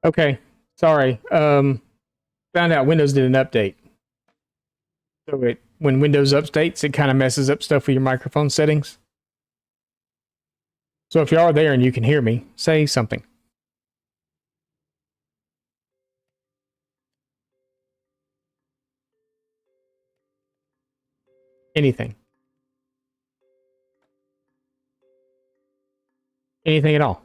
Okay, sorry. Found out Windows did an update. So when Windows updates, it kind of messes up stuff with your microphone settings. So if you are there and you can hear me, say something. Anything. Anything at all.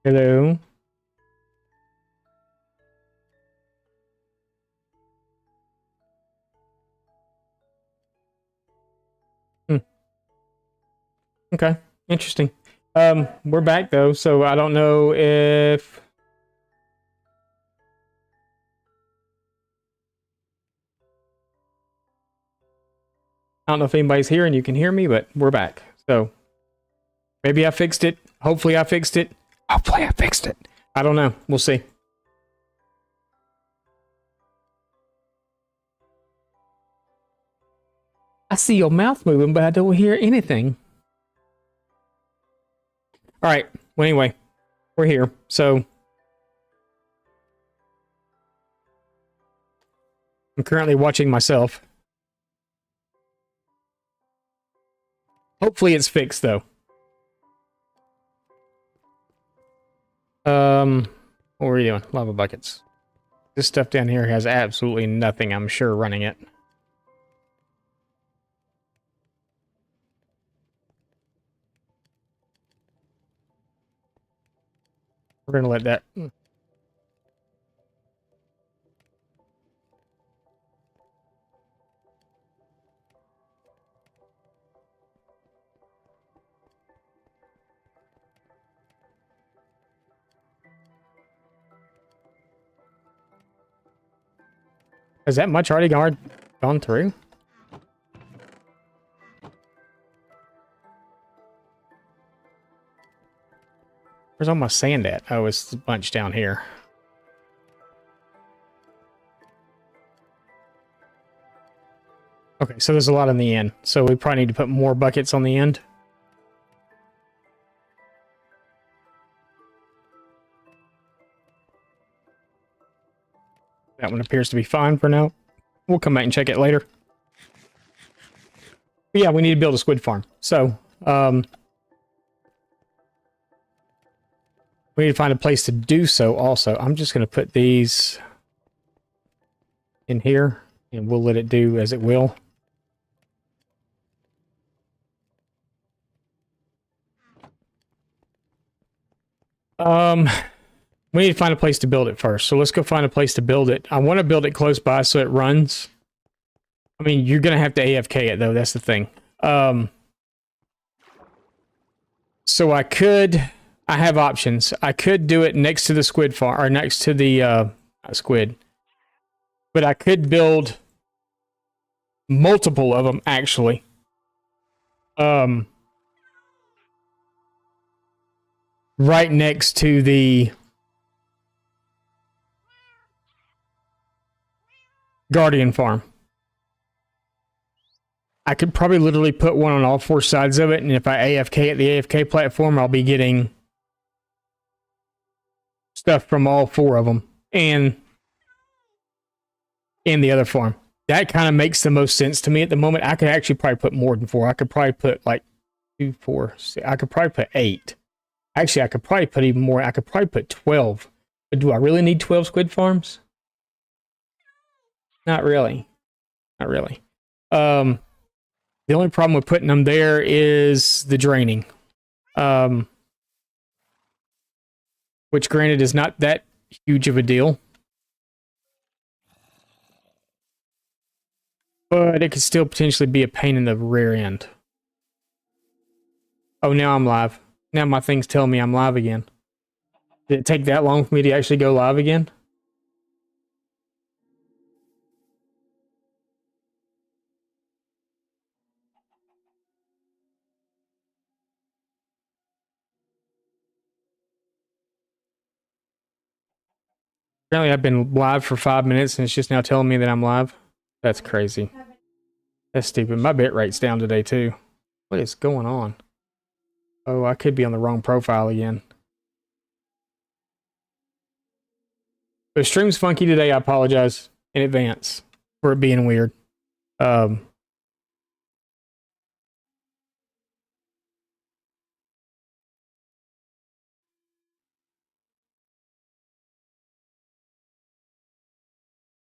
Hello. Hmm. Okay, interesting. We're back though, so I don't know if anybody's here and you can hear me, but we're back. So maybe I fixed it. Hopefully I fixed it. Hopefully I fixed it. I don't know. We'll see. I see your mouth moving, but I don't hear anything. All right. Well, anyway, we're here. So I'm currently watching myself. Hopefully it's fixed though. What were you doing? Lava buckets. This stuff down here has absolutely nothing, I'm sure, running it. We're gonna let that. Has that much already gone through? Where's all my sand at? Oh, it's a bunch down here. Okay, so there's a lot in the end. So we probably need to put more buckets on the end. That one appears to be fine for now. We'll come back and check it later. But yeah, we need to build a squid farm. So, we need to find a place to do so also. I'm just going to put these in here, and we'll let it do as it will. We need to find a place to build it first. So let's go find a place to build it. I want to build it close by so it runs. I mean, you're going to have to AFK it, though. That's the thing. So I have options. I could do it next to the squid farm, or next to the squid. But I could build multiple of them, actually. Right next to the Guardian farm. I could probably literally put one on all four sides of it, and if I AFK at the AFK platform, I'll be getting stuff from all four of them, and the other farm. That kind of makes the most sense to me at the moment. I could actually probably put more than 4. I could probably put like 2, 4, 6. I could probably put 8. Actually, I could probably put even more. I could probably put 12. But do I really need 12 squid farms? Not really. Not really. The only problem with putting them there is the draining. Which granted is not that huge of a deal. But it could still potentially be a pain in the rear end. Oh, now I'm live. Now my thing's telling me I'm live again. Did it take that long for me to actually go live again? Apparently I've been live for 5 minutes and it's just now telling me that I'm live. That's crazy. That's stupid. My bit rate's down today too. What is going on? Oh, I could be on the wrong profile again. The stream's funky today. I apologize in advance for it being weird.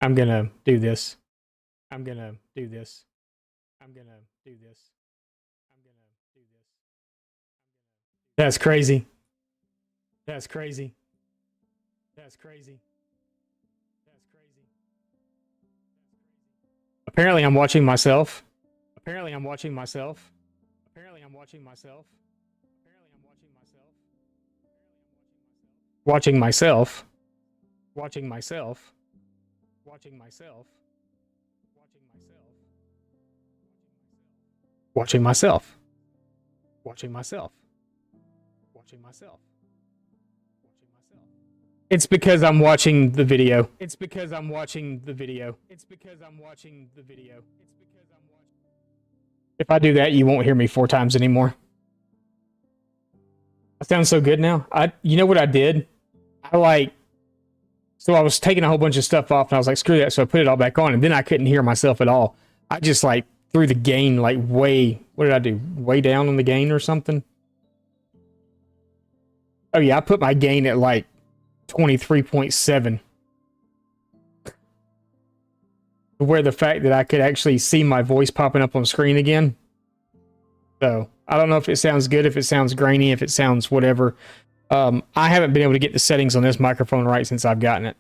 I'm gonna do this. I'm gonna do this. I'm gonna do this. I'm gonna do this. That's crazy. That's crazy. That's crazy. That's crazy. Apparently I'm watching myself. Apparently I'm watching myself. Apparently I'm watching myself. Apparently I'm watching myself. Watching myself. Watching myself. Watching myself. Watching myself. Watching myself. Watching myself. It's because I'm watching the video. It's because I'm watching the video. It's because I'm watching the video. It's because I'm watching. If I do that, you won't hear me 4 times anymore. I sound so good now. You know what I did? So I was taking a whole bunch of stuff off and I was like, screw that. So I put it all back on and then I couldn't hear myself at all. I just like threw the gain like way, what did I do? Way down on the gain or something? Oh yeah, I put my gain at like 23.7. Where the fact that I could actually see my voice popping up on screen again. So I don't know if it sounds good, if it sounds grainy, if it sounds whatever. I haven't been able to get the settings on this microphone right since I've gotten it.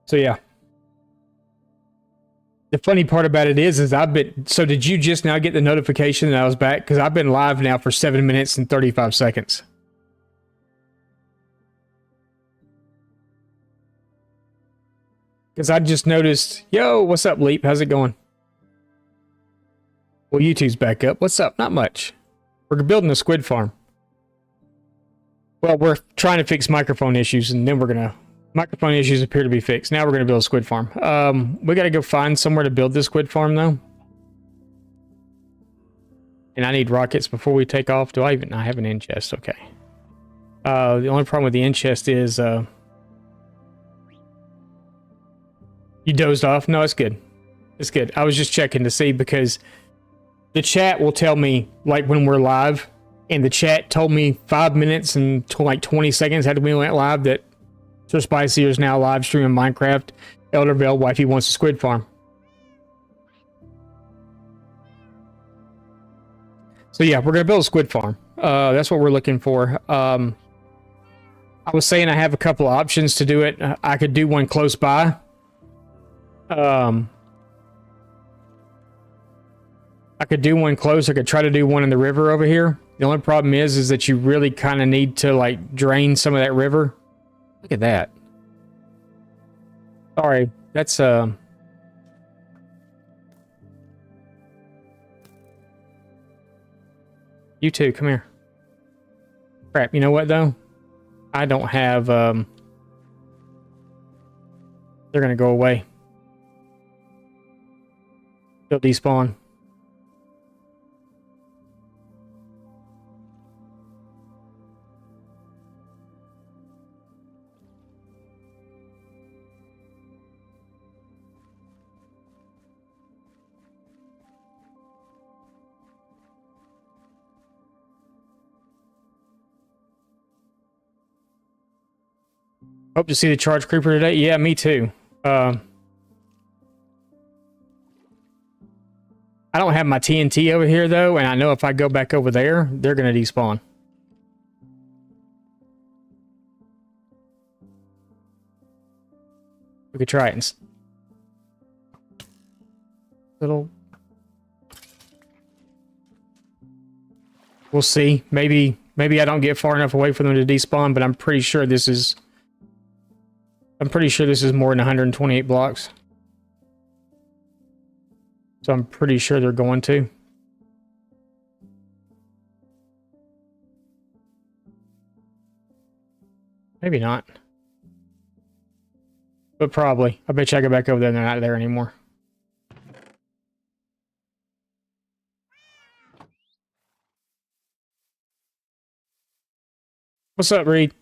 So yeah. The funny part about it is so did you just now get the notification that I was back? Because I've been live now for 7 minutes and 35 seconds. Because I just noticed, yo, what's up, Leap? How's it going? Well, YouTube's back up. What's up? Not much. We're building a squid farm. Well, we're trying to fix microphone issues, and then microphone issues appear to be fixed. Now we're gonna build a squid farm. We gotta go find somewhere to build this squid farm, though. And I need rockets before we take off. I have an end chest. Okay. The only problem with the end chest is, you dozed off? No, it's good. It's good. I was just checking to see because the chat will tell me like when we're live, and the chat told me 5 minutes and like 20 seconds after we went live that Sir Spicy is now live streaming Minecraft. Eldervale wifey wants a squid farm. So yeah, we're gonna build a squid farm. That's what we're looking for. I was saying I have a couple of options to do it. I could do one close by. I could do one close. I could try to do one in the river over here. The only problem is that you really kind of need to like drain some of that river. Look at that. Sorry, that's you too, come here. Crap, you know what though? I don't have they're gonna go away. They'll despawn. Hope to see the charge creeper today. Yeah, me too. I don't have my TNT over here though, and I know if I go back over there, they're gonna despawn. We could try it. Little. We'll see. Maybe I don't get far enough away for them to despawn, but I'm pretty sure this is more than 128 blocks. So I'm pretty sure they're going to. Maybe not. But probably. I bet you I go back over there and they're not there anymore. What's up, Reed?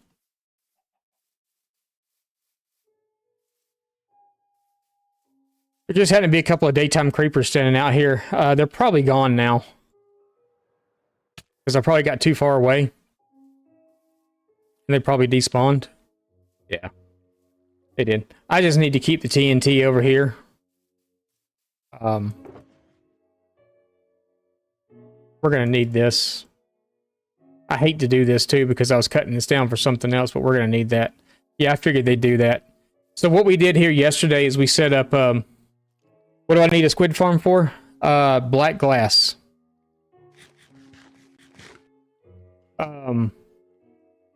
There just happened to be a couple of daytime creepers standing out here. They're probably gone now. Because I probably got too far away. And they probably despawned. Yeah. They did. I just need to keep the TNT over here. We're going to need this. I hate to do this too because I was cutting this down for something else, but we're going to need that. Yeah, I figured they'd do that. So what we did here yesterday is we set up... what do I need a squid farm for? Black glass.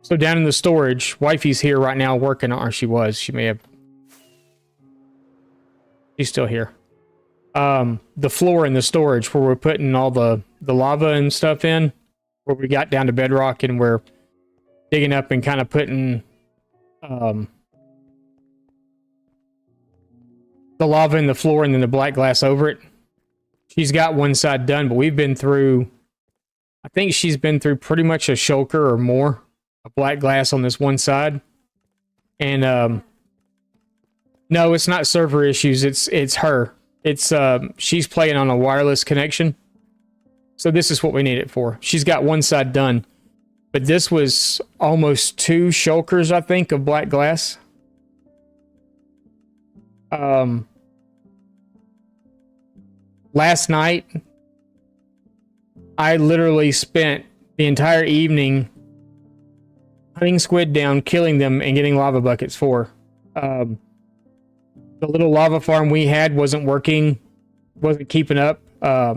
So down in the storage, wifey's here right now working on, or she was. She may have... She's still here. The floor in the storage where we're putting all the lava and stuff in, where we got down to bedrock and we're digging up and kind of putting the lava in the floor and then the black glass over it. She's got one side done, but we've been through... I think she's been through pretty much a shulker or more of black glass on this one side. And no, it's not server issues. It's her. It's she's playing on a wireless connection. So this is what we need it for. She's got one side done. But this was almost 2 shulkers, I think, of black glass. Last night, I literally spent the entire evening hunting squid down, killing them, and getting lava buckets for. The little lava farm we had wasn't working, wasn't keeping up. Yeah.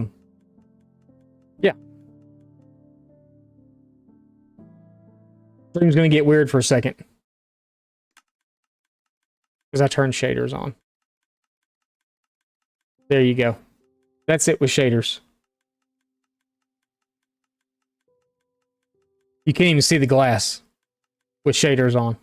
Stream's gonna get weird for a second. Because I turned shaders on. There you go. That's it with shaders. You can't even see the glass with shaders on.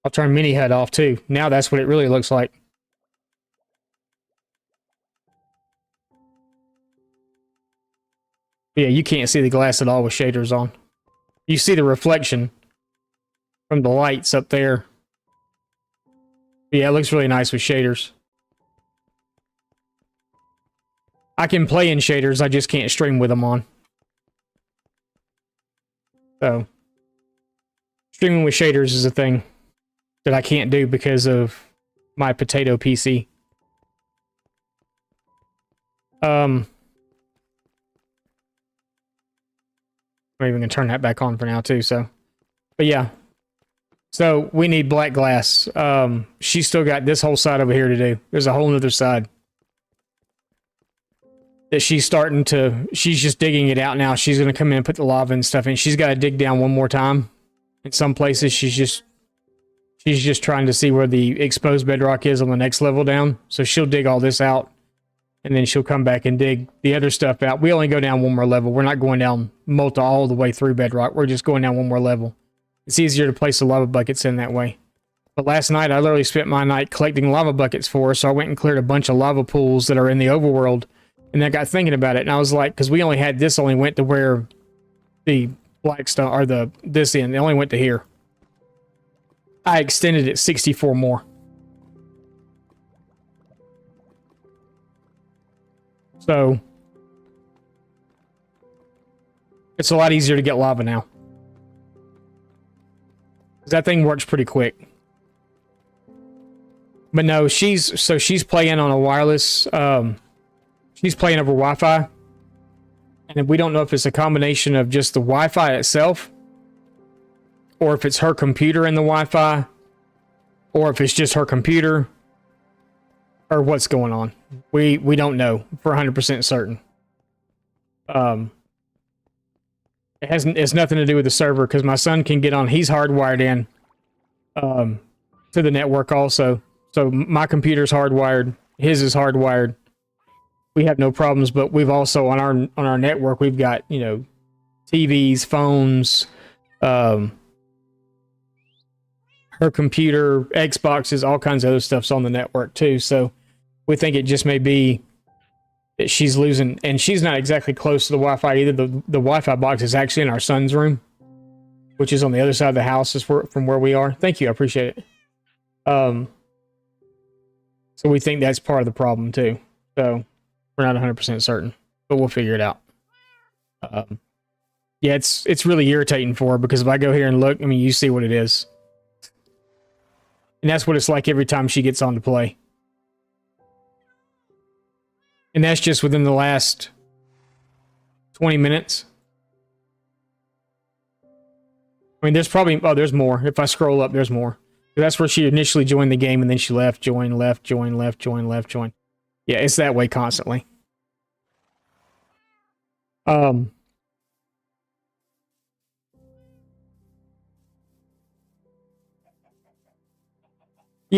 I'll turn mini HUD off too. Now that's what it really looks like. Yeah, you can't see the glass at all with shaders on. You see the reflection from the lights up there. Yeah, it looks really nice with shaders. I can play in shaders, I just can't stream with them on. So, streaming with shaders is a thing that I can't do because of my potato PC. I'm even gonna turn that back on for now too, so. But yeah. So we need black glass. She's still got this whole side over here to do. There's a whole other side that she's just digging it out now. She's gonna come in and put the lava and stuff in. She's got to dig down one more time. In some places, she's just trying to see where the exposed bedrock is on the next level down. So she'll dig all this out, and then she'll come back and dig the other stuff out. We only go down one more level. We're not going down all the way through bedrock. We're just going down one more level. It's easier to place the lava buckets in that way. But last night, I literally spent my night collecting lava buckets for her, so I went and cleared a bunch of lava pools that are in the overworld. And I got thinking about it, and I was like, because we only had this only went to where the black stuff, or this end, they only went to here. I extended it 64 more. So, it's a lot easier to get lava now. That thing works pretty quick. But no, she's playing on a wireless, she's playing over Wi-Fi. And we don't know if it's a combination of just the Wi-Fi itself, or if it's her computer and the Wi-Fi, or if it's just her computer, or what's going on. We don't know for 100% certain. It's nothing to do with the server, because my son can get on. He's hardwired in to the network also. So my computer's hardwired. His is hardwired. we have no problems. But we've also on our network, we've got, you know, TVs, phones, her computer, Xboxes, all kinds of other stuff's on the network too. So we think it just may be that she's losing, and she's not exactly close to the Wi-Fi either. The Wi-Fi box is actually in our son's room, which is on the other side of the house from where we are. Thank you, I appreciate it. So we think that's part of the problem too. So we're not 100% certain, but we'll figure it out. Yeah, it's really irritating for her because if I go here and look, I mean, you see what it is. And that's what it's like every time she gets on to play. And that's just within the last 20 minutes. I mean, there's probably... Oh, there's more. If I scroll up, there's more. That's where she initially joined the game, and then she left, join, left, join, left, join, left, join. Yeah, it's that way constantly. Yeah,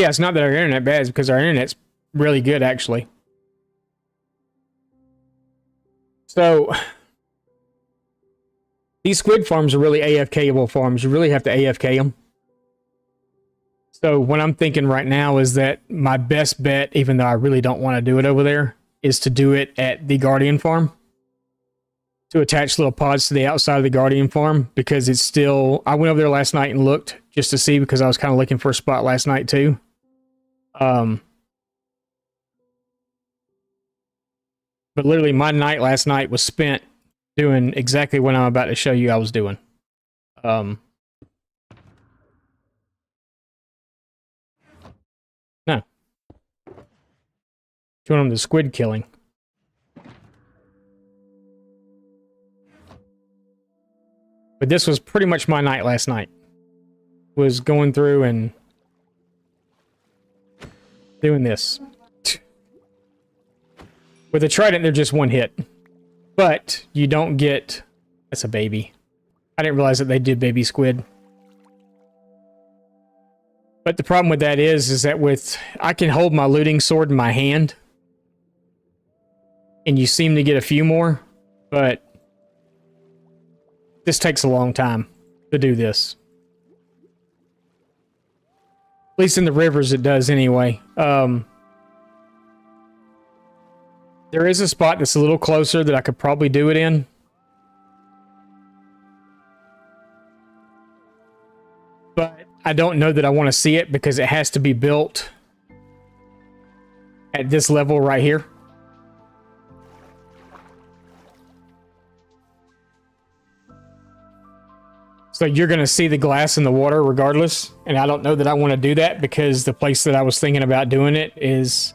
it's not that our internet bad, it's because our internet's really good, actually. So, these squid farms are really AFK-able farms. You really have to AFK them. So, what I'm thinking right now is that my best bet, even though I really don't want to do it over there, is to do it at the Guardian farm. To attach little pods to the outside of the Guardian farm, because it's still... I went over there last night and looked just to see, because I was kind of looking for a spot last night too. But literally my night last night was spent doing exactly what I'm about to show you I was doing. No. Doing them the squid killing. But this was pretty much my night last night. Was going through and doing this. With a trident, they're just one hit. But you don't get... That's a baby. I didn't realize that they did baby squid. But the problem with that is that with... I can hold my looting sword in my hand. And you seem to get a few more. But... this takes a long time to do this. At least in the rivers it does anyway. There is a spot that's a little closer that I could probably do it in. But I don't know that I want to see it because it has to be built at this level right here. So you're going to see the glass in the water regardless. And I don't know that I want to do that because the place that I was thinking about doing it is...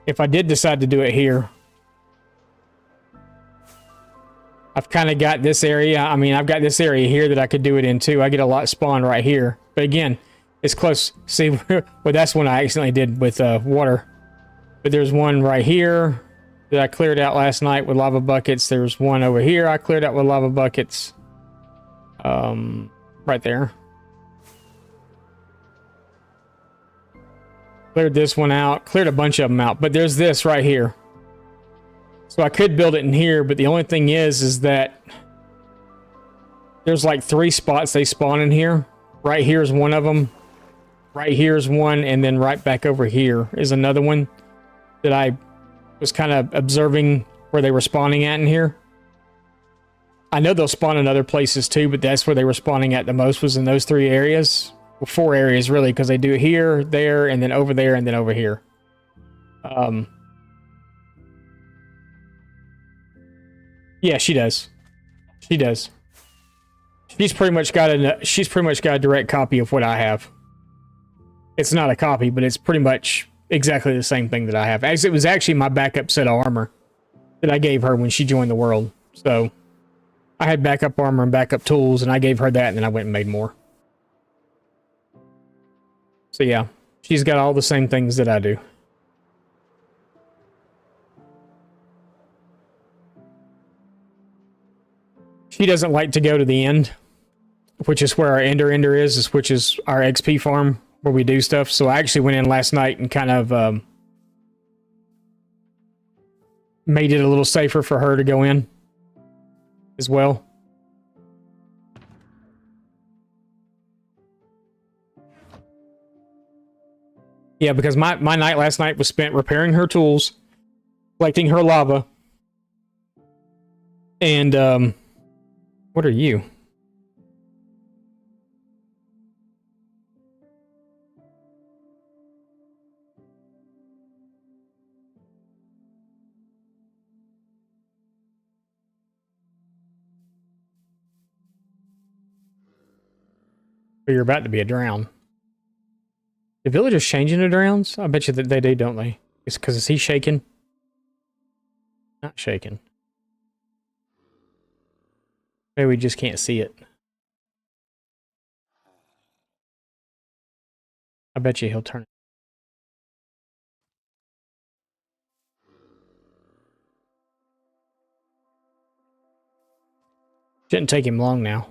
if I did decide to do it here, I've kind of got this area. I mean, I've got this area here that I could do it in too. I get a lot spawned right here. But again, it's close. See, well, that's one I accidentally did with water. But there's one right here that I cleared out last night with lava buckets. There's one over here I cleared out with lava buckets. Right there. Cleared this one out. Cleared a bunch of them out. But there's this right here. So I could build it in here, but the only thing is that there's like 3 spots they spawn in here. Right here is one of them. Right here is one, and then right back over here is another one that I was kind of observing where they were spawning at in here. I know they'll spawn in other places too, but that's where they were spawning at the most, was in those 3 areas. Well, 4 areas really, because they do it here, there, and then over there, and then over here. Yeah, she does. She does. She's pretty much got a direct copy of what I have. It's not a copy, but it's pretty much exactly the same thing that I have. As it was actually my backup set of armor that I gave her when she joined the world. So I had backup armor and backup tools, and I gave her that, and then I went and made more. So yeah, she's got all the same things that I do. She doesn't like to go to the end, which is where our ender is, which is our XP farm, where we do stuff. So I actually went in last night and kind of made it a little safer for her to go in as well. Yeah, because my night last night was spent repairing her tools, collecting her lava, and what are you? You're about to be a drown. The villagers changing to drowns? I bet you that they do, don't they? It's because is he shaking? Not shaking. Maybe we just can't see it. I bet you he'll turn it. Shouldn't take him long now.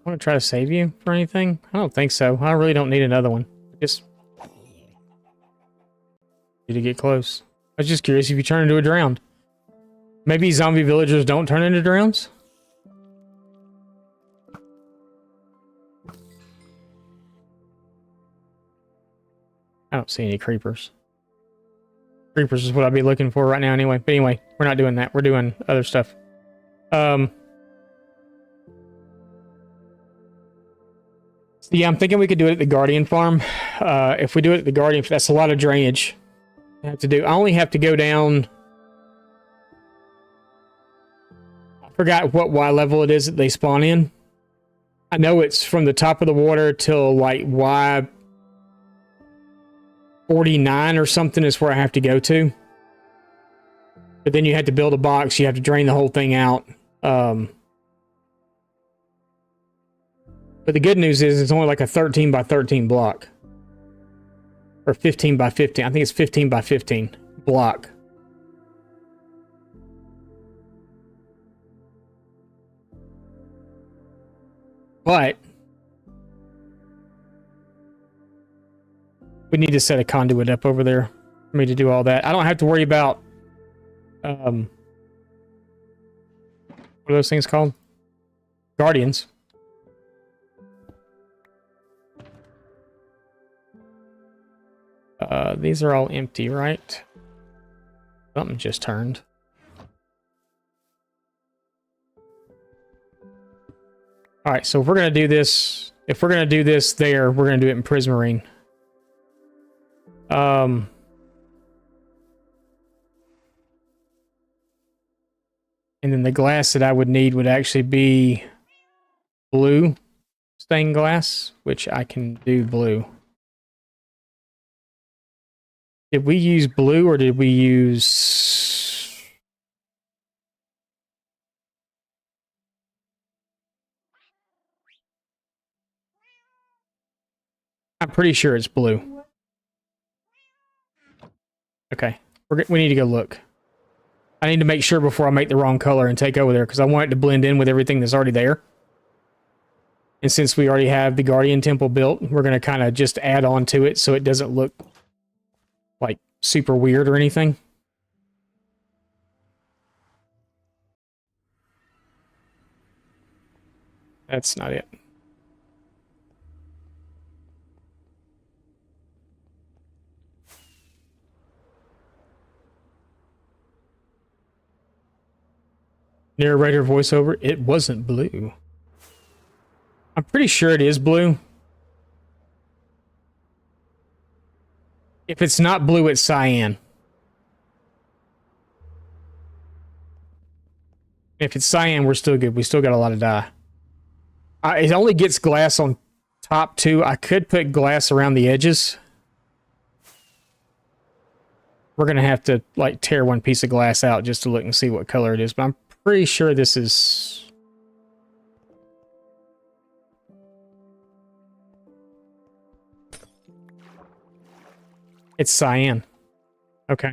Want to try to save you for anything? I don't think so. I really don't need another one. Just need to get close. I was just curious if you turn into a drowned. Maybe zombie villagers don't turn into drowns? I don't see any creepers. Creepers is what I'd be looking for right now anyway. But anyway, we're not doing that. We're doing other stuff. Yeah, I'm thinking we could do it at the Guardian farm. If we do it at the Guardian, that's a lot of drainage I have to do. I only have to go down. I forgot what Y level it is that they spawn in. I know it's from the top of the water till like Y 49 or something is where I have to go to. But then you have to build a box. You have to drain the whole thing out. But the good news is it's only like a 13 by 13 block. Or 15 by 15. I think it's 15 by 15 block. But we need to set a conduit up over there for me to do all that. I don't have to worry about what are those things called? Guardians. These are all empty, right? Something just turned. All right, so if we're gonna do this, we're gonna do it in Prismarine. And then the glass that I would need would actually be blue stained glass, which I can do blue. Did we use blue or did we use... I'm pretty sure it's blue. Okay, we need to go look. I need to make sure before I make the wrong color and take over there because I want it to blend in with everything that's already there. And since we already have the Guardian Temple built, we're going to kind of just add on to it so it doesn't look like super weird or anything. That's not it. Narrator voiceover, it wasn't blue. I'm pretty sure it is blue. If it's not blue, it's cyan. If it's cyan, we're still good. We still got a lot of dye. It only gets glass on top too. I could put glass around the edges. We're going to have to like tear one piece of glass out just to look and see what color it is. But I'm pretty sure this is... It's cyan. Okay.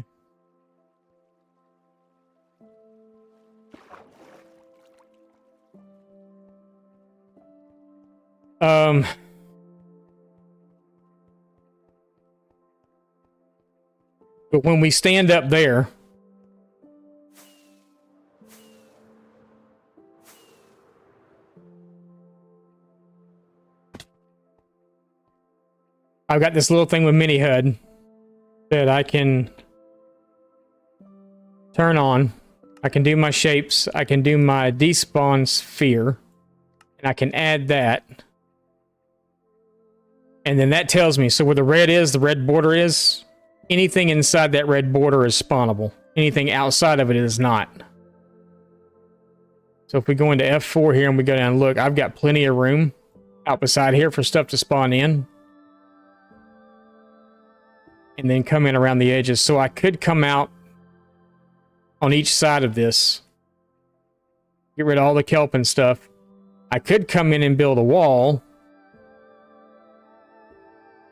But when we stand up there, I've got this little thing with mini HUD that I can turn on. I can do my shapes. I can do my despawn sphere. And I can add that. And then that tells me, so where the red border is, anything inside that red border is spawnable. Anything outside of it is not. So if we go into F4 here and we go down and look, I've got plenty of room out beside here for stuff to spawn in. And then come in around the edges. So I could come out on each side of this. Get rid of all the kelp and stuff. I could come in and build a wall.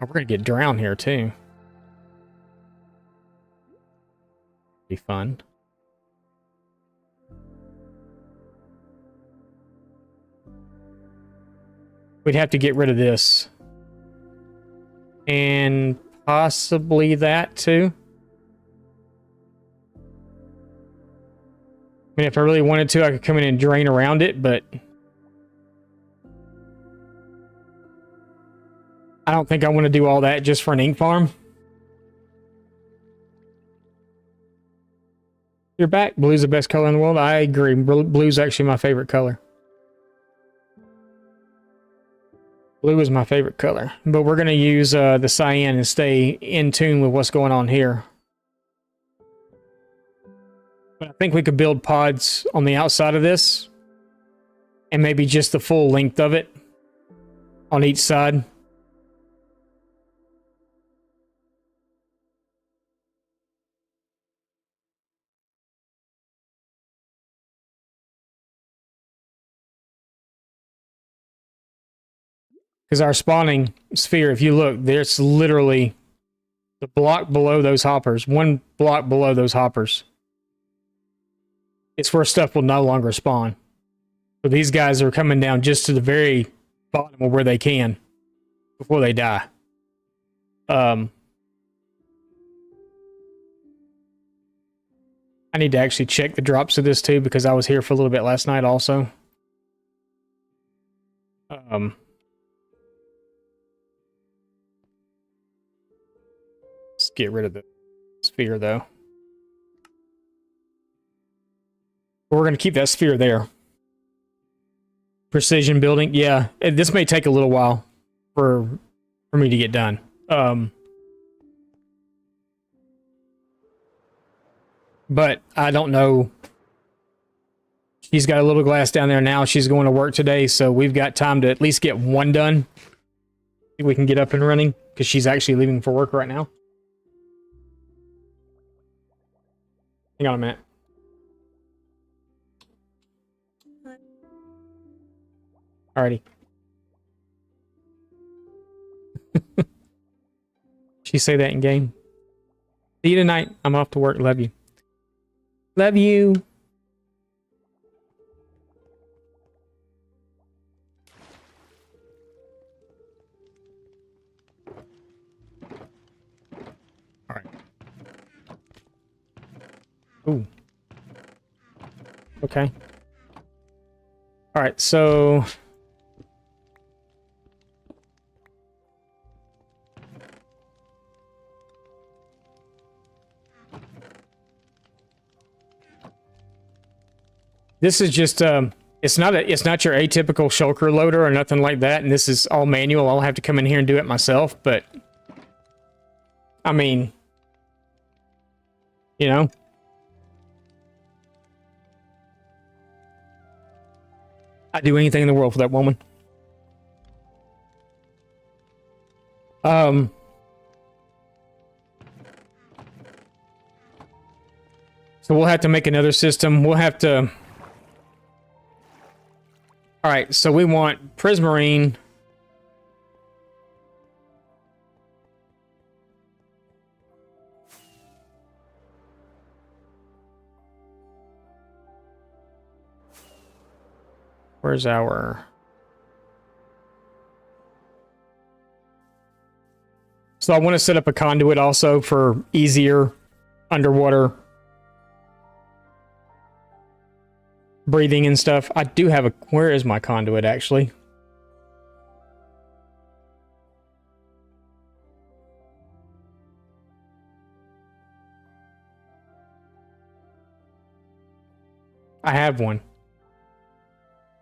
Oh, we're going to get drowned here too. Be fun. We'd have to get rid of this. And possibly that too. I mean, if I really wanted to, I could come in and drain around it, but I don't think I want to do all that just for an ink farm. You're back. Blue's the best color in the world. I agree. Blue's actually my favorite color. Blue is my favorite color. But we're going to use the cyan and stay in tune with what's going on here. But I think we could build pods on the outside of this. And maybe just the full length of it on each side. Because our spawning sphere, if you look, there's literally the block below those hoppers. One block below those hoppers. It's where stuff will no longer spawn. So these guys are coming down just to the very bottom of where they can before they die. I need to actually check the drops of this too because I was here for a little bit last night also. Let's get rid of the sphere though. We're going to keep that sphere there. Precision building. Yeah, this may take a little while for me to get done. But I don't know. She's got a little glass down there now. She's going to work today, so we've got time to at least get one done. See if we can get up and running because she's actually leaving for work right now. Hang on a minute. Alrighty. She say that in game. See you tonight. I'm off to work. Love you. Love you. All right. Ooh. Okay. All right, so this is just it's not your atypical shulker loader or nothing like that, and this is all manual. I'll have to come in here and do it myself, but I mean, you know, I'd do anything in the world for that woman. So we'll have to make another system. We'll have to... All right, so we want Prismarine. Where's our... So I want to set up a conduit also for easier underwater breathing and stuff. I do have a... Where is my conduit, actually? I have one.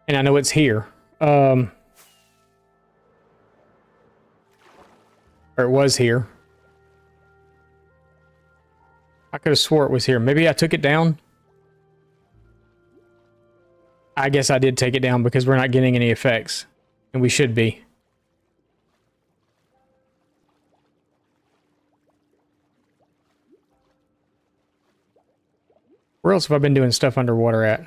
And I know it's here. Or it was here. I could have swore it was here. Maybe I took it down. I guess I did take it down because we're not getting any effects. And we should be. Where else have I been doing stuff underwater at?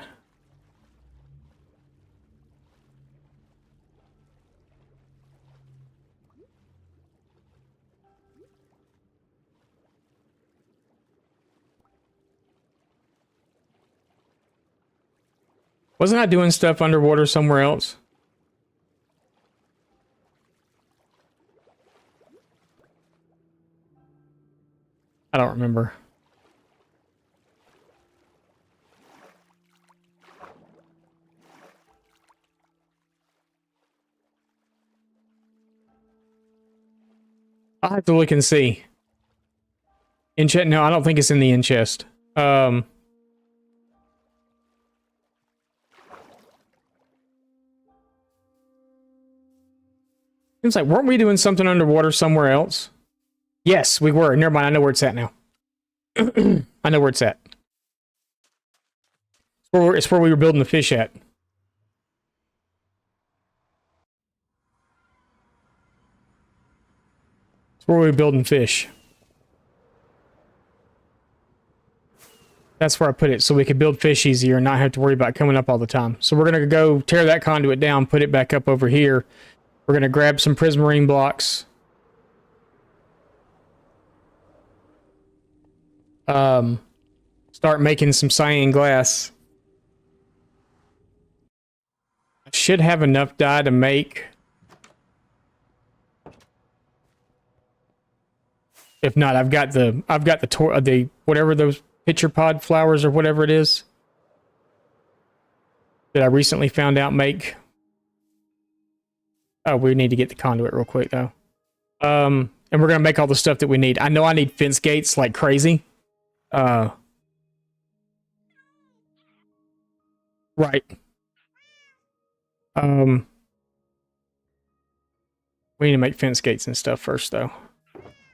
Wasn't I doing stuff underwater somewhere else? I don't remember. I'll have to look and see. In chest? No, I don't think it's in the in chest. Seems like, weren't we doing something underwater somewhere else? Yes, we were. Never mind, I know where it's at now. I know where it's at. It's where we were building the fish at. It's where we were building fish. That's where I put it, so we could build fish easier and not have to worry about coming up all the time. So we're going to go tear that conduit down, put it back up over here. We're going to grab some prismarine blocks. Start making some cyan glass. I should have enough dye to make. If not, I've got the whatever those pitcher pod flowers or whatever it is that I recently found out make. Oh, we need to get the conduit real quick though. And we're gonna make all the stuff that we need. I know I need fence gates like crazy. Right. We need to make fence gates and stuff first though.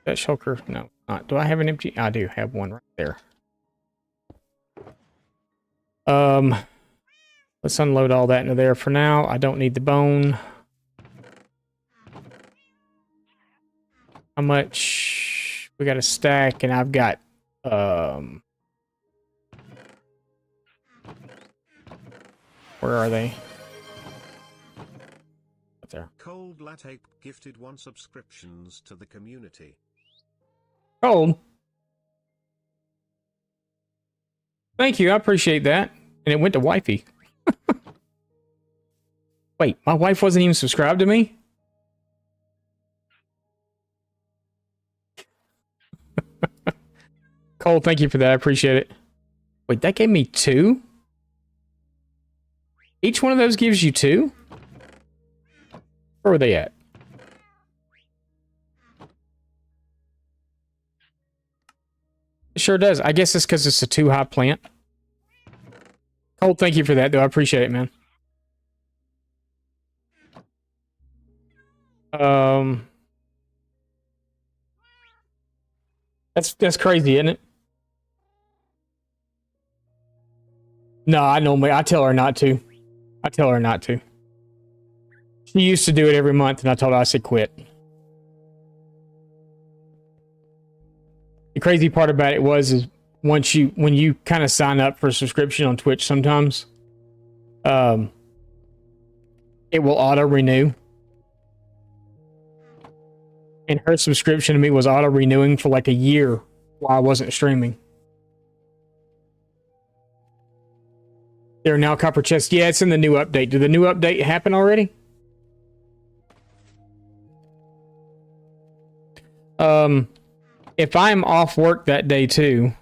That shulker, no, not. Do I have an empty? I do have one right there. Let's unload all that into there for now. I don't need the bone. How much? We got a stack, and I've got where are they? Up there. Cold Latte gifted 1 subscriptions to the community. Cold. Thank you, I appreciate that. And it went to wifey. Wait, my wife wasn't even subscribed to me? Cole, thank you for that. I appreciate it. Wait, that gave me 2? Each one of those gives you 2? Where are they at? It sure does. I guess it's because it's a 2-high plant. Cole, thank you for that, though. I appreciate it, man. That's crazy, isn't it? No, I tell her not to. I tell her not to. She used to do it every month, and I told her I said quit. The crazy part about it is when you kind of sign up for a subscription on Twitch sometimes, it will auto renew. And her subscription to me was auto renewing for like a year while I wasn't streaming. There are now copper chests. Yeah, it's in the new update. Did the new update happen already? If I'm off work that day too,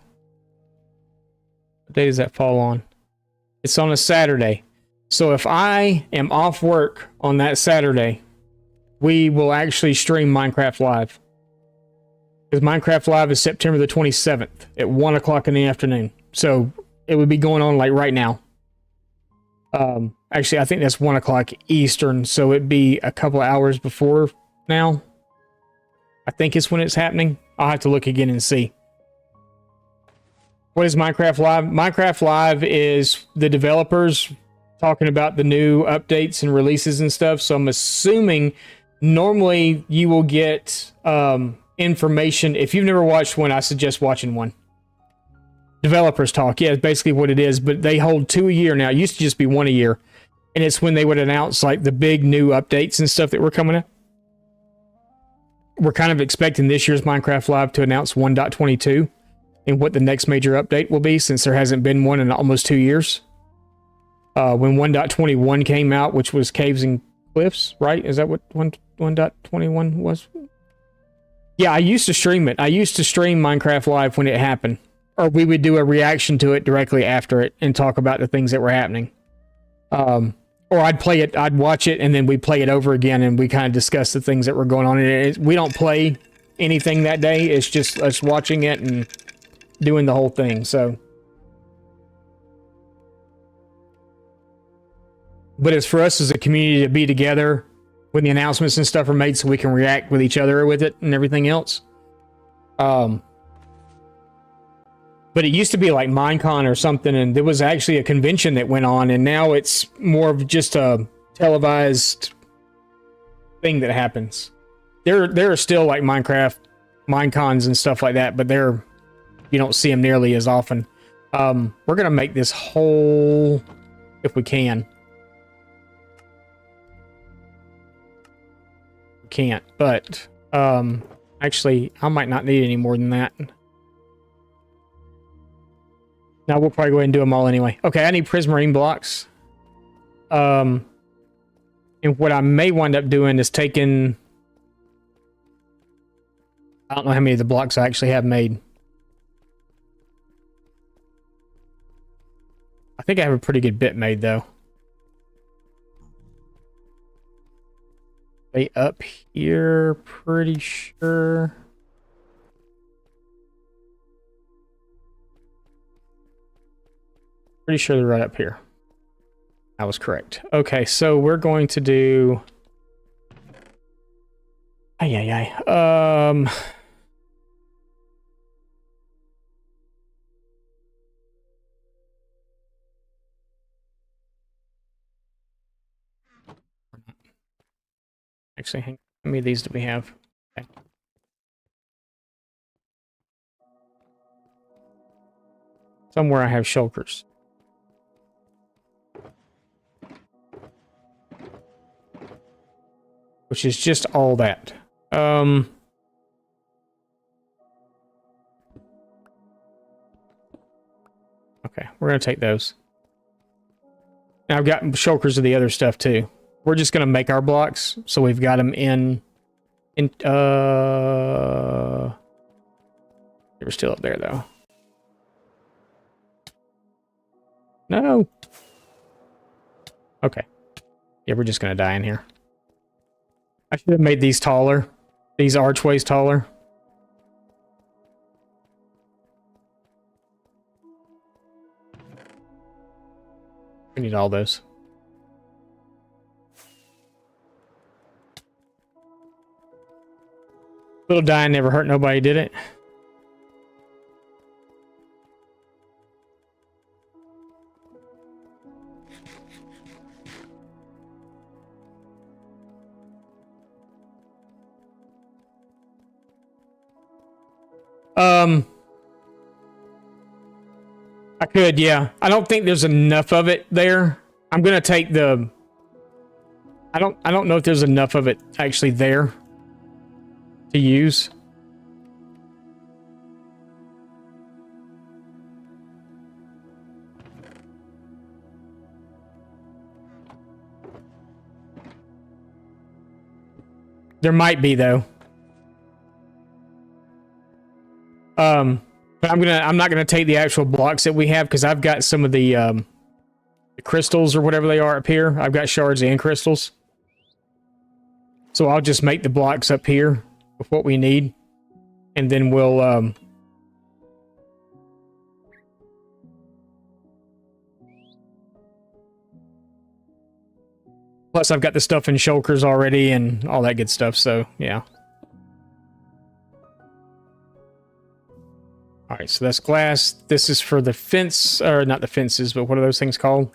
what day does that fall on? It's on a Saturday. So if I am off work on that Saturday, we will actually stream Minecraft Live. Because Minecraft Live is September the 27th at 1 o'clock in the afternoon. So it would be going on like right now. Actually, I think that's 1 o'clock Eastern, so it'd be a couple of hours before now. I think it's when it's happening. I'll have to look again and see. What is Minecraft Live? Minecraft Live is the developers talking about the new updates and releases and stuff. So I'm assuming normally you will get information. If you've never watched one, I suggest watching one. Developers talk. Yeah, it's basically what it is. But they hold 2 a year now. It used to just be 1 a year. And it's when they would announce like the big new updates and stuff that were coming up. We're kind of expecting this year's Minecraft Live to announce 1.22 and what the next major update will be, since there hasn't been one in almost 2 years. When 1.21 came out, which was Caves and Cliffs, right? Is that what 1.21 was? Yeah, I used to stream it. I used to stream Minecraft Live when it happened. Or we would do a reaction to it directly after it and talk about the things that were happening. Or I'd play it, I'd watch it, and then we'd play it over again, and we kind of discuss the things that were going on. And we don't play anything that day. It's just us watching it and doing the whole thing. So, but it's for us as a community to be together when the announcements and stuff are made, so we can react with each other with it and everything else. But it used to be like Minecon or something, and there was actually a convention that went on, and now it's more of just a televised thing that happens. There are still like Minecons and stuff like that, but you don't see them nearly as often. We're gonna make this whole if we can. We can't, but actually I might not need any more than that. Now we'll probably go ahead and do them all anyway. Okay, I need prismarine blocks. And what I may wind up doing is taking... I don't know how many of the blocks I actually have made. I think I have a pretty good bit made, though. Way up here, pretty sure... Pretty sure they're right up here. I was correct. Okay, so we're going to do... Actually, how many of these do we have? Okay. Somewhere I have shulkers. Which is just all that. Okay, we're gonna take those. Now I've got shulkers of the other stuff too. We're just gonna make our blocks, so we've got them in. They were still up there though. No. Okay. Yeah, we're just gonna die in here. I should have made these taller. These archways taller. We need all those. Little dying never hurt nobody, did it? I could, yeah. I don't think there's enough of it there. I'm gonna take the... I don't know if there's enough of it actually there to use. There might be though. But I'm not gonna take the actual blocks that we have because I've got some of the crystals or whatever they are up here. I've got shards and crystals. So I'll just make the blocks up here with what we need. And then we'll plus I've got the stuff in shulkers already and all that good stuff, so yeah. Alright, so that's glass. This is for the fence, or not the fences, but what are those things called?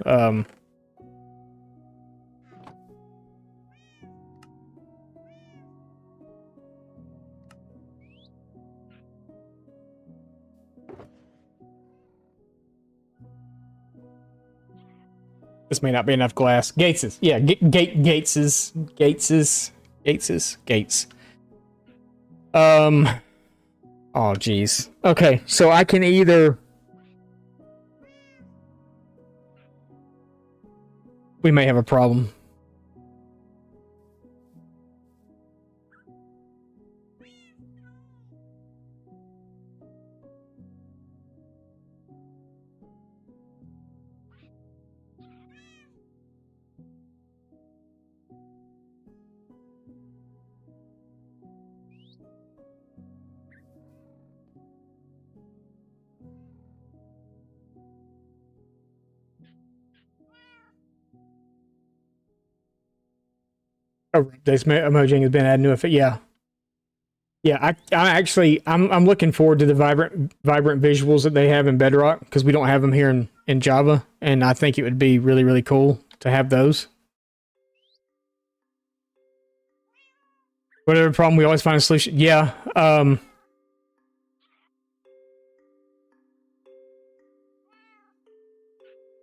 This may not be enough glass. Gateses. Yeah, Gateses. Oh, geez. Okay, so I can either... We may have a problem. Oh, this emoji has been added new effect. Yeah. Yeah, I'm looking forward to the vibrant visuals that they have in Bedrock because we don't have them here in Java, and I think it would be really, really cool to have those. Whatever problem, we always find a solution. Yeah.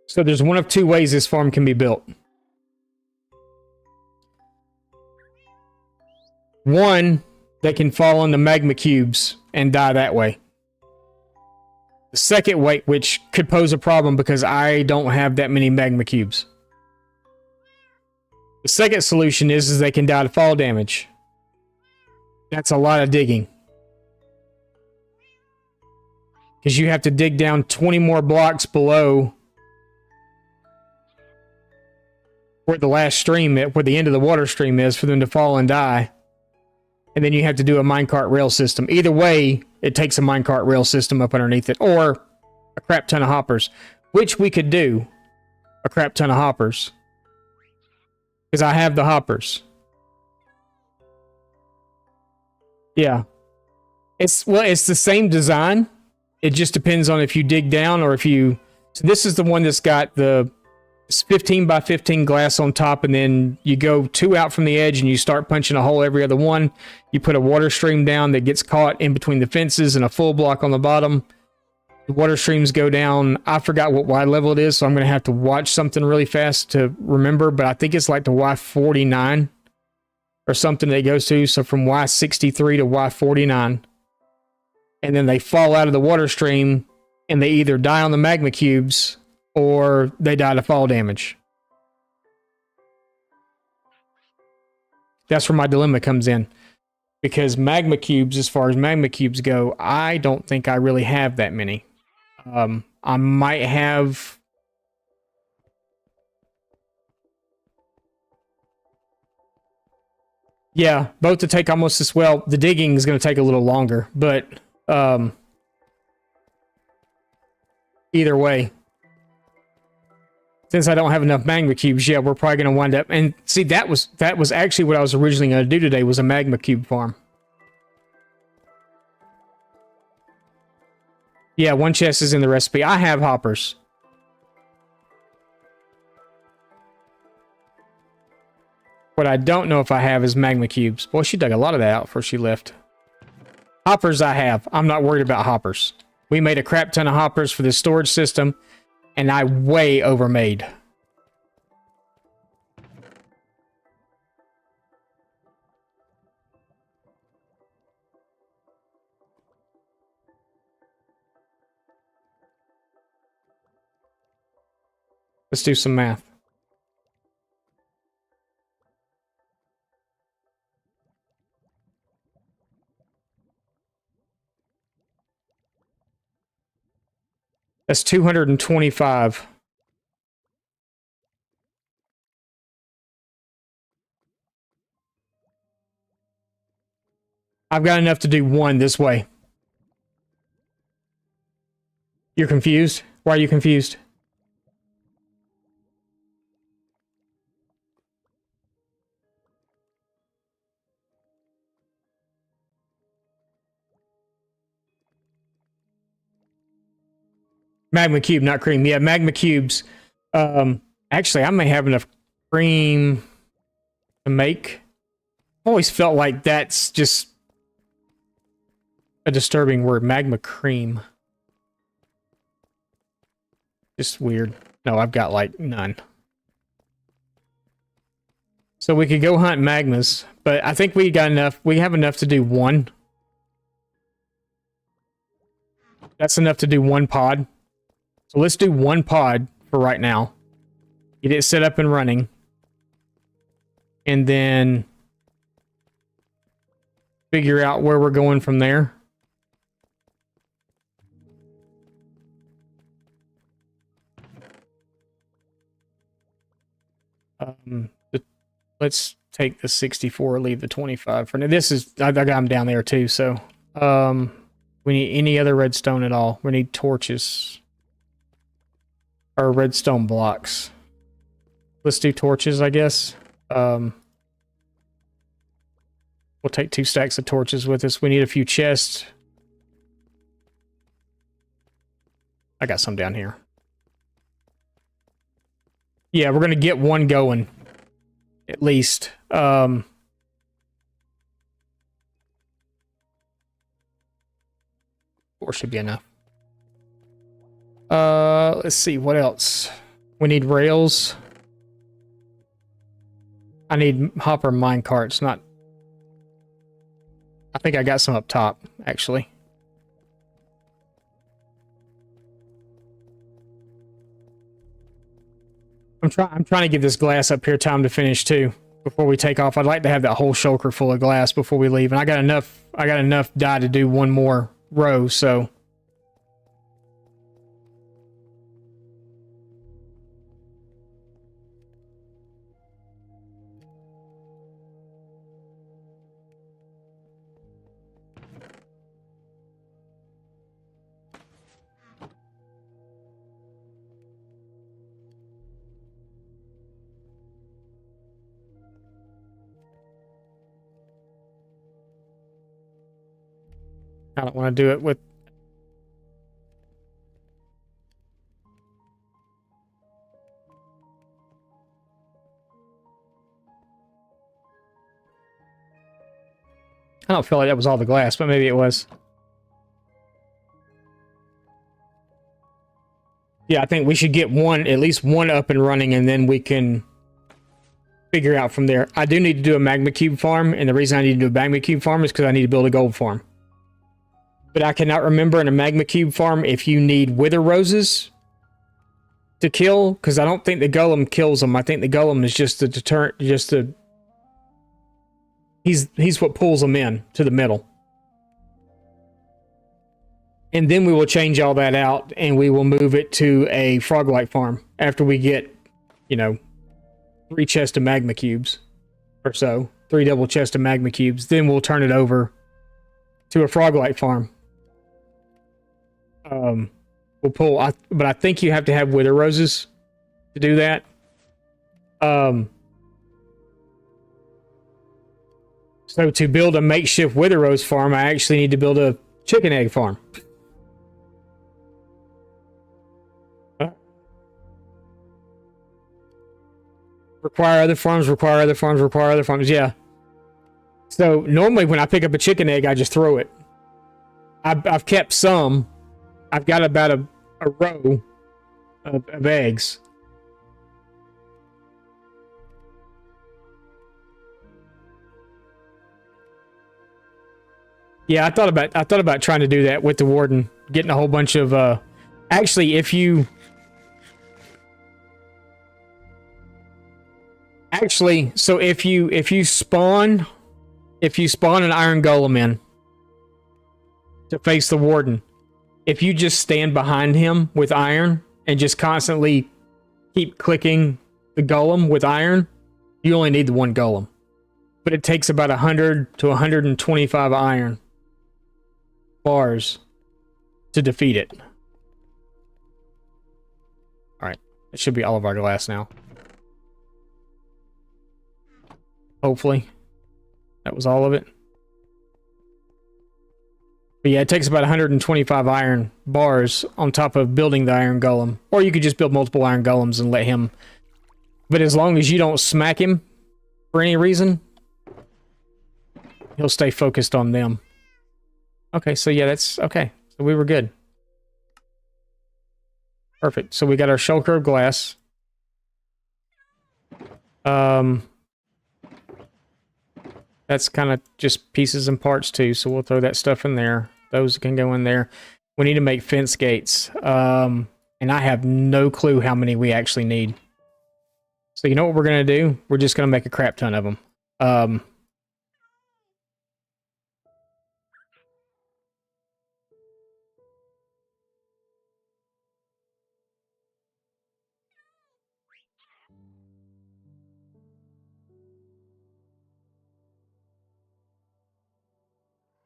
So there's one of two ways this farm can be built. One, they can fall on the magma cubes and die that way. The second way, which could pose a problem because I don't have that many magma cubes. The second solution is they can die to fall damage. That's a lot of digging. Because you have to dig down 20 more blocks below where the last stream, where the end of the water stream is, for them to fall and die. And then you have to do a minecart rail system. Either way, it takes a minecart rail system up underneath it, or a crap ton of hoppers, which we could do a crap ton of hoppers. Because I have the hoppers. Yeah. It's the same design. It just depends on if you dig down or if you... So this is the one that's got the 15 by 15 glass on top, and then you go 2 out from the edge and you start punching a hole every other one. You put a water stream down that gets caught in between the fences and a full block on the bottom. The water streams go down. I forgot what Y level it is, so I'm going to have to watch something really fast to remember, but I think it's like the Y49 or something that it goes to. So from Y63 to Y49. And then they fall out of the water stream and they either die on the magma cubes or they die to fall damage. That's where my dilemma comes in. Because magma cubes, as far as magma cubes go, I don't think I really have that many. I might have... Yeah, both to take almost as well. The digging is going to take a little longer, but either way, since I don't have enough magma cubes, yeah, we're probably going to wind up... And see, that was actually what I was originally going to do today, was a magma cube farm. Yeah, 1 chest is in the recipe. I have hoppers. What I don't know if I have is magma cubes. Boy, she dug a lot of that out before she left. Hoppers I have. I'm not worried about hoppers. We made a crap ton of hoppers for the storage system, and I way overmade. Let's do some math. That's 225. I've got enough to do one this way. You're confused? Why are you confused? Magma cube, not cream. Yeah, magma cubes. Actually, I may have enough cream to make. Always felt like that's just a disturbing word. Magma cream. Just weird. No, I've got like none. So we could go hunt magmas, but I think we got enough. We have enough to do one. That's enough to do one pod. So let's do one pod for right now. Get it set up and running. And then figure out where we're going from there. Let's take the 64, leave the 25 for now. This is, I got them down there too, so. We need any other redstone at all. We need torches. Or redstone blocks. Let's do torches, I guess. We'll take 2 stacks of torches with us. We need a few chests. I got some down here. Yeah, we're gonna get one going. At least. 4 should be enough. Let's see, what else? We need rails. I need hopper mine carts, not... I think I got some up top, actually. I'm trying to give this glass up here time to finish too before we take off. I'd like to have that whole shulker full of glass before we leave, and I got enough dye to do one more row, so I don't want to do it with... I don't feel like that was all the glass, but maybe it was. Yeah, I think we should get one, at least one up and running, and then we can figure out from there. I do need to do a magma cube farm, and the reason I need to do a magma cube farm is because I need to build a gold farm. But I cannot remember in a magma cube farm if you need wither roses to kill, because I don't think the golem kills them. I think the golem is just the deterrent, just the... He's what pulls them in to the middle. And then we will change all that out, and we will move it to a frog-like farm after we get, you know, 3 chests of magma cubes or so. 3 double chests of magma cubes. Then we'll turn it over to a frog-like farm. We'll pull, but I think you have to have wither roses to do that. So to build a makeshift wither rose farm, I actually need to build a chicken egg farm. Require other farms, require other farms, require other farms. Yeah. So normally when I pick up a chicken egg, I just throw it. I've kept some I've got about a row of eggs. Yeah, I thought about trying to do that with the warden, getting a whole bunch of actually if you so if you spawn an iron golem in to face the warden, if you just stand behind him with iron and just constantly keep clicking the golem with iron, you only need the one golem. But it takes about 100 to 125 iron bars to defeat it. Alright. It should be all of our glass now. Hopefully. That was all of it. But yeah, it takes about 125 iron bars on top of building the iron golem. Or you could just build multiple iron golems and let him... But as long as you don't smack him for any reason, he'll stay focused on them. Okay, so yeah, that's... Okay, so we were good. Perfect. So we got our shell curve glass. That's kind of just pieces and parts too, so we'll throw that stuff in there. Those can go in there. We need to make fence gates. And I have no clue how many we actually need. So you know what we're going to do? We're just going to make a crap ton of them.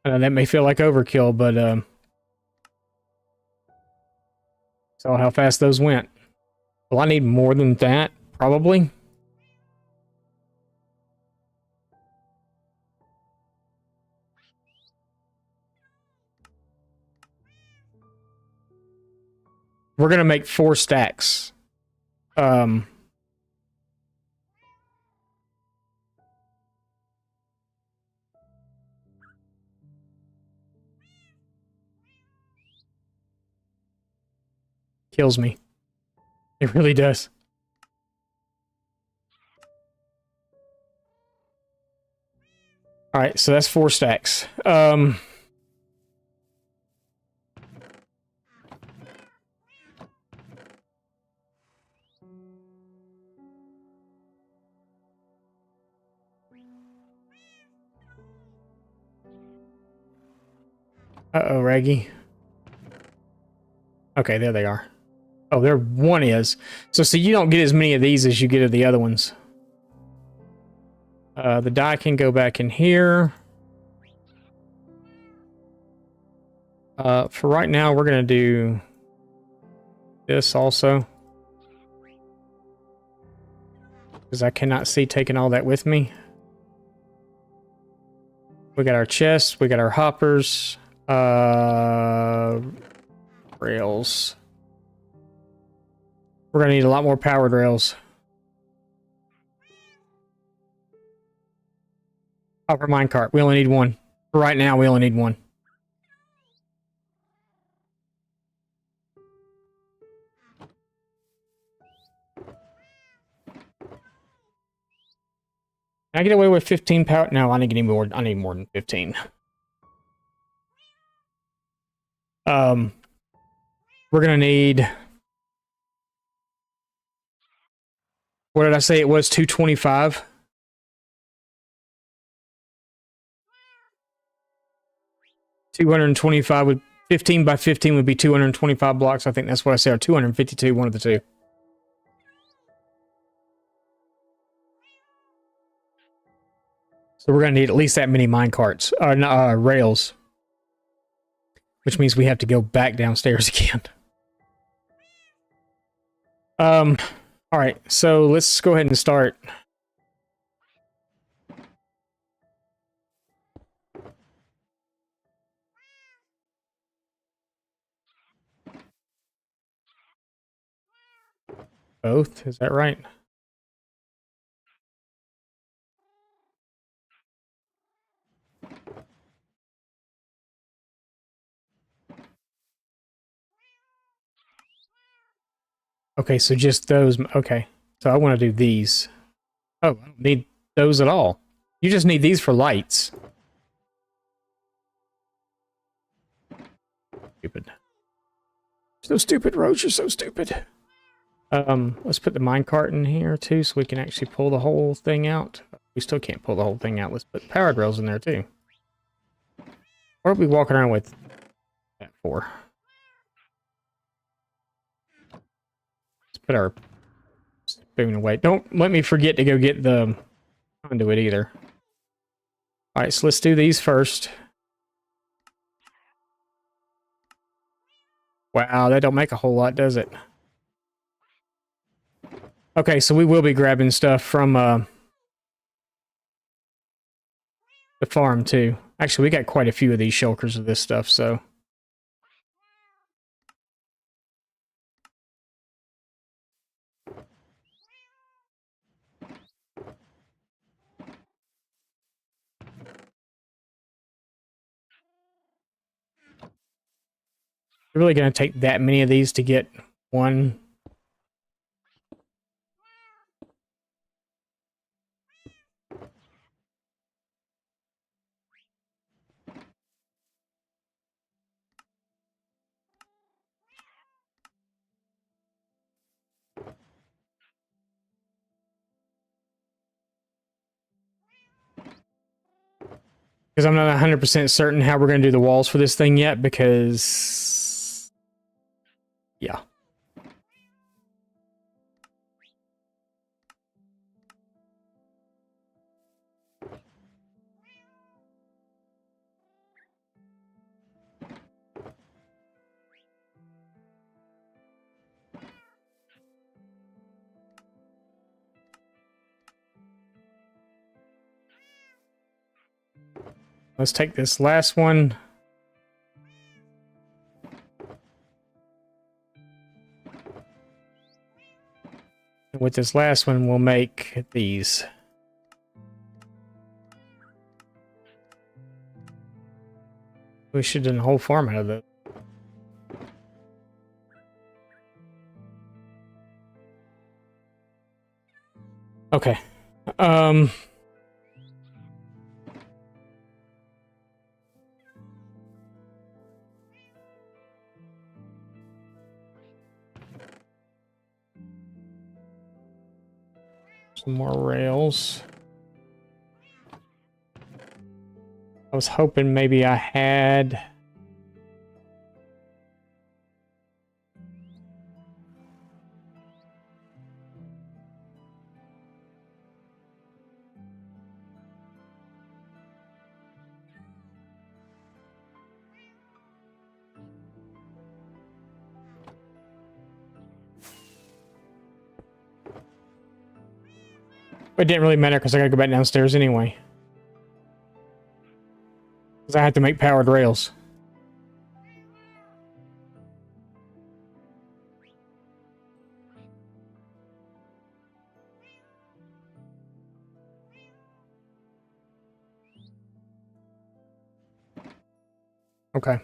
That may feel like overkill, but saw how fast those went. Well, I need more than that, probably. We're going to make 4 stacks. Kills me. It really does. Alright, so that's 4 stacks. Uh-oh, Raggy. Okay, there they are. Oh, there one is. So you don't get as many of these as you get of the other ones. The die can go back in here. For right now, we're going to do this also. Because I cannot see taking all that with me. We got our chests. We got our hoppers. Rails. We're going to need a lot more powered rails. Hopper minecart. We only need one. For right now, we only need one. Can I get away with 15 power? No, I need more. I need more than 15. We're gonna need. What did I say? It was 225. $225 would 15 by 15 would be 225 blocks. I think that's what I said. Or 252, one of the two. So we're gonna need at least that many minecarts, rails, which means we have to go back downstairs again. All right. So let's go ahead and start. Both, is that right? Okay, so just those. Okay, so I want to do these. Oh, I don't need those at all. You just need these for lights. Stupid. So stupid, Roach. You're so stupid. Let's put the minecart in here too, so we can actually pull the whole thing out. We still can't pull the whole thing out. Let's put powered rails in there too. What are we walking around with that for? Let's put our spoon away. Don't let me forget to go get the conduit either. All right, so let's do these first. Wow, that don't make a whole lot, does it? Okay, so we will be grabbing stuff from the farm too. Actually, we got quite a few of these shulkers of this stuff, so. We're really going to take that many of these to get one. Because I'm not 100% certain how we're going to do the walls for this thing yet, because... yeah. Let's take this last one. And with this last one, we'll make these. We should have done a whole farm out of those. Okay. Some more rails. I was hoping maybe I had... It didn't really matter because I gotta go back downstairs anyway. Because I had to make powered rails. Okay.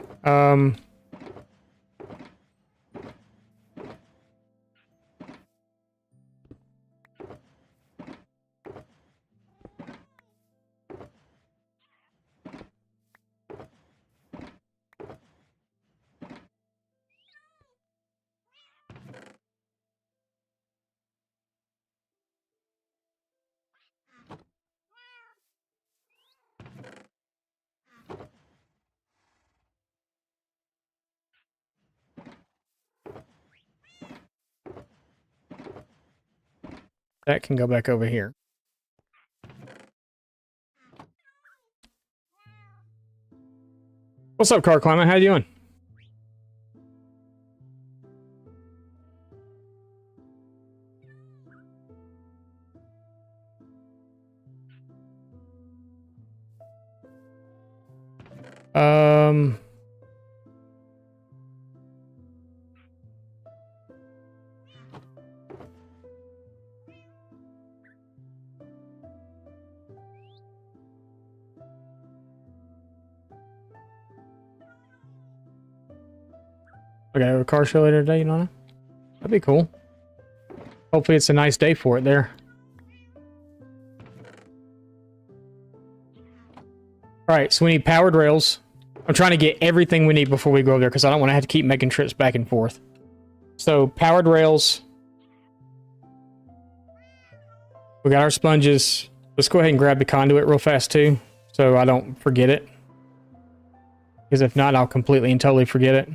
That can go back over here. What's up, Car Climber? How you doing? Okay, a car show later today, you know? That'd be cool. Hopefully it's a nice day for it there. Alright, so we need powered rails. I'm trying to get everything we need before we go there because I don't want to have to keep making trips back and forth. So, powered rails. We got our sponges. Let's go ahead and grab the conduit real fast too, so I don't forget it. Because if not, I'll completely and totally forget it.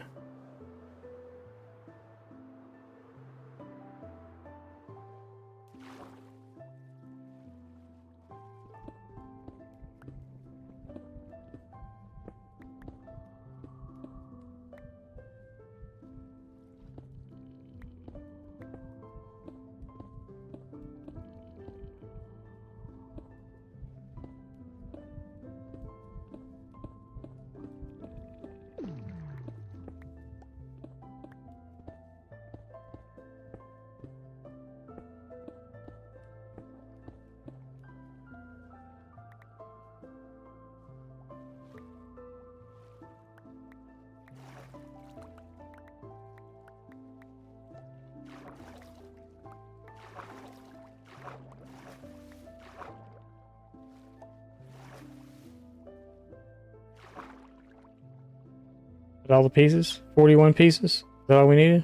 Is that all the pieces? 41 pieces? Is that all we needed?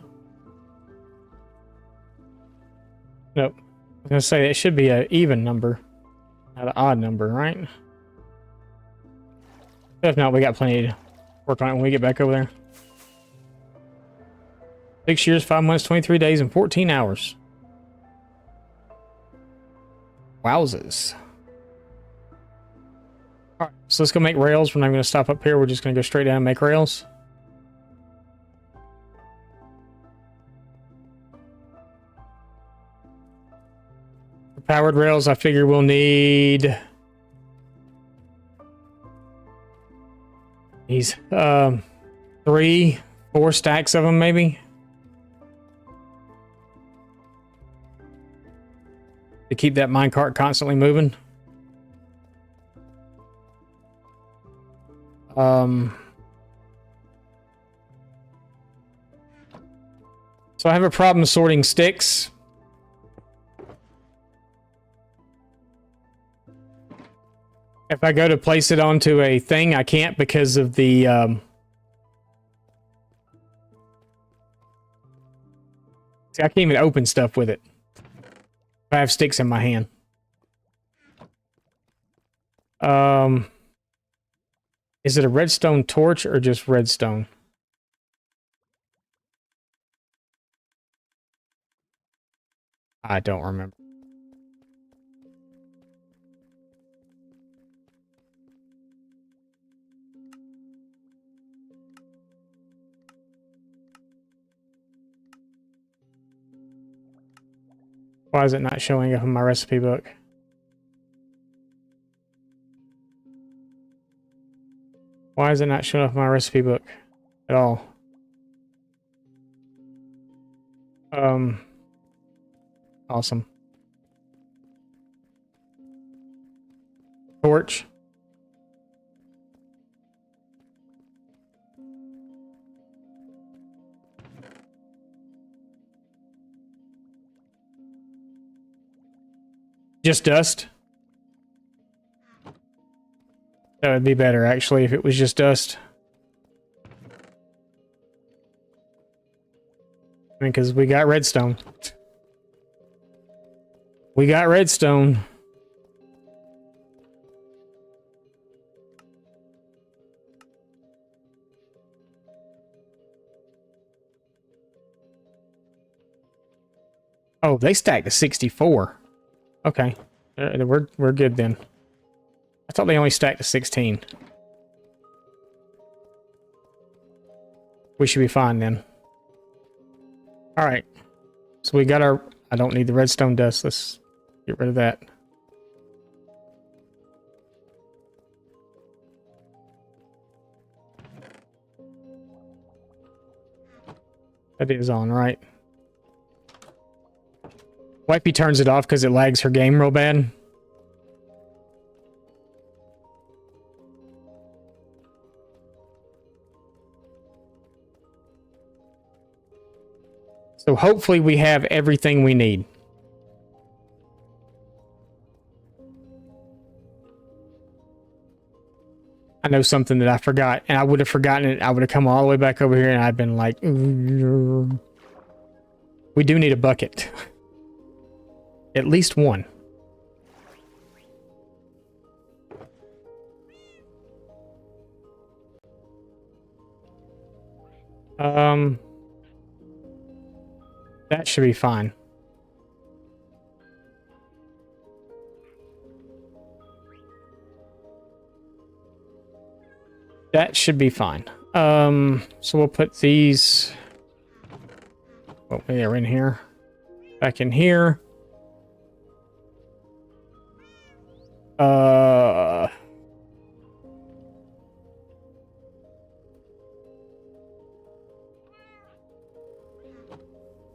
Nope. I was going to say it should be an even number, not an odd number, right? If not, we got plenty to work on it when we get back over there. 6 years, 5 months, 23 days, and 14 hours. Wowzers. Alright, so let's go make rails. We're not going to stop up here. We're just going to go straight down and make rails. For powered rails, I figure we'll need these 3, 4 stacks of them maybe. To keep that minecart constantly moving. So I have a problem sorting sticks. If I go to place it onto a thing, I can't because of the see, I can't even open stuff with it. I have sticks in my hand. Is it a redstone torch or just redstone? I don't remember. Why is it not showing up in my recipe book? Why is it not showing up in my recipe book at all? Awesome. Torch. Just dust? That would be better, actually, if it was just dust. I mean, because we got redstone. We got redstone. Oh, they stacked to 64. Okay. We're good then. I thought they only stacked to 16. We should be fine then. Alright. So we got our... I don't need the redstone dust. Let's get rid of that. That is on, right? Wipey turns it off because it lags her game real bad. So hopefully we have everything we need. I know something that I forgot, and I would have forgotten it. I would have come all the way back over here, and I've been like, we do need a bucket. At least one. That should be fine. That should be fine. So we'll put these. Oh, they're in here. Back in here.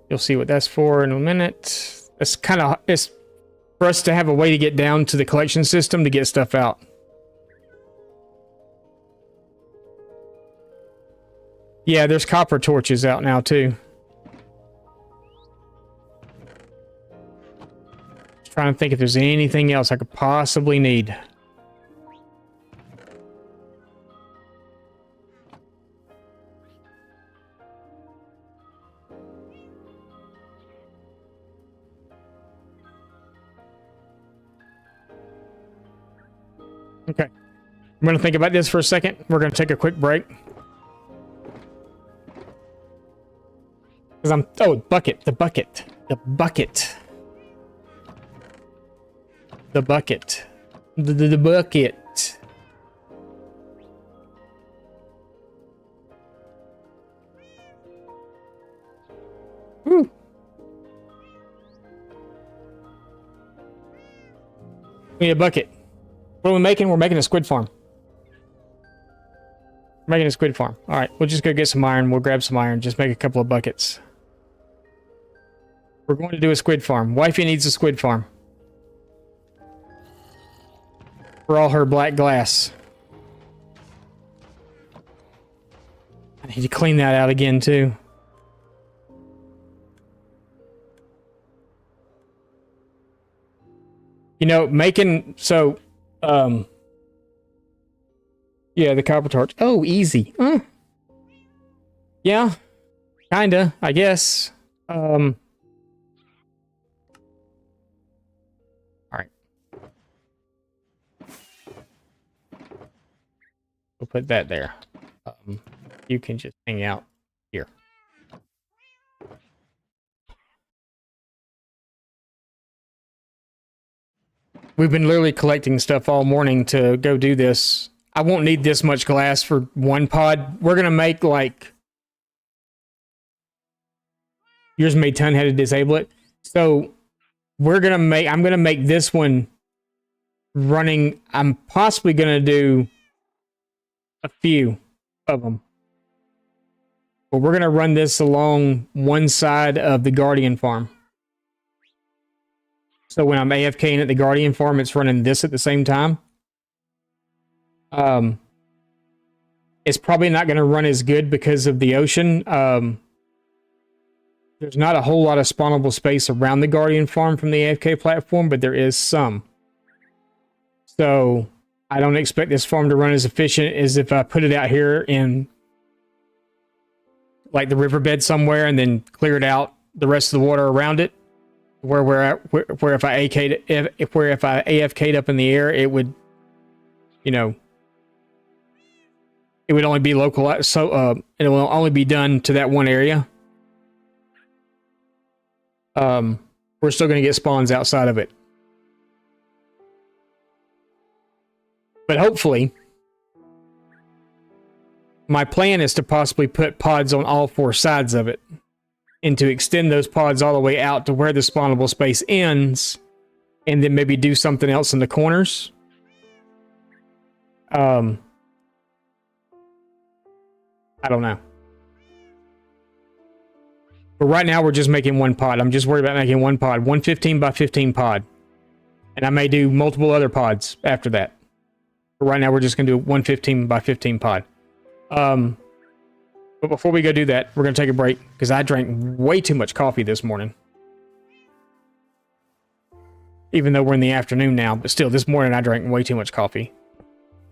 You'll see what that's for in a minute. It's kind of, it's for us to have a way to get down to the collection system to get stuff out. Yeah, there's copper torches out now too. Trying to think if there's anything else I could possibly need. Okay. I'm going to think about this for a second. We're going to take a quick break. Because I'm... Oh, bucket. The bucket. The bucket. The bucket. The bucket. Woo. We need a bucket. What are we making? We're making a squid farm. We're making a squid farm. All right, we'll just go get some iron. We'll grab some iron. Just make a couple of buckets. We're going to do a squid farm. Wifey needs a squid farm. For all her black glass. I need to clean that out again, too. You know, making... So... Yeah, the copper torch. Oh, easy. Yeah. Kinda, I guess. Alright. We'll put that there. You can just hang out here. We've been literally collecting stuff all morning to go do this. I won't need this much glass for one pod. We're gonna make like... Yours made ton, had to disable it. So we're gonna make... I'm gonna make this one running... I'm possibly gonna do a few of them. But we're gonna run this along one side of the Guardian farm. So when I'm AFKing at the Guardian farm, it's running this at the same time. It's probably not going to run as good because of the ocean. There's not a whole lot of spawnable space around the Guardian farm from the AFK platform, but there is some. So I don't expect this farm to run as efficient as if I put it out here in like the riverbed somewhere and then cleared out the rest of the water around it. Where if I AFK'd up in the air, it would, you know, it would only be localized. So it will only be done to that one area. We're still going to get spawns outside of it, but hopefully, my plan is to possibly put pods on all four sides of it. And to extend those pods all the way out to where the spawnable space ends, and then maybe do something else in the corners. I don't know. But right now we're just making one pod. I'm just worried about making one pod. 115 by 15 pod. And I may do multiple other pods after that. But right now we're just going to do 115 by 15 pod. But before we go do that, we're going to take a break because I drank way too much coffee this morning. Even though we're in the afternoon now, but still, this morning I drank way too much coffee.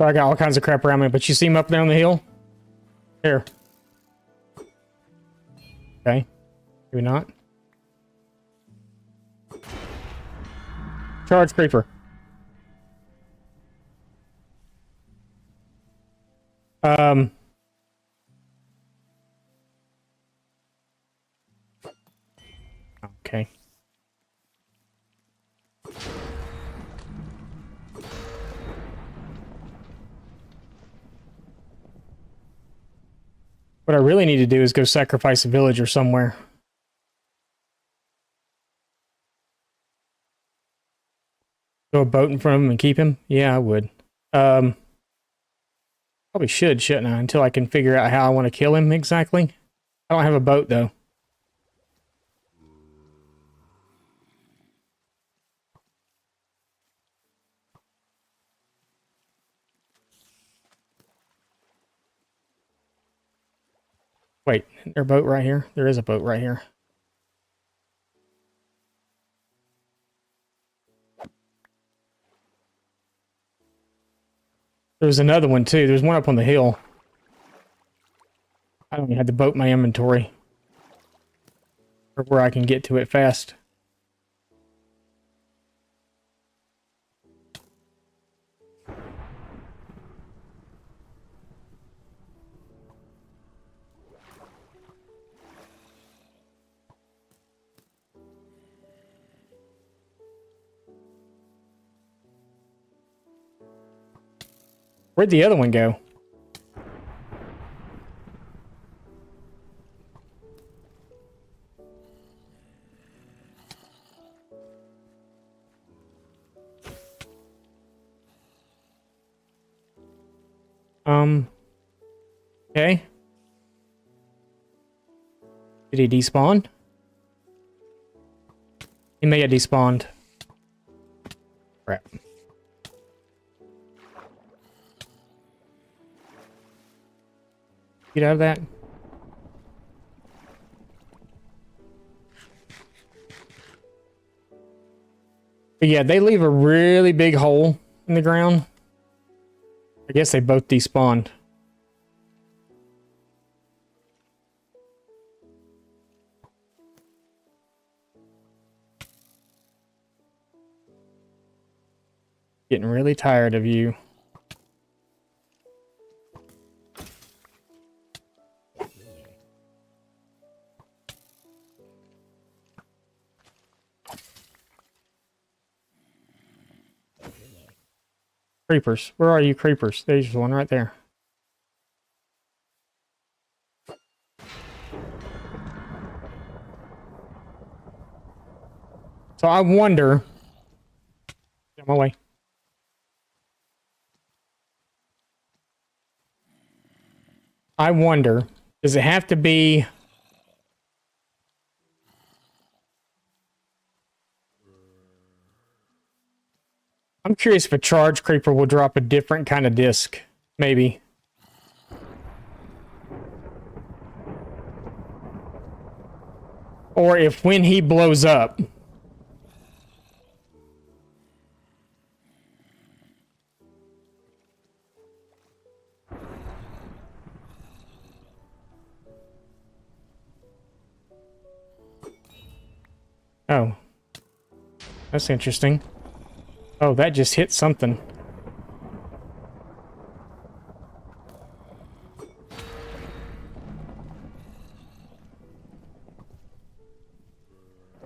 So I got all kinds of crap around me, but you see him up there on the hill? Here. Okay. Maybe not. Charge creeper. Okay. What I really need to do is go sacrifice a villager somewhere. Throw a boat in front of him and keep him? Yeah, I would. Probably shouldn't I? Until I can figure out how I want to kill him exactly. I don't have a boat, though. Wait, is there a boat right here? There is a boat right here. There's another one, too. There's one up on the hill. I don't even have the boat in my inventory. Or where I can get to it fast. Where'd the other one go? Okay. Did he despawn? He may have despawned. Crap. Get out of that. But yeah, they leave a really big hole in the ground. I guess they both despawned. Getting really tired of you. Creepers. Where are you, creepers? There's one right there. So I wonder... Get my way. I wonder, does it have to be... I'm curious if a charge creeper will drop a different kind of disc. Maybe. Or if when he blows up... Oh. That's interesting. Oh, that just hit something.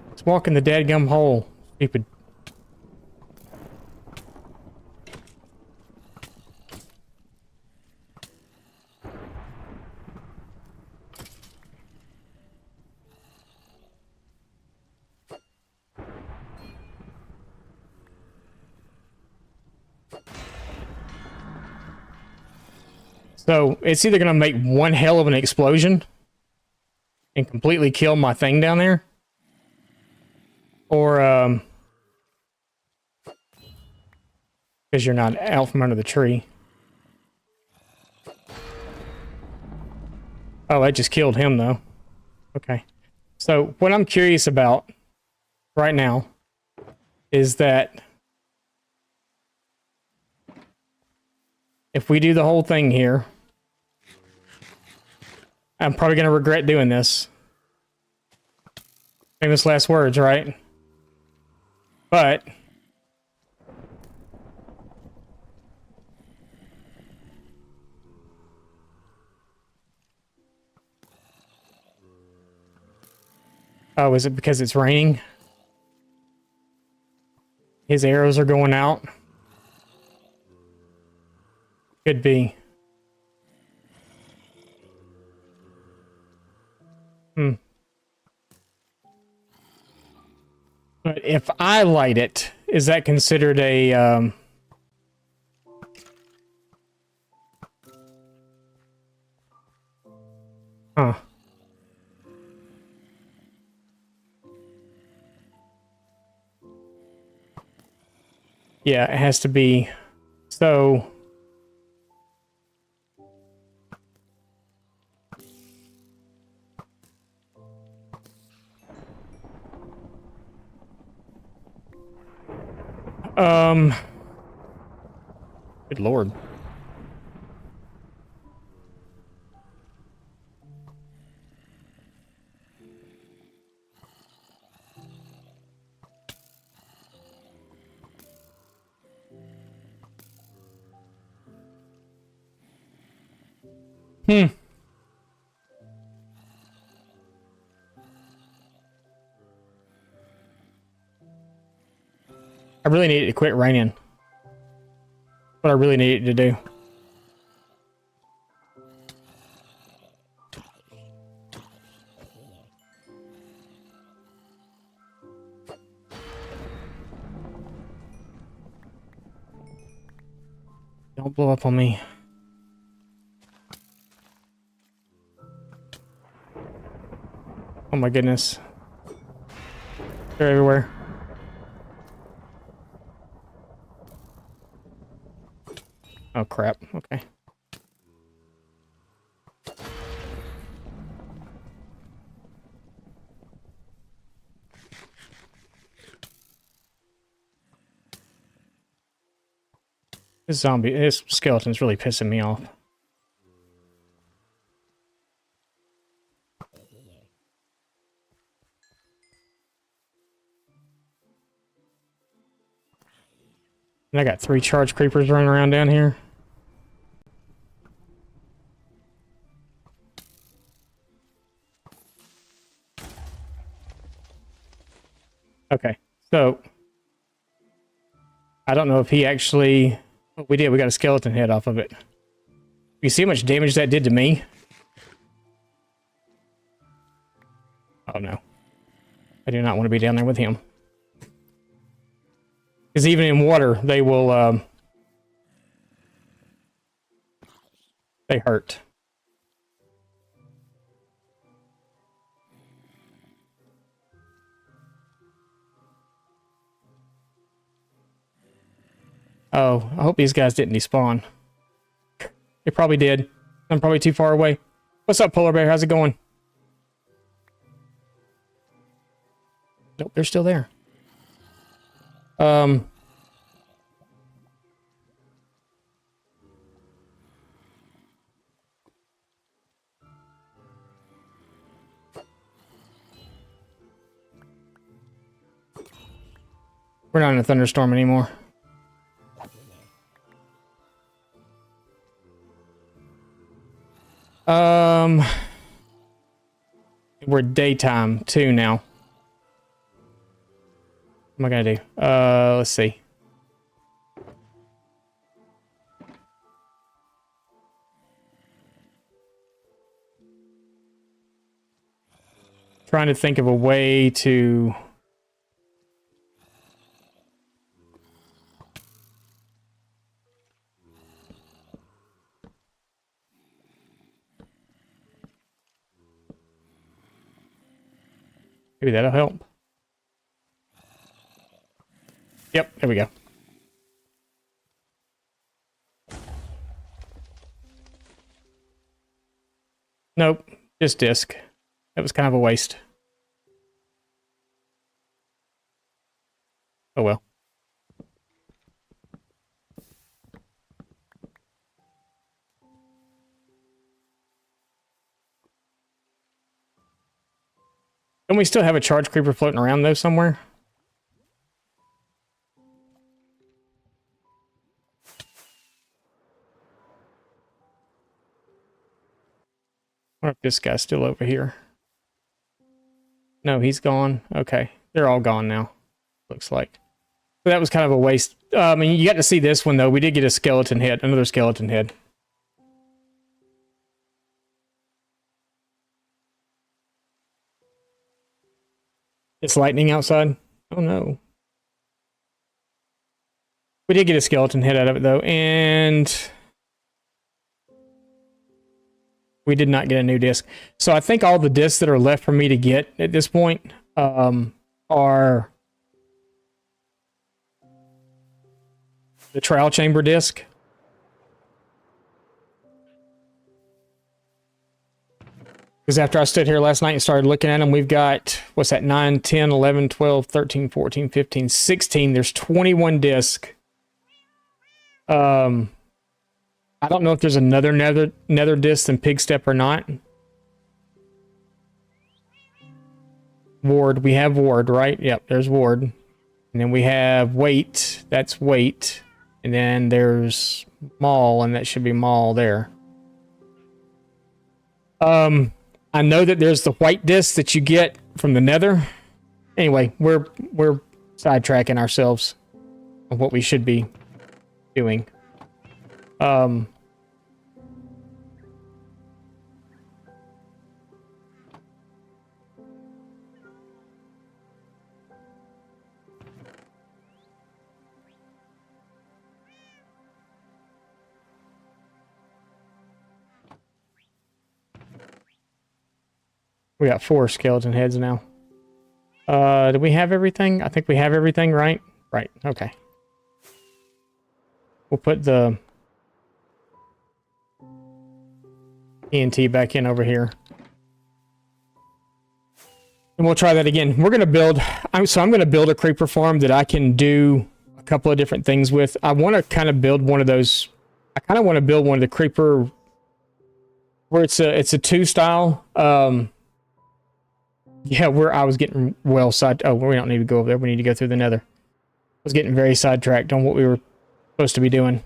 Let's walk in the dadgum hole. Stupid. So, it's either going to make one hell of an explosion and completely kill my thing down there, or, because you're not out from under the tree. Oh, that just killed him, though. Okay. So, what I'm curious about right now is that if we do the whole thing here, I'm probably going to regret doing this. Famous last words, right? But oh, is it because it's raining? His arrows are going out. Could be. But if I light it, is that considered a huh. Yeah, it has to be. So good lord. Hmm. I really need it to quit raining. What I really need it to do. Don't blow up on me. Oh my goodness. They're everywhere. Oh crap. Okay. This skeleton's really pissing me off. And I got 3 charge creepers running around down here. Okay, so I don't know if he actually. Oh, we did. We got a skeleton head off of it. You see how much damage that did to me? Oh no. I do not want to be down there with him. Because even in water, they will, they hurt. Oh, I hope these guys didn't despawn. They probably did. I'm probably too far away. What's up, Polar Bear? How's it going? Nope, they're still there. We're not in a thunderstorm anymore. We're daytime too now. What am I gonna do? Let's see. Trying to think of a way to. Maybe that'll help. Yep, there we go. Nope, just disc. That was kind of a waste. Oh well. Don't we still have a charge creeper floating around though somewhere? I wonder if this guy's still over here. No, he's gone. Okay. They're all gone now. Looks like. So that was kind of a waste. I mean, you got to see this one though. We did get a skeleton head, another skeleton head. It's lightning outside. Oh no. We did get a skeleton head out of it though, and we did not get a new disc. So I think all the discs that are left for me to get at this point are the trial chamber disc. Because after I stood here last night and started looking at them, we've got, what's that, 9, 10, 11, 12, 13, 14, 15, 16. There's 21 discs. I don't know if there's another nether disc than Pig Step or not. Ward, we have Ward, right? Yep, there's Ward. And then we have Weight, that's Weight. And then there's Maul, and that should be Maul there. I know that there's the white disc that you get from the nether. Anyway, we're sidetracking ourselves on what we should be doing. We got 4 skeleton heads now. Do we have everything? I think we have everything, right? Right, okay. We'll put the TNT back in over here. And we'll try that again. We're going to build... I'm going to build a creeper farm that I can do a couple of different things with. I want to kind of build one of those... I kind of want to build one of the creeper... where it's a 2 style. Yeah, I was getting well side... Oh, we don't need to go over there. We need to go through the nether. I was getting very sidetracked on what we were supposed to be doing.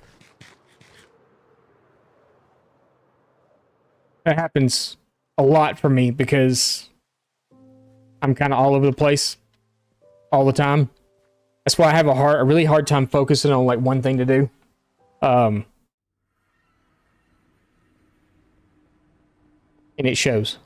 That happens a lot for me because I'm kind of all over the place all the time. That's why I have a really hard time focusing on like one thing to do. And it shows.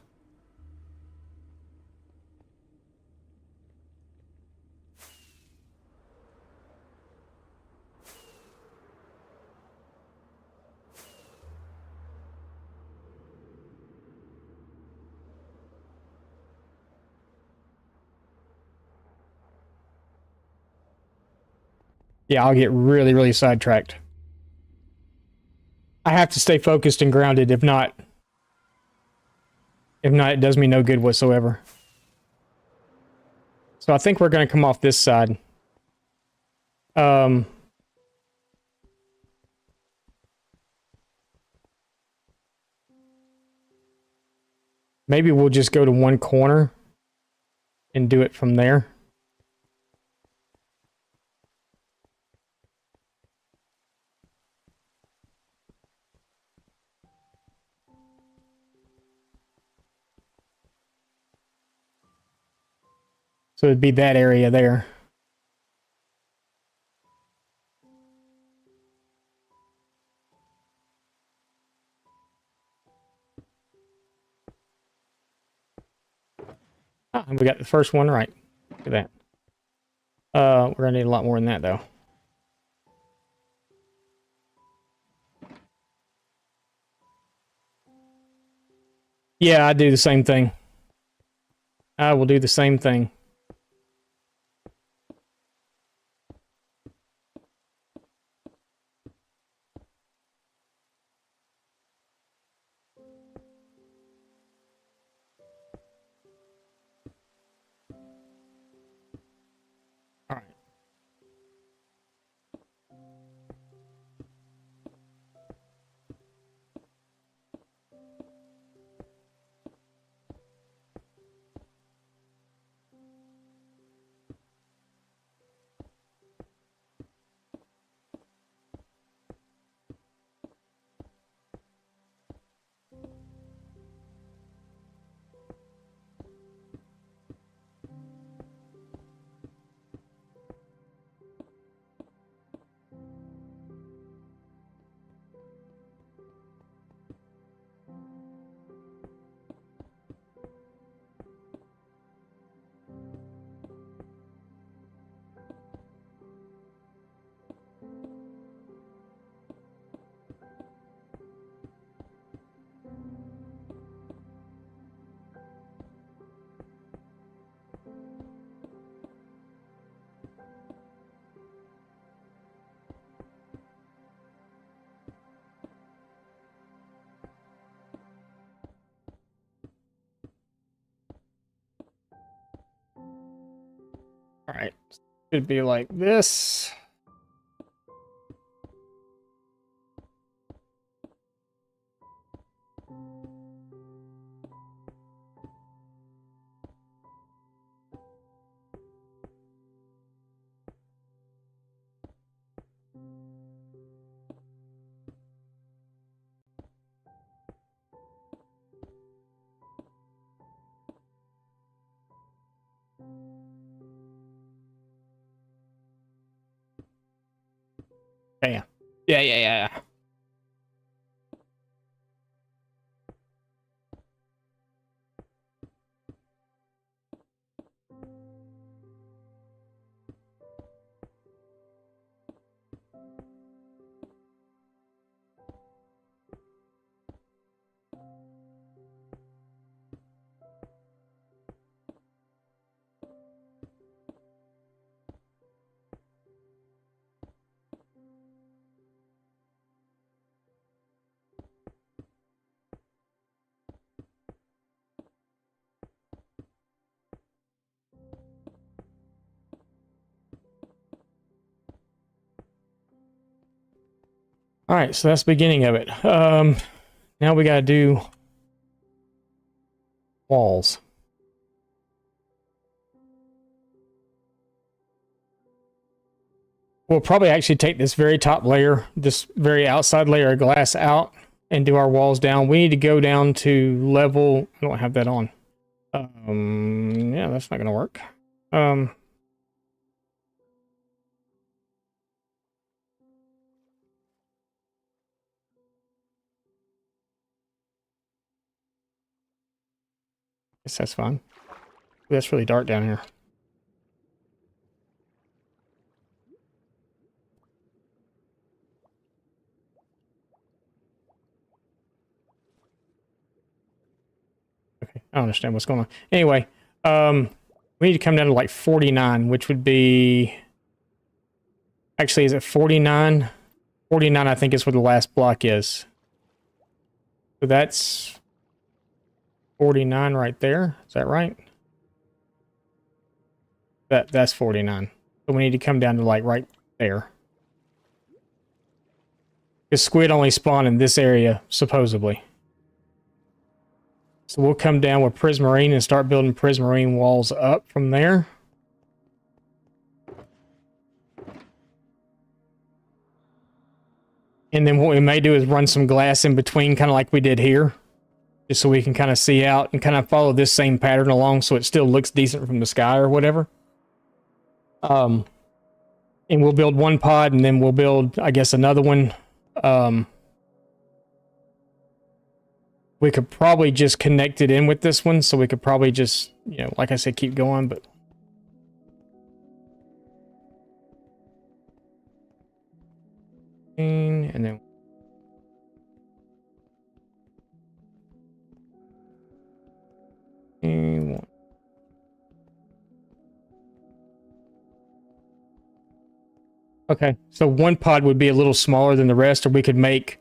Yeah, I'll get really, really sidetracked. I have to stay focused and grounded. If not, it does me no good whatsoever. So I think we're going to come off this side. Maybe we'll just go to one corner and do it from there. So it'd be that area there. Ah, we got the first one right. Look at that. We're gonna need a lot more than that though. Yeah, I do the same thing. I will do the same thing. All right. All right. Should be like this. Bam. Yeah. All right, so that's the beginning of it. Now we gotta do walls. We'll probably actually take this very top layer, this very outside layer of glass out, and do our walls down. We need to go down to level. I don't have that on. Yeah, that's not gonna work. Guess that's fine. That's really dark down here. Okay, I don't understand what's going on. Anyway, we need to come down to like 49, which would be... Actually, is it 49? 49, I think, is where the last block is. So that's 49 right there. Is that right? That's 49. So we need to come down to like right there. Because squid only spawn in this area, supposedly. So we'll come down with prismarine and start building prismarine walls up from there. And then what we may do is run some glass in between, kind of like we did here. Just so we can kind of see out and kind of follow this same pattern along so it still looks decent from the sky or whatever. And we'll build one pod and then we'll build, I guess, another one. We could probably just connect it in with this one, so we could probably just, you know, like I said, keep going, but... And then... And one. Okay, so one pod would be a little smaller than the rest, or we could make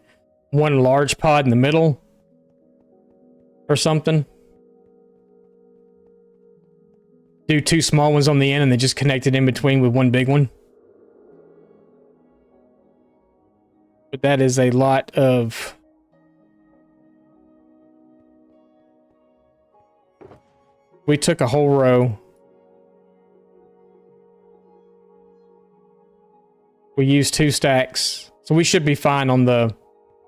one large pod in the middle or something. Do two small ones on the end and then just connect it in between with one big one. But that is a lot of... We took a whole row. We used 2 stacks. So we should be fine on the...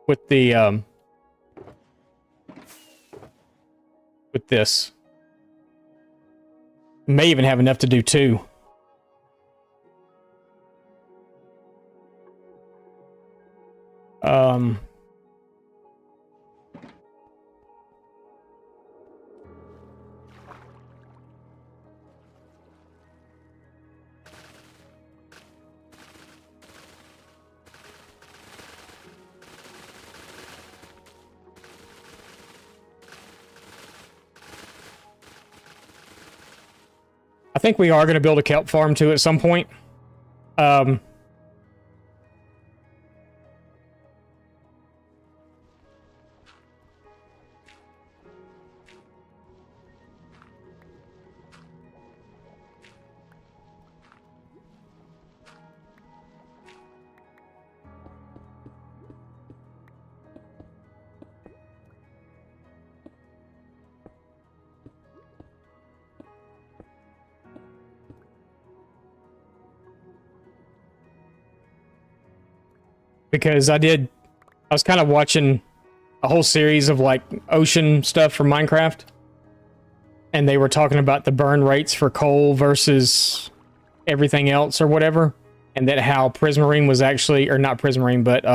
With the... With this. May even have enough to do 2. I think we are going to build a kelp farm too at some point. because I was kind of watching a whole series of like ocean stuff from Minecraft, and they were talking about the burn rates for coal versus everything else or whatever, and that how Prismarine was actually, or not Prismarine, but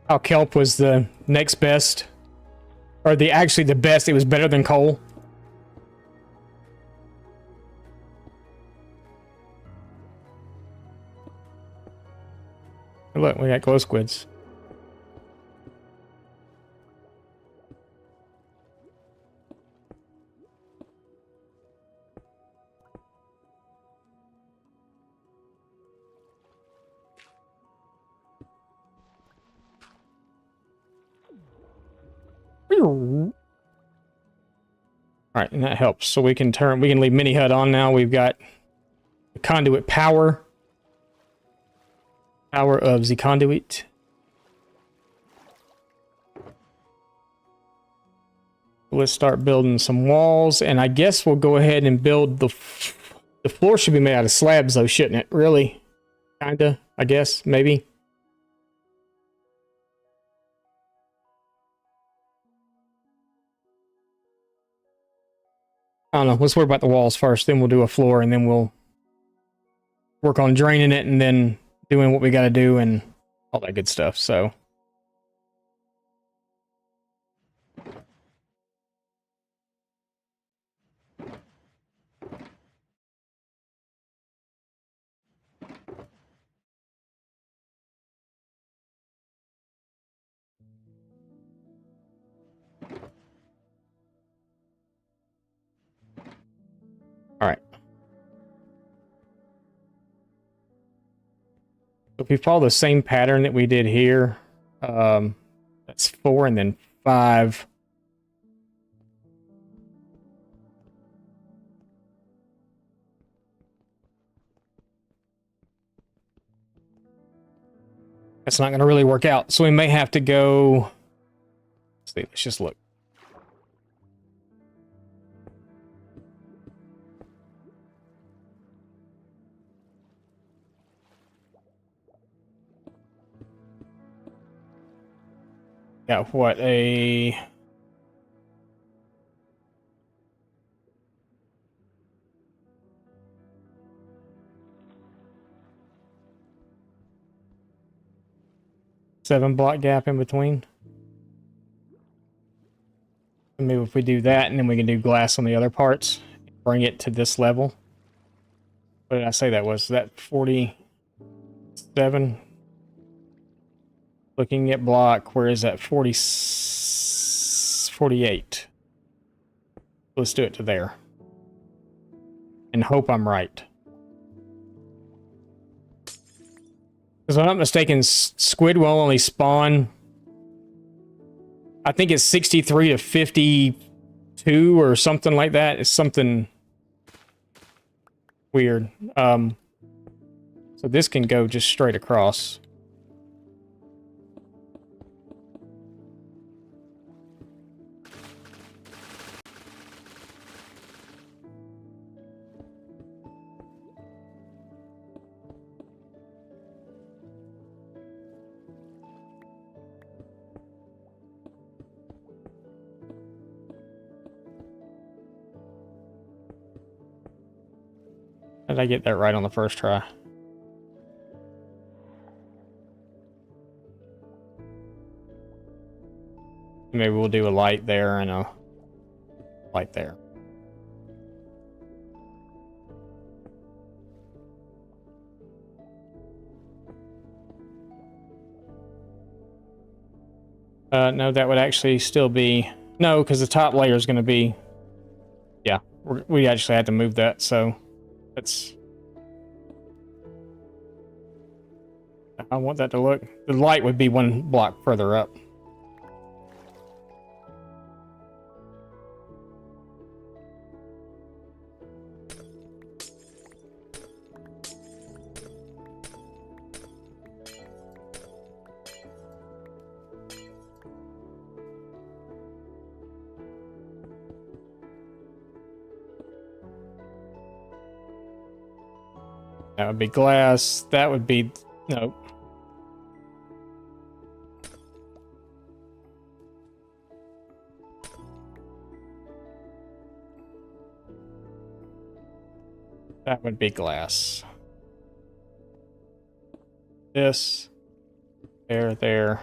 how kelp was the next best, or actually the best. It was better than coal. Look, we got glow squids. All right, and that helps. So we can leave mini HUD on now. We've got the conduit power of the conduit. Let's start building some walls, and I guess we'll go ahead and build the floor. Should be made out of slabs though, shouldn't it? Really? Kinda, I guess, maybe. I don't know. Let's worry about the walls first, then we'll do a floor, and then we'll work on draining it and then doing what we got to do and all that good stuff. So all right. If we follow the same pattern that we did here, that's 4 and then 5. That's not going to really work out. So we may have to go. Let's see. Let's just look. Got what, a 7 block gap in between. Maybe if we do that, and then we can do glass on the other parts, bring it to this level. What did I say that was? That 47? Looking at block, where is that? 48. Let's do it to there. And hope I'm right. Because if I'm not mistaken, squid will only spawn, I think it's 63 to 52 or something like that. It's something weird. So this can go just straight across. Did I get that right on the first try? Maybe we'll do a light there and a light there. No, that would actually still be... No, because the top layer is going to be... Yeah, we actually had to move that, so... That's... I want that to look... The light would be 1 block further up. That would be glass. That would be... Nope. That would be glass. This. There.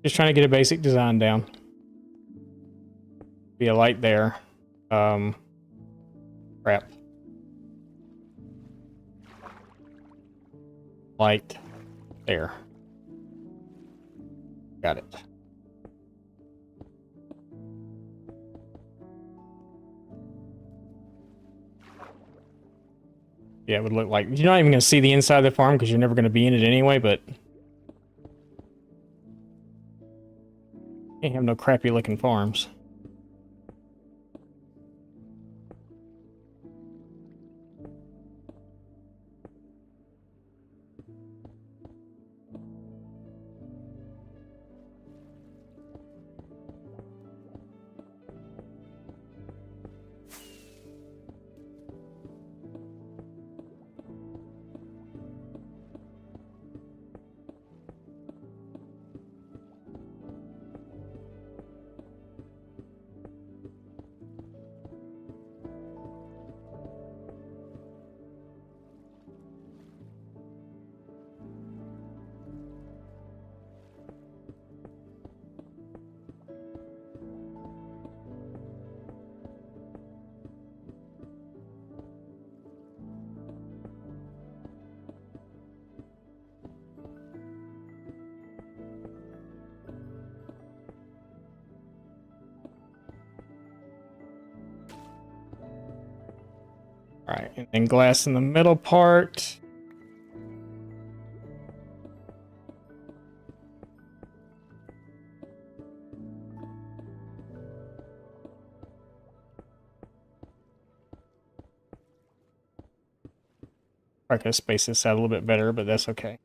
Just trying to get a basic design down. Be a light there. Crap. Light there. Got it. Yeah, it would look like... You're not even going to see the inside of the farm because you're never going to be in it anyway, but... Can't have no crappy looking farms. Alright, and then glass in the middle part. I could space this out a little bit better, but that's okay.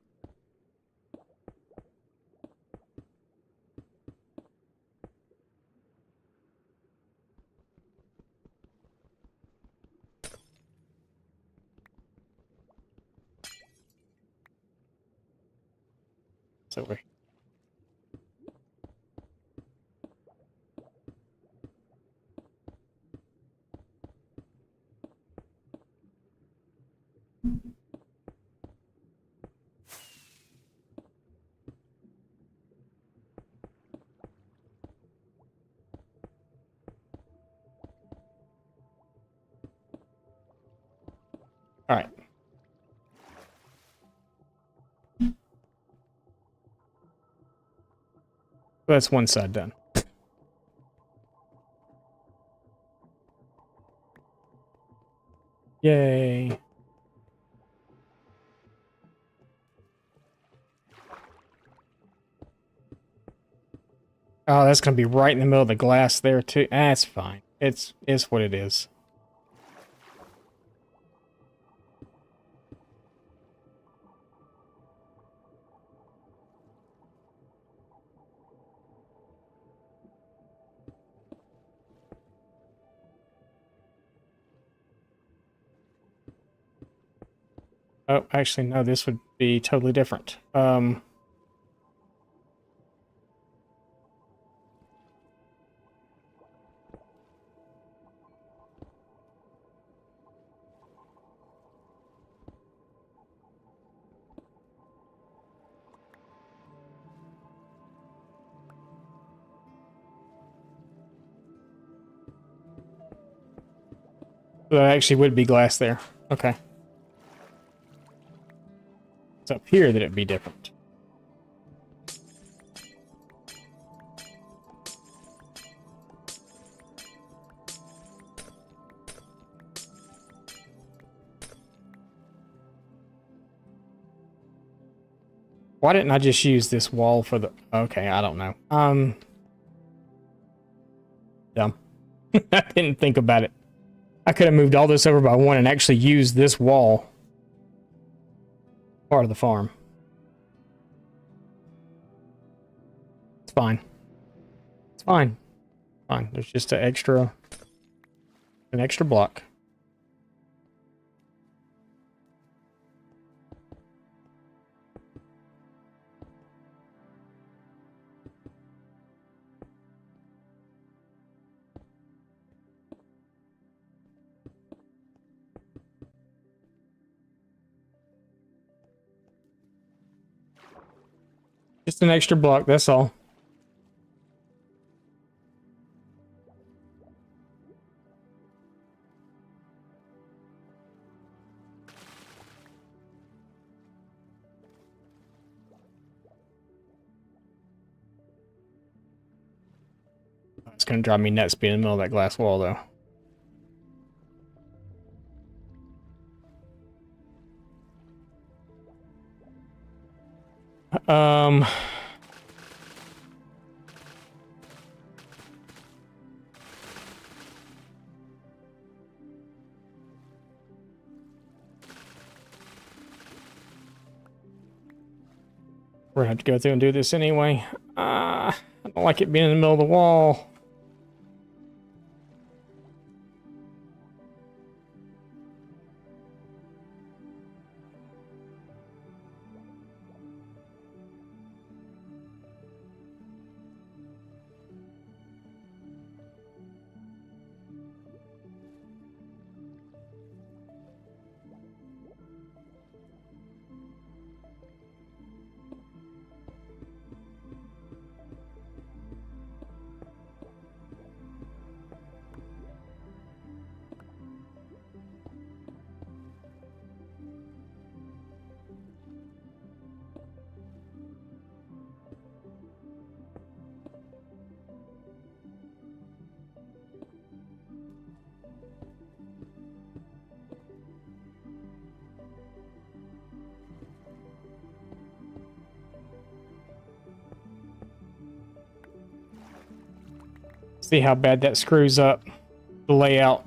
So we're... All right. So that's one side done. Yay. Oh, that's going to be right in the middle of the glass there, too. That's fine. It's what it is. Oh, actually, no, this would be totally different. There actually would be glass there. Okay. It's up here that it'd be different. Why didn't I just use this wall for the... Okay, I don't know. Dumb. I didn't think about it. I could have moved all this over by one and actually used this wall part of the farm. fine. It's fine. Fine. There's just an extra block. Just an extra block, that's all. It's gonna drive me nuts being in the middle of that glass wall, though. We're gonna have to go through and do this anyway. I don't like it being in the middle of the wall. See how bad that screws up the layout.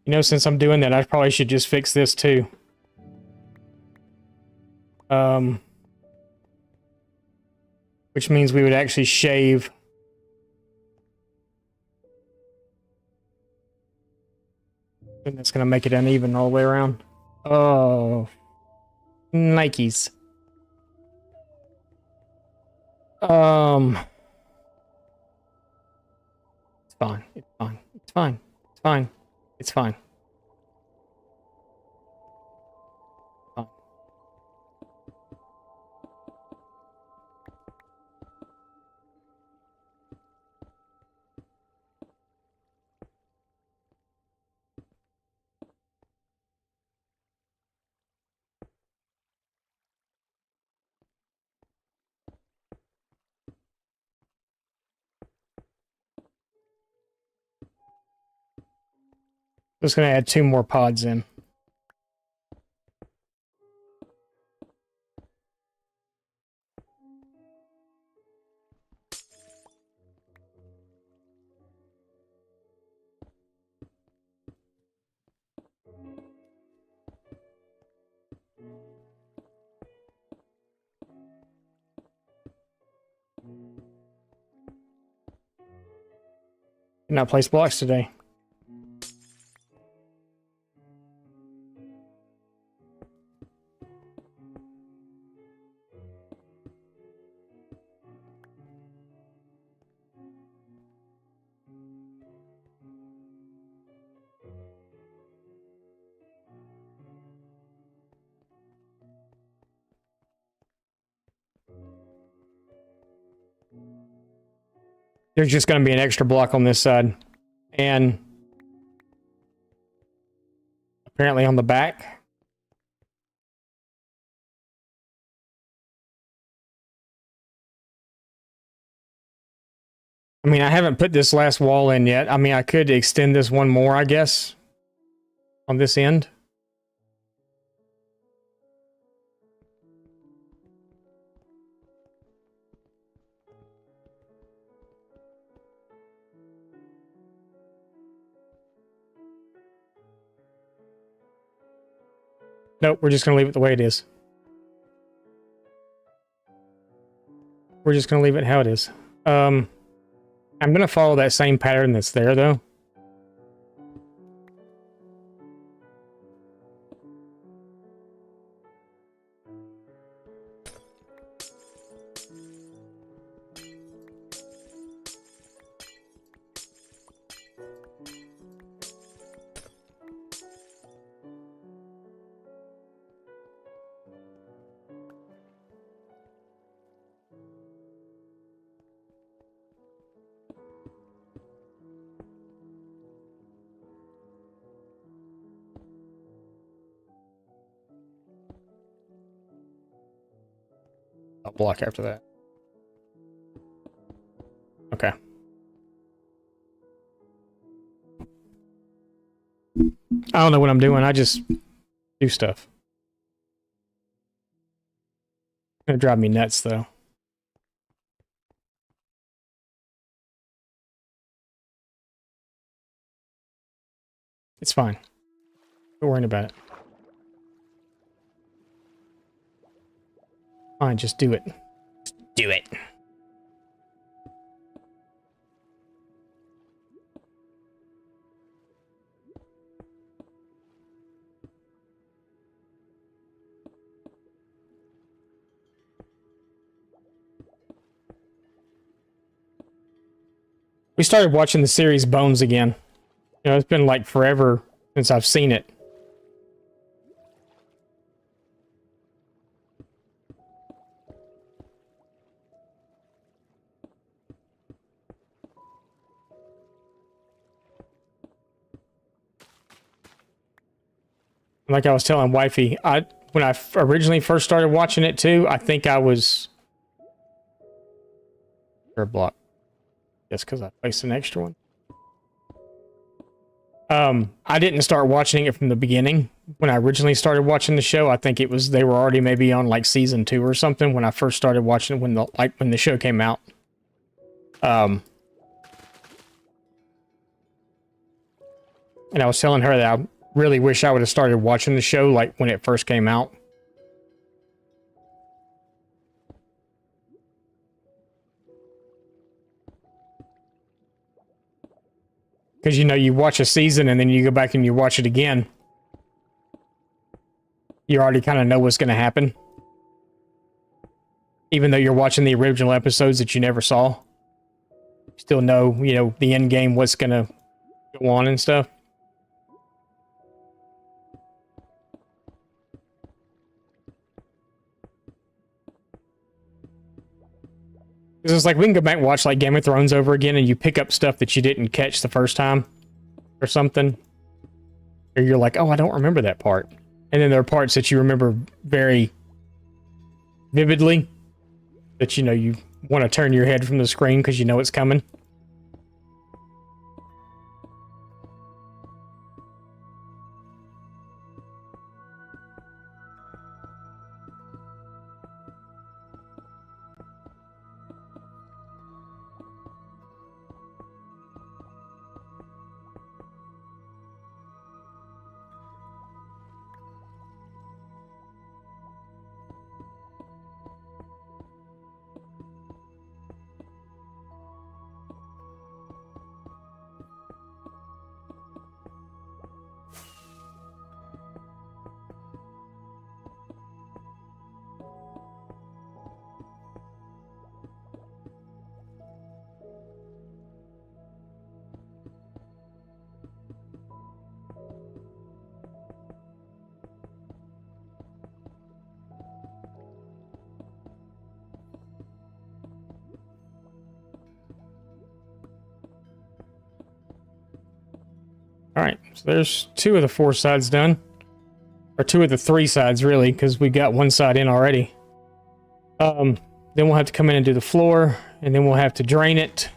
You know, since I'm doing that, I probably should just fix this too. Which means we would actually shave. And that's gonna make it uneven all the way around. Oh, Nikes. It's fine. It's fine. It's fine. It's fine. It's fine. Fine. Just gonna add 2 more pods in. Did not place blocks today. There's just going to be an extra block on this side. And apparently on the back. I mean, I haven't put this last wall in yet. I mean, I could extend this one more, I guess, on this end. Nope, we're just going to leave it the way it is. We're just going to leave it how it is. I'm going to follow that same pattern that's there, though. I'll block after that. Okay. I don't know what I'm doing. I just do stuff. It's gonna drive me nuts, though. It's fine. Don't worry about it. Fine, just do it. Just do it. We started watching the series Bones again. You know, it's been like forever since I've seen it. Like I was telling Wifey, when I originally first started watching it too, I think I was... Third block. Yes, because I placed an extra one. I didn't start watching it from the beginning. When I originally started watching the show, I think it was they were already maybe on like season 2 or something when I first started watching it when the show came out. And I was telling her that I really wish I would have started watching the show like when it first came out. Because, you know, you watch a season and then you go back and you watch it again. You already kind of know what's going to happen. Even though you're watching the original episodes that you never saw. You still know, you know, the end game, what's going to go on and stuff. It's like we can go back and watch like Game of Thrones over again and you pick up stuff that you didn't catch the first time or something. Or you're like, oh, I don't remember that part. And then there are parts that you remember very vividly that, you know, you want to turn your head from the screen because you know it's coming. All right, so there's 2 of the 4 sides done. Or two of the three sides, really, because we got one side in already. Then we'll have to come in and do the floor, and then we'll have to drain it.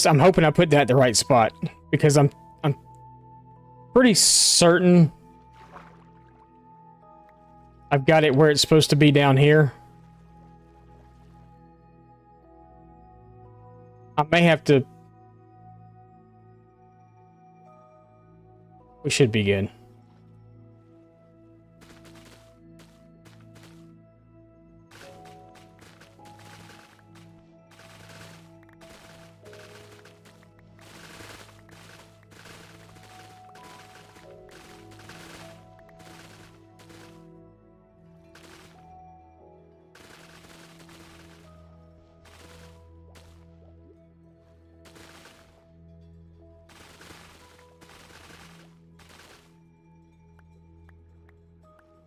I'm hoping I put that at the right spot, because I'm pretty certain I've got it where it's supposed to be down here. I may have to... We should be good.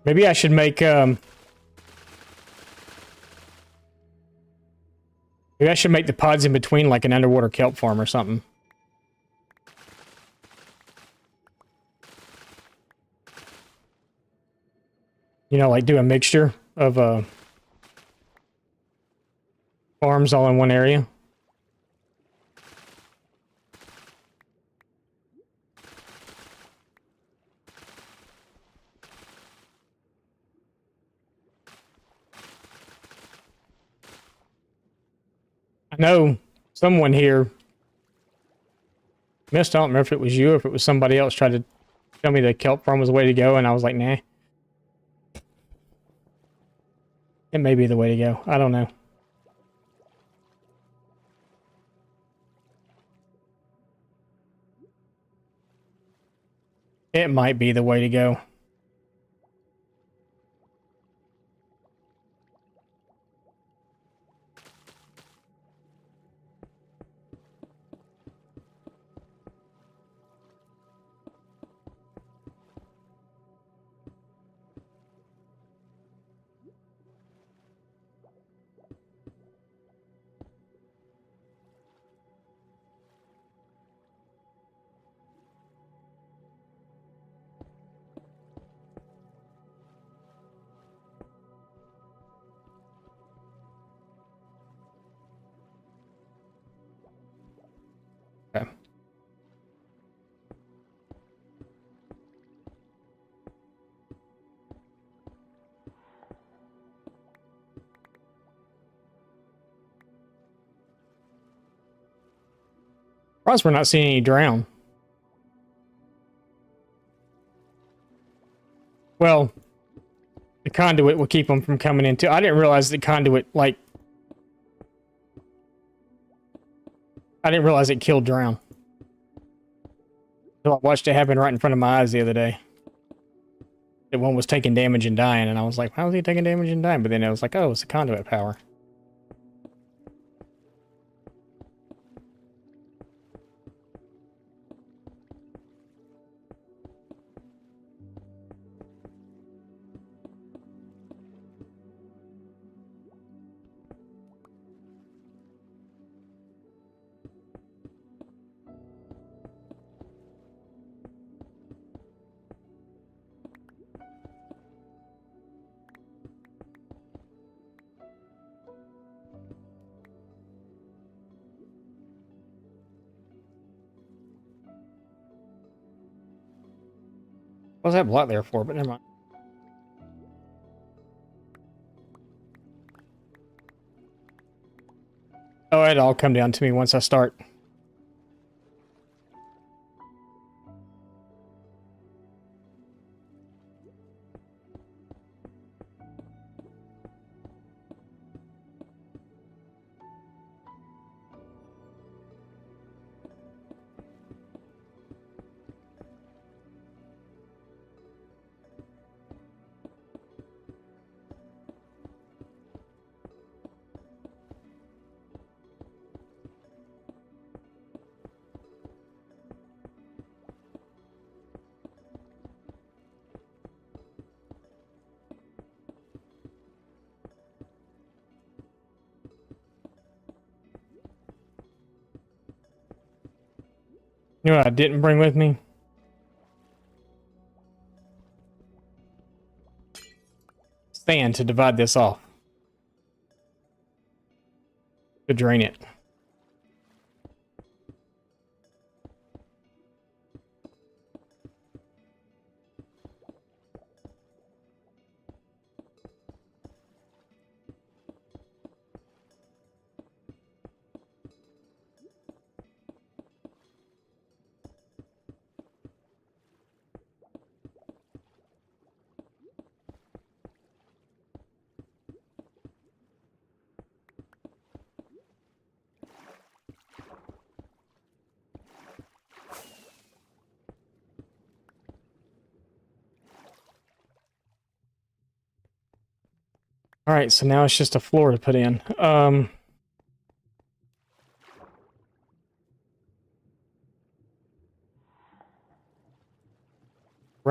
Maybe I should make, maybe I should make the pods in between like an underwater kelp farm or something. You know, like do a mixture of, farms all in one area. I know someone here missed. I don't remember if it was you or if it was somebody else tried to tell me the kelp farm was the way to go, and I was like, nah. It may be the way to go. I don't know. It might be the way to go. Okay. Surprised we're not seeing any drown. Well, the conduit will keep them from coming into. I didn't realize the conduit, like... I didn't realize it killed drown. So I watched it happen right in front of my eyes the other day. That one was taking damage and dying, and I was like, how is he taking damage and dying? But then I was like, oh, it's the conduit power. What was that block there for? But never mind. Oh, it'll all come down to me once I start. You know what I didn't bring with me? Sand to divide this off. To drain it. All right, so now it's just a floor to put in. We're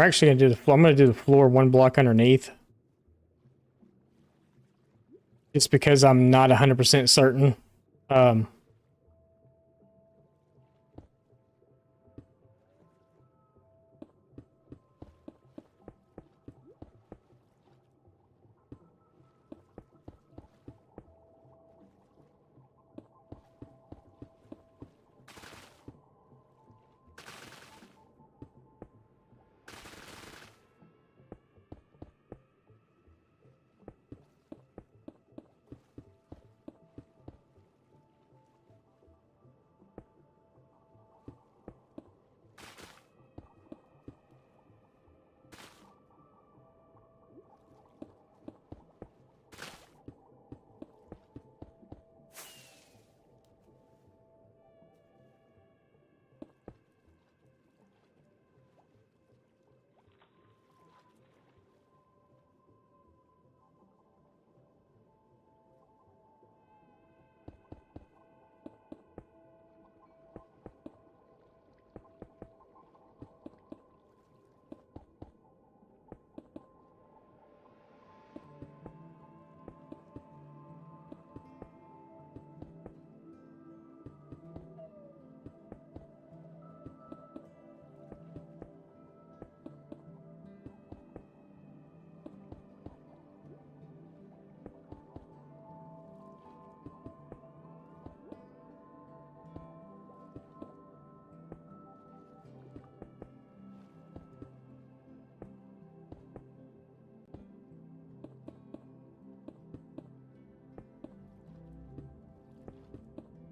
actually gonna do the floor. I'm gonna do the floor one block underneath, just because I'm not 100% certain. Um,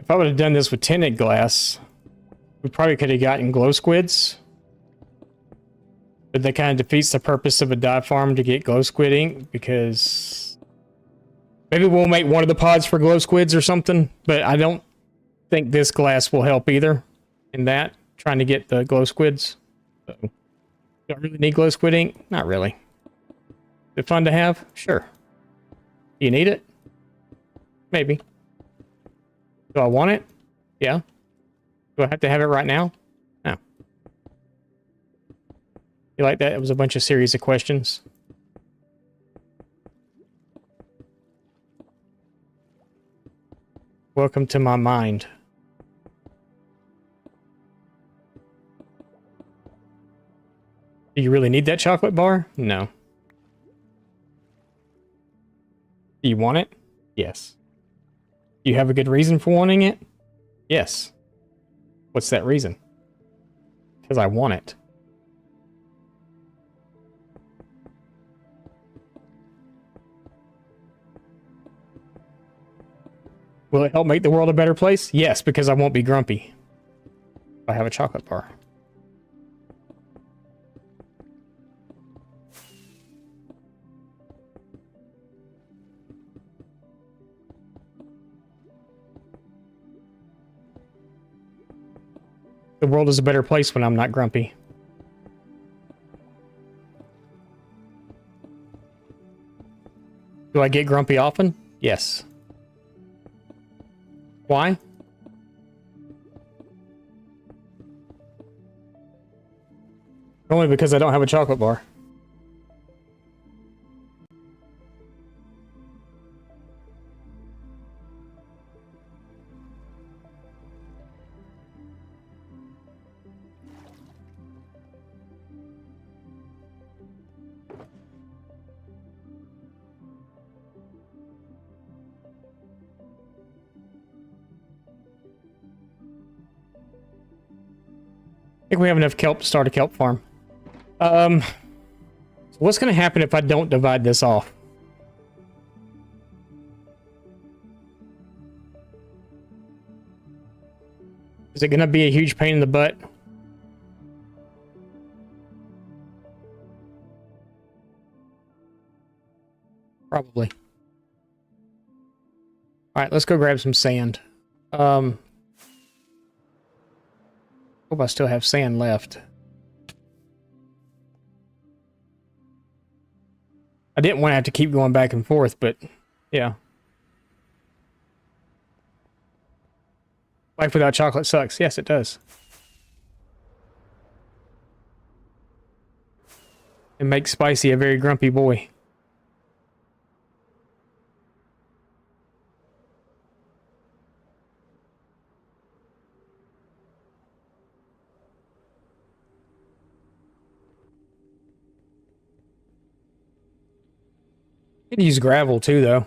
if I would have done this with tinted glass, we probably could have gotten glow squids. But that kind of defeats the purpose of a dye farm to get glow squid ink, because maybe we'll make one of the pods for glow squids or something, but I don't think this glass will help either in that, trying to get the glow squids. So, do I really need glow squid ink? Not really. Is it fun to have? Sure. Do you need it? Maybe. Do I want it? Yeah. Do I have to have it right now? No. You like that? It was a bunch of series of questions. Welcome to my mind. Do you really need that chocolate bar? No. Do you want it? Yes. Do you have a good reason for wanting it? Yes. What's that reason? Because I want it. Will it help make the world a better place? Yes, because I won't be grumpy if I have a chocolate bar. The world is a better place when I'm not grumpy. Do I get grumpy often? Yes. Why? Only because I don't have a chocolate bar. think we have enough kelp to start a kelp farm. So what's going to happen if I don't divide this off? Is it going to be a huge pain in the butt? Probably. All right, let's go grab some sand. Hope I still have sand left. I didn't want to have to keep going back and forth, but yeah. Life without chocolate sucks. Yes, it does. It makes Spicy a very grumpy boy. Could use gravel too, though.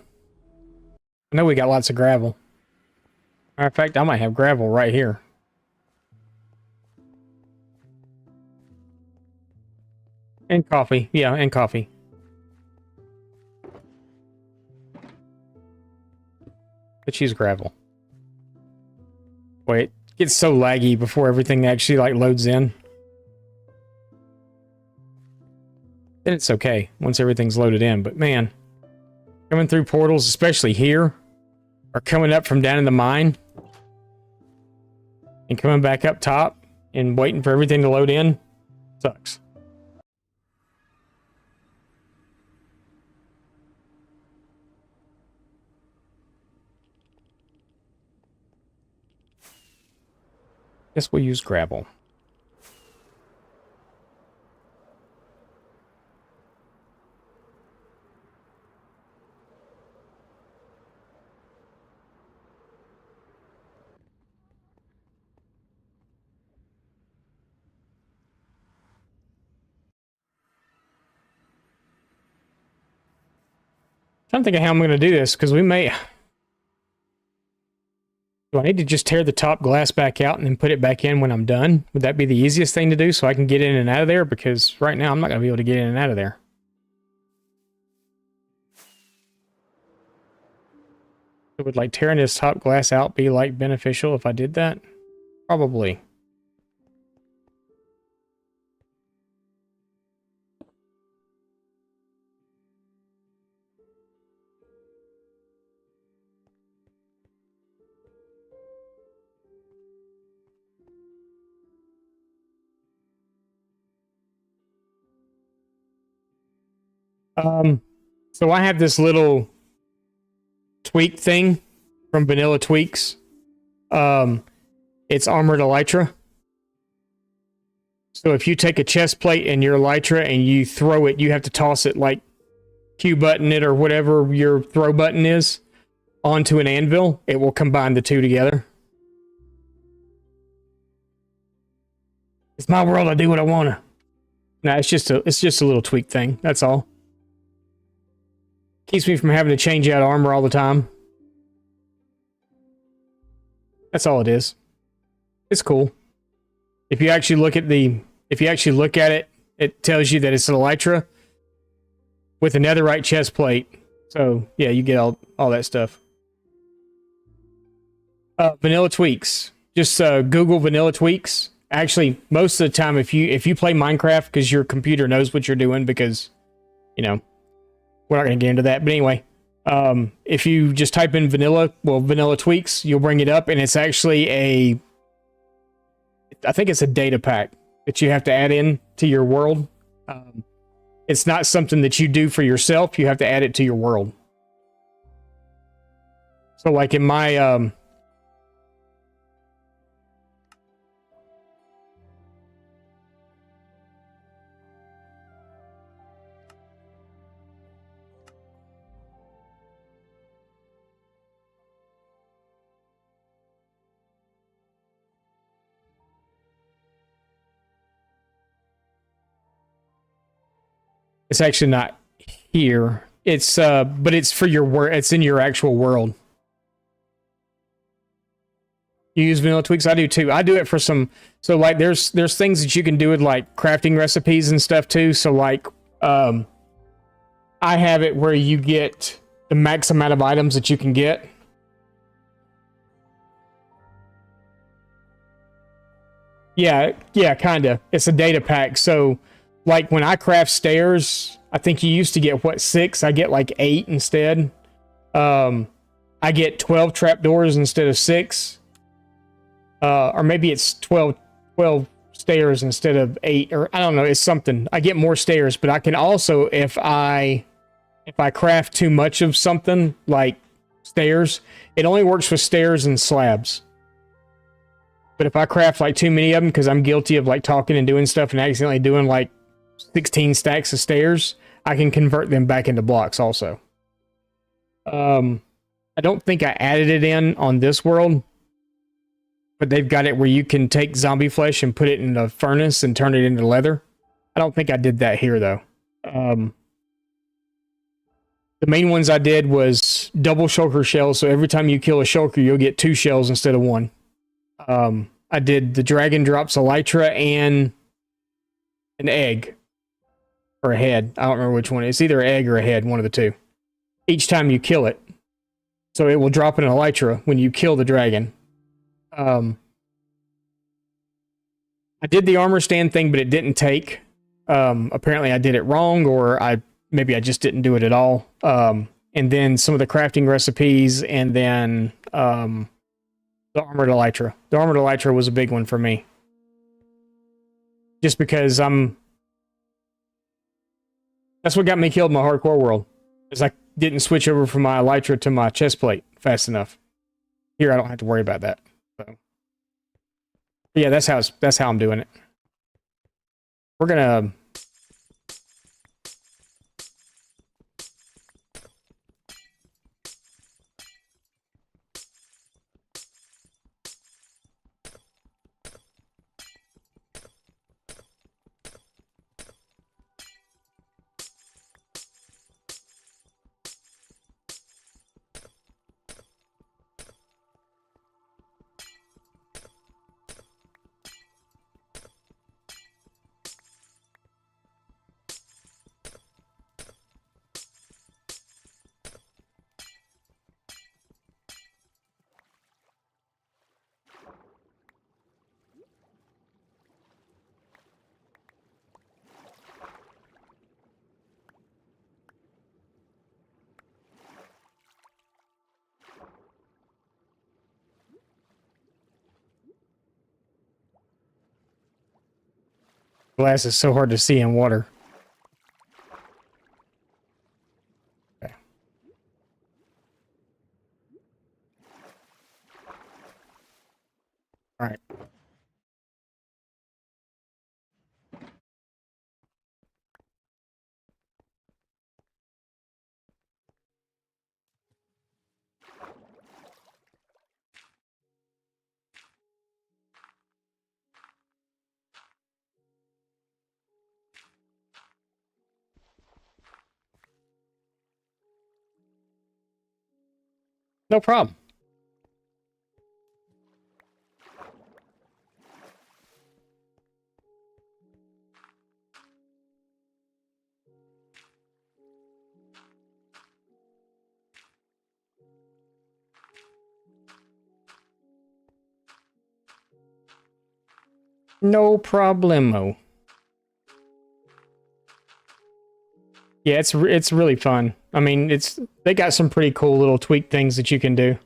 I know we got lots of gravel. Matter of fact, I might have gravel right here. And coffee. Yeah, and coffee. Let's use gravel. Wait, it gets so laggy before everything actually like loads in. Then it's okay once everything's loaded in, but man, coming through portals, especially here, or coming up from down in the mine, and coming back up top and waiting for everything to load in, sucks. Guess we'll use gravel. I'm thinking how I'm going to do this, because we may... Do I need to just tear the top glass back out and then put it back in when I'm done? Would that be the easiest thing to do so I can get in and out of there? Because right now I'm not going to be able to get in and out of there. Would like tearing this top glass out be like beneficial if I did that? Probably. So I have this little tweak thing from Vanilla Tweaks. It's armored elytra. So if you take a chest plate and your elytra and you throw it, you have to toss it like Q button it or whatever your throw button is onto an anvil. It will combine the two together. It's my world. I do what I want to. No, it's just a little tweak thing. That's all. Keeps me from having to change out armor all the time. That's all it is. It's cool. If you actually look at it, it tells you that it's an elytra with a netherite chest plate. So yeah, you get all that stuff. Vanilla Tweaks. Just Google Vanilla Tweaks. Actually, most of the time, if you play Minecraft, because your computer knows what you're doing, because you know. We're not going to get into that, but anyway, if you just type in Vanilla Tweaks, you'll bring it up, and it's actually I think it's a data pack that you have to add in to your world. It's not something that you do for yourself. You have to add it to your world. So like in my, it's actually not here. It's but it's for your world. It's in your actual world. You use vanilla tweaks? I do too. I do it for some. So like, there's things that you can do with like crafting recipes and stuff too. So like, I have it where you get the max amount of items that you can get. Yeah, kinda. It's a data pack. So like when I craft stairs, I think you used to get what, 6? I get like 8 instead. I get 12 trapdoors instead of 6. Or maybe it's 12 stairs instead of 8, or I don't know, it's something. I get more stairs, but I can also, if I craft too much of something like stairs, it only works with stairs and slabs. But if I craft like too many of them, because I'm guilty of like talking and doing stuff and accidentally doing like 16 stacks of stairs, I can convert them back into blocks also. I don't think I added it in on this world, but they've got it where you can take zombie flesh and put it in a furnace and turn it into leather. I don't think I did that here though. The main ones I did was double shulker shells, so every time you kill a shulker, you'll get 2 shells instead of 1. I did the dragon drops elytra and an egg. Or a head. I don't remember which one. It's either an egg or a head, one of the two. Each time you kill it. So it will drop an elytra when you kill the dragon. I did the armor stand thing, but it didn't take. Apparently I did it wrong, or maybe I just didn't do it at all. And then some of the crafting recipes, and then the armored elytra. The armored elytra was a big one for me. Just because that's what got me killed in my hardcore world. Is I didn't switch over from my elytra to my chest plate fast enough. Here I don't have to worry about that. So yeah, that's how I'm doing it. We're gonna glass is so hard to see in water. Okay. All right. No problem. No problemo. Yeah, it's really fun. I mean, they got some pretty cool little tweak things that you can do.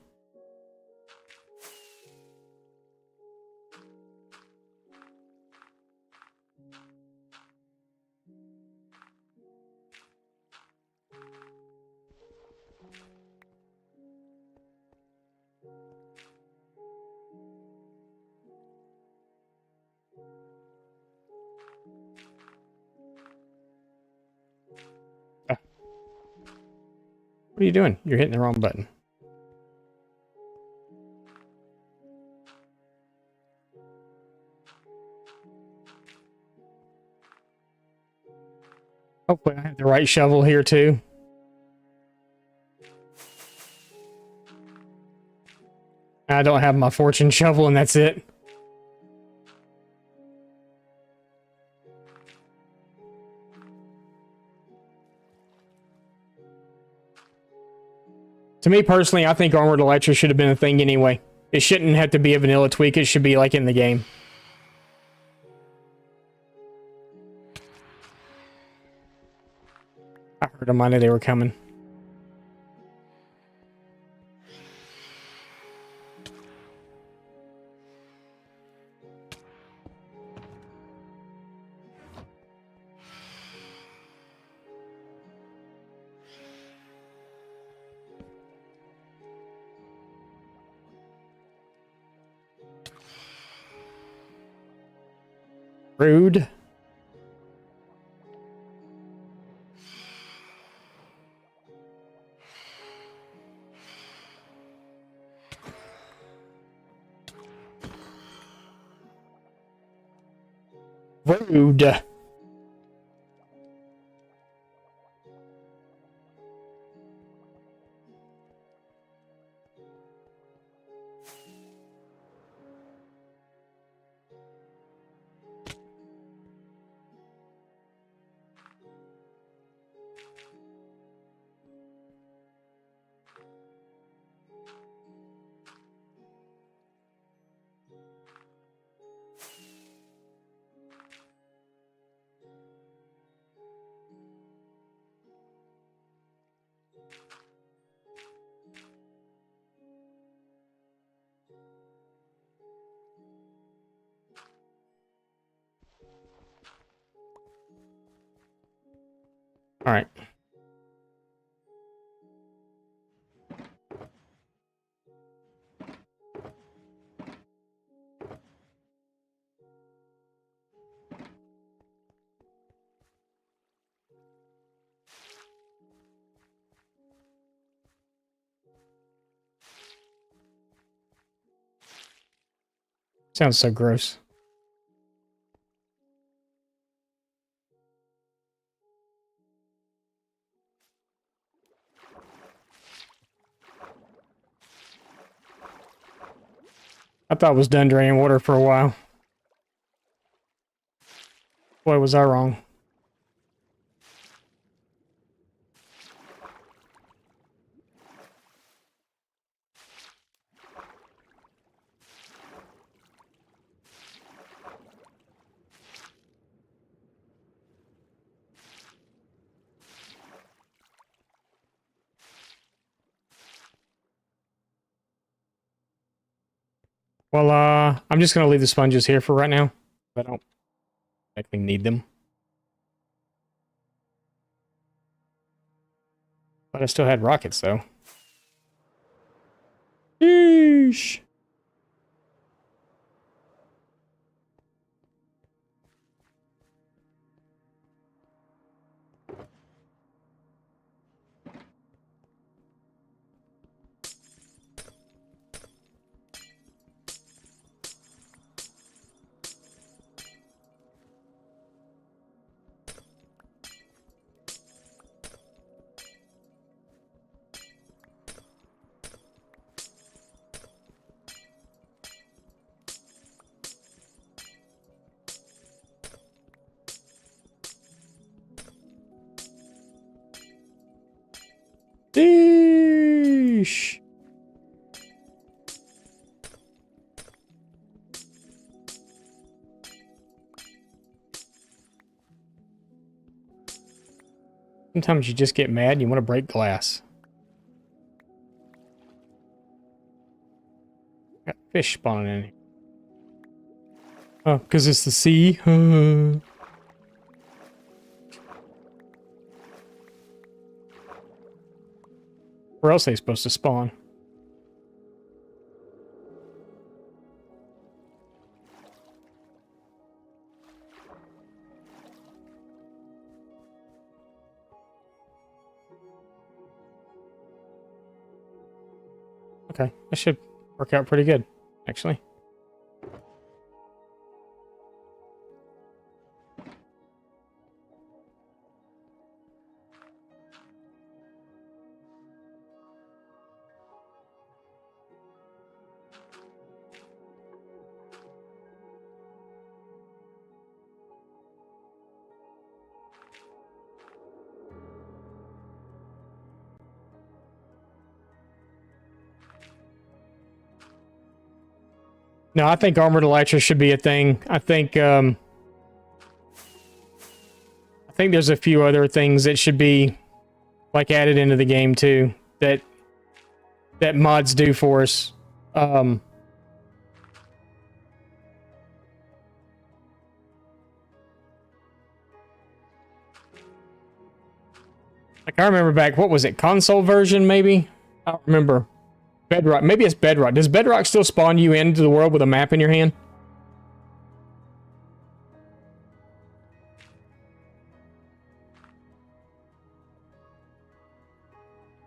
Ah, what are you doing? You're hitting the wrong button. Hopefully I have the right shovel here too. I don't have my fortune shovel, and that's it. To me personally, I think Armored Elytra should have been a thing anyway. It shouldn't have to be a vanilla tweak. It should be like in the game. I heard them. I knew they were coming. Rude. Rude. All right. Sounds so gross. I thought it was done draining water for a while. Boy, was I wrong. Well, I'm just gonna leave the sponges here for right now. I don't actually need them. But I still had rockets, though. Yeesh. Yeesh. Sometimes you just get mad and you want to break glass. Got fish spawning in here. Oh, because it's the sea. Where else are they supposed to spawn? Okay, that should work out pretty good, actually. No, I think armored elytra should be a thing. I think there's a few other things that should be like added into the game too that mods do for us. Like I remember back, what was it? Console version maybe? I don't remember. Bedrock. Maybe it's Bedrock. Does Bedrock still spawn you into the world with a map in your hand?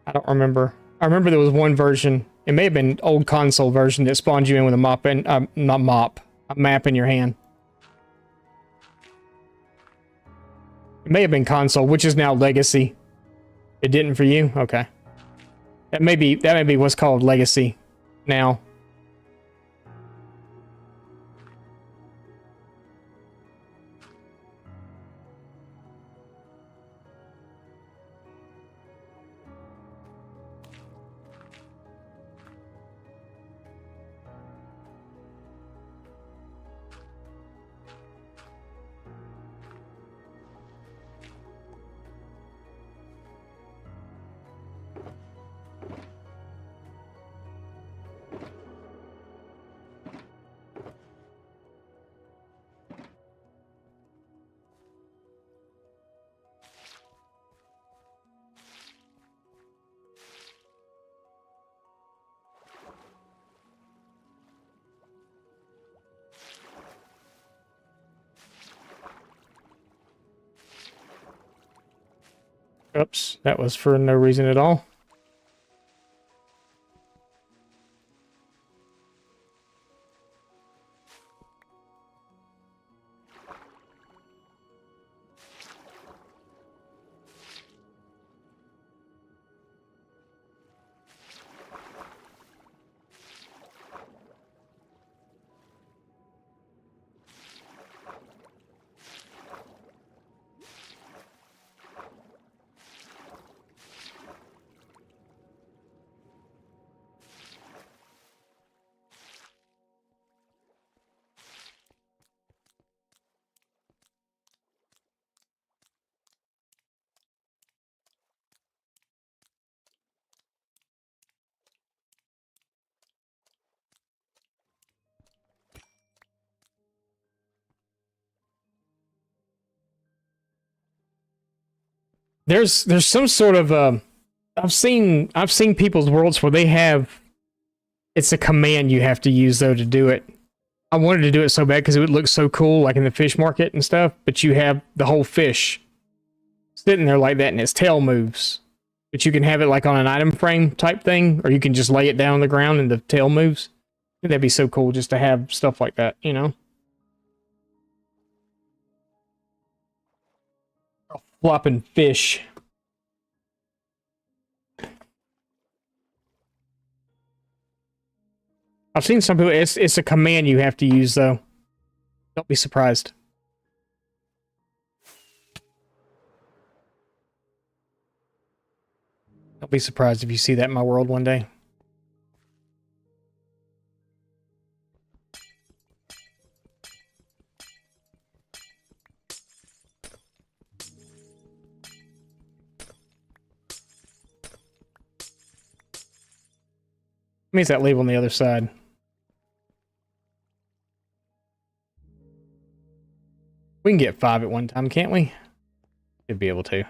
I don't remember. I remember there was one version. It may have been old console version that spawned you in with a mop and not mop, a map in your hand. It may have been console, which is now legacy. It didn't for you? Okay. That may be what's called legacy now. Oops, that was for no reason at all. There's some sort of I've seen people's worlds where they have, it's a command you have to use though to do it. I wanted to do it so bad because it would look so cool, like in the fish market and stuff. But you have the whole fish sitting there like that, and its tail moves. But you can have it like on an item frame type thing, or you can just lay it down on the ground and the tail moves. I think that'd be so cool just to have stuff like that, you know? A flopping fish. I've seen some people, it's a command you have to use though. Don't be surprised. Don't be surprised if you see that in my world one day. Means that leave on the other side. We can get 5 at one time, can't we? Should be able to.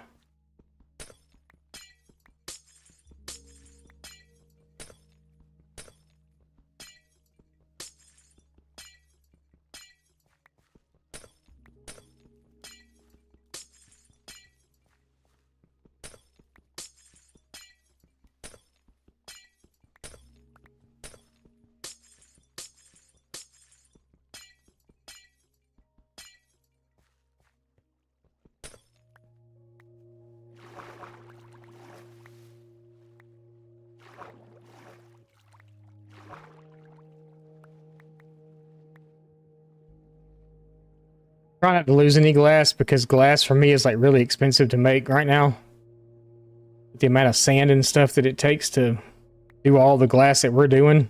Try not to lose any glass, because glass for me is like really expensive to make right now. The amount of sand and stuff that it takes to do all the glass that we're doing.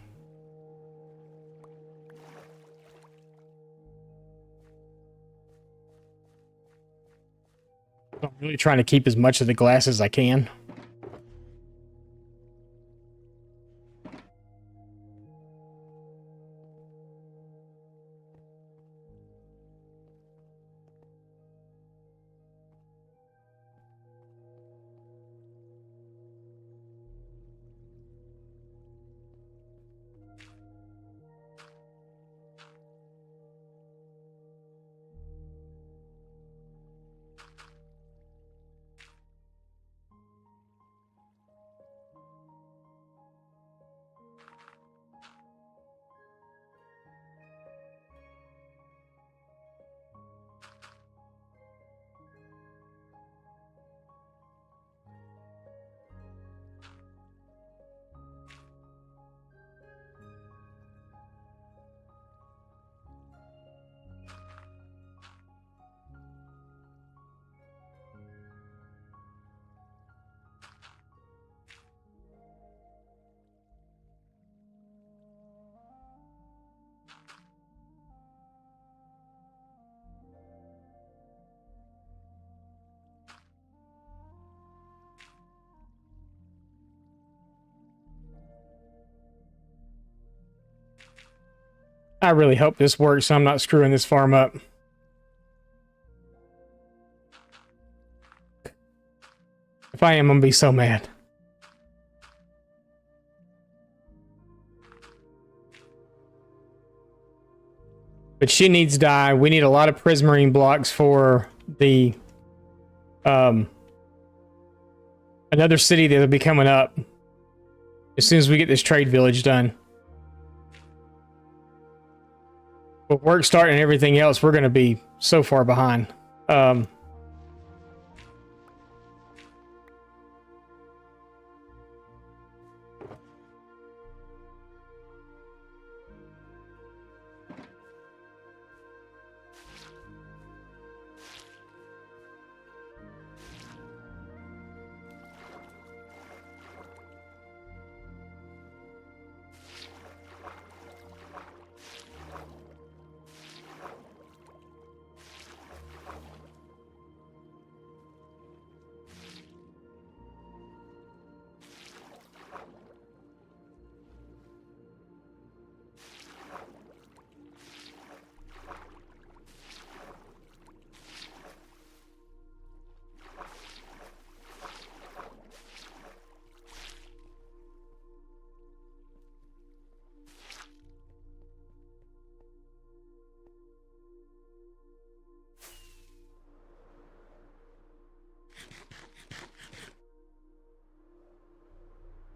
I'm really trying to keep as much of the glass as I can. I really hope this works so I'm not screwing this farm up. If I am, I'm gonna be so mad. But she needs dye. We need a lot of prismarine blocks for the another city that'll be coming up as soon as we get this trade village done. With work starting and everything else, we're going to be so far behind.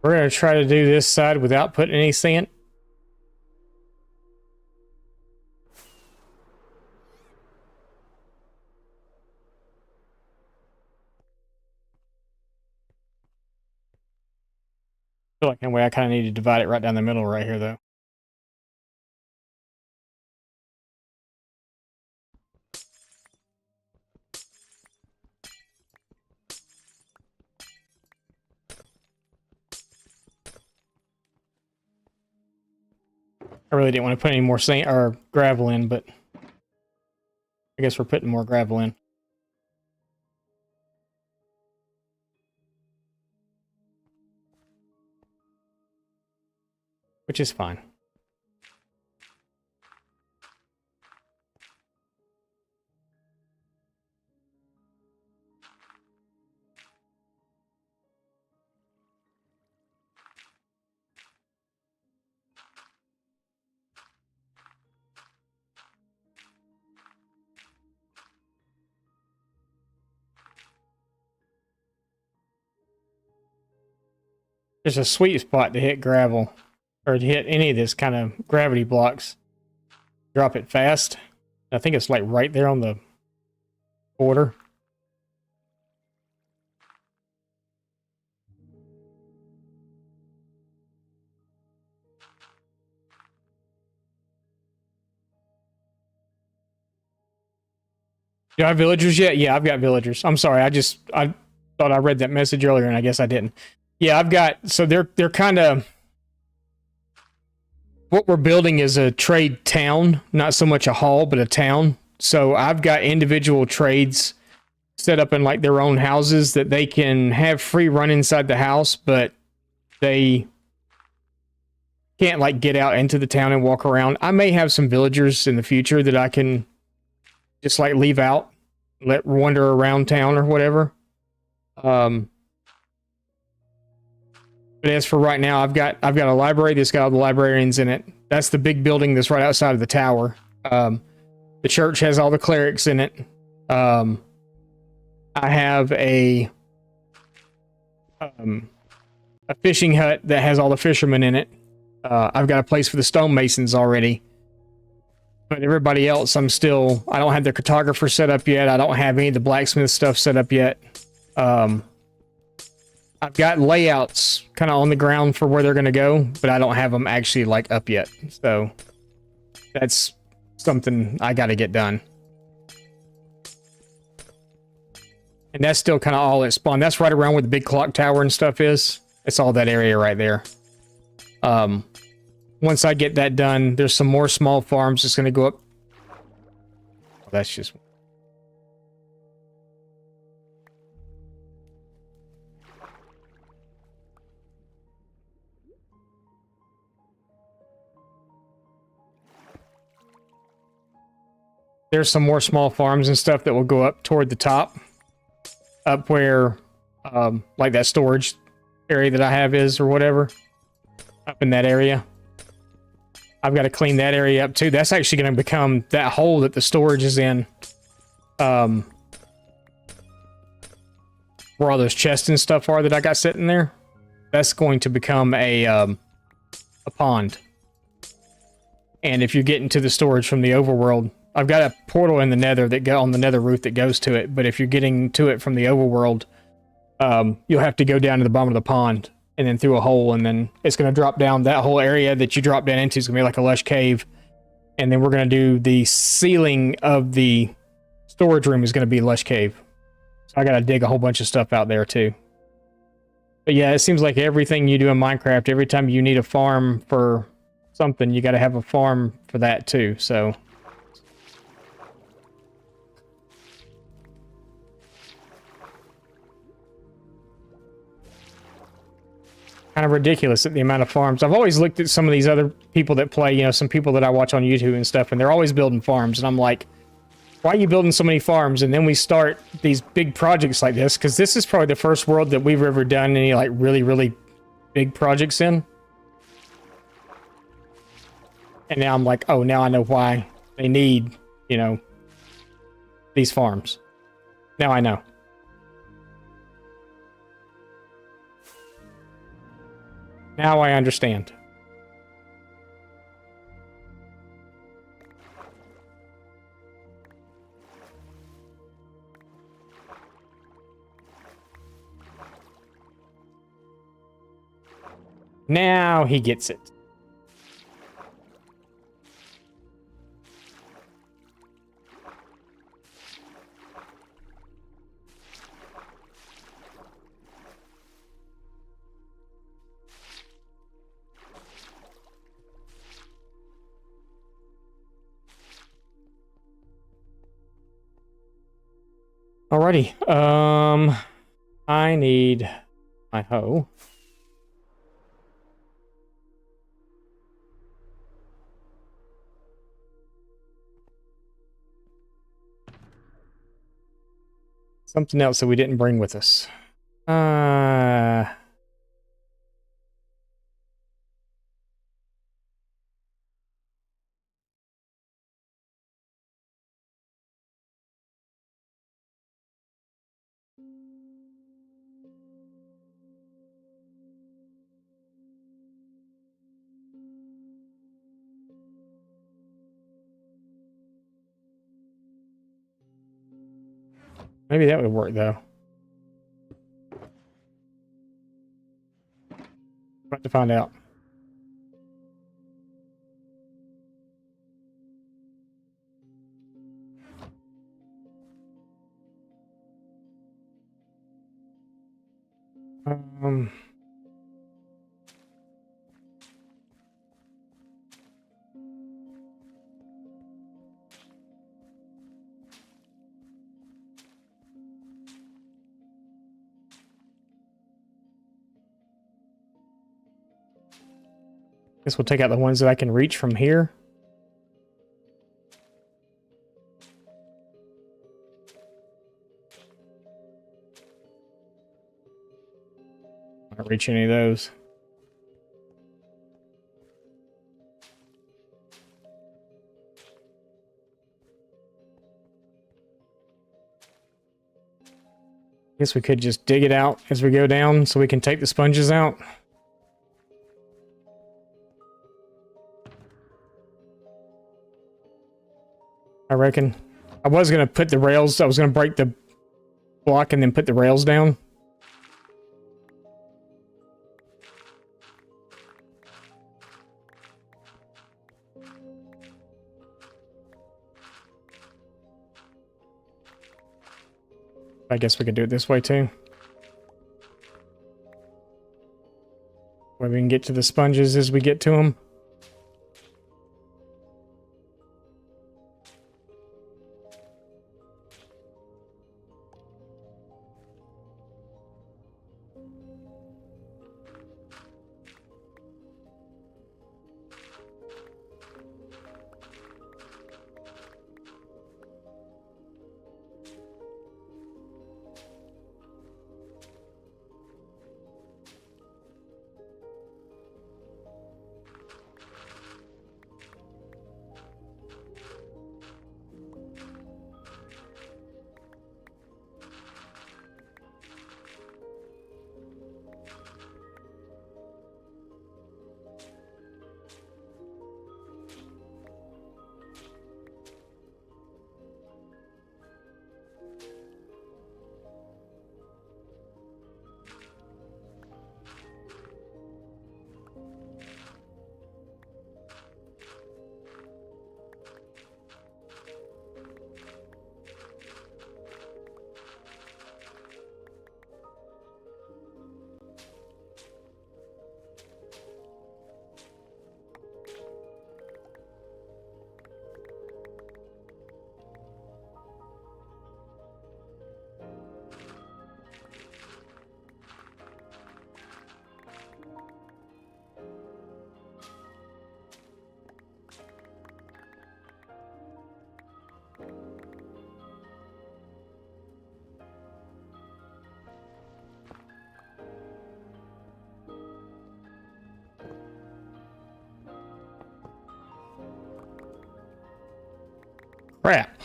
We're going to try to do this side without putting any sand. I feel like in a way I kind of need to divide it right down the middle right here, though. I really didn't want to put any more sand or gravel in, but I guess we're putting more gravel in. Which is fine. There's a sweet spot to hit gravel, or to hit any of this kind of gravity blocks. Drop it fast. I think it's like right there on the border. Do I have villagers yet? Yeah, I've got villagers. I'm sorry, I thought I read that message earlier and I guess I didn't. Yeah, I've got, so they're kind of, what we're building is a trade town, not so much a hall, but a town. So I've got individual trades set up in like their own houses that they can have free run inside the house, but they can't like get out into the town and walk around. I may have some villagers in the future that I can just like leave out, let wander around town or whatever. But as for right now, I've got a library that's got all the librarians in it. That's the big building that's right outside of the tower. The church has all the clerics in it. I have a fishing hut that has all the fishermen in it. I've got a place for the stonemasons already. But everybody else, I don't have the cartographer set up yet. I don't have any of the blacksmith stuff set up yet. I've got layouts kind of on the ground for where they're going to go, but I don't have them actually like up yet. So that's something I got to get done. And that's still kind of all at spawn. That's right around where the big clock tower and stuff is. It's all that area right there. Once I get that done, there's some more small farms that's going to go up. Oh, that's just... There's some more small farms and stuff that will go up toward the top. Up where, like that storage area that I have is or whatever. Up in that area. I've got to clean that area up too. That's actually going to become that hole that the storage is in. Where all those chests and stuff are that I got sitting there. That's going to become a pond. And if you're getting to the storage from the overworld, I've got a portal in the nether that go on the nether roof that goes to it. But if you're getting to it from the overworld, you'll have to go down to the bottom of the pond and then through a hole, and then it's going to drop down. That whole area that you drop down into is going to be like a lush cave. And then we're going to do the ceiling of the storage room is going to be lush cave. So I got to dig a whole bunch of stuff out there too. But yeah, it seems like everything you do in Minecraft, every time you need a farm for something, you got to have a farm for that too. So kind of ridiculous at the amount of farms. I've always looked at some of these other people that play, you know, some people that I watch on YouTube and stuff, and they're always building farms. And I'm like, why are you building so many farms? And then we start these big projects like this, because this is probably the first world that we've ever done any like really, really big projects in. And now I'm like, oh, now I know why they need, you know, these farms. Now I know. Now I understand. Now he gets it. Alrighty, I need my hoe. Something else that we didn't bring with us. Maybe that would work though. About to find out. Guess we'll take out the ones that I can reach from here. Not reach any of those. Guess we could just dig it out as we go down so we can take the sponges out. I reckon. I was going to put the rails, I was going to break the block and then put the rails down. I guess we could do it this way too. Where we can get to the sponges as we get to them. Crap.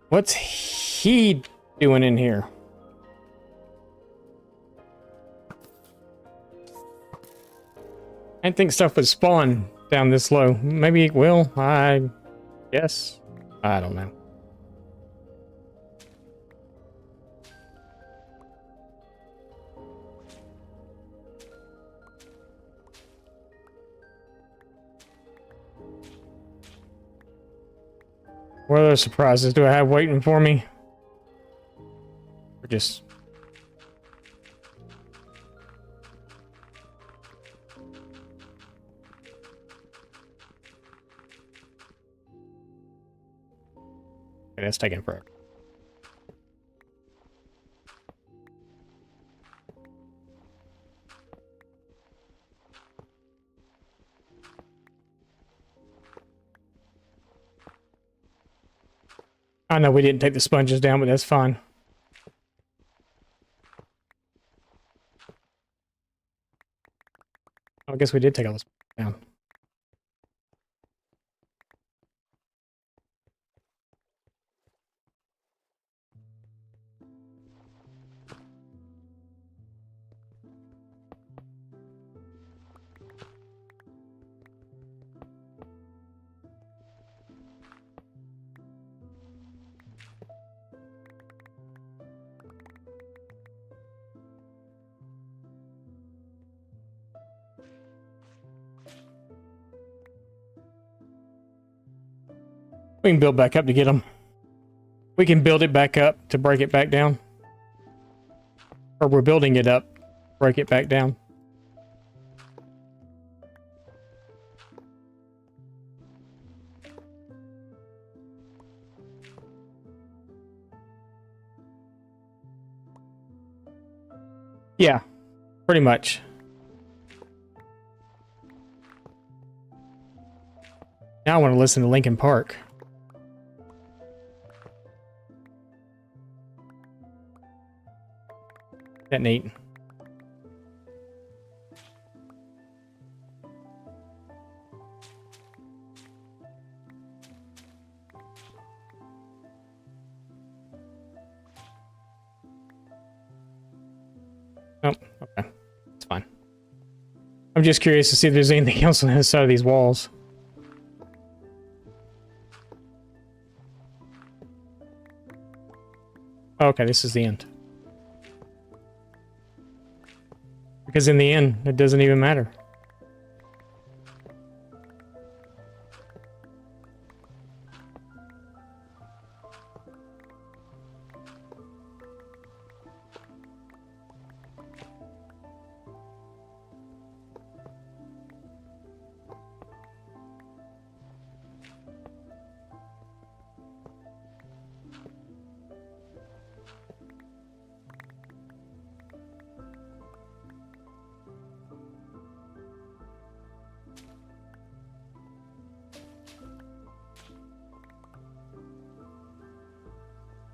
What's he doing in here? I didn't think stuff would spawn down this low. Maybe it will. I guess. I don't know. What other surprises do I have waiting for me? Or just... Okay, that's taking forever. I know we didn't take the sponges down, but that's fine. I guess we did take all this down. We can build back up to get them. We can build it back up to break it back down. Or we're building it up, break it back down. Yeah, pretty much. Now I want to listen to Linkin Park. That neat. Oh, okay. It's fine. I'm just curious to see if there's anything else on the side of these walls. Okay, this is the end. Because in the end, it doesn't even matter.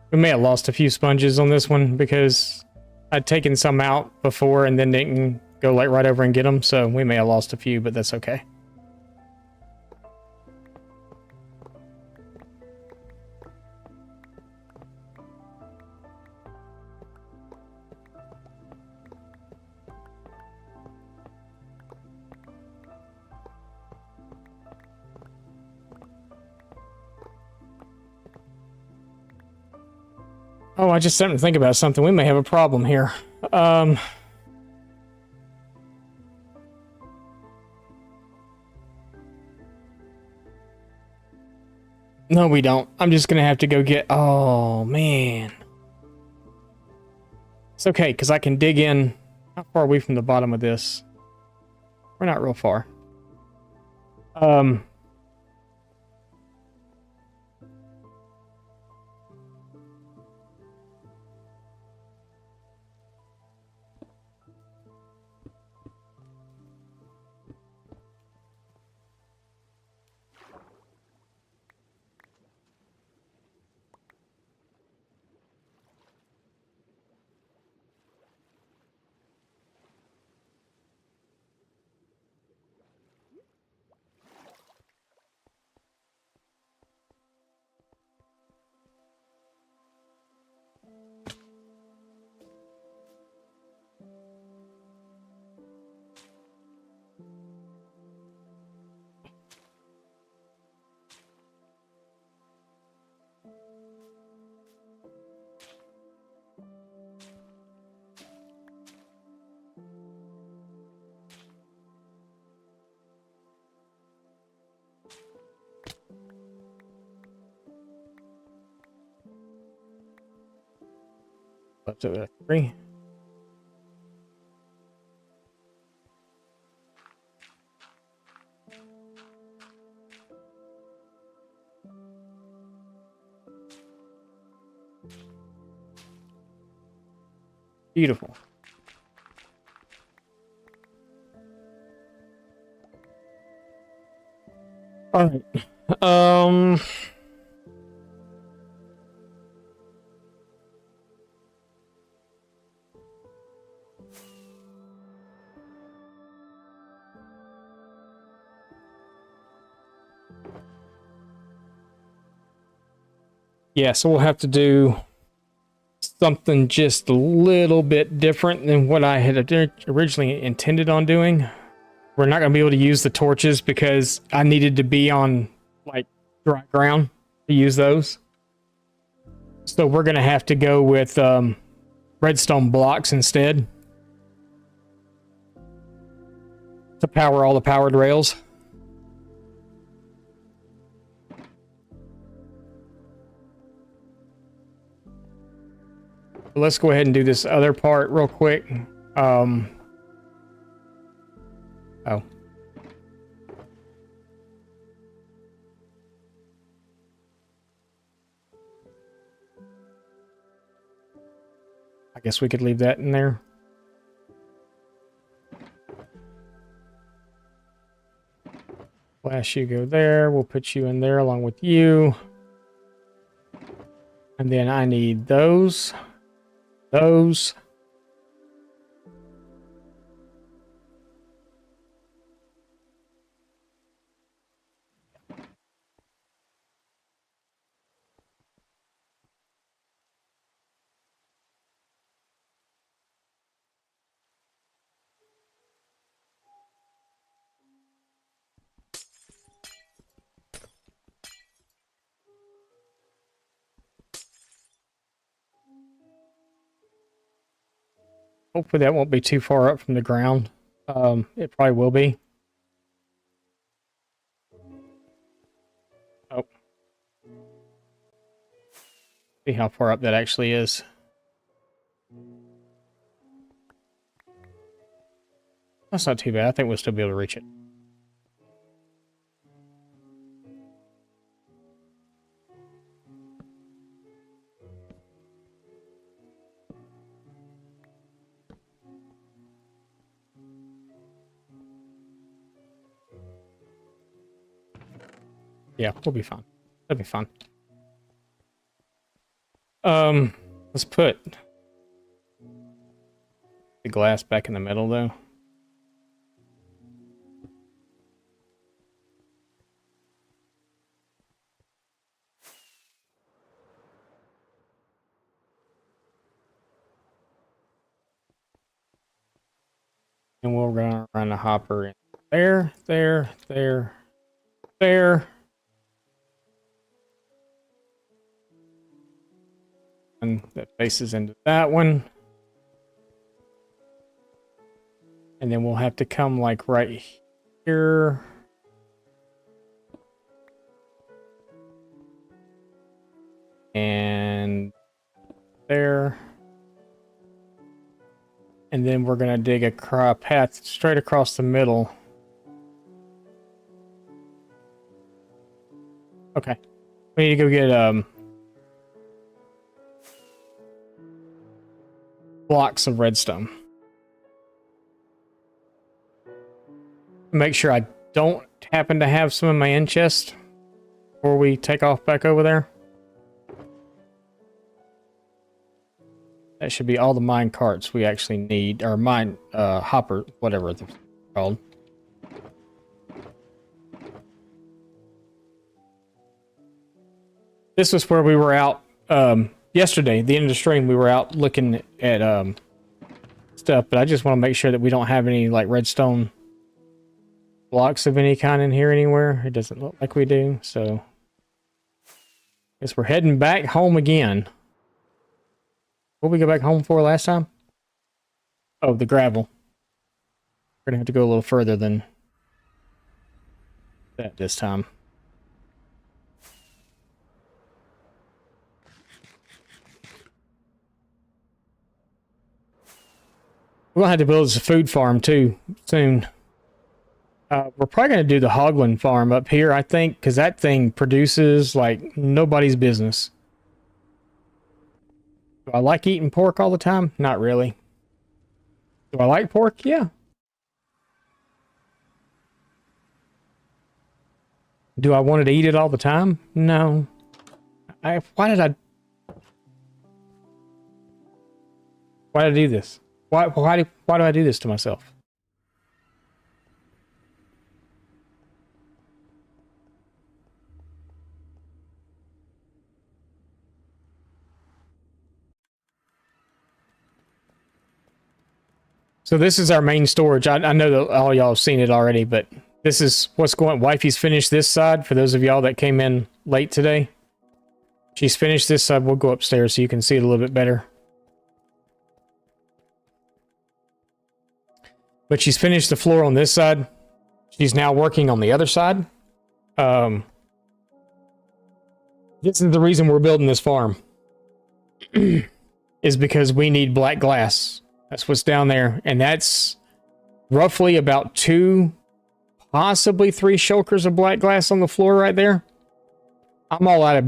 We may have lost a few sponges on this one because I'd taken some out before and then didn't go like right over and get them, so we may have lost a few, but that's okay. Oh, I just started to think about something. We may have a problem here. No, we don't. I'm just gonna have to go get... Oh, man. It's okay, because I can dig in... How far are we from the bottom of this? We're not real far. Up to 3. Beautiful. All right. Yeah, so we'll have to do something just a little bit different than what I had originally intended on doing. We're not going to be able to use the torches because I needed to be on like dry ground to use those. So we're going to have to go with redstone blocks instead to power all the powered rails. Let's go ahead and do this other part real quick. Oh. I guess we could leave that in there. Glass, you go there. We'll put you in there along with you. And then I need those. Those. Hopefully that won't be too far up from the ground. It probably will be. Oh. See how far up that actually is. That's not too bad. I think we'll still be able to reach it. Yeah, we'll be fine. That'll be fine. Let's put the glass back in the middle, though. And we're gonna run the hopper in there, there, there, there. And that faces into that one. And then we'll have to come like right here. And there. And then we're going to dig a path straight across the middle. Okay. We need to go get blocks of redstone. Make sure I don't happen to have some in my end chest before we take off back over there. That should be all the mine carts we actually need, or mine hopper, whatever they're called. This was where we were out yesterday, the end of the stream. We were out looking at stuff, but I just want to make sure that we don't have any like redstone blocks of any kind in here anywhere. It doesn't look like we do, so I guess we're heading back home again. What did we go back home for last time? Oh, the gravel. We're gonna have to go a little further than that this time. We're gonna have to build us a food farm too soon. We're probably gonna do the Hogland farm up here, I think, because that thing produces like nobody's business. Do I like eating pork all the time? Not really. Do I like pork? Yeah. Do I want to eat it all the time? No. Why did I do this? Why do I do this to myself? So this is our main storage. I know that all y'all have seen it already, but this is what's going. Wifey's finished this side. For those of y'all that came in late today, she's finished this side. We'll go upstairs so you can see it a little bit better. But she's finished the floor on this side. She's now working on the other side. This is the reason we're building this farm. Is because we need black glass. That's what's down there. And that's roughly about 2, possibly 3 shulkers of black glass on the floor right there. I'm all out of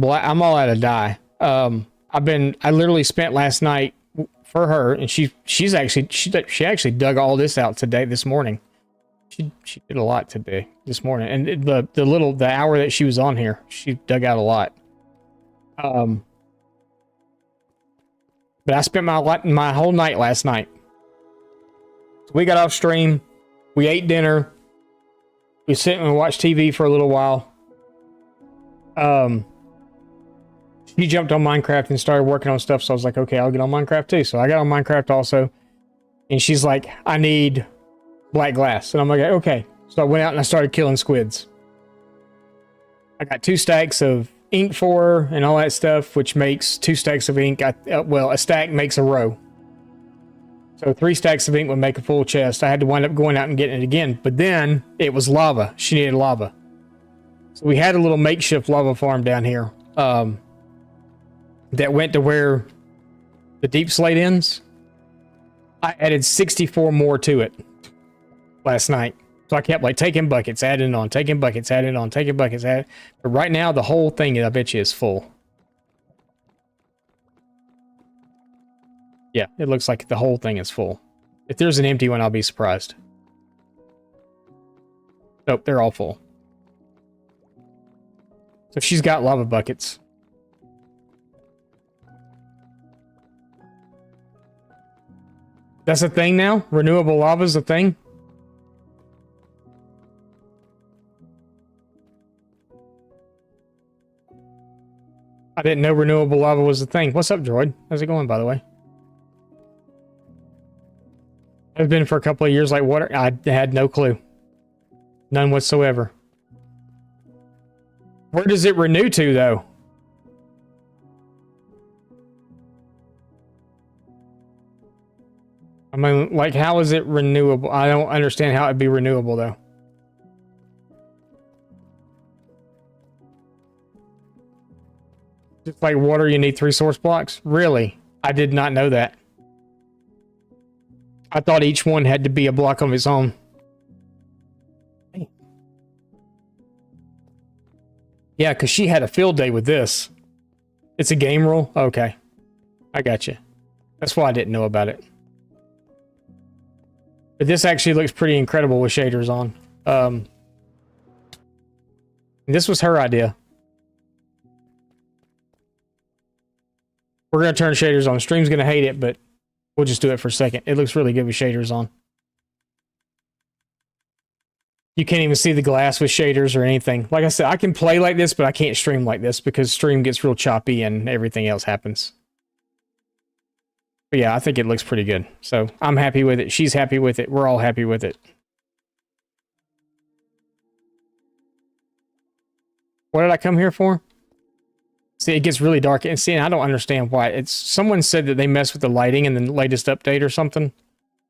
dye. I literally spent last night for her, and she actually dug all this out this morning. She did a lot today, this morning, and the hour that she was on here, she dug out a lot. But I spent my whole night last night. So we got off stream, we ate dinner, we sit and watched TV for a little while. She jumped on Minecraft and started working on stuff, so I was like, okay, I'll get on Minecraft too. So I got on Minecraft also, and she's like, I need black glass, and I'm like, okay. So I went out and I started killing squids. I got 2 stacks of ink for her and all that stuff, which makes 2 stacks of ink. Well, a stack makes a row. So 3 stacks of ink would make a full chest. I had to wind up going out and getting it again, but then it was lava. She needed lava. So we had a little makeshift lava farm down here that went to where the deep slate ends. I added 64 more to it last night. So I kept like taking buckets, adding on, taking buckets, adding on, taking buckets, adding. But right now, the whole thing, I bet you, is full. Yeah, it looks like the whole thing is full. If there's an empty one, I'll be surprised. Nope, they're all full. So she's got lava buckets. That's a thing now? Renewable lava is a thing? I didn't know renewable lava was a thing. What's up, Droid? How's it going, by the way? It's been for a couple of years like water. I had no clue. None whatsoever. Where does it renew to, though? I mean, like, how is it renewable? I don't understand how it'd be renewable, though. Just like water, you need 3 source blocks? Really? I did not know that. I thought each one had to be a block of its own. Hey. Yeah, because she had a field day with this. It's a game rule? Okay. I got you. That's why I didn't know about it. But this actually looks pretty incredible with shaders on. This was her idea. We're going to turn shaders on. Stream's going to hate it, but we'll just do it for a second. It looks really good with shaders on. You can't even see the glass with shaders or anything. Like I said, I can play like this, but I can't stream like this because stream gets real choppy and everything else happens. But yeah, I think it looks pretty good. So I'm happy with it. She's happy with it. We're all happy with it. What did I come here for? See, it gets really dark. And see, I don't understand why. It's someone said that they mess with the lighting in the latest update or something.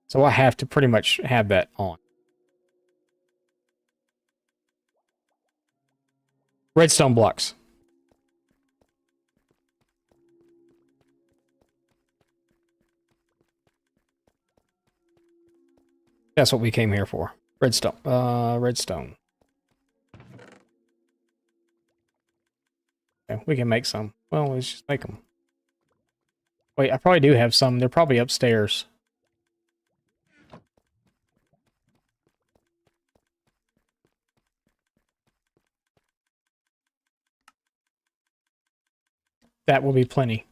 So I have to pretty much have that on. Redstone blocks. That's what we came here for. Redstone. Redstone. Okay, we can make some. Well, let's just make them. Wait, I probably do have some. They're probably upstairs. That will be plenty.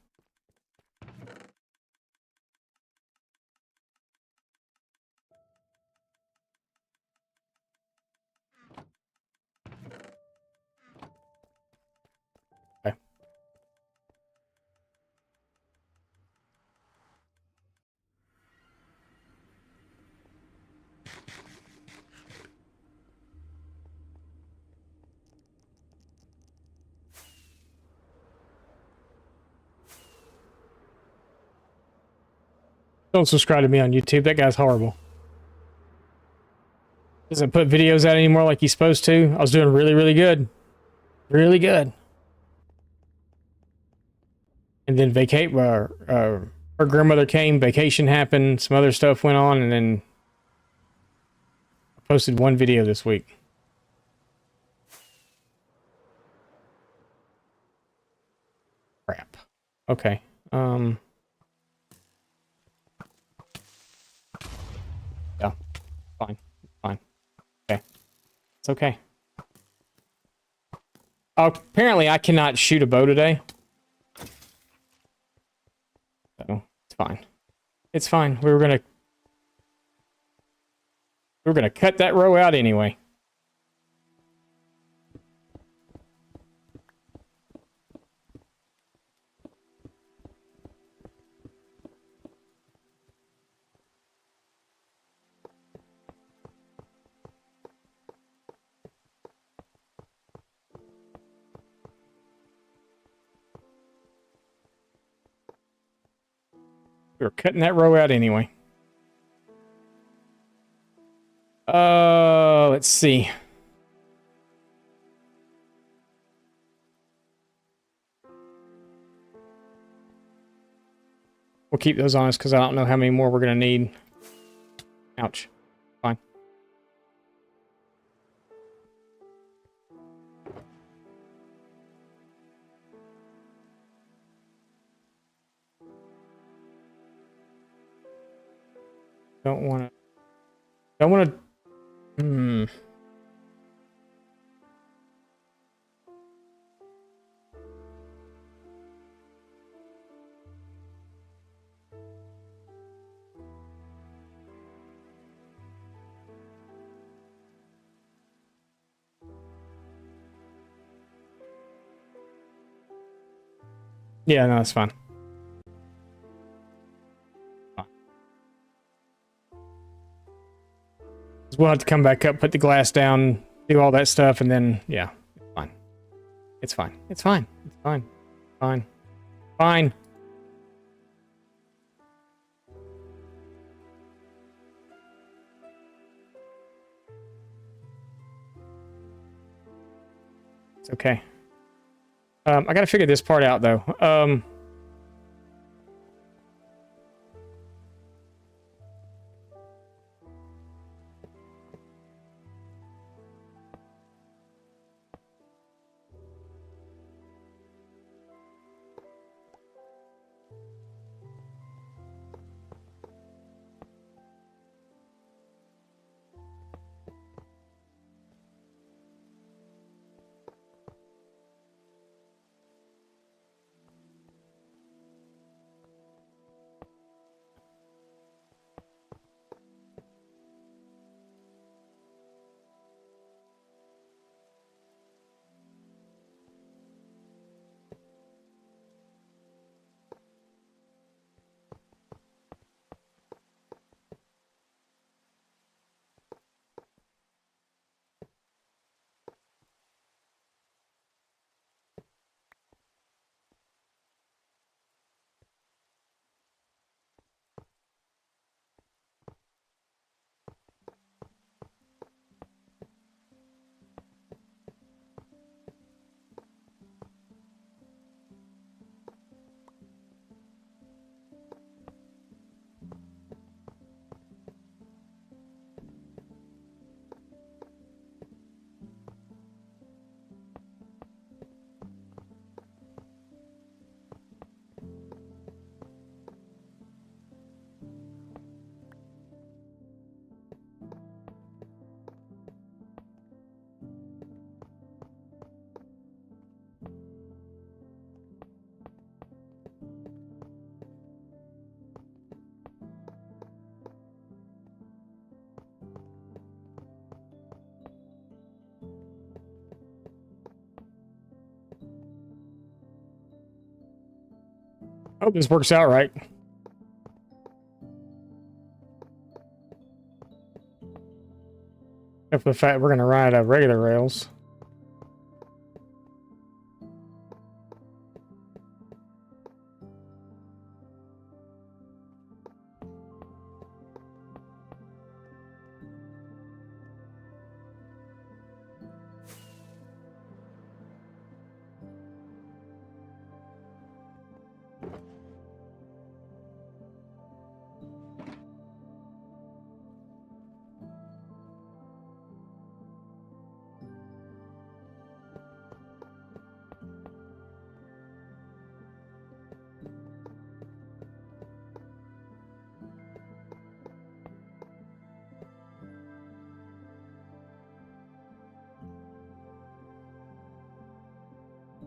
Okay. Don't subscribe to me on YouTube. That guy's horrible. Doesn't put videos out anymore like he's supposed to. I was doing really, really good. Really good. And then her grandmother came, vacation happened, some other stuff went on, and then I posted one video this week. Crap. Okay. Yeah. Fine. Fine. It's okay. Oh, apparently I cannot shoot a bow today. So, it's fine. It's fine. We were gonna cut that row out anyway. We were cutting that row out anyway. Let's see. We'll keep those on us because I don't know how many more we're going to need. Ouch. Fine. Don't want to... Yeah, no, that's fine. We'll have to come back up, put the glass down, do all that stuff, and then, yeah, it's fine. It's fine. It's fine. It's fine. Fine. Fine. It's okay. I gotta figure this part out, though. Hope this works out right. Except for the fact we're going to ride regular rails.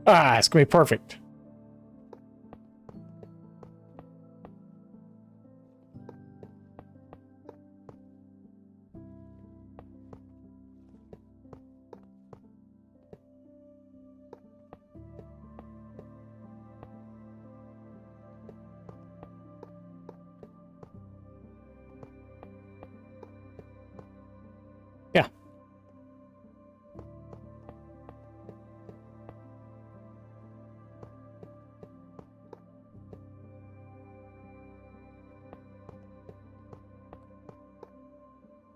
Ah, it's gonna be perfect. Yeah.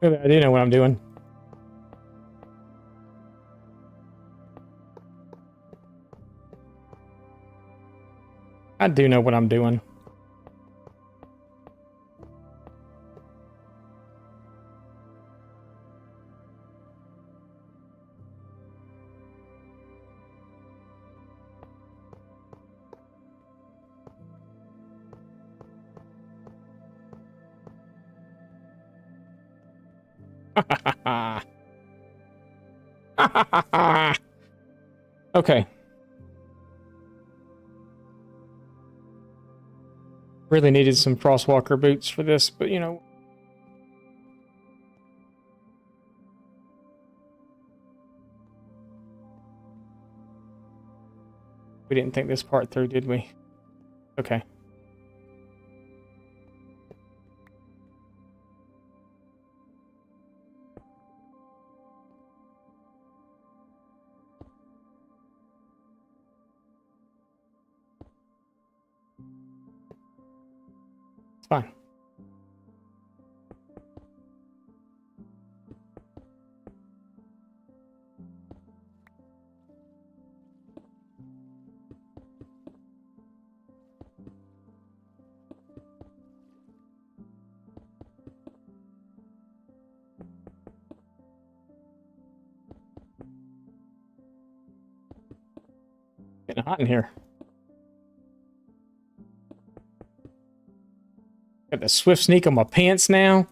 I do know what I'm doing. I do know what I'm doing. Okay. Really needed some Frostwalker boots for this, but you know. We didn't think this part through, did we? Okay. It's fine. Getting hot in here. Got the swift sneak on my pants now.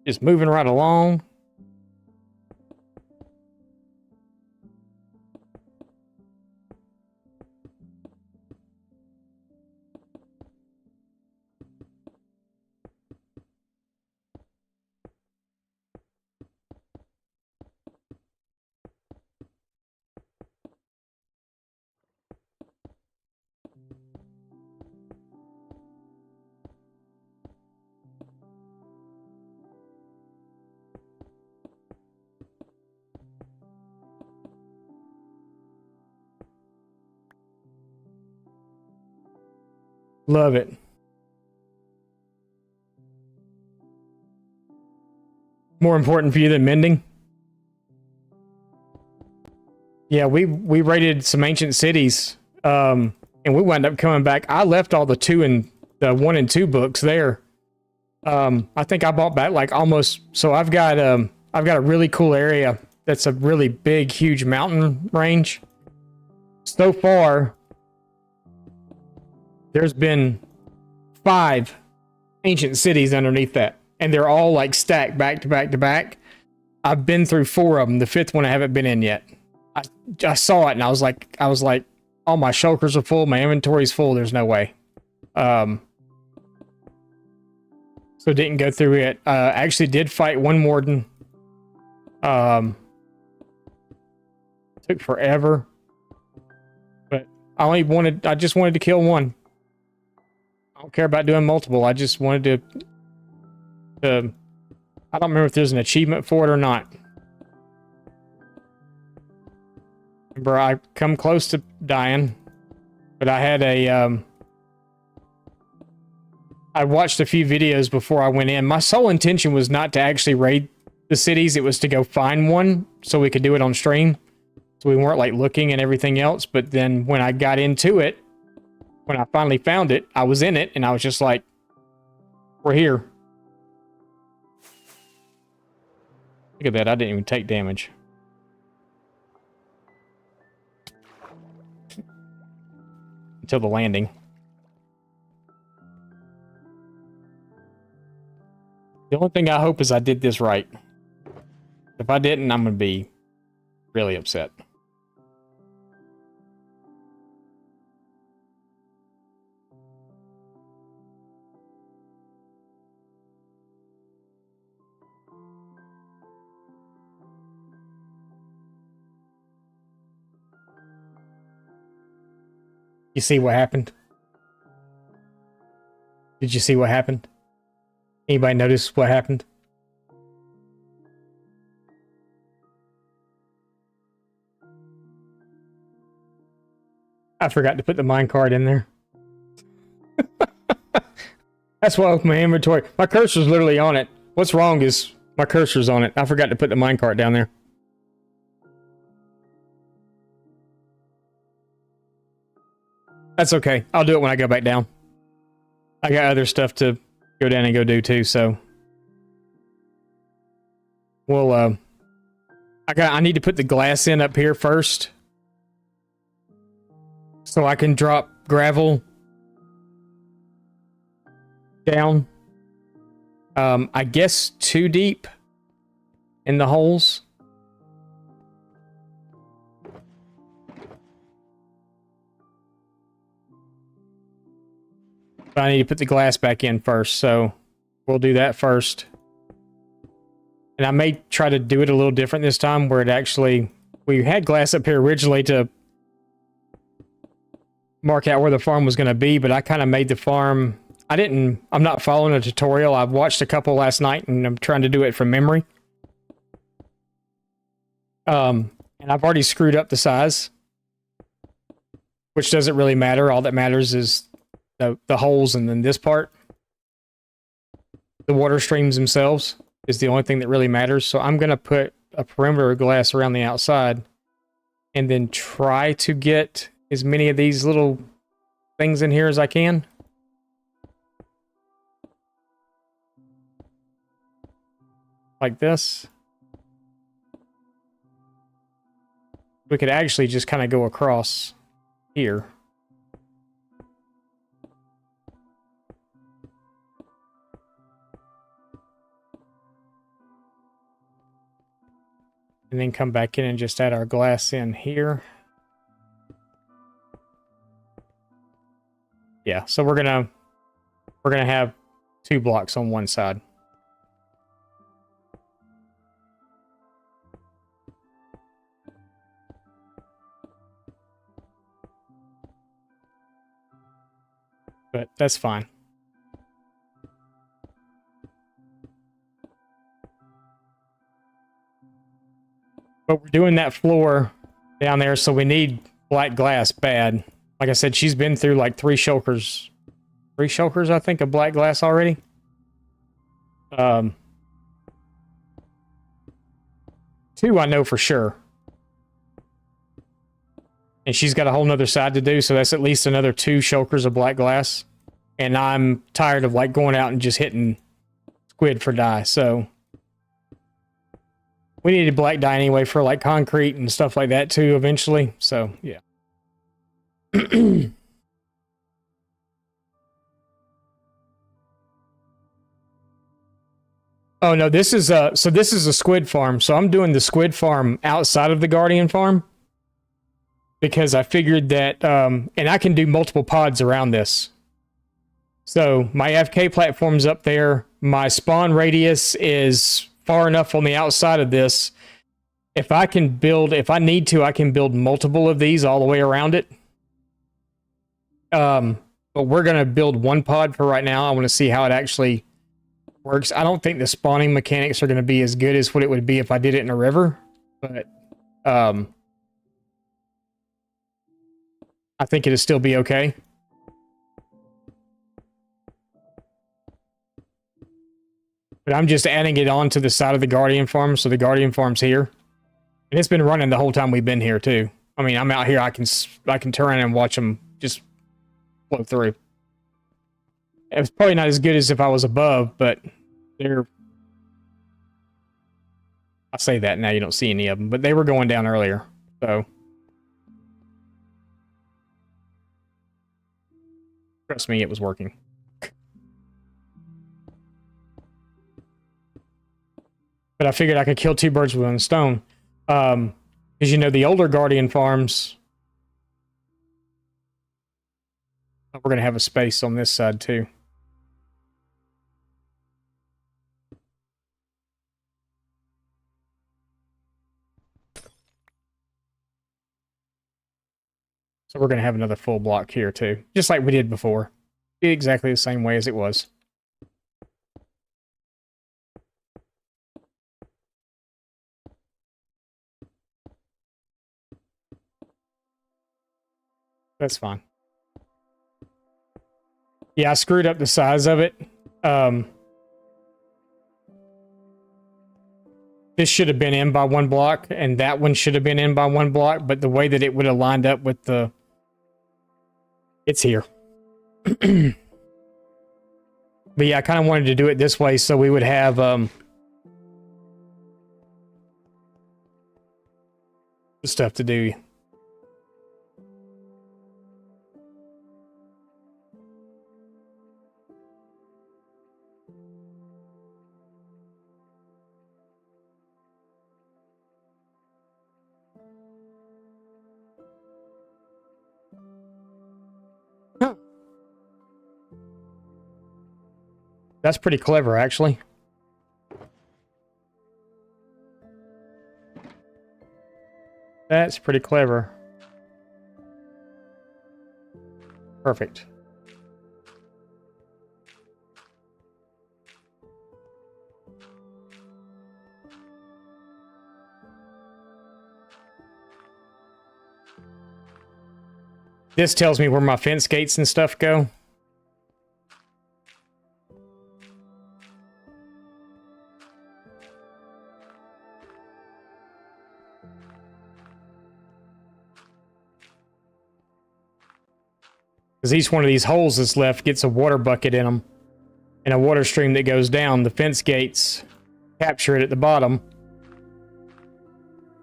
Just moving right along. Love it. More important for you than mending? Yeah, we raided some ancient cities, and we wound up coming back. I left all the 1 and 2 books there. I think I bought back like almost. So I've got a really cool area that's a really big, huge mountain range. So far, there's been 5 ancient cities underneath that, and they're all like stacked back to back to back. I've been through 4 of them. The 5th one I haven't been in yet. I saw it and I was like, all my shulkers are full, my inventory's full. There's no way. So didn't go through it. Actually did fight one warden. Took forever, but I just wanted to kill one. I don't care about doing multiple. I just wanted to I don't remember if there's an achievement for it or not. Remember, I come close to dying, but I had I watched a few videos before I went in. My sole intention was not to actually raid the cities. It was to go find one so we could do it on stream. So we weren't like looking and everything else. But then when I got into it, when I finally found it, I was in it and I was just like, we're here. Look at that. I didn't even take damage. Until the landing. The only thing I hope is I did this right. If I didn't, I'm gonna be really upset. You see what happened? Did you see what happened? Anybody notice what happened? I forgot to put the minecart in there. That's why my inventory, my cursor's literally on it. What's wrong is my cursor's on it. I forgot to put the minecart down there. That's okay. I'll do it when I go back down. I got other stuff to go down and go do too, so we'll I need to put the glass in up here first so I can drop gravel down. I guess 2 deep in the holes. But I need to put the glass back in first, so we'll do that first. And I may try to do it a little different this time, where it actually... We had glass up here originally to mark out where the farm was going to be, but I kind of made the farm... I'm not following a tutorial. I've watched a couple last night, and I'm trying to do it from memory. And I've already screwed up the size, which doesn't really matter. All that matters is the holes, and then this part, the water streams themselves, is the only thing that really matters. So I'm going to put a perimeter of glass around the outside and then try to get as many of these little things in here as I can. Like this. We could actually just kind of go across here. And then come back in and just add our glass in here. Yeah, so we're gonna have 2 blocks on one side. But that's fine. But we're doing that floor down there, so we need black glass bad. Like I said, she's been through like 3 shulkers. 3 shulkers, I think, of black glass already. 2 I know for sure. And she's got a whole nother side to do, so that's at least another 2 shulkers of black glass. And I'm tired of like going out and just hitting squid for dye, so... We needed black dye anyway for like concrete and stuff like that too eventually. So, yeah. Oh no, this is a squid farm. So I'm doing the squid farm outside of the Guardian farm because I figured that and I can do multiple pods around this. So my FK platform's up there. My spawn radius is far enough on the outside of this. If I need to, I can build multiple of these all the way around it. But we're going to build 1 pod for right now. I want to see how it actually works. I don't think the spawning mechanics are going to be as good as what it would be if I did it in a river. But I think it'll still be okay. But I'm just adding it on to the side of the Guardian farm, so the Guardian farm's here. And it's been running the whole time we've been here, too. I mean, I'm out here, I can turn around and watch them just flow through. It's probably not as good as if I was above, but they're... I say that now, you don't see any of them, but they were going down earlier, so... Trust me, it was working. But I figured I could kill 2 birds with 1 stone. Because you know the older Guardian farms, we're going to have a space on this side too. So we're going to have another full block here too, just like we did before. Exactly the same way as it was. That's fine. Yeah, I screwed up the size of it. This should have been in by 1 block, and that one should have been in by 1 block, but the way that it would have lined up with the... It's here. But yeah, I kind of wanted to do it this way so we would have... the stuff to do. Huh. That's pretty clever, actually. That's pretty clever. Perfect. This tells me where my fence gates and stuff go. Because each one of these holes that's left gets a water bucket in them. And a water stream that goes down. The fence gates capture it at the bottom.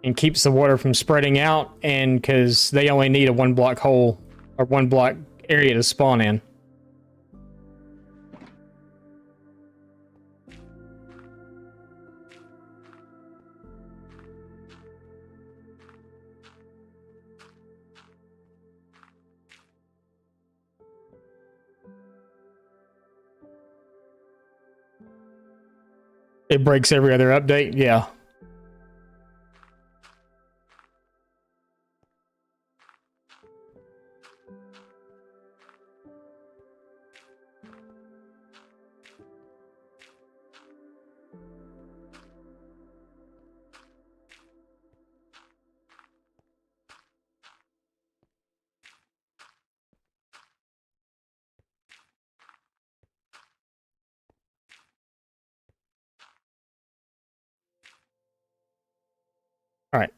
And keeps the water from spreading out. And because they only need a 1 block hole or 1 block area to spawn in. It breaks every other update, yeah. All right.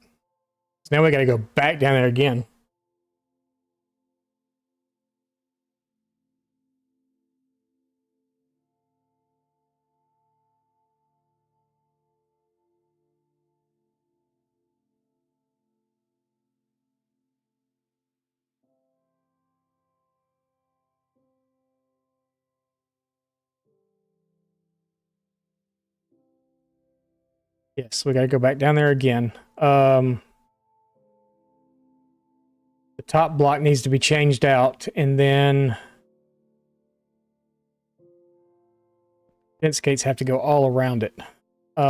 So now we got to go back down there again. Yes, we got to go back down there again. The top block needs to be changed out, and then fence gates have to go all around it. We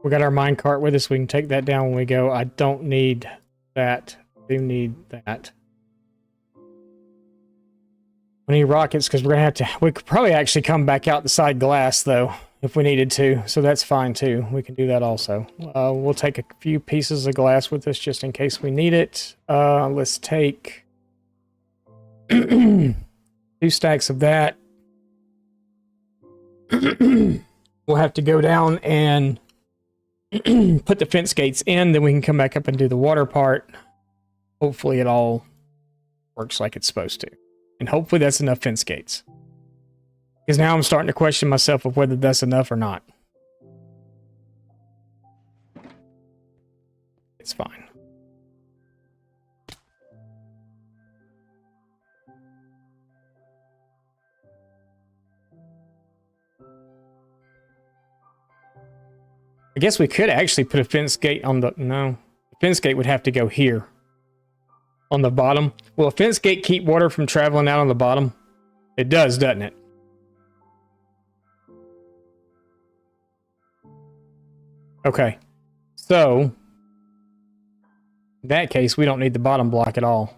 got our minecart with us. We can take that down when we go. I don't need that. I do need that. We need rockets because we're gonna have to. We could probably actually come back out the side glass though, if we needed to. So that's fine too. We can do that also. We'll take a few pieces of glass with us just in case we need it. Let's take 2 stacks of that. We'll have to go down and put the fence gates in. Then we can come back up and do the water part. Hopefully it all works like it's supposed to. And hopefully that's enough fence gates. Because now I'm starting to question myself of whether that's enough or not. It's fine. I guess we could actually put a fence gate on the... No. The fence gate would have to go here. On the bottom. Will a fence gate keep water from traveling out on the bottom? It does, doesn't it? Okay. So, in that case, we don't need the bottom block at all.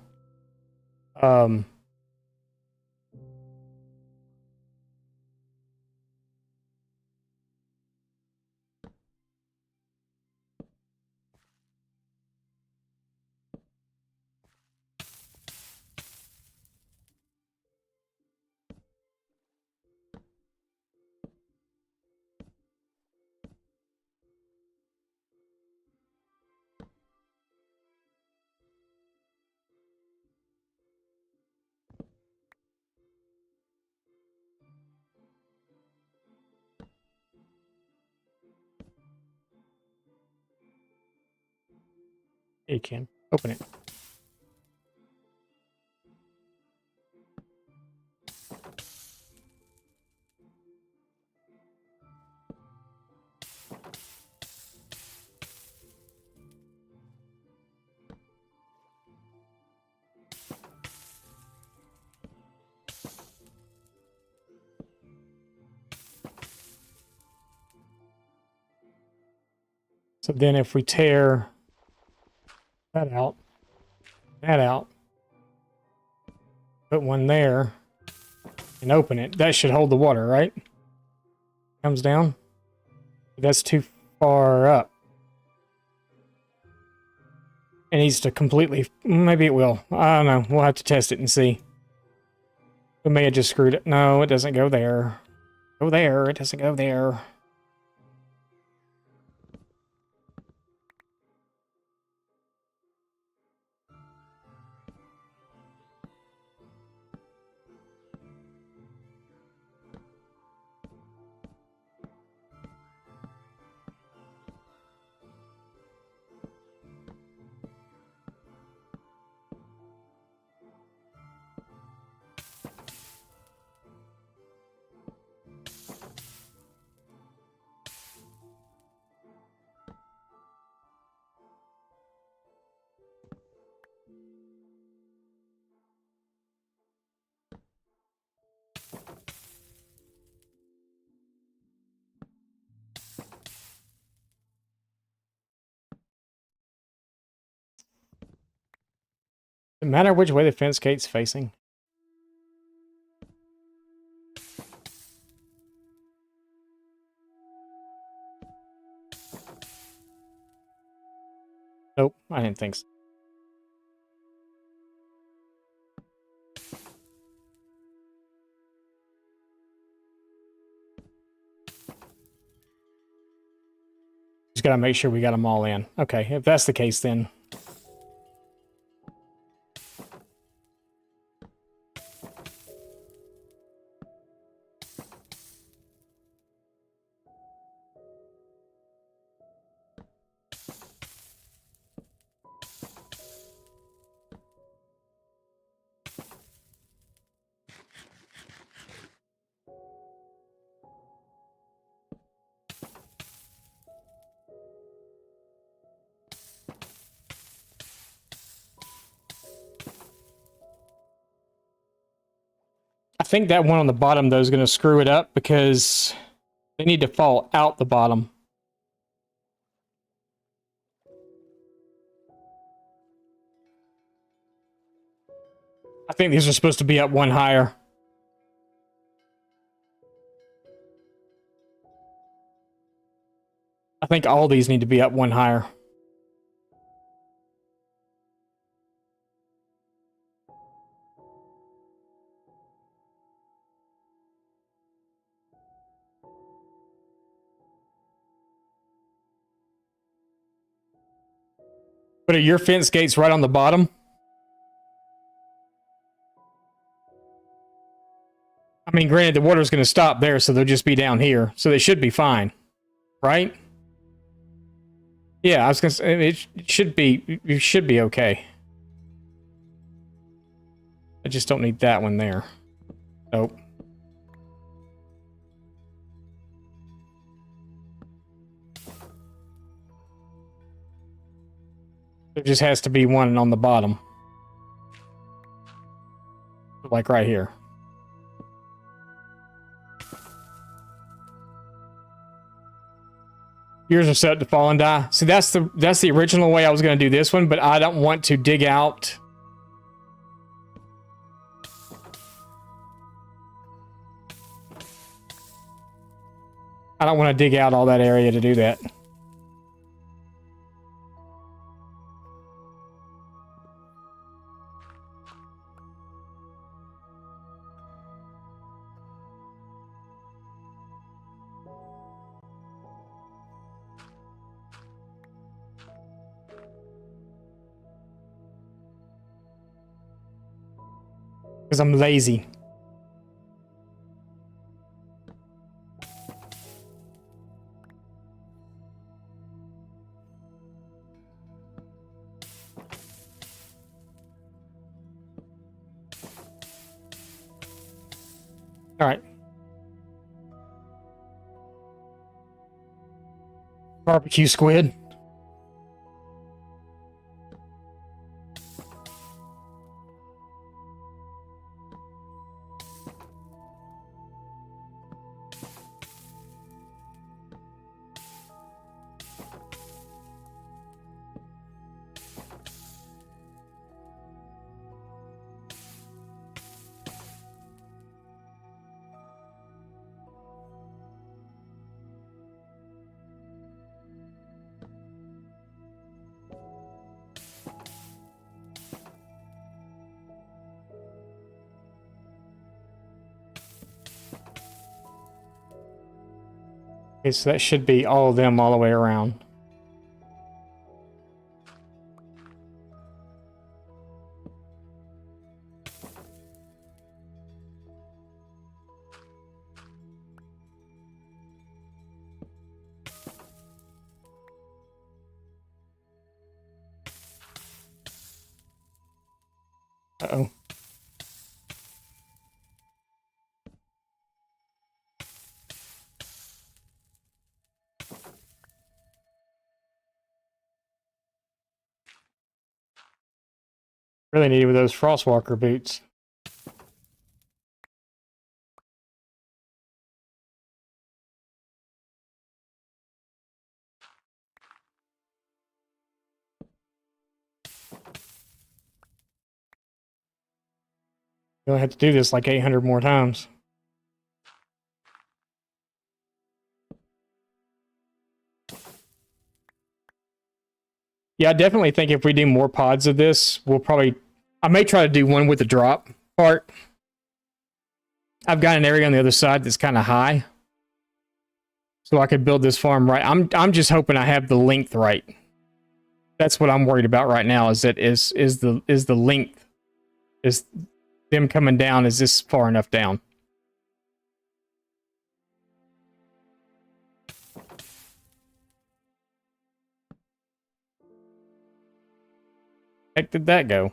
You can open it. So then if we tear that out, put one there, and open it, that should hold the water, right? Comes down. That's too far up. It needs to completely... Maybe it will. I don't know. We'll have to test it and see. We may have just screwed it. No, it doesn't go there. Go there. It doesn't go there. Does it matter which way the fence gate's facing? Nope, I didn't think so. Just gotta make sure we got them all in. Okay, if that's the case, then... I think that one on the bottom, though, is going to screw it up because they need to fall out the bottom. I think these are supposed to be up one higher. I think all these need to be up one higher. But are your fence gates right on the bottom? I mean, granted, the water's going to stop there, so they'll just be down here. So they should be fine. Right? Yeah, I was going to say, it should be okay. I just don't need that one there. Nope. There just has to be one on the bottom. Like right here. Yours are set up to fall and die. See, that's the original way I was going to do this one, but I don't want to dig out. I don't want to dig out all that area to do that. Because I'm lazy. All right. Barbecue squid. Okay, so that should be all of them all the way around. Uh-oh. Really needed with those Frostwalker boots. You'll have to do this like 800 more times. Yeah, I definitely think if we do more pods of this, we'll probably... I may try to do one with the drop part. I've got an area on the other side that's kind of high. So I could build this farm right. I'm just hoping I have the length right. That's what I'm worried about right now, is that is the length. Is them coming down, is this far enough down? Heck did that go?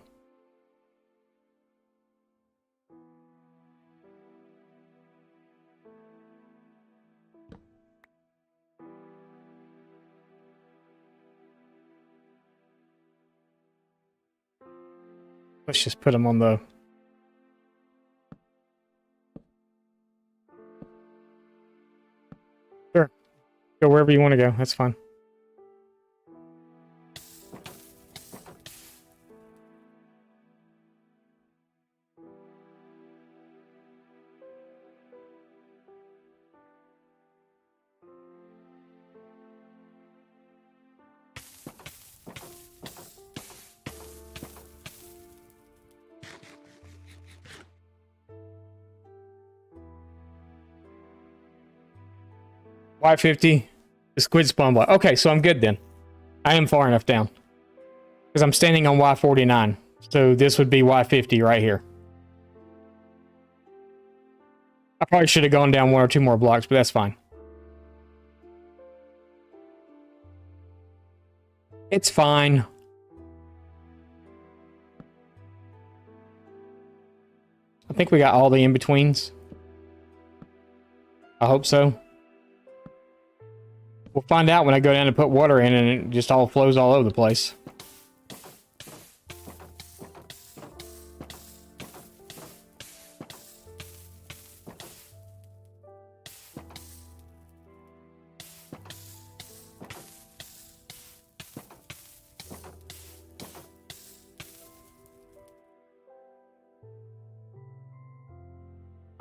Let's just put them on the... Sure. Go wherever you want to go. That's fine. Y50, the squid spawn block. Okay, so I'm good then. I am far enough down. Because I'm standing on Y49. So this would be Y50 right here. I probably should have gone down one or two more blocks, but that's fine. It's fine. I think we got all the in-betweens. I hope so. We'll find out when I go down and put water in and it just all flows all over the place.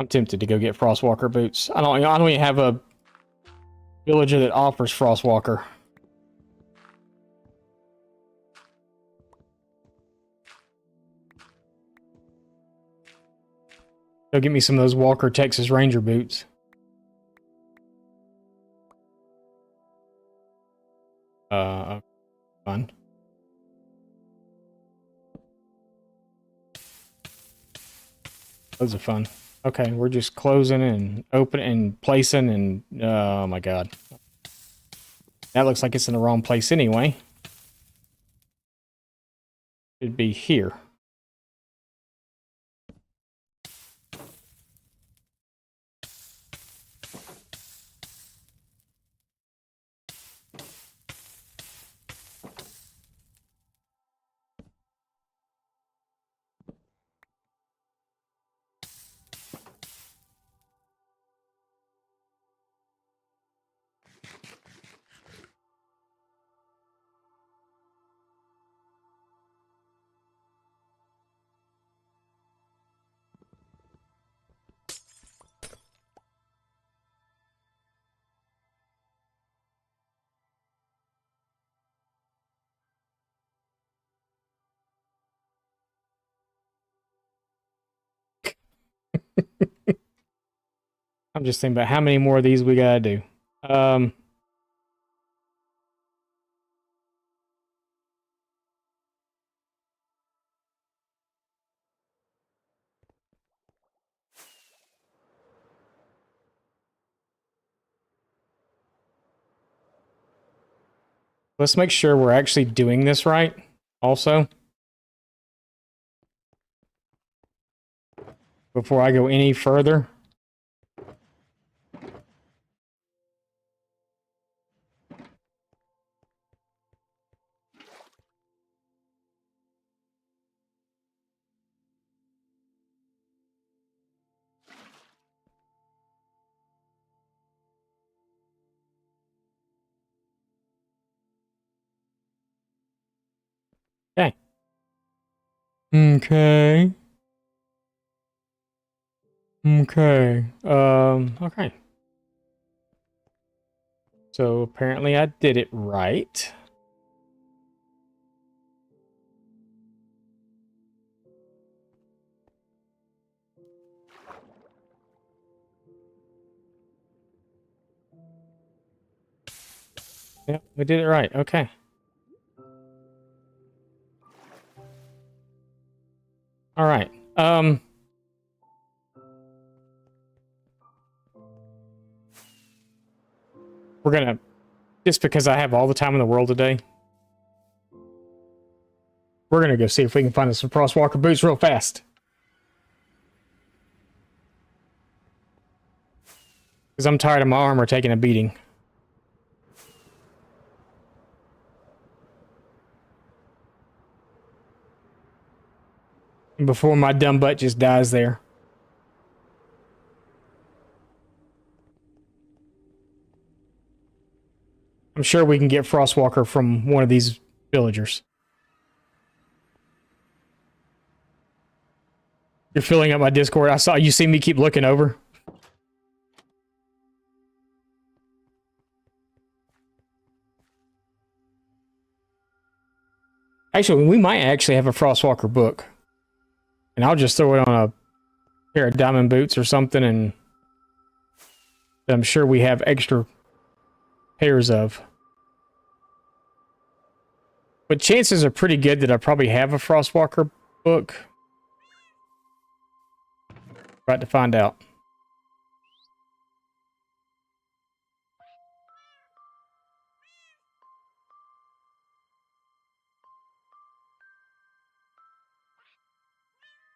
I'm tempted to go get Frostwalker boots. I don't even have a villager that offers Frostwalker. Go get me some of those Walker Texas Ranger boots. Fun. Those are fun. Okay, we're just closing and opening and placing and oh my god. That looks like it's in the wrong place anyway. Should be here. I'm just thinking about how many more of these we gotta do. Let's make sure we're actually doing this right also. Before I go any further. Okay. Okay. Okay. Okay. So apparently I did it right. Yep, we did it right. Okay. All right. We're gonna, just because I have all the time in the world today, we're gonna go see if we can find some Frostwalker boots real fast. Because I'm tired of my armor taking a beating. Before my dumb butt just dies there. I'm sure we can get Frostwalker from one of these villagers. You're filling up my Discord. I saw you see me keep looking over. Actually, we might actually have a Frostwalker book. And I'll just throw it on a pair of diamond boots or something, and I'm sure we have extra pairs of. But chances are pretty good that I probably have a Frostwalker book. About to find out.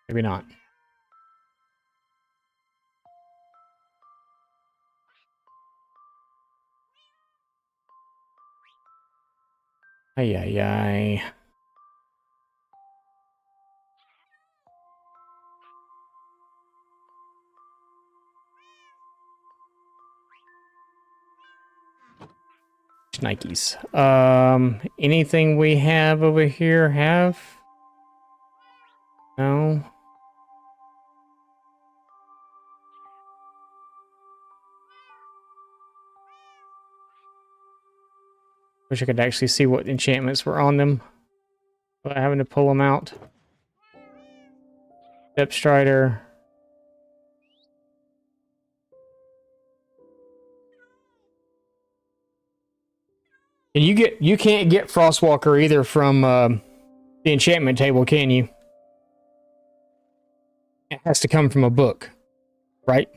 Maybe not. Ay, ay, ay. Nikes. Anything we have over here have? No. Wish I could actually see what enchantments were on them without having to pull them out. Step Strider. And you can't get Frostwalker either from the enchantment table, can you? It has to come from a book, right?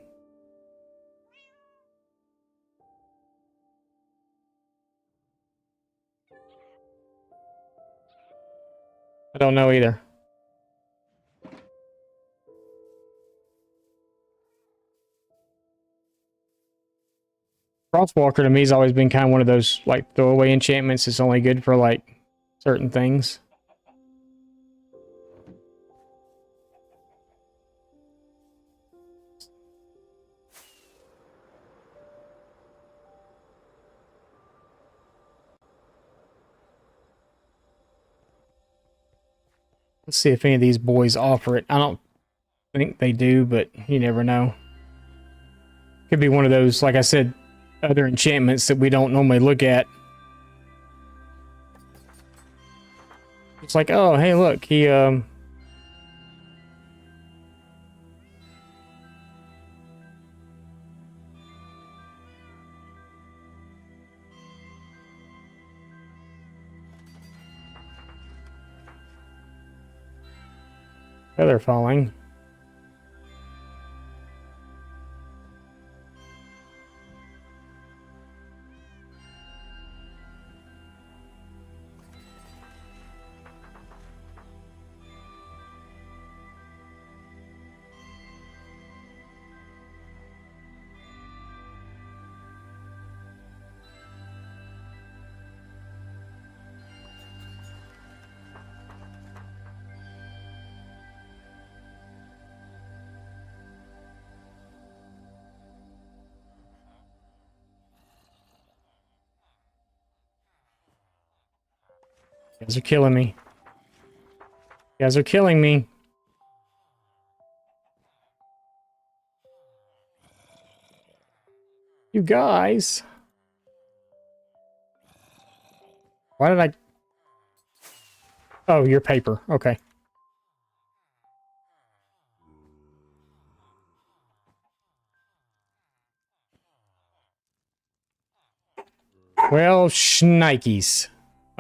I don't know either. Frostwalker to me has always been kind of one of those like throwaway enchantments. It's only good for like certain things. Let's see if any of these boys offer it. I don't think they do, but you never know. Could be one of those, like I said, other enchantments that we don't normally look at. It's like, oh, hey, look, he, feather falling. You guys are killing me. You guys are killing me. You guys. Why did I... Oh, your paper. Okay. Well, shnikes.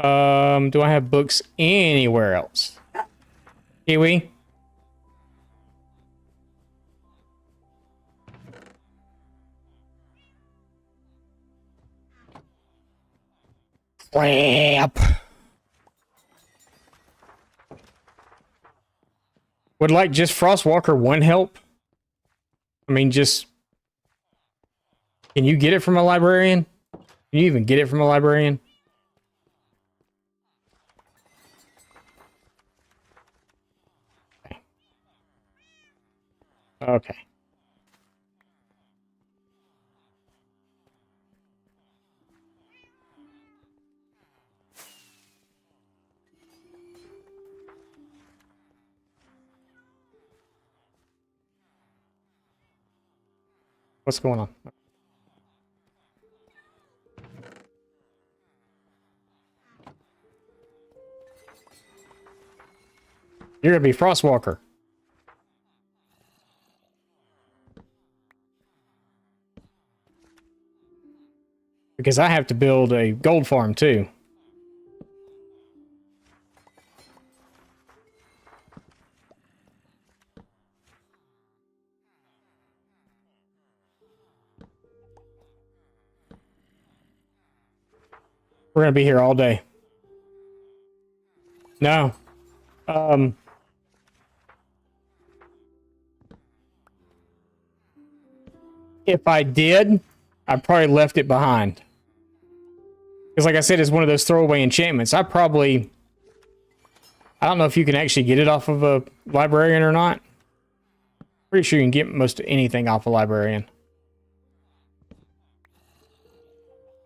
Do I have books anywhere else? Kiwi? Crap. Would like just Frostwalker 1 help? I mean, just... Can you get it from a librarian? Can you even get it from a librarian? Okay. What's going on? You're gonna be Frostwalker. Because I have to build a gold farm too. We're gonna be here all day. No. If I did, I probably left it behind. Because like I said, it's one of those throwaway enchantments. I don't know if you can actually get it off of a librarian or not. Pretty sure you can get most anything off a librarian.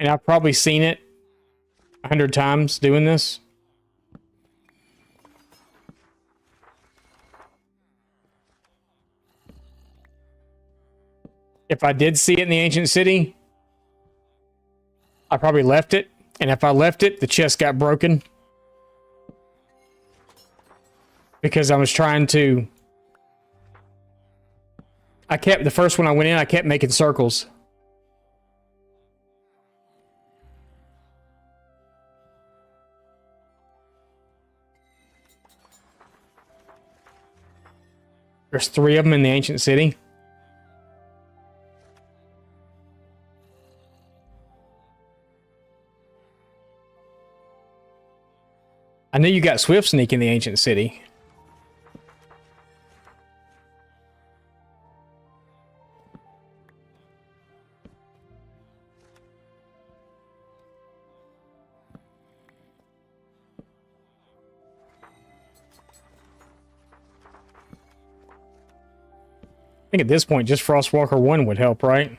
And I've probably seen it 100 times doing this. If I did see it in the ancient city, I probably left it And if I left it, the chest got broken. Because I was trying to... the first one I went in, I kept making circles. There's 3 of them in the ancient city. I knew you got Swift Sneak in the ancient city. I think at this point, just Frostwalker 1 would help, right?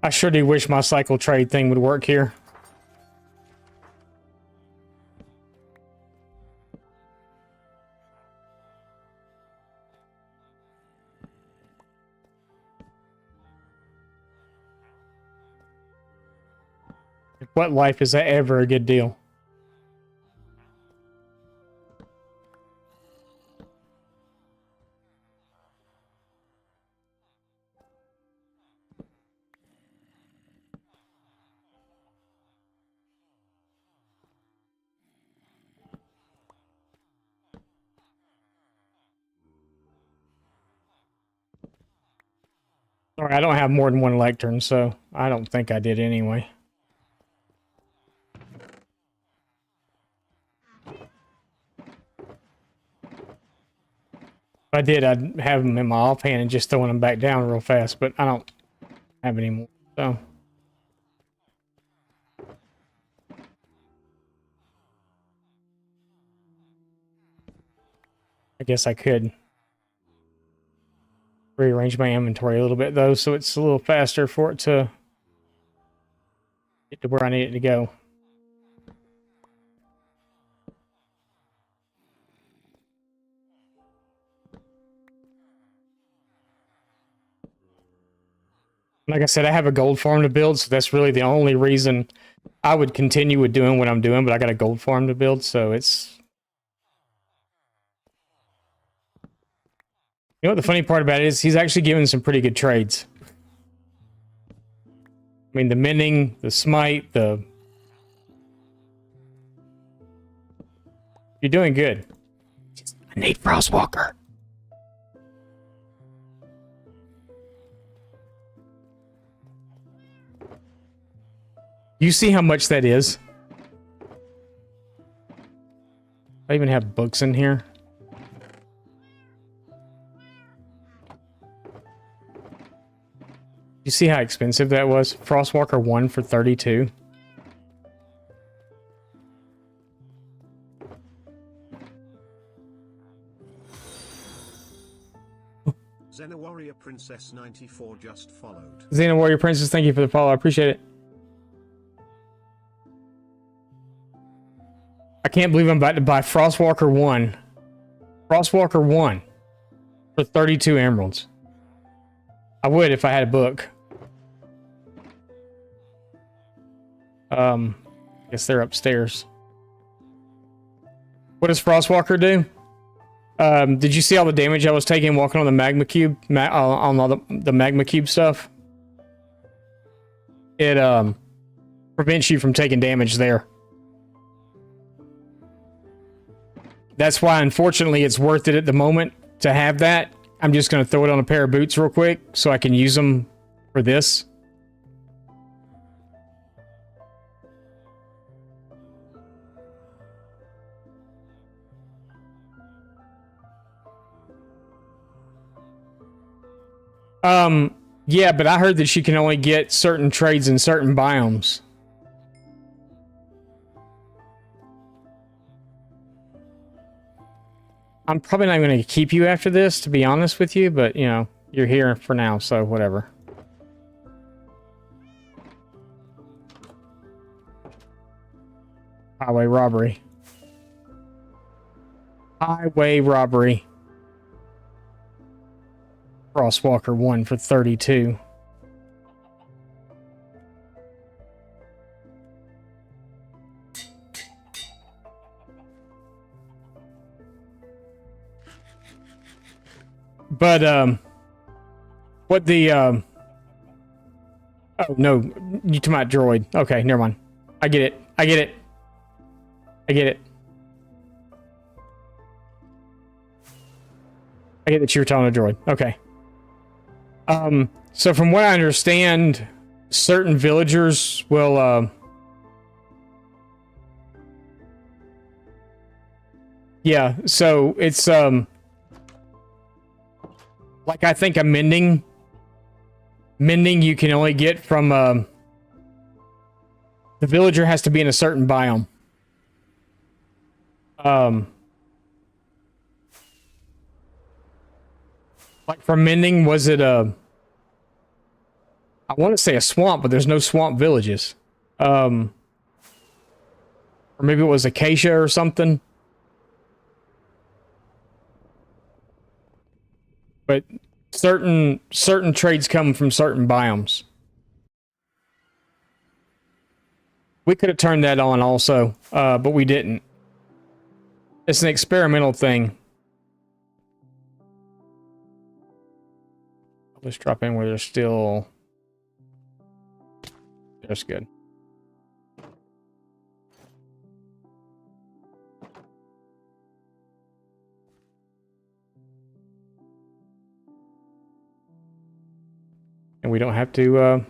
I sure do wish my cycle trade thing would work here. What life is that ever a good deal? Sorry, I don't have more than one lectern, so I don't think I did anyway. If I did, I'd have them in my offhand and just throwing them back down real fast, but I don't have any more, so... I guess I could rearrange my inventory a little bit, though, so it's a little faster for it to get to where I need it to go. Like I said, I have a gold farm to build, so that's really the only reason I would continue with doing what I'm doing, but I got a gold farm to build, so it's... You know what the funny part about it is? He's actually given some pretty good trades. I mean, the mending, the smite, the... You're doing good. I need Frostwalker. You see how much that is? I even have books in here. You see how expensive that was? Frostwalker 1 for 32. Xena Warrior Princess 94 just followed. Xena Warrior Princess, thank you for the follow. I appreciate it. I can't believe I'm about to buy Frostwalker 1. Frostwalker 1 for 32 emeralds. I would if I had a book. Guess they're upstairs. What does Frostwalker do? Did you see all the damage I was taking walking on the magma cube? On all the magma cube stuff? It prevents you from taking damage there. That's why, unfortunately, it's worth it at the moment to have that. I'm just going to throw it on a pair of boots real quick so I can use them for this. Yeah, but I heard that she can only get certain trades in certain biomes. I'm probably not going to keep you after this, to be honest with you, but, you know, you're here for now, so whatever. Highway robbery. Highway robbery. Crosswalker 1 for 32. But what the oh no, you talking about droid. Okay, never mind. I get it. I get it. I get it. I get that you were telling a droid. Okay. So from what I understand, certain villagers will yeah, so it's like I think a mending you can only get from the villager has to be in a certain biome. Like for mending, was it I want to say a swamp, but there's no swamp villages. Or maybe it was acacia or something. But certain trades come from certain biomes. We could have turned that on also, but we didn't. It's an experimental thing. Let's drop in where there's still... That's good. And we don't have to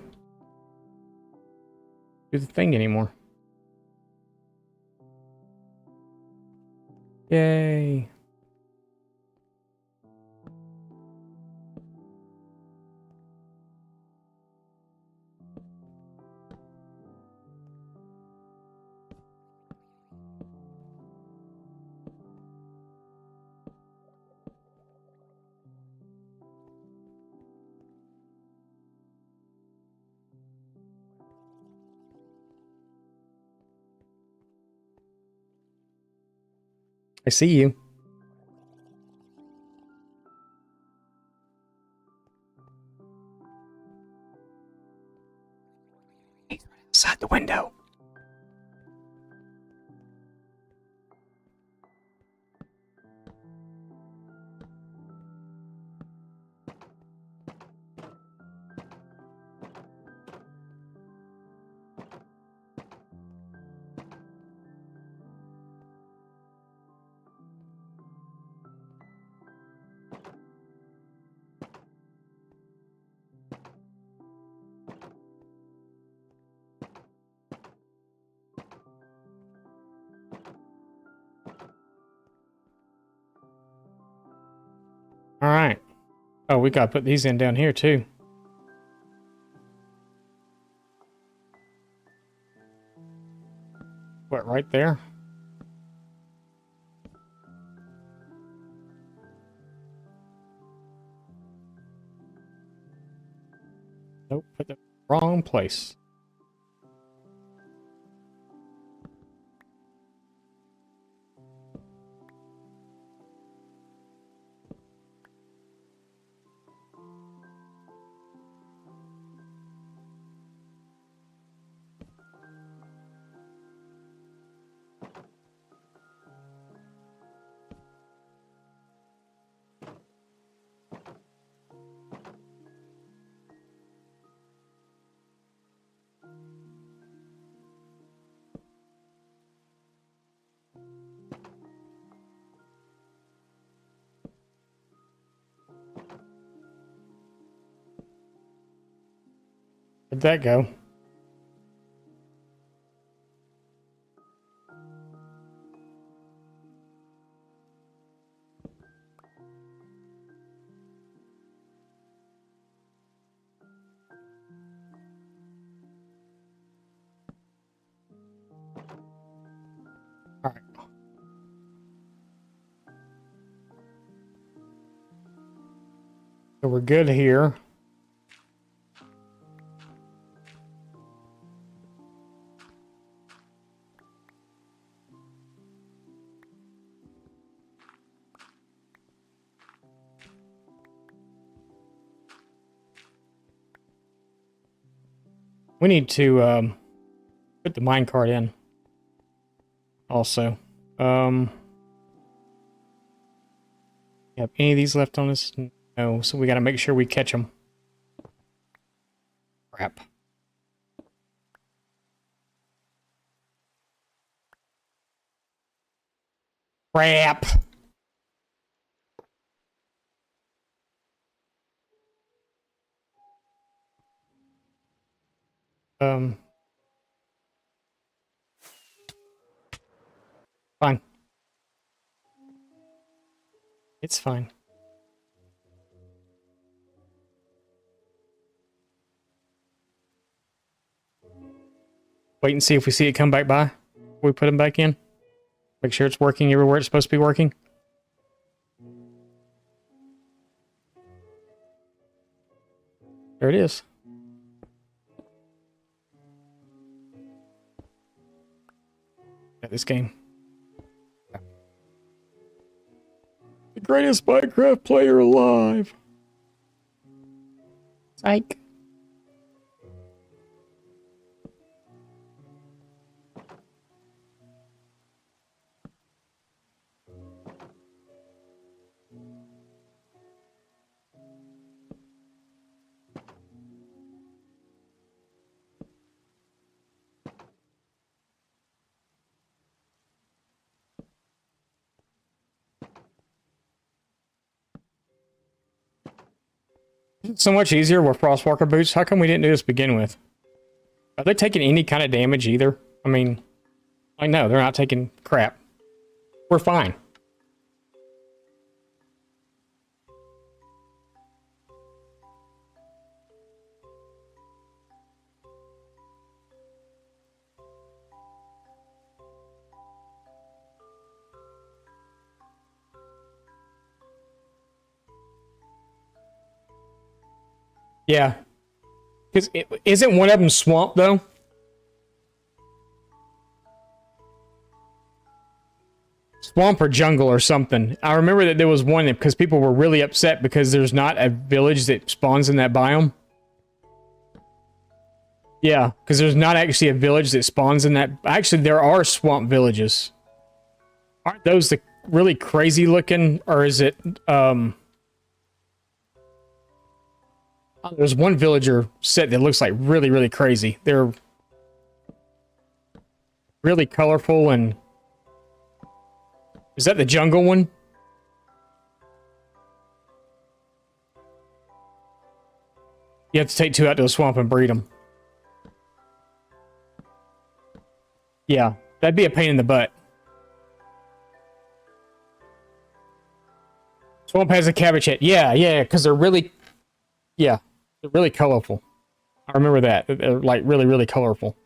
do the thing anymore. Yay. I see you. He's right outside the window. All right. Oh, we gotta put these in down here too. What, right there? Nope, put the wrong place. Where'd that go? All right. So we're good here. We need to put the minecart in also. Have any of these left on us? No, so we got to make sure we catch them. Crap. Crap. Fine. It's fine. Wait and see if we see it come back by. We put them back in. Make sure it's working everywhere it's supposed to be working. There it is. At this game. The greatest Minecraft player alive. Psych. It's so much easier with Frostwalker boots. How come we didn't do this to begin with? Are they taking any kind of damage either? I mean, like, no, they're not taking crap. We're fine. Yeah. Because isn't one of them swamp, though? Swamp or jungle or something. I remember that there was one because people were really upset because there's not a village that spawns in that biome. Yeah, because there's not actually a village that spawns in that. Actually, there are swamp villages. Aren't those the really crazy looking, or is it, there's one villager set that looks like really, really crazy. They're really colorful and... Is that the jungle one? You have to take two out to the swamp and breed them. Yeah, that'd be a pain in the butt. Swamp has a cabbage head. Yeah, because they're really... Yeah, they're really colorful. I remember that. They're like really, really colorful.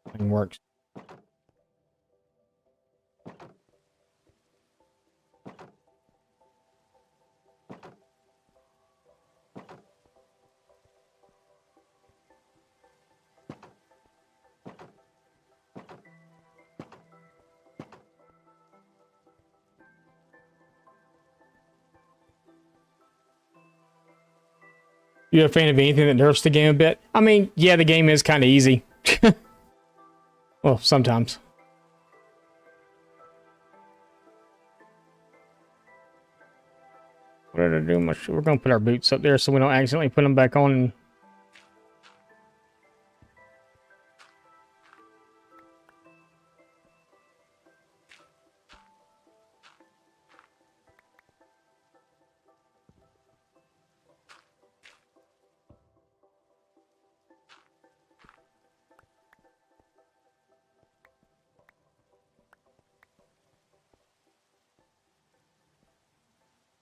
Nothing works. You a fan of anything that nerfs the game a bit? I mean, yeah, the game is kind of easy. Well, sometimes. What did I do? We're going to put our boots up there so we don't accidentally put them back on. And...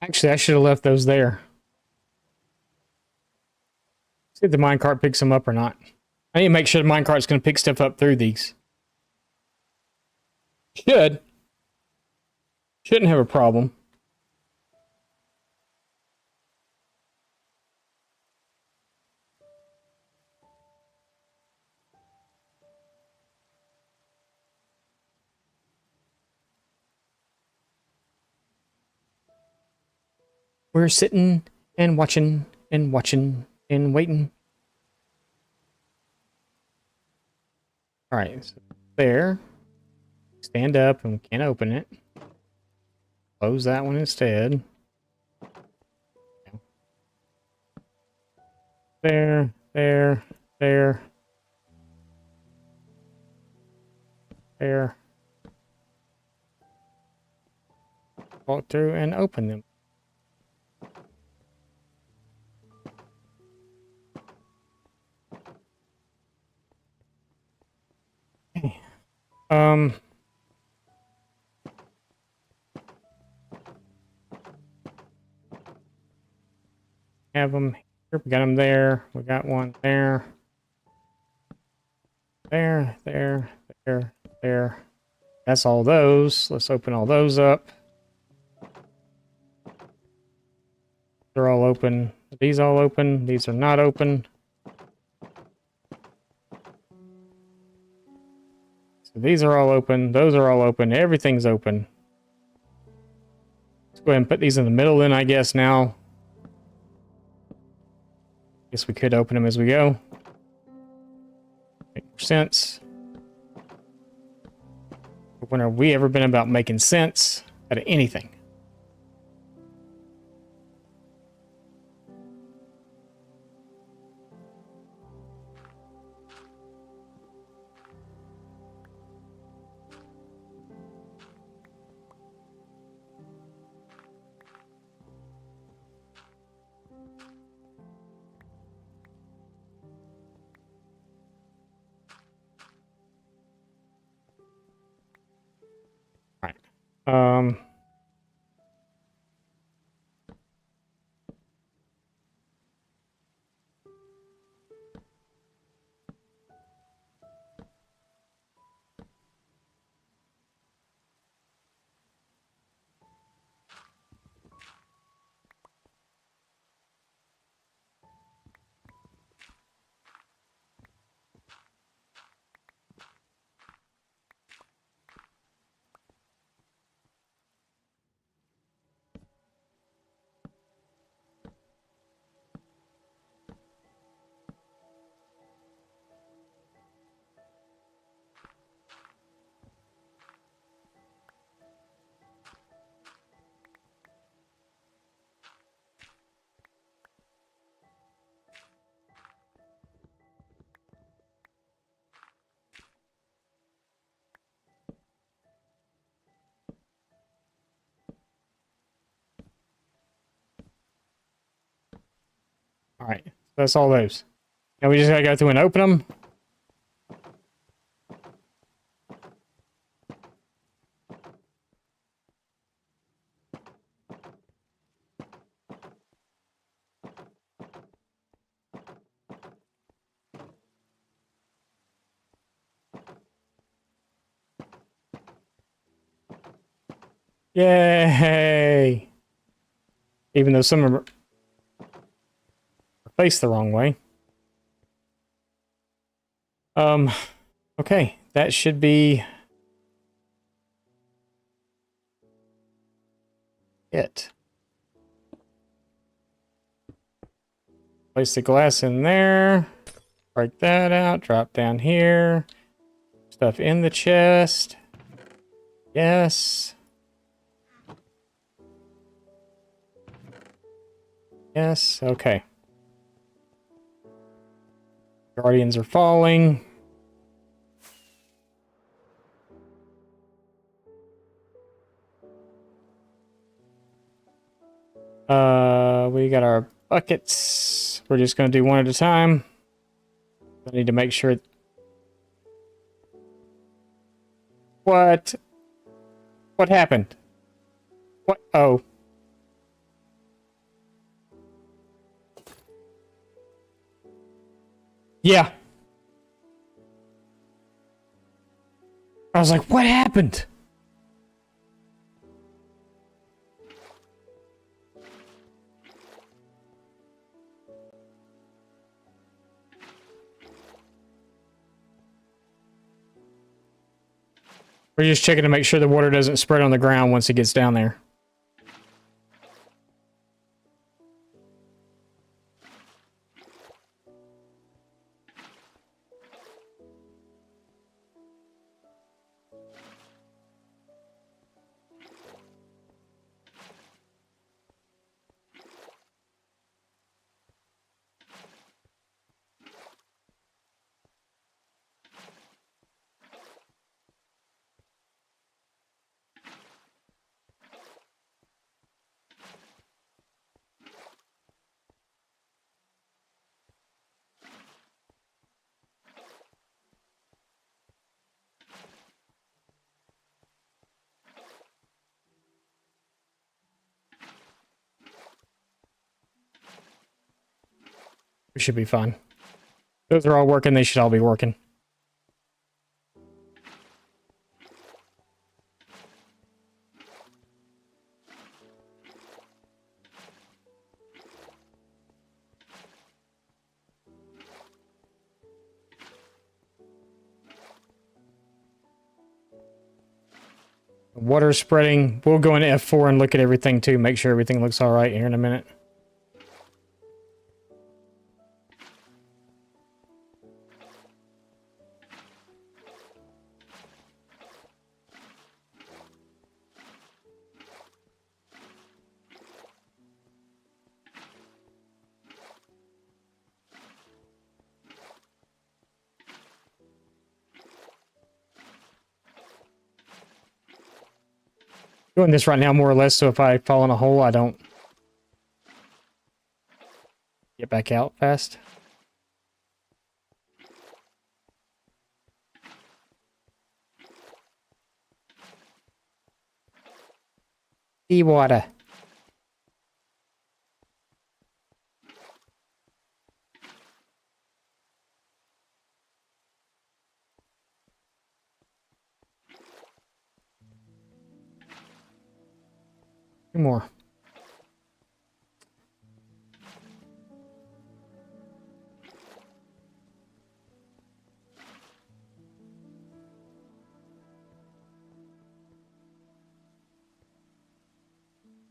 Actually, I should have left those there. See if the minecart picks them up or not. I need to make sure the minecart's going to pick stuff up through these. Should. Shouldn't have a problem. We're sitting and watching and watching and waiting. All right, so there. Stand up and we can't open it. Close that one instead. There, there, there. There. Walk through and open them. Okay. Have them here. We got them there. We got one there. There, there, there, there. That's all those. Let's open all those up. They're all open. Are these all open? These are not open. So these are all open. Those are all open. Everything's open. Let's go ahead and put these in the middle then, I guess, now. Guess we could open them as we go. Make more sense. When have we ever been about making sense out of anything? Um, all right, that's all those. Now we just gotta go through and open them. Yay! Even though some of them are faced the wrong way. Okay, that should be it. Place the glass in there. Break that out. Drop down here. Stuff in the chest. Yes. Yes, okay. Guardians are falling. We got our buckets. We're just going to do one at a time. I need to make sure. What happened? What? Oh. Yeah. I was like, what happened? We're just checking to make sure the water doesn't spread on the ground once it gets down there. We should be fine. Those are all working. They should all be working. Water spreading. We'll go into F4 and look at everything too. Make sure everything looks all right here in a minute. Doing this right now more or less, so if I fall in a hole, I don't get back out fast. Seawater. Two more.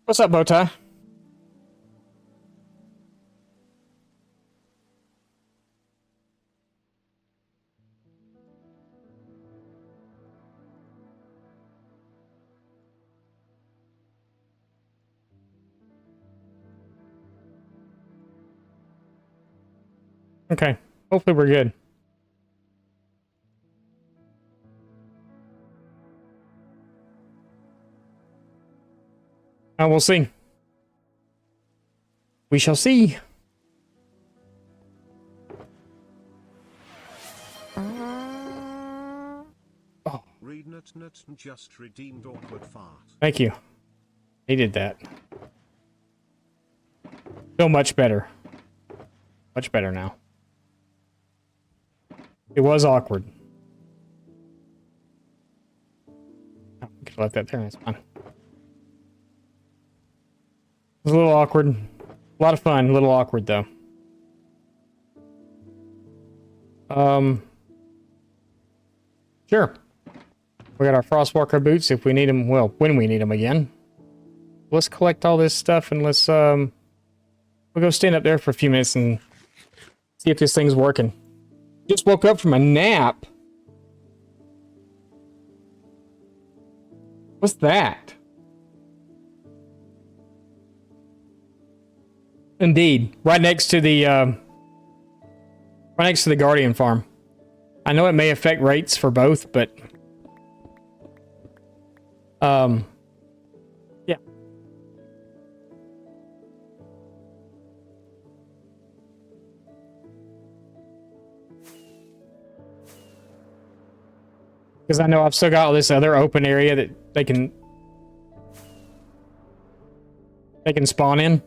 What's up, Bowtie? Okay. Hopefully we're good. We'll see. We shall see. Oh, Readnut just redeemed awkward fart. thank you. Needed that. Feel much better. Much better now. It was awkward. Oh, we could let that there. That's fine. It was a little awkward. A lot of fun. A little awkward though. Sure. We got our Frostwalker boots if we need them. Well, when we need them again. Let's collect all this stuff and let's we'll go stand up there for a few minutes and see if this thing's working. Just woke up from a nap. What's that? Indeed, right next to the Guardian farm. I know it may affect rates for both, but yeah. Because I know I've still got all this other open area that they can spawn in.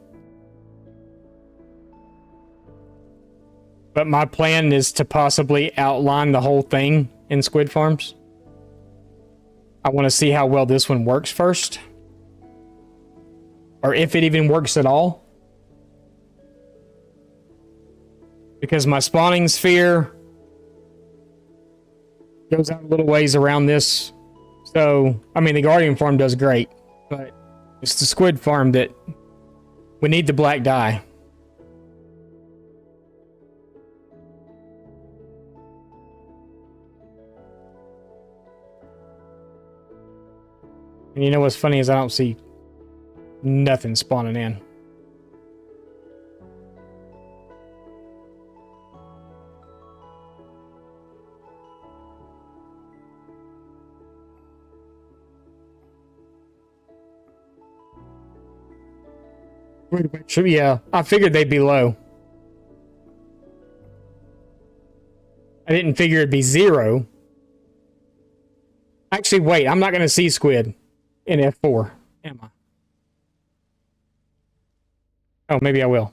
But my plan is to possibly outline the whole thing in squid farms. I want to see how well this one works first. Or if it even works at all. Because my spawning sphere goes out a little ways around this. So, I mean, the Guardian farm does great. But it's the squid farm that we need the black dye. And you know what's funny is I don't see nothing spawning in. Yeah, I figured they'd be low. I didn't figure it'd be 0. Actually, wait, I'm not going to see squid in F4, am I? Oh, maybe I will.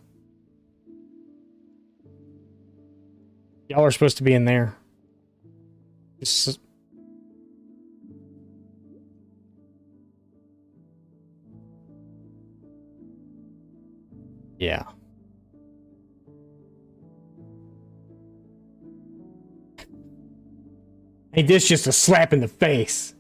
Y'all are supposed to be in there. Just... Yeah. Hey, this just a slap in the face.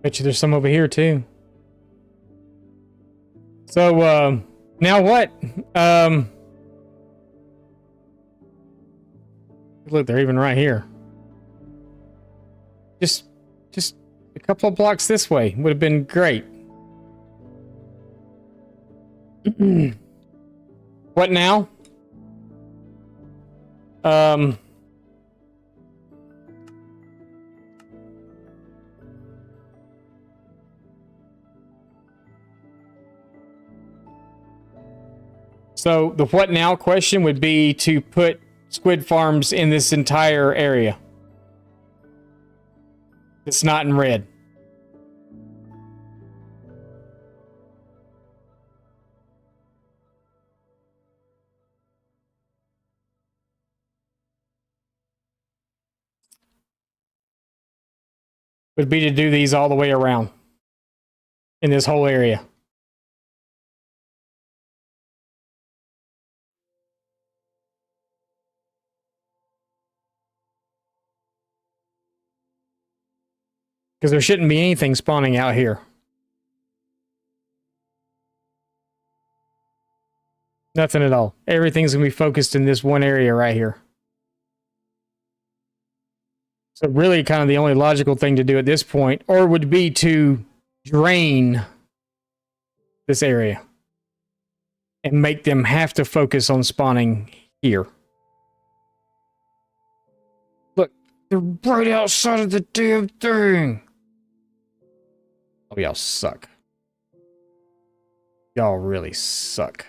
Bet you there's some over here too. So, now what? Look, they're even right here. Just a couple of blocks this way would have been great. What now? So the what now question would be to put squid farms in this entire area. It's not in red. Would be to do these all the way around in this whole area. Because there shouldn't be anything spawning out here. Nothing at all. Everything's going to be focused in this one area right here. So really kind of the only logical thing to do at this point, or would be to drain this area and make them have to focus on spawning here. Look, they're right outside of the damn thing. Oh, y'all suck. Y'all really suck.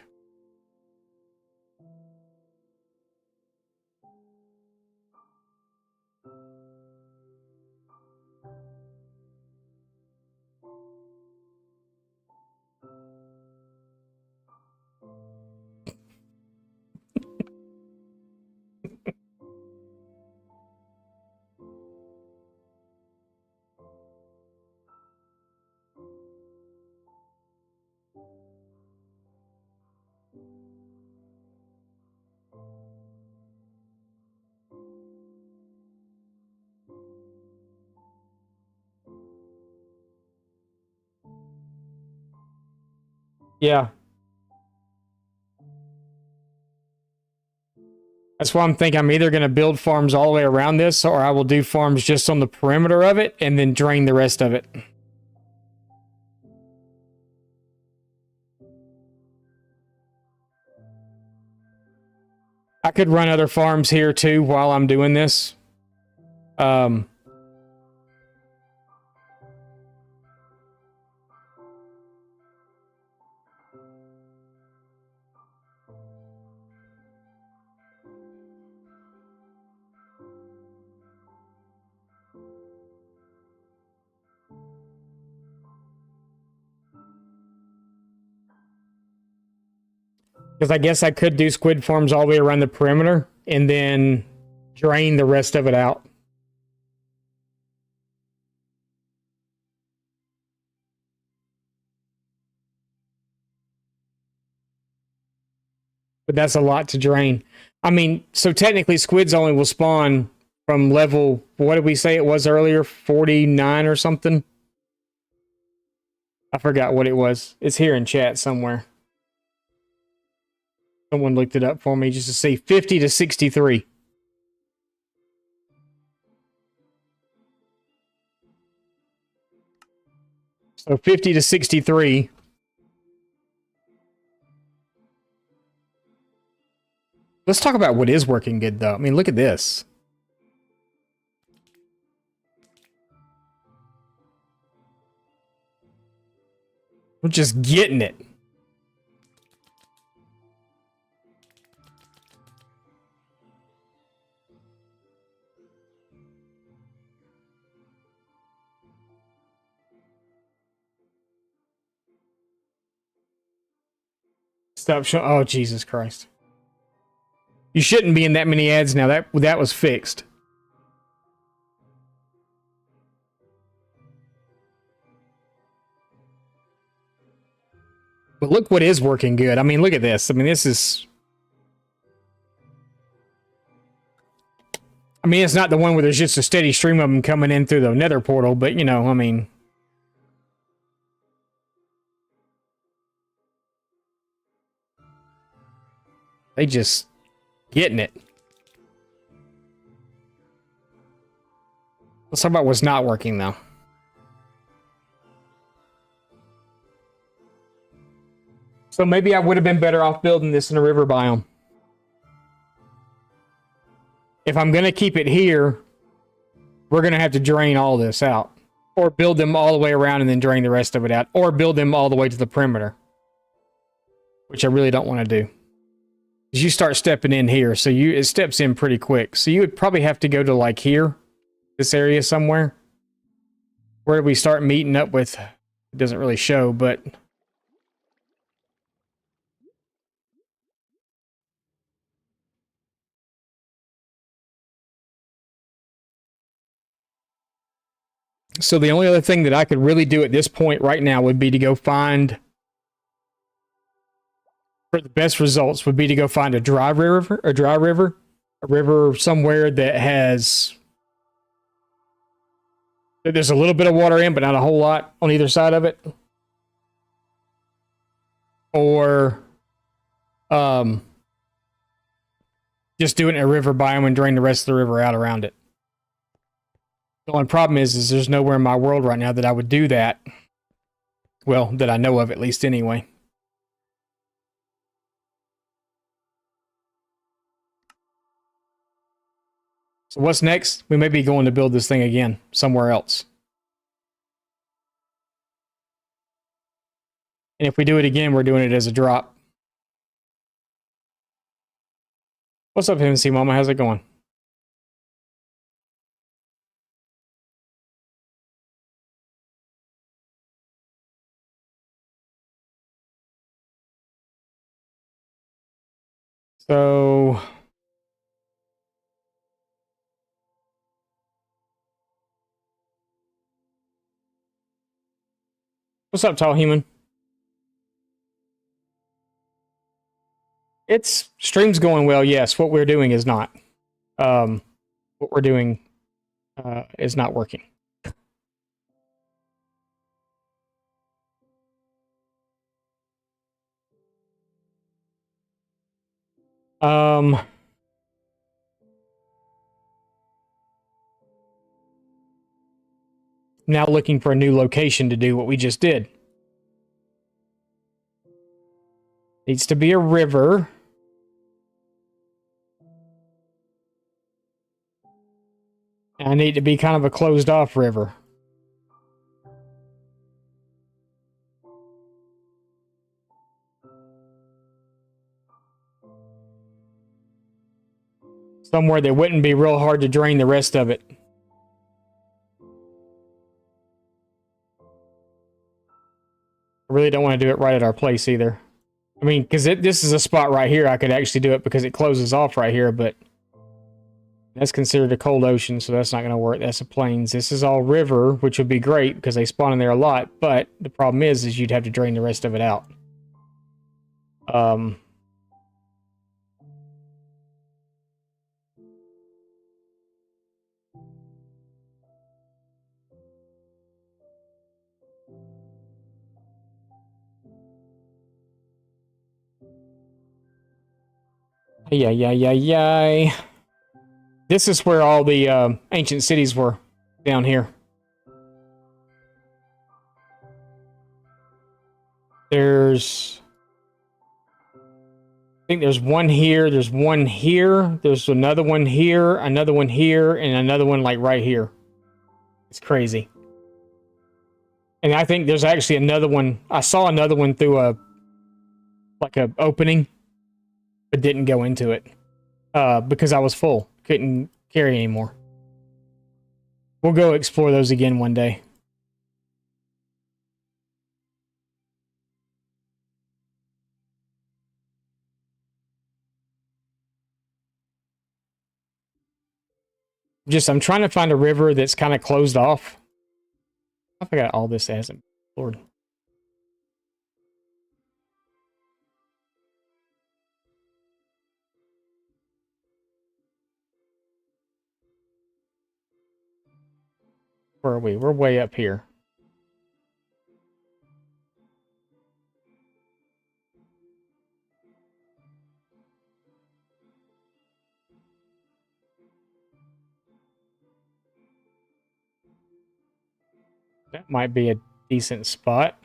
Yeah. That's why I'm thinking I'm either going to build farms all the way around this, or I will do farms just on the perimeter of it and then drain the rest of it. I could run other farms here too while I'm doing this. Because I guess I could do squid farms all the way around the perimeter and then drain the rest of it out. But that's a lot to drain. I mean, so technically squids only will spawn from level, what did we say it was earlier? 49 or something? I forgot what it was. It's here in chat somewhere. Someone looked it up for me just to see. 50 to 63. So 50 to 63. Let's talk about what is working good, though. I mean, look at this. We're just getting it. Stop showing. Oh, Jesus Christ. You shouldn't be in that many ads now. That was fixed. But look what is working good. I mean, look at this. I mean, this is... I mean, it's not the one where there's just a steady stream of them coming in through the nether portal, but, you know, I mean... They just getting it. Let's talk about what's not working, though. So maybe I would have been better off building this in a river biome. If I'm going to keep it here, we're going to have to drain all this out. Or build them all the way around and then drain the rest of it out. Or build them all the way to the perimeter. Which I really don't want to do. Because you start stepping in here, so it steps in pretty quick. So you would probably have to go to like here. This area somewhere. Where we start meeting up with... It doesn't really show, but... So the only other thing that I could really do at this point right now would be to go find... For the best results would be to go find a dry river. A river somewhere that has... There's a little bit of water in, but not a whole lot on either side of it. Or... just do it in a river biome and drain the rest of the river out around it. The only problem is there's nowhere in my world right now that I would do that. Well, that I know of at least anyway. So what's next? We may be going to build this thing again somewhere else. And if we do it again, we're doing it as a drop. What's up, MC Mama? How's it going? So... What's up, Tall Human? It's stream's going well, yes. What we're doing is not. What we're doing is not working. now looking for a new location to do what we just did. Needs to be a river. I need to be kind of a closed off river. Somewhere that wouldn't be real hard to drain the rest of it. I really don't want to do it right at our place either. I mean, because this is a spot right here I could actually do it because it closes off right here, but that's considered a cold ocean, so that's not going to work. That's a plains. This is all river, which would be great because they spawn in there a lot, but the problem is you'd have to drain the rest of it out. Yeah. This is where all the ancient cities were, down here. I think there's one here, there's one here, there's another one here, another one here, and another one like right here. It's crazy. And I think there's actually another one. I saw another one through a opening, but didn't go into it because I was full. Couldn't carry anymore. We'll go explore those again one day. I'm trying to find a river that's kind of closed off. I forgot all this hasn't explored. Where are we? We're way up here. That might be a decent spot.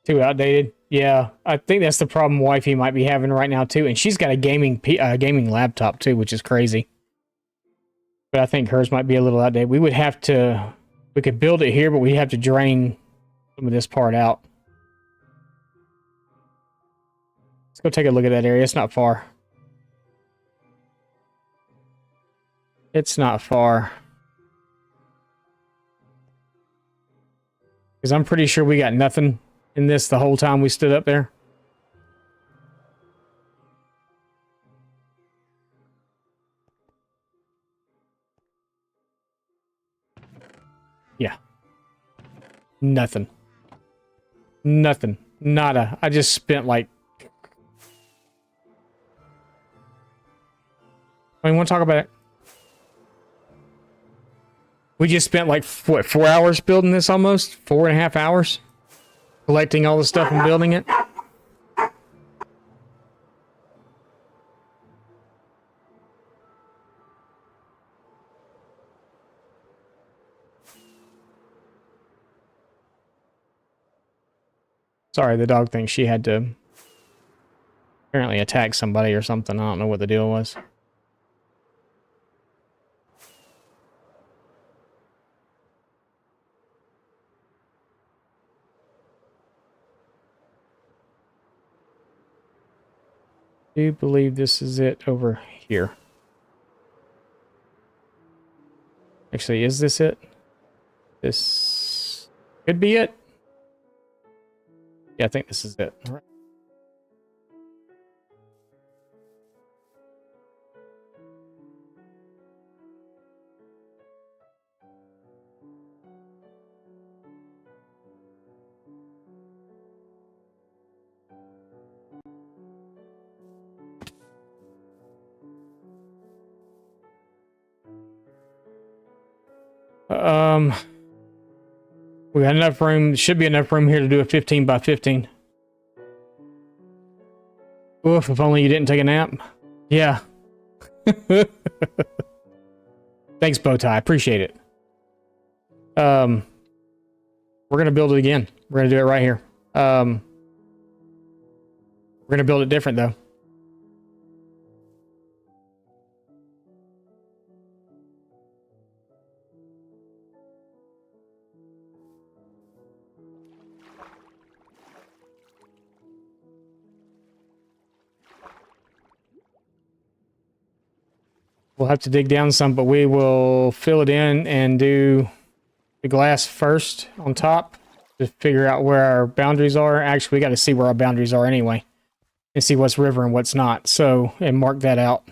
Too outdated. Yeah, I think that's the problem wifey might be having right now too, and she's got a gaming laptop too, which is crazy. But I think hers might be a little outdated. We could build it here, but we have to drain some of this part out. Let's go take a look at that area. It's not far. It's not far. Because I'm pretty sure we got nothing in this the whole time we stood up there. Yeah. Nothing. Nothing. Nada. I just spent like... I mean, want to talk about it? We just spent like, what, 4 hours building this almost? 4.5 hours? Collecting all the stuff and building it? Sorry, the dog thinks she had to apparently attack somebody or something. I don't know what the deal was. I do believe this is it over here. Actually, is this it? This could be it. Yeah, I think this is it. All right. We got enough room. Should be enough room here to do a 15 by 15. Oof, if only you didn't take a nap. Yeah. Thanks, Bowtie. Appreciate it. We're gonna build it again. We're gonna do it right here. We're gonna build it different though. We'll have to dig down some, but we will fill it in and do the glass first on top to figure out where our boundaries are. Actually, we got to see where our boundaries are anyway and see what's river and what's not. So, and mark that out.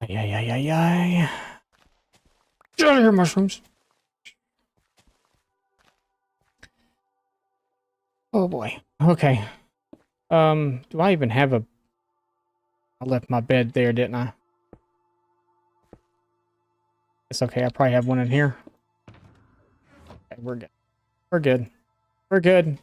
Get out of here, mushrooms. Oh boy. Okay. Do I even have a... I left my bed there, didn't I? It's okay. I probably have one in here. Okay, we're good. We're good. We're good.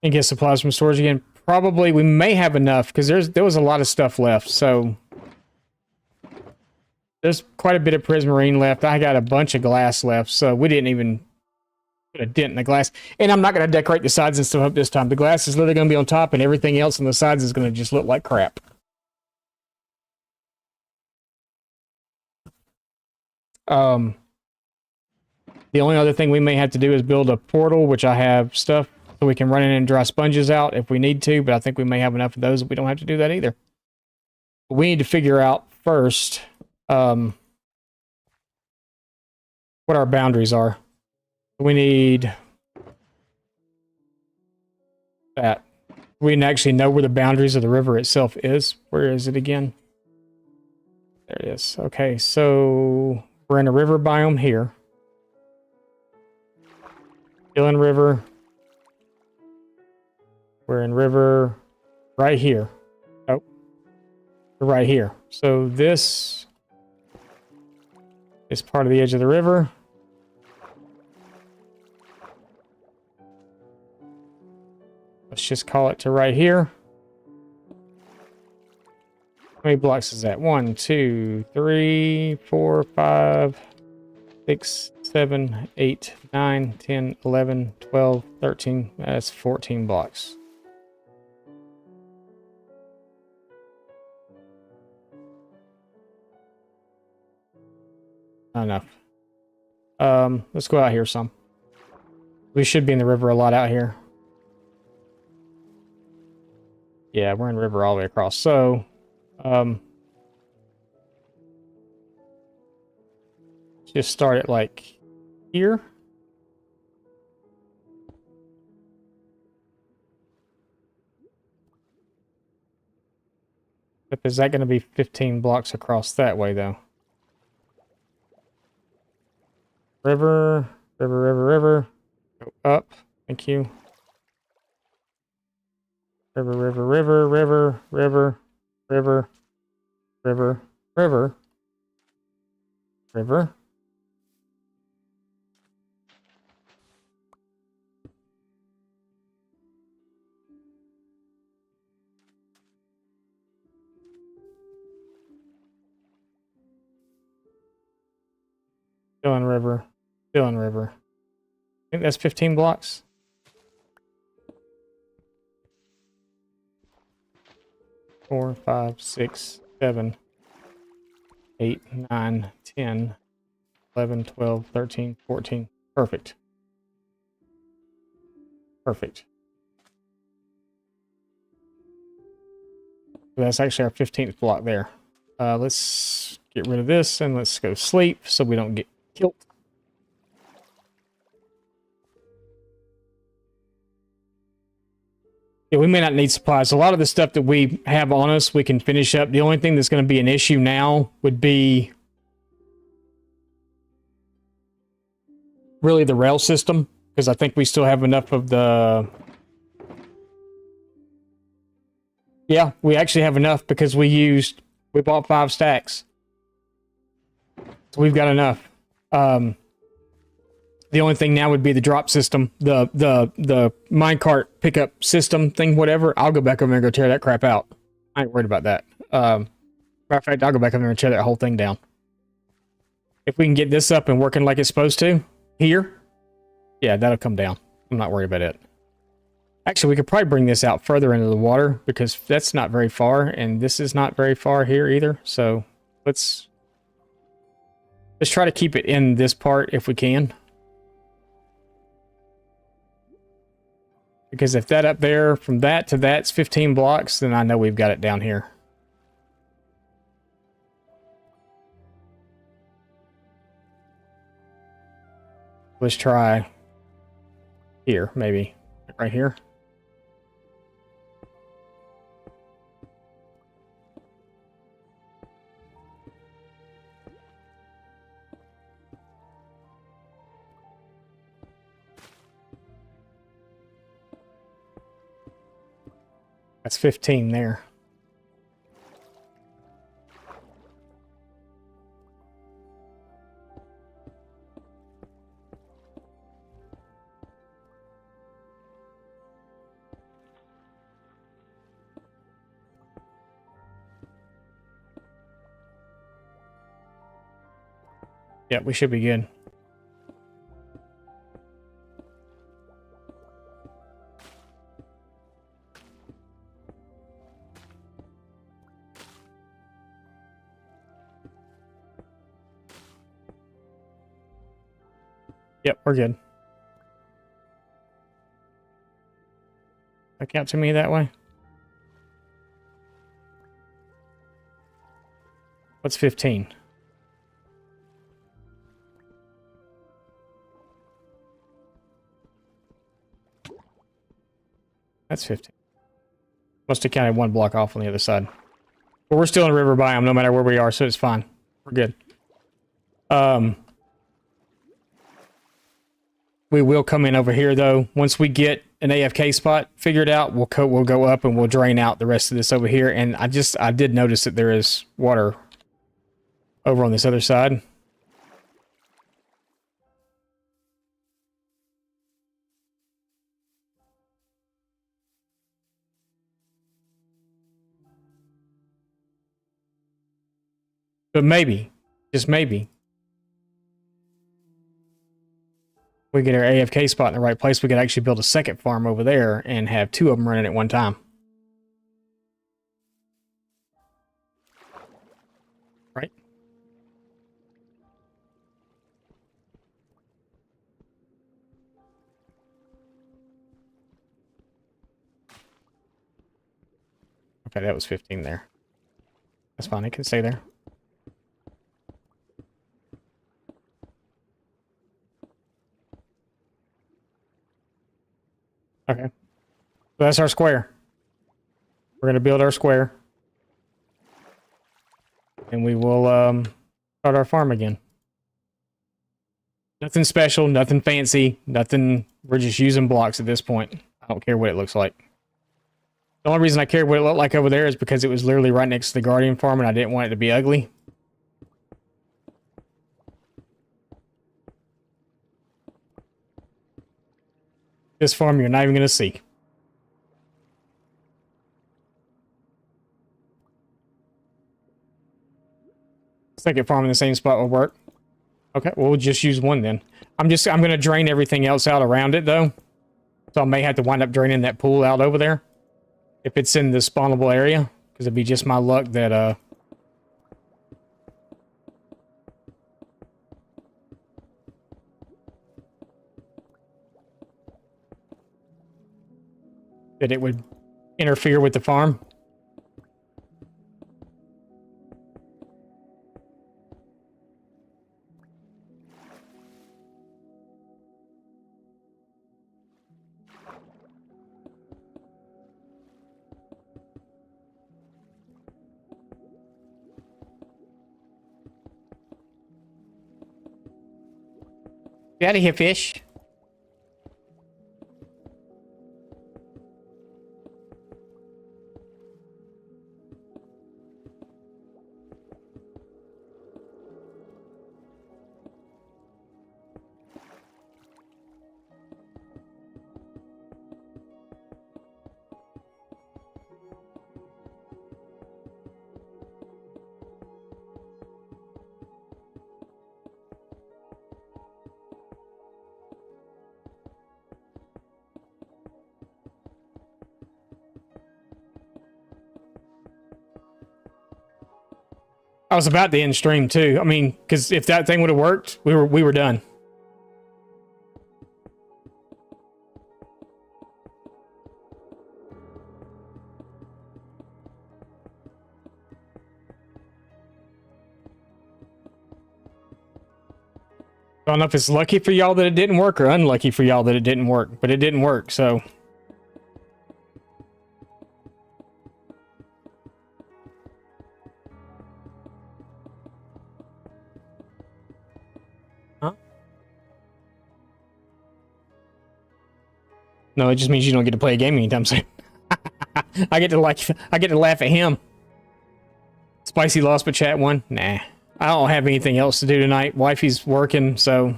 And get supplies from storage again. Probably we may have enough because there was a lot of stuff left. So there's quite a bit of prismarine left. I got a bunch of glass left, so we didn't even put a dent in the glass. And I'm not going to decorate the sides and stuff up this time. The glass is literally going to be on top, and everything else on the sides is going to just look like crap. The only other thing we may have to do is build a portal, which I have stuff so we can run in and dry sponges out if we need to, but I think we may have enough of those that we don't have to do that either. But we need to figure out first what our boundaries are. We need that. We didn't actually know where the boundaries of the river itself is. Where is it again? There it is. Okay, so we're in a river biome here. Still in river. We're in river right here. Oh, right here. So this is part of the edge of the river. Let's just call it to right here. How many blocks is that? 1, 2, 3, 4, 5, 6, 7, 8, 9, 10, 11, 12, 13. That's 14 blocks. Not enough. Let's go out here some. We should be in the river a lot out here. Yeah, we're in river all the way across. So, just start it like here. But is that going to be 15 blocks across that way, though? River, river, river, river. Go up. Thank you. River, river, river, river, river, river, river, river, river. Still in river. Still in river. I think that's 15 blocks. Four, 5, 6, 7, 8, 9, 10, 11, 12, 13, 14. Perfect. Perfect. So that's actually our 15th block there. Let's get rid of this and let's go sleep so we don't get killed. Yeah, we may not need supplies. A lot of the stuff that we have on us, we can finish up. The only thing that's going to be an issue now would be really the rail system, because I think we still have enough of the... Yeah, we actually have enough because we bought 5 stacks. So we've got enough. The only thing now would be the drop system, the minecart pickup system thing, whatever. I'll go back over there and go tear that crap out. I ain't worried about that. Matter of fact, I'll go back over there and tear that whole thing down. If we can get this up and working like it's supposed to here, yeah, that'll come down. I'm not worried about it. Actually, we could probably bring this out further into the water because that's not very far, and this is not very far here either. So let's try to keep it in this part if we can. Because if that up there, from that to that's 15 blocks, then I know we've got it down here. Let's try here, maybe. Right here. That's 15 there. Yeah, we should be good. Yep, we're good. Back out to me that way. What's 15? That's 15. Must have counted one block off on the other side. But we're still in river biome no matter where we are, so it's fine. We're good. We will come in over here though. Once we get an AFK spot figured out, we'll go up and we'll drain out the rest of this over here. And I did notice that there is water over on this other side. But maybe, just maybe, we get our AFK spot in the right place, we could actually build a second farm over there and have two of them running at one time. Right? Okay, that was 15 there. That's fine, it can stay there. Okay. So that's our square. We're going to build our square. And we will start our farm again. Nothing special, nothing fancy, nothing. We're just using blocks at this point. I don't care what it looks like. The only reason I cared what it looked like over there is because it was literally right next to the Guardian farm and I didn't want it to be ugly. This farm you're not even going to see. Second farm in the same spot will work. Okay, well, we'll just use one then. I'm going to drain everything else out around it though. So I may have to wind up draining that pool out over there. If it's in the spawnable area. Because it'd be just my luck that that it would interfere with the farm. Get out of here, fish. I was about to end stream too. I mean, because if that thing would have worked, we were done. I don't know if it's lucky for y'all that it didn't work or unlucky for y'all that it didn't work, but it didn't work, so. Huh? No, it just means you don't get to play a game anytime soon. I get to laugh at him. Spicy lost but chat won. Nah. I don't have anything else to do tonight. Wifey's working, so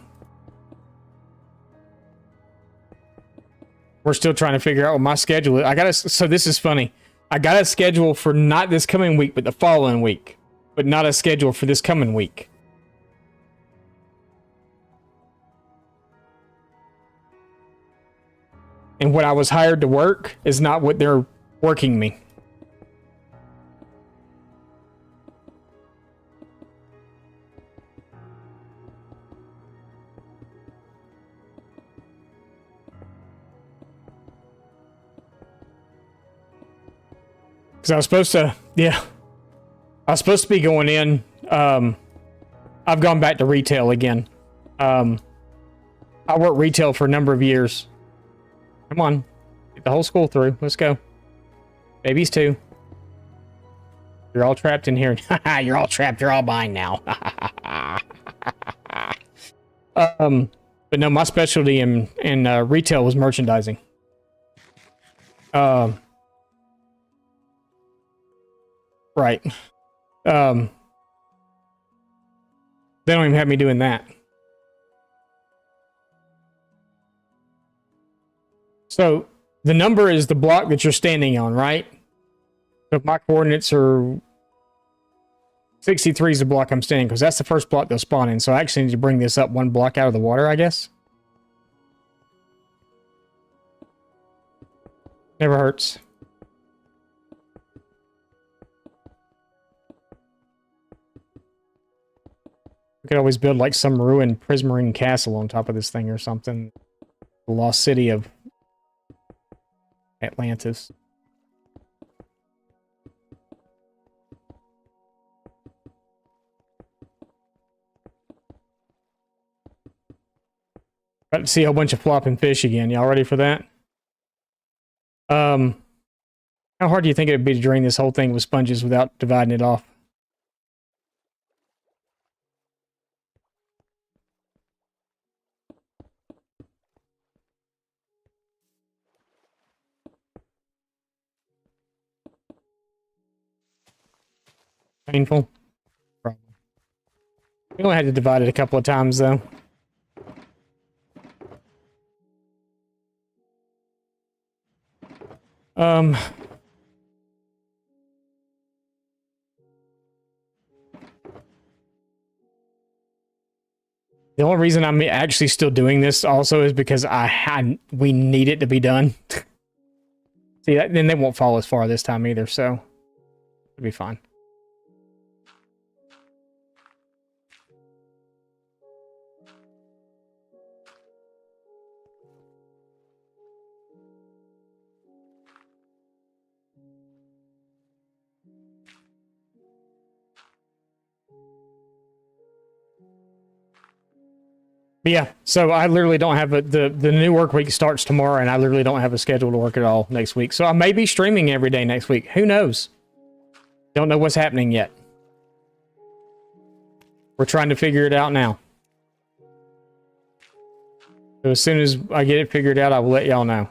we're still trying to figure out what my schedule is. So this is funny. I got a schedule for not this coming week, but the following week. But not a schedule for this coming week. And what I was hired to work is not what they're working me. Because I was supposed to, yeah. I was supposed to be going in. I've gone back to retail again. I worked retail for a number of years. Come on. Get the whole school through. Let's go. Babies too. You're all trapped in here. You're all trapped. You're all mine now. But no, my specialty in retail was merchandising. Right. They don't even have me doing that. So the number is the block that you're standing on, right? So if my coordinates are 63 is the block I'm standing, because that's the first block they'll spawn in. So I actually need to bring this up one block out of the water, I guess. Never hurts. We could always build like some ruined prismarine castle on top of this thing or something. The lost city of Atlantis. About to see a whole bunch of flopping fish again. Y'all ready for that? How hard do you think it would be to drain this whole thing with sponges without dividing it off? Painful? Probably. We only had to divide it a couple of times, though. The only reason I'm actually still doing this also is because we need it to be done. See, then they won't fall as far this time either, so it'll be fine. But yeah, so I literally don't have the new work week starts tomorrow, and I literally don't have a schedule to work at all next week. So I may be streaming every day next week. Who knows? Don't know what's happening yet. We're trying to figure it out now. So as soon as I get it figured out, I will let y'all know.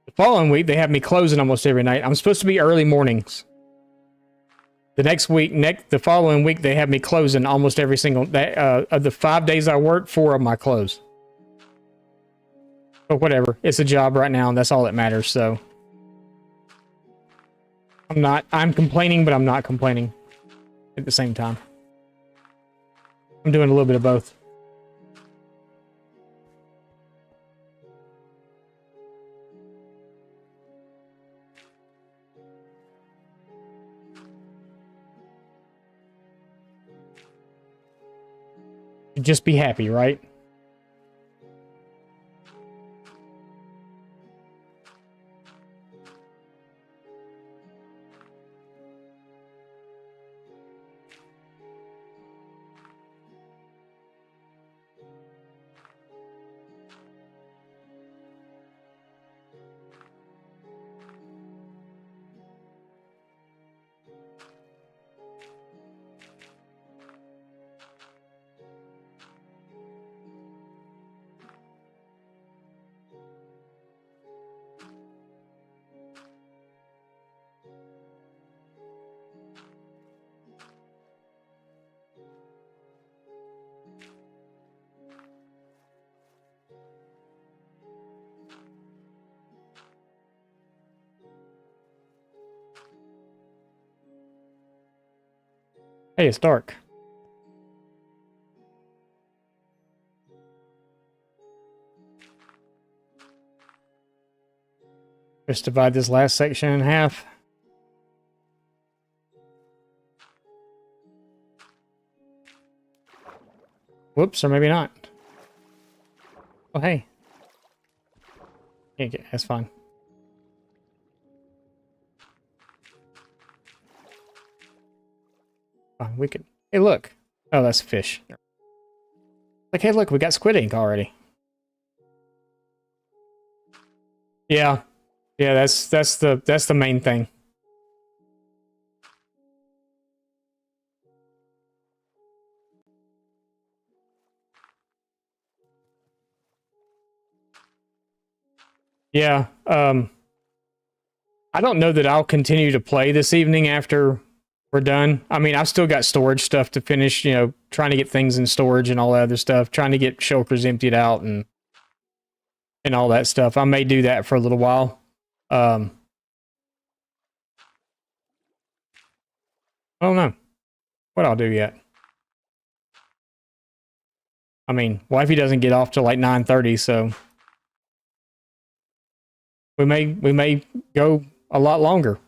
The following week, they have me closing almost every night. I'm supposed to be early mornings. The next week, the following week, they have me closing almost every single day. Of the 5 days I work, 4 of them I close. But whatever, it's a job right now, and that's all that matters. So I'm complaining, but I'm not complaining at the same time. I'm doing a little bit of both. Just be happy, right? Hey, it's dark. Just divide this last section in half. Whoops, or maybe not. Oh, hey. Yeah, that's fine. Fine, we could... Hey, look. Oh, that's fish. Like, hey, look, we got squid ink already. Yeah. Yeah, that's the main thing. Yeah, I don't know that I'll continue to play this evening after we're done. I mean, I've still got storage stuff to finish, you know, trying to get things in storage and all that other stuff, trying to get shulkers emptied out and all that stuff. I may do that for a little while. I don't know what I'll do yet. I mean, wifey doesn't get off till like 9:30, so we may go a lot longer.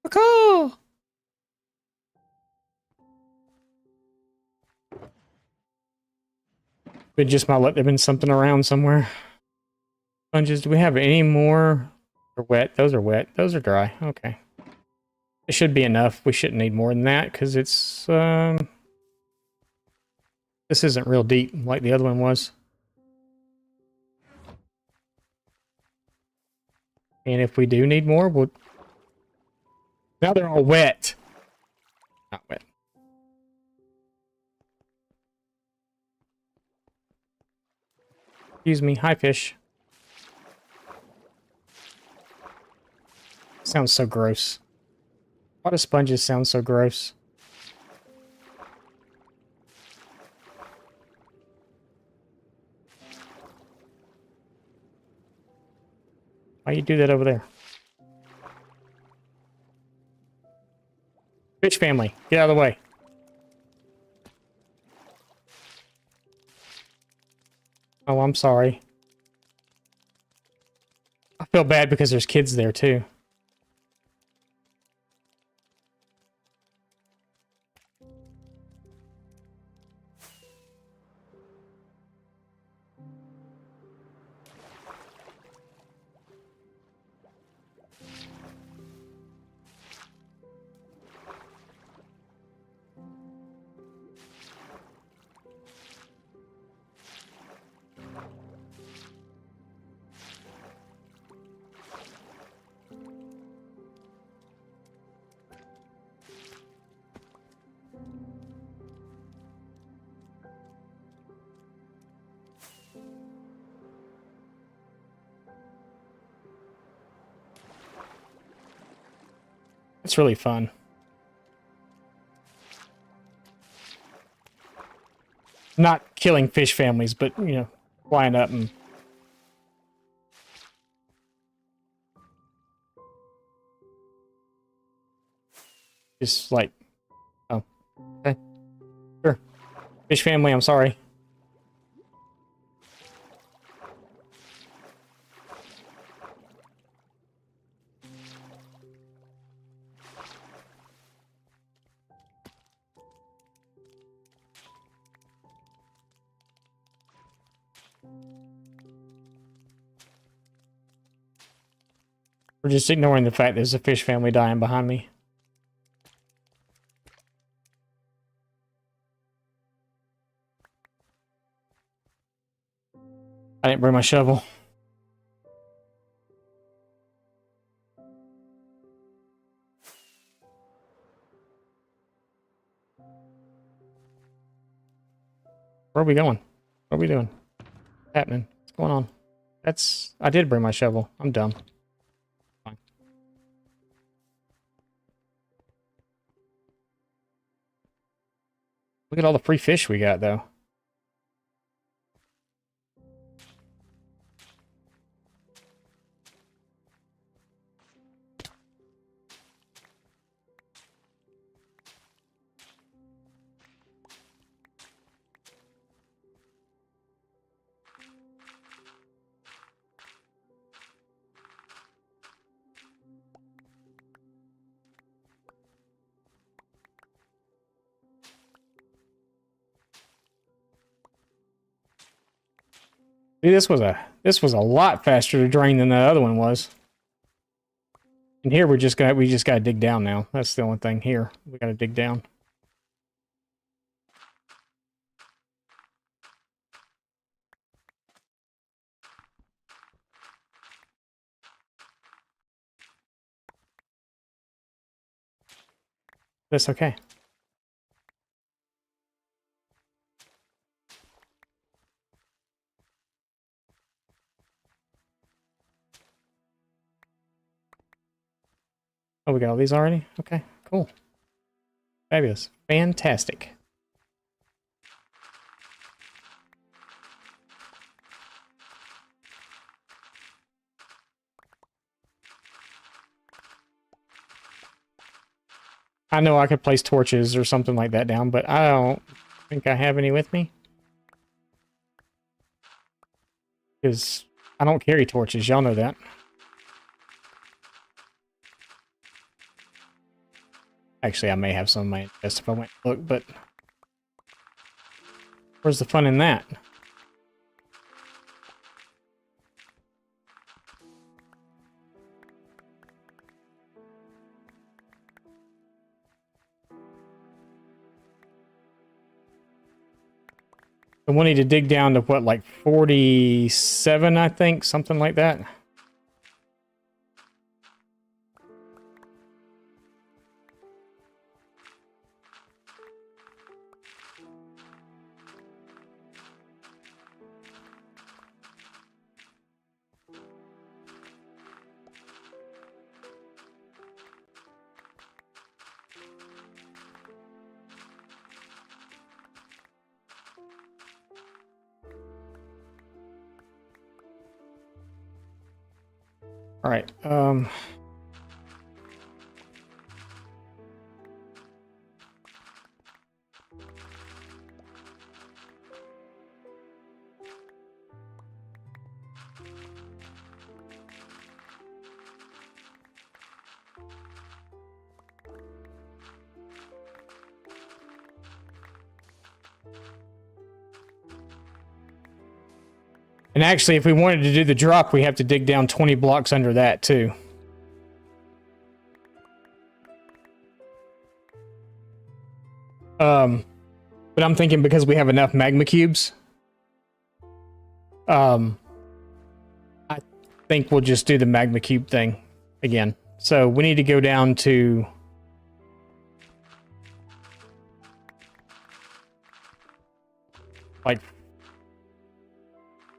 Cool. But just might let there been something around somewhere. Sponges, do we have any more? They're wet. Those are wet. Those are dry. Okay. It should be enough. We shouldn't need more than that because it's this isn't real deep like the other one was. And if we do need more, we'll... Now they're all wet. Not wet. Excuse me. Hi, fish. Sounds so gross. Why do sponges sound so gross? Why you do that over there? Fish family, get out of the way. Oh, I'm sorry. I feel bad because there's kids there too. It's really fun. Not killing fish families, but, you know, flying up and... Just like, oh, okay, sure. Fish family, I'm sorry. We're just ignoring the fact there's a fish family dying behind me. I didn't bring my shovel. Where are we going? What are we doing? What's happening? What's going on? I did bring my shovel. I'm dumb. Fine. Look at all the free fish we got, though. See, this was a lot faster to drain than the other one was. And here we just gotta dig down now. That's the only thing here. We gotta dig down. That's okay. Oh, we got all these already? Okay, cool. Fabulous. Fantastic. I know I could place torches or something like that down, but I don't think I have any with me. Because I don't carry torches, y'all know that. Actually, I may have some in my chest if I went to look, but where's the fun in that? I wanted to dig down to what, like 47, I think, something like that. All right. And actually, if we wanted to do the drop, we have to dig down 20 blocks under that, too. But I'm thinking because we have enough magma cubes, I think we'll just do the magma cube thing again. So we need to go down to like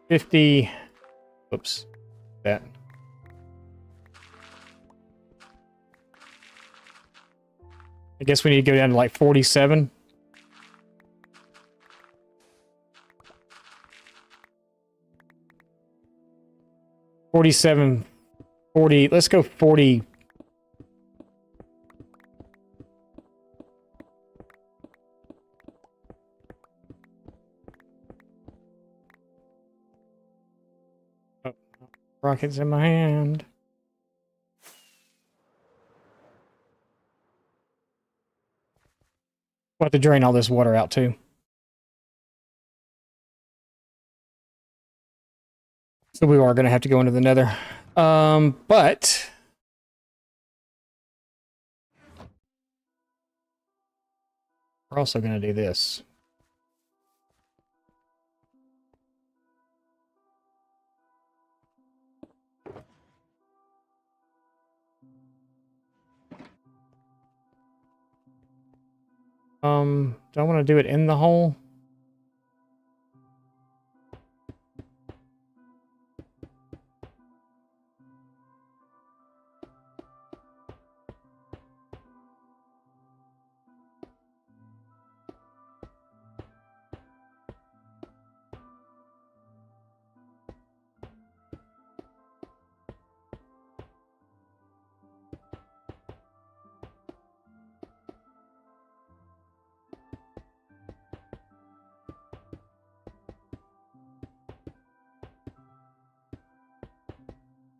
50. Oops, that. I guess we need to go down to like 47. $47, $40, let's go 40. Rockets in my hand. We'll have to drain all this water out too. So we are going to have to go into the nether. But we're also going to do this. Do I want to do it in the hole?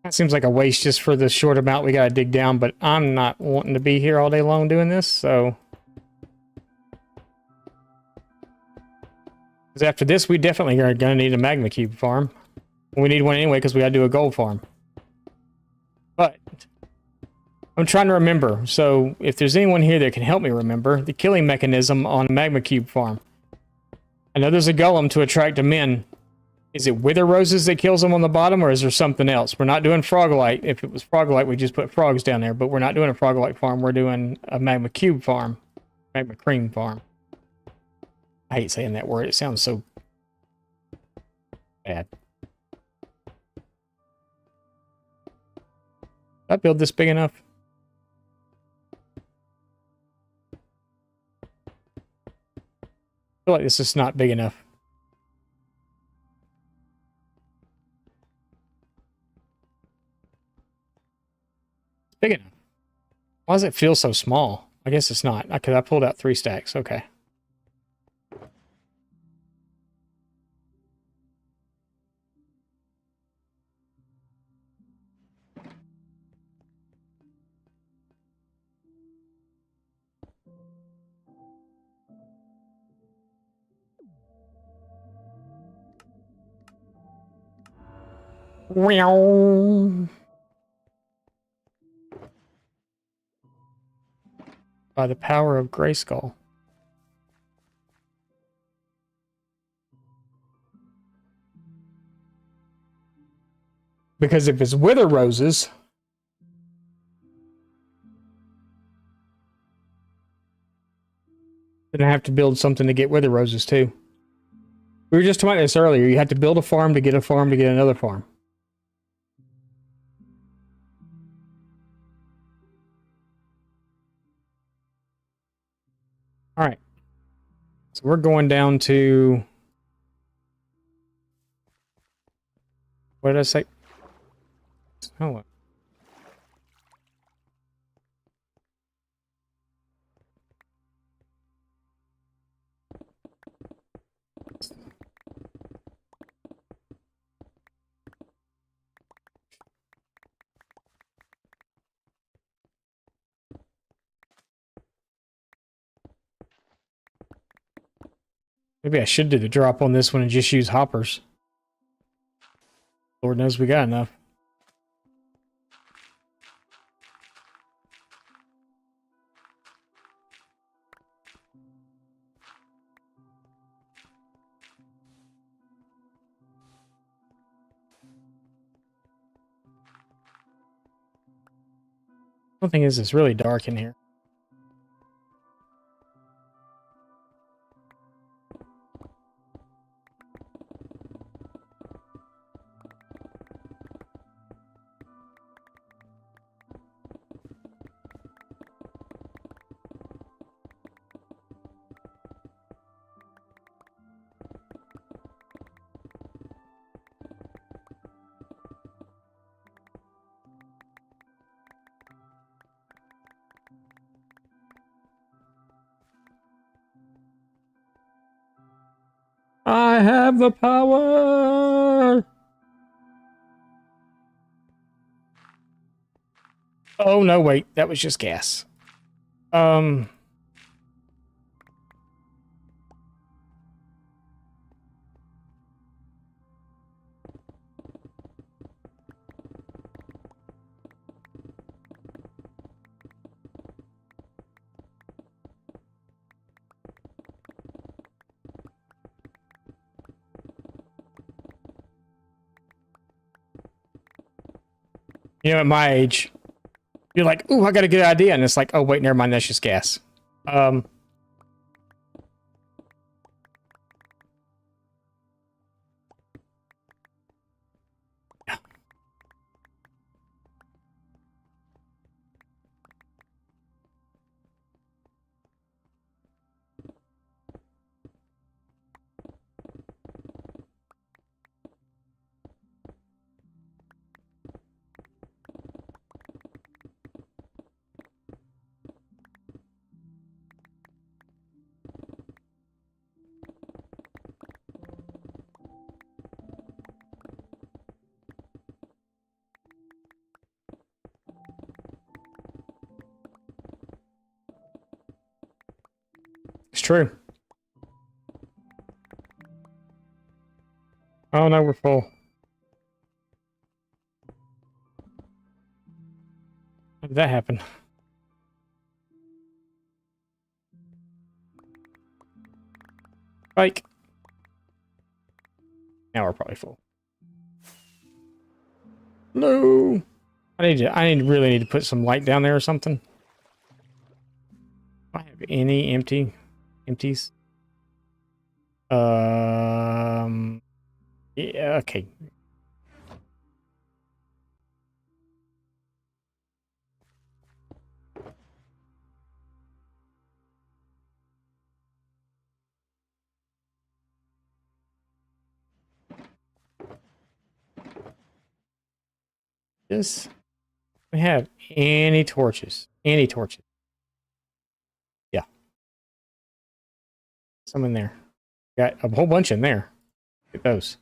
That seems like a waste just for the short amount we got to dig down, but I'm not wanting to be here all day long doing this, so. Because after this, we definitely are going to need a magma cube farm. We need one anyway because we got to do a gold farm. But I'm trying to remember. So if there's anyone here that can help me remember the killing mechanism on a magma cube farm. I know there's a golem to attract them in. Is it wither roses that kills them on the bottom, or is there something else? We're not doing frogolite. If it was frogolite, we just put frogs down there. But we're not doing a frogolite farm. We're doing a magma cube farm. Magma cream farm. I hate saying that word. It sounds so bad. Did I build this big enough? I feel like this is not big enough. It's big enough. Why does it feel so small? I guess it's not. Because I pulled out 3 stacks. Okay. By the power of Grayskull. Because if it's wither roses, then I have to build something to get wither roses too. We were just talking about this earlier. You had to build a farm to get a farm to get another farm. All right. So we're going down to... What did I say? Hold on. Maybe I should do the drop on this one and just use hoppers. Lord knows we got enough. One thing is, it's really dark in here. I have the power! Oh, no, wait. That was just gas. Um... You know, at my age, you're like, ooh, I got a good idea. And it's like, oh, wait, never mind. That's just gas. Um, it's true. Oh, no, we're full. How did that happen? Like, now we're probably full. No. Really need to put some light down there or something. Do I have any empties? Yeah, okay. This, we have any torches? Any torches? Yeah. Some in there. Got a whole bunch in there. Look at those.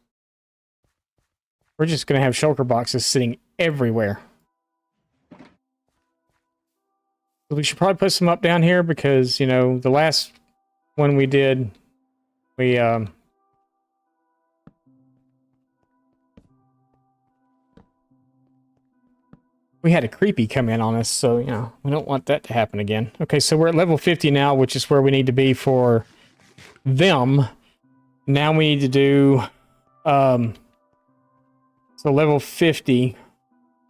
We're just going to have shulker boxes sitting everywhere. We should probably put some up down here because, you know, the last one we did, we had a creepy come in on us, so, you know, we don't want that to happen again. Okay, so we're at level 50 now, which is where we need to be for them. Now we need to do, so level 50,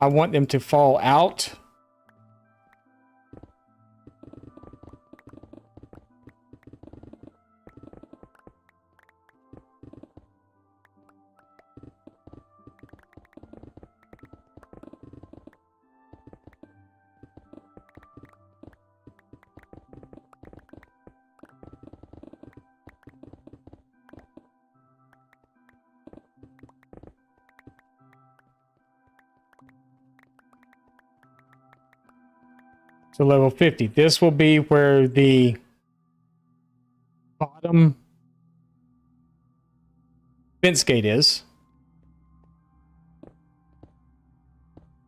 I want them to fall out. So level 50. This will be where the bottom fence gate is.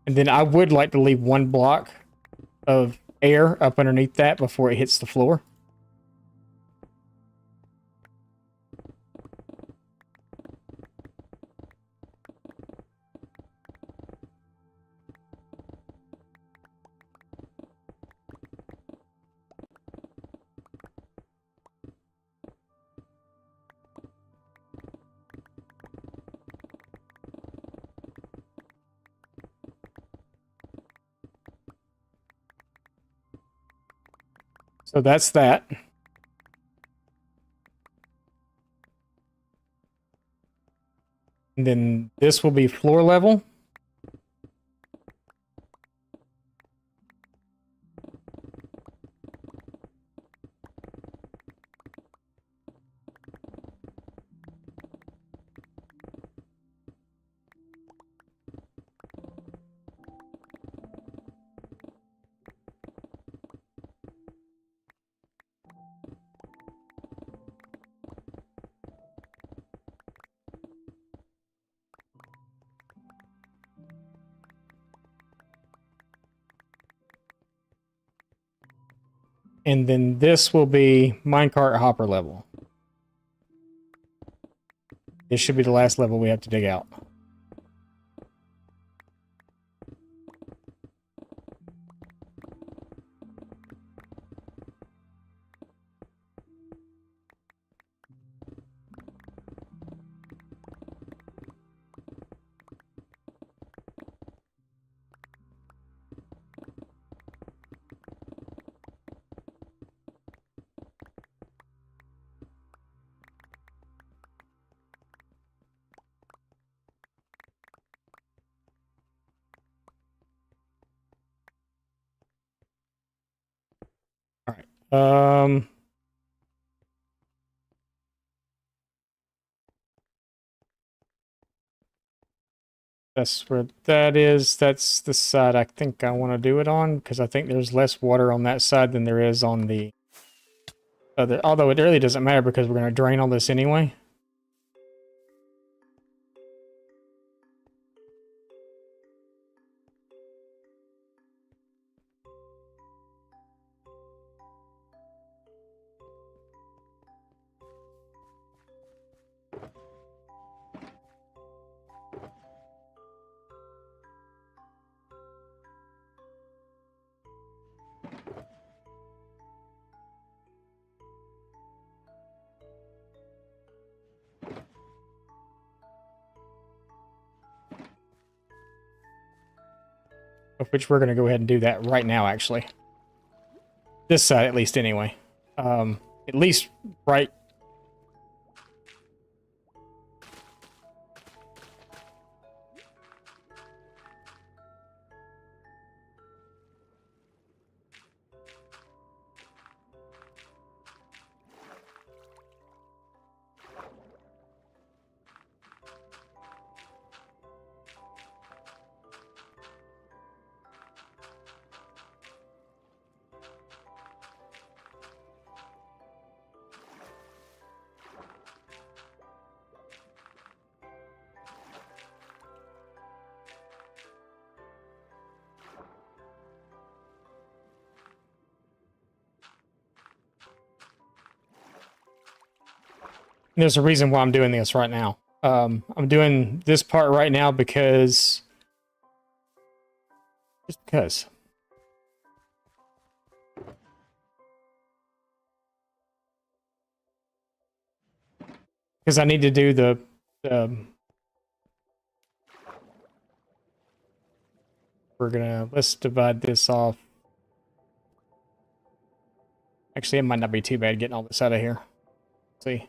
And then I would like to leave one block of air up underneath that before it hits the floor. So that's that. And then this will be floor level. And then this will be minecart hopper level. This should be the last level we have to dig out. All right. That's where that is. That's the side I think I want to do it on, because I think there's less water on that side than there is on the other. Although it really doesn't matter because we're going to drain all this anyway. Of which we're going to go ahead and do that right now, actually. This side, at least, anyway. At least right. There's a reason why I'm doing this right now. I'm doing this part right now because... Just because. Because I need to do the... we're gonna... Let's divide this off. Actually, it might not be too bad getting all this out of here. Let's see.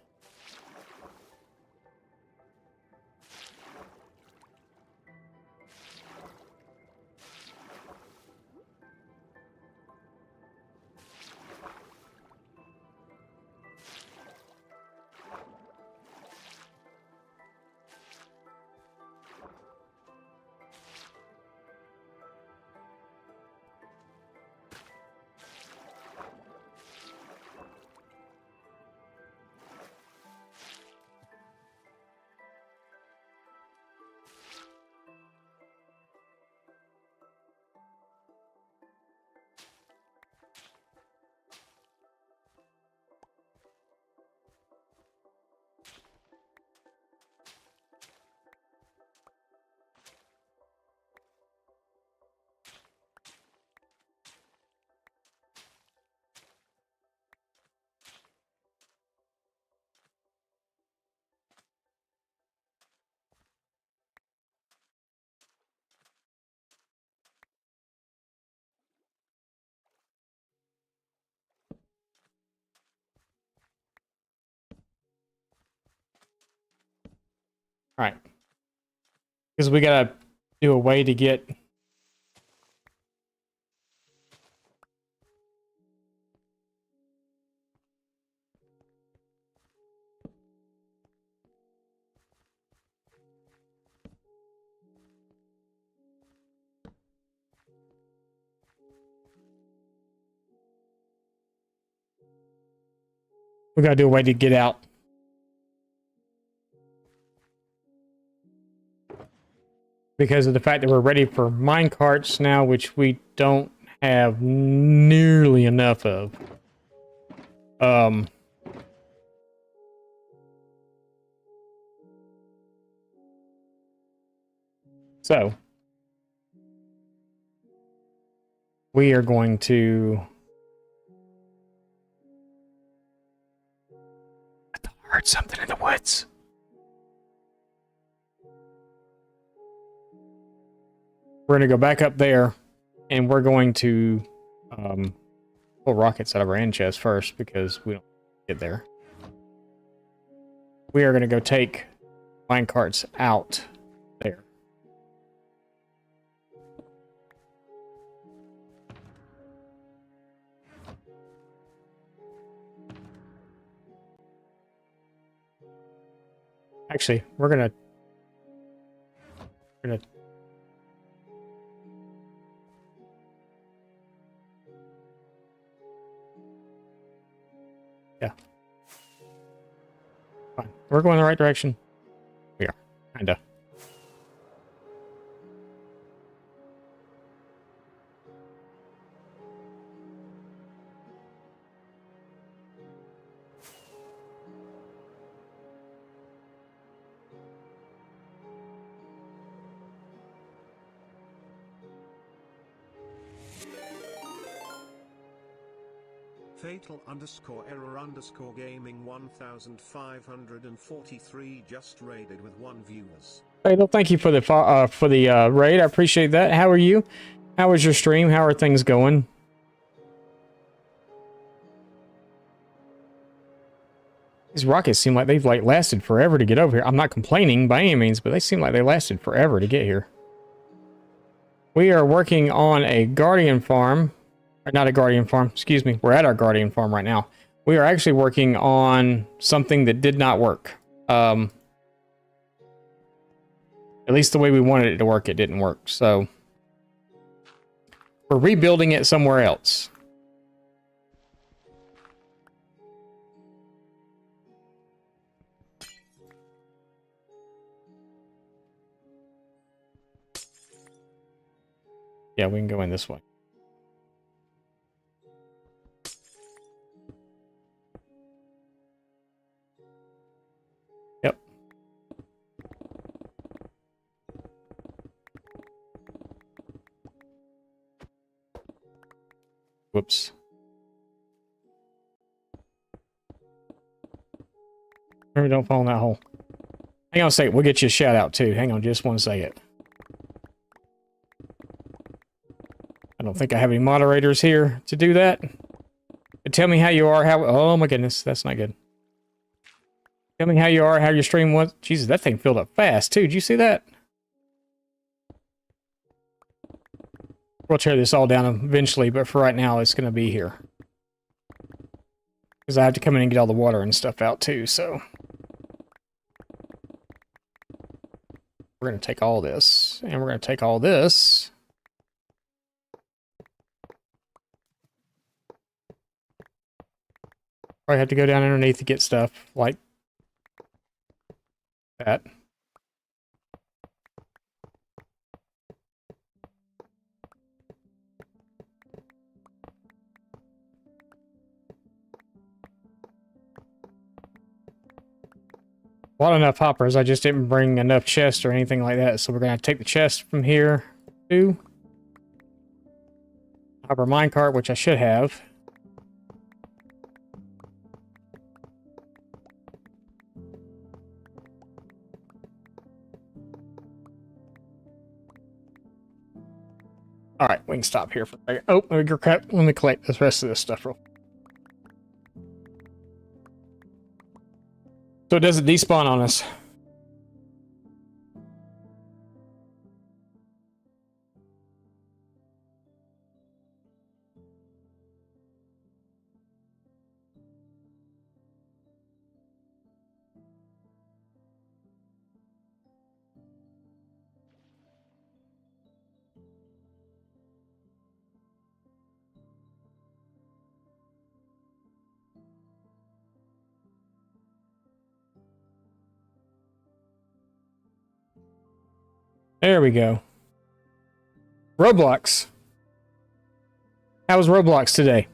All right. Because we gotta do a way to get... We gotta do a way to get out. Because of the fact that we're ready for mine carts now, which we don't have nearly enough of. Um, so we are going to. I thought I heard something in the woods. We're going to go back up there, and we're going to pull rockets out of our end chest first because we don't get there. We are going to go take mine carts out there. Actually, we're gonna yeah. Fine. We're going the right direction. We are. Kinda. Fatal_error_gaming 1543 just raided with 1 viewers. Fatal, thank you for the raid. I appreciate that. How are you? How was your stream? How are things going? These rockets seem like they've lasted forever to get over here. I'm not complaining by any means, but they seem like they lasted forever to get here. We are working on a guardian farm. Or not a guardian farm, excuse me. We're at our guardian farm right now. We are actually working on something that did not work. At least the way we wanted it to work, it didn't work. So we're rebuilding it somewhere else. Yeah, we can go in this way. Yep. Whoops. Remember, don't fall in that hole. Hang on a second. We'll get you a shout out too. Hang on just one second. I don't think I have any moderators here to do that. But tell me how you are. Oh my goodness, that's not good. Tell me how you are, how your stream was. Jesus, that thing filled up fast too. Did you see that? We'll tear this all down eventually, but for right now, it's going to be here. Because I have to come in and get all the water and stuff out too, so. We're going to take all this, and we're going to take all this. Probably have to go down underneath to get stuff like that. Bought enough hoppers, I just didn't bring enough chests or anything like that, so we're gonna take the chest from here too. Hopper minecart, which I should have. All right, we can stop here for a second. Oh, let me collect the rest of this stuff real quick. So it doesn't despawn on us. There we go. Roblox. How was Roblox today?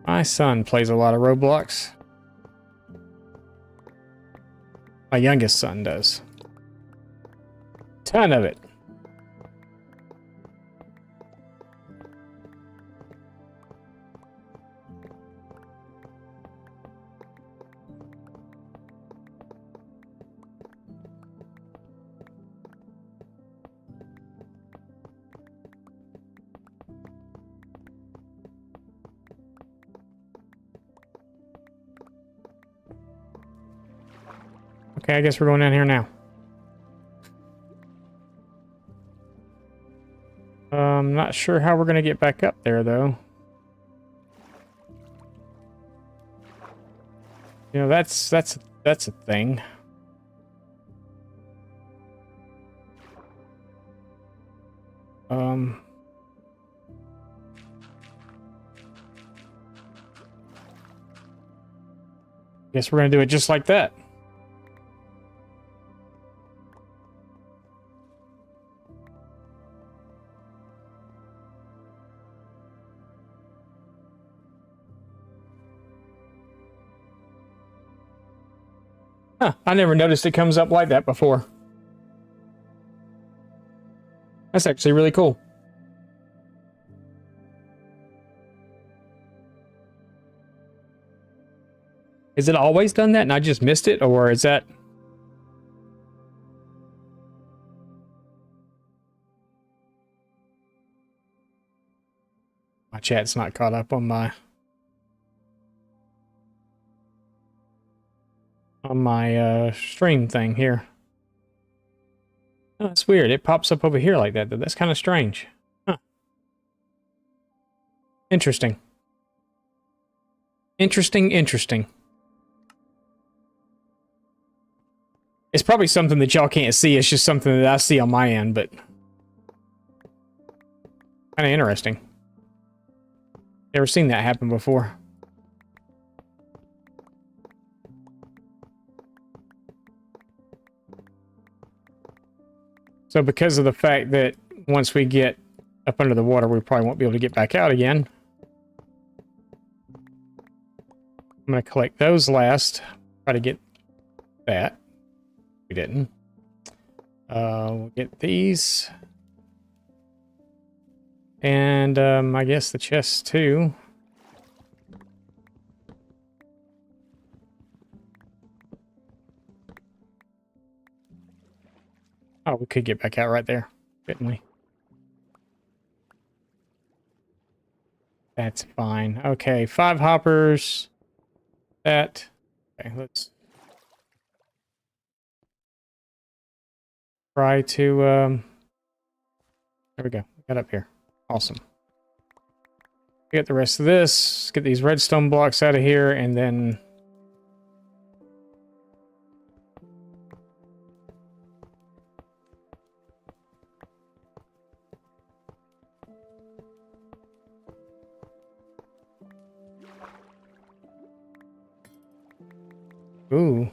My son plays a lot of Roblox. My youngest son does. Ton of it. Okay, I guess we're going down here now. Not sure how we're gonna get back up there though. You know, that's a thing. Guess we're gonna do it just like that. Huh, I never noticed it comes up like that before. That's actually really cool. Is it always done that and I just missed it, or is that... My chat's not caught up on my stream thing here. Oh, that's weird. It pops up over here like that, though. That's kind of strange. Huh. Interesting. Interesting. It's probably something that y'all can't see. It's just something that I see on my end, but kind of interesting. Never seen that happen before. So because of the fact that once we get up under the water, we probably won't be able to get back out again. I'm going to collect those last. Try to get that. We didn't. We'll get these. And I guess the chests too. Oh, we could get back out right there, couldn't we? That's fine. Okay, 5 hoppers. That. Okay, let's try to, there we go. Got up here. Awesome. Get the rest of this. Get these redstone blocks out of here, and then... Ooh.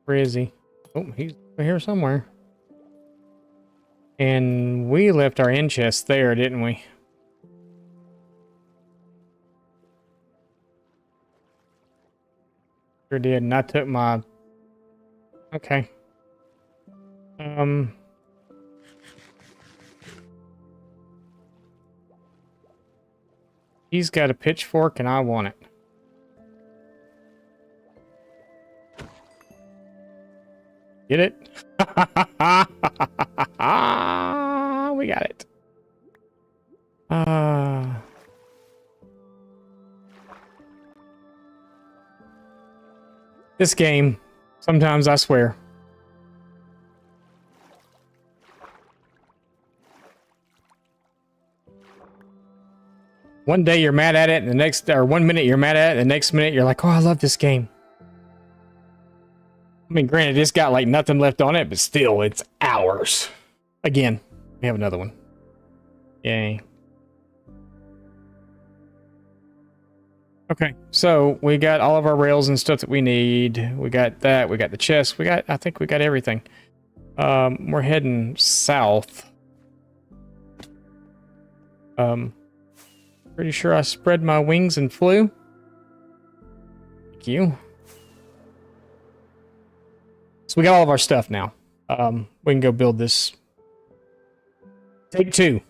Where is he? Oh, he's over here somewhere. And we left our end chest there, didn't we? Sure did, and I took my... Okay. He's got a pitchfork and I want it. Get it? We got it. This game, sometimes I swear. One day you're mad at it, and the next, or 1 minute you're mad at it, the next minute you're like, oh, I love this game. I mean, granted, it's got like nothing left on it, but still, it's ours. Again, we have another one. Yay. Okay, so we got all of our rails and stuff that we need. We got that, we got the chest, I think we got everything. We're heading south. Pretty sure I spread my wings and flew. Thank you. So we got all of our stuff now. We can go build this. Take 2.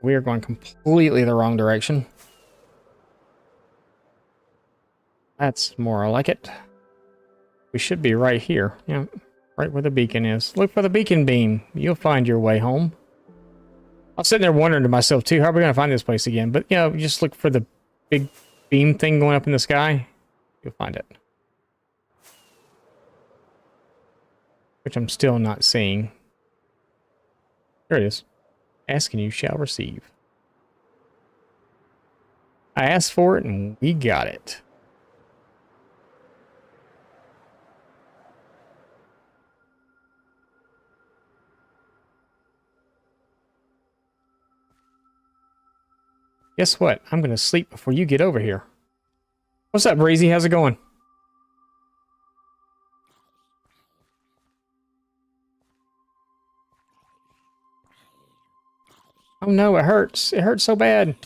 We are going completely the wrong direction. That's more like it. We should be right here. Yeah, right where the beacon is. Look for the beacon beam. You'll find your way home. I was sitting there wondering to myself, too, how are we going to find this place again? But, you know, just look for the big beam thing going up in the sky. You'll find it. Which I'm still not seeing. There it is. Ask and you shall receive. I asked for it and we got it. Guess what? I'm going to sleep before you get over here. What's up, Breezy? How's it going? Oh no, it hurts. It hurts so bad.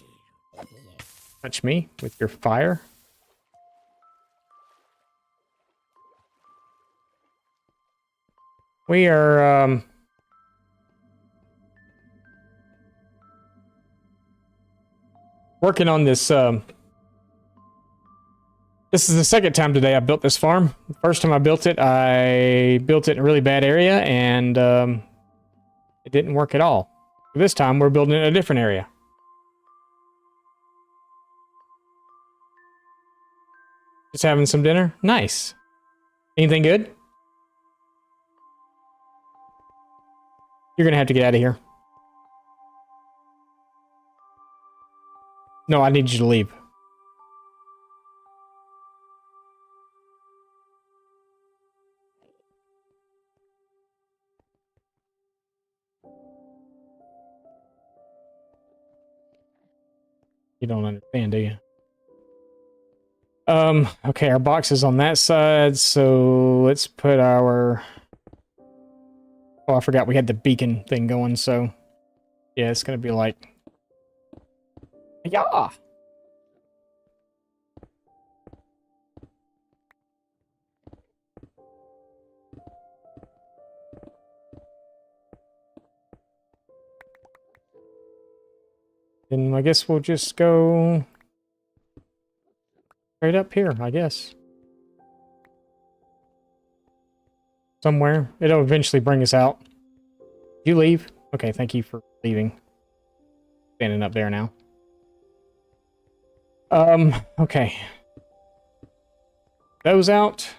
Touch me with your fire. We are, working on this, this is the second time today I built this farm. The first time I built it in a really bad area, and, it didn't work at all. This time, we're building it in a different area. Just having some dinner? Nice. Anything good? You're gonna have to get out of here. No, I need you to leave. You don't understand, do you? Okay, our box is on that side, so let's put our... Oh, I forgot we had the beacon thing going, so... Yeah, it's gonna be like... Yeah! Then I guess we'll just go... Straight up here, I guess. Somewhere. It'll eventually bring us out. You leave? Okay, thank you for leaving. Standing up there now. Okay. Those out.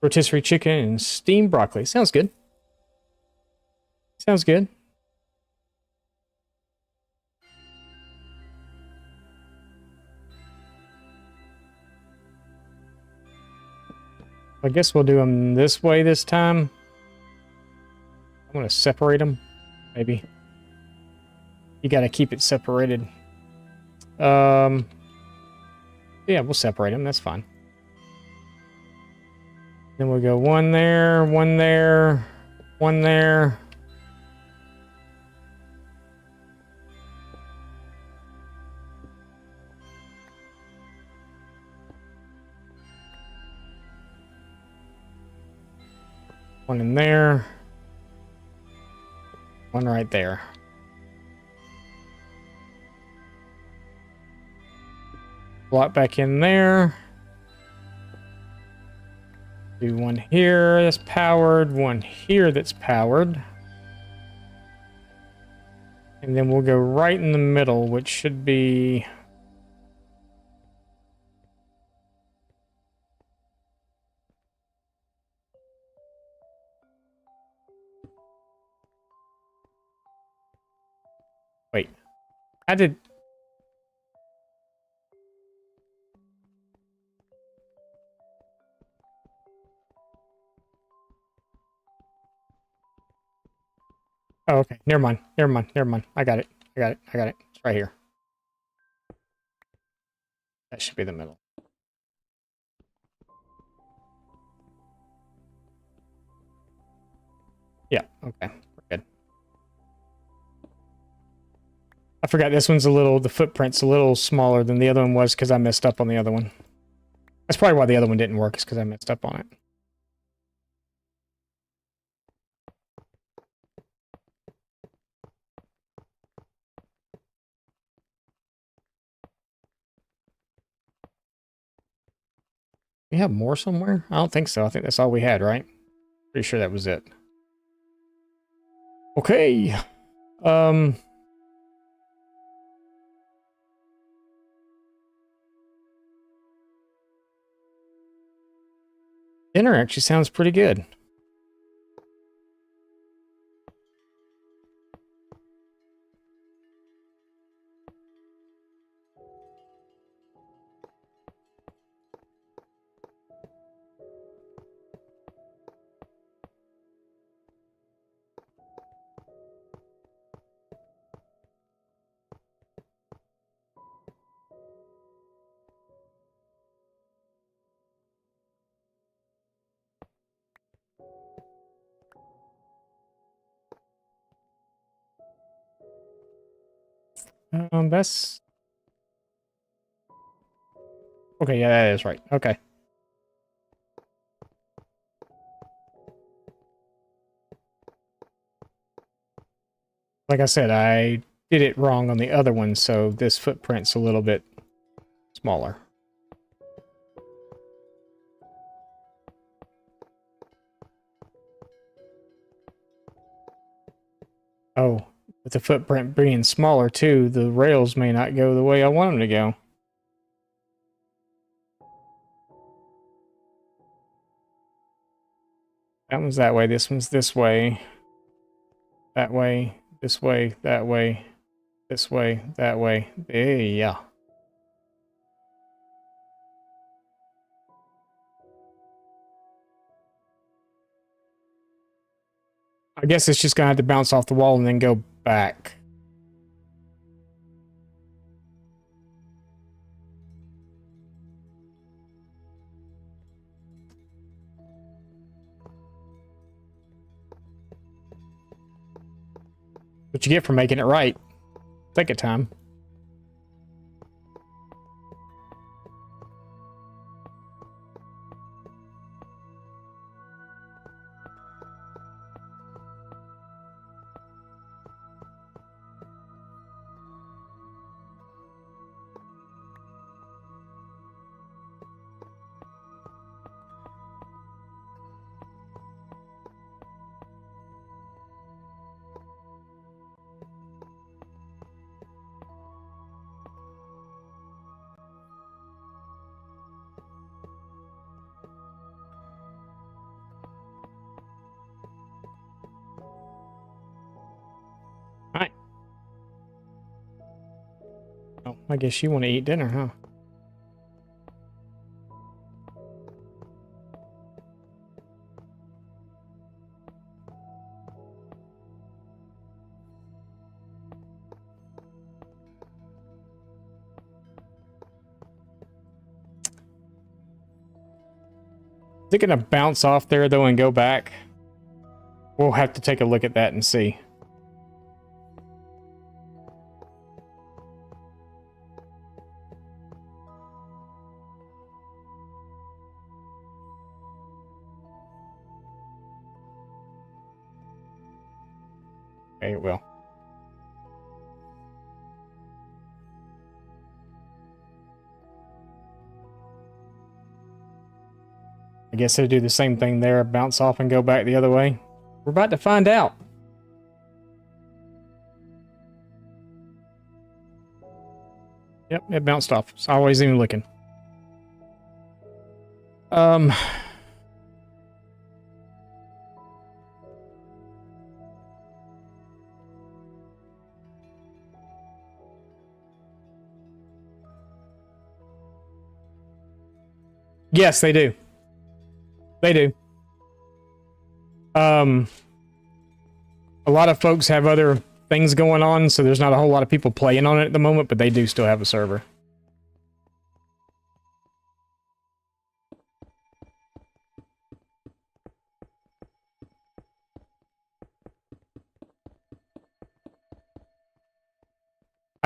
Rotisserie chicken and steamed broccoli. Sounds good. Sounds good. I guess we'll do them this way this time. I'm going to separate them, maybe. You got to keep it separated. Yeah, we'll separate them. That's fine. Then we'll go one there, one there, one there. One in there. One right there. Block back in there. Do one here that's powered, one here that's powered. And then we'll go right in the middle, which should be... Wait. I did... Oh, okay. Never mind. Never mind. Never mind. I got it. I got it. I got it. It's right here. That should be the middle. Yeah, okay. We're good. I forgot this one's the footprint's a little smaller than the other one was because I messed up on the other one. That's probably why the other one didn't work, is because I messed up on it. We have more somewhere? I don't think so. I think that's all we had, right? Pretty sure that was it. Okay. Dinner actually sounds pretty good. That's okay. Yeah, that is right. Okay. Like I said, I did it wrong on the other one, so this footprint's a little bit smaller. Oh, with the footprint being smaller too, the rails may not go the way I want them to go. That one's that way, this one's this way. That way, this way, that way, this way, that way. Yeah. I guess it's just gonna have to bounce off the wall and then go back. What you get for making it right. Take your time. Alright. Oh, I guess you want to eat dinner, huh? Is it gonna bounce off there though and go back? We'll have to take a look at that and see. Okay, it will. I guess it'll do the same thing there, bounce off and go back the other way. We're about to find out. Yep, it bounced off. It's always even looking. Yes, they do. They do. A lot of folks have other things going on, so there's not a whole lot of people playing on it at the moment, but they do still have a server.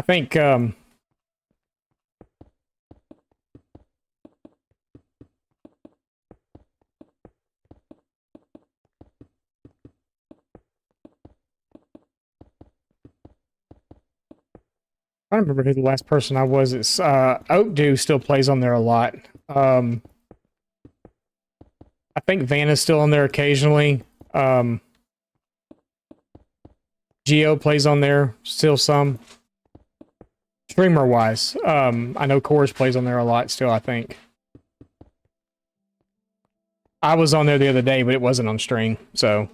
think I don't remember who the last person I was. It's Oak Dew still plays on there a lot. I think Vanna's still on there occasionally. Geo plays on there still some. Streamer wise, I know Coors plays on there a lot still, I think. I was on there the other day, but it wasn't on stream, so.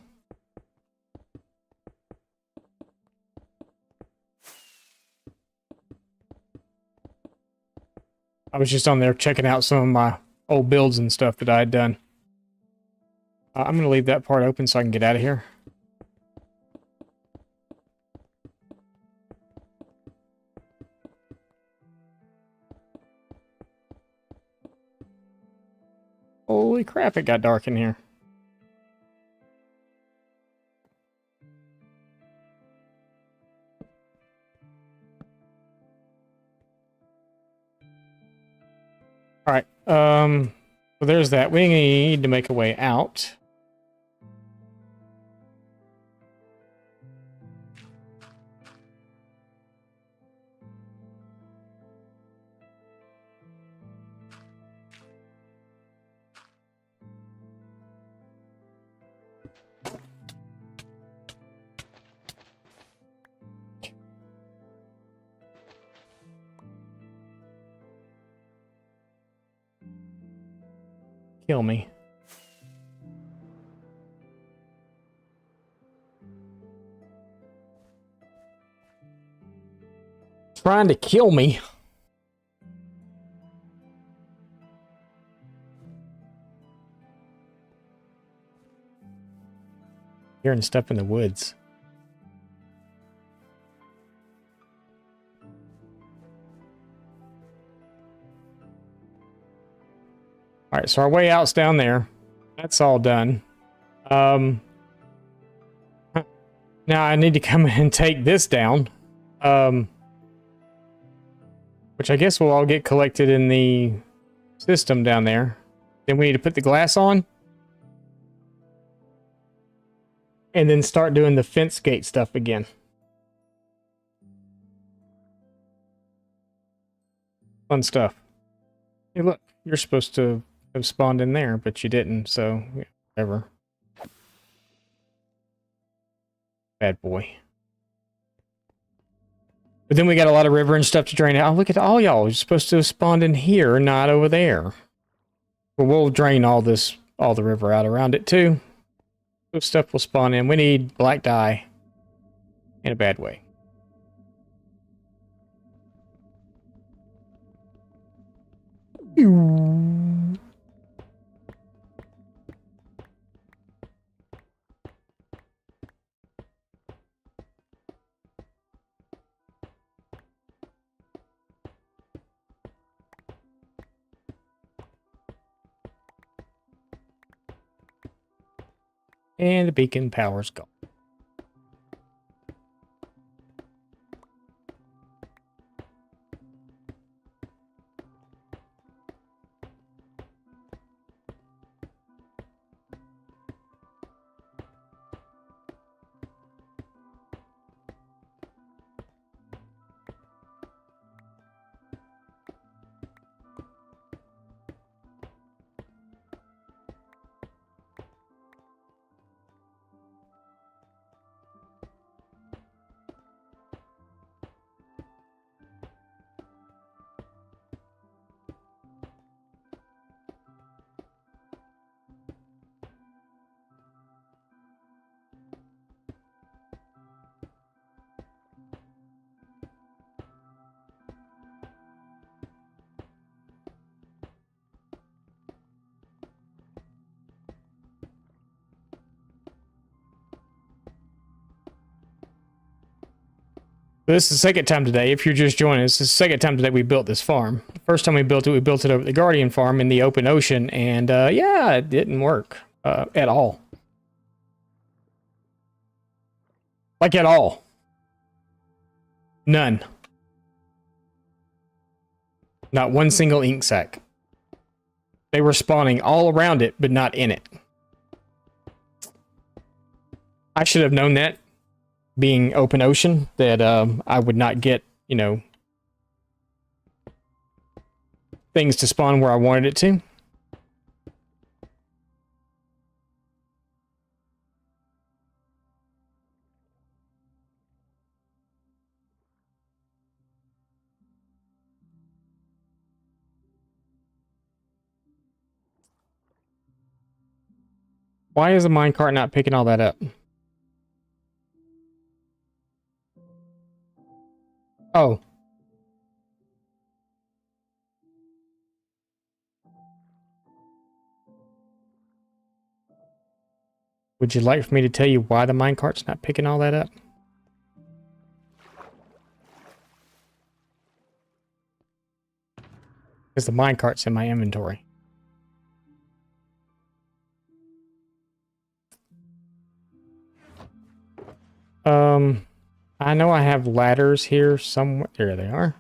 I was just on there checking out some of my old builds and stuff that I had done. I'm going to leave that part open so I can get out of here. Holy crap, it got dark in here. Alright, so there's that. We need to make a way out. Kill me. Trying to kill me. Hearing stuff in the woods. All right, so our way out's down there. That's all done. Now I need to come in and take this down. Which I guess will all get collected in the system down there. Then we need to put the glass on. And then start doing the fence gate stuff again. Fun stuff. Hey, look, you're supposed to have spawned in there, but you didn't, so yeah, whatever. Bad boy. But then we got a lot of river and stuff to drain out. Oh, look at all y'all. You're supposed to have spawned in here, not over there. But we'll drain all the river out around it too. This stuff will spawn in. We need black dye in a bad way. And the beacon power's gone. This is the second time today, if you're just joining us, this is the second time today we built this farm. The first time we built it over at the Guardian farm in the open ocean, and yeah, it didn't work at all. Like at all. None. Not one single ink sac. They were spawning all around it, but not in it. I should have known that, being open ocean, that I would not get, you know, things to spawn where I wanted it to. Why is the minecart not picking all that up? Oh. Would you like for me to tell you why the minecart's not picking all that up? Because the minecart's in my inventory. I know I have ladders here somewhere. There they are.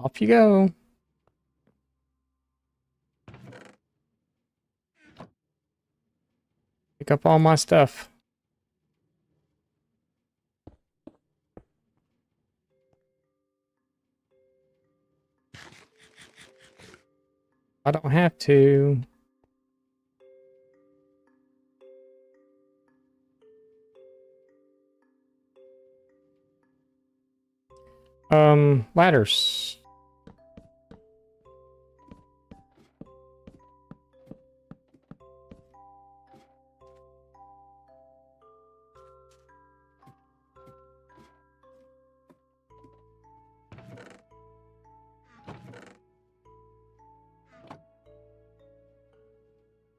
Off you go. Pick up all my stuff. I don't have to. Ladders.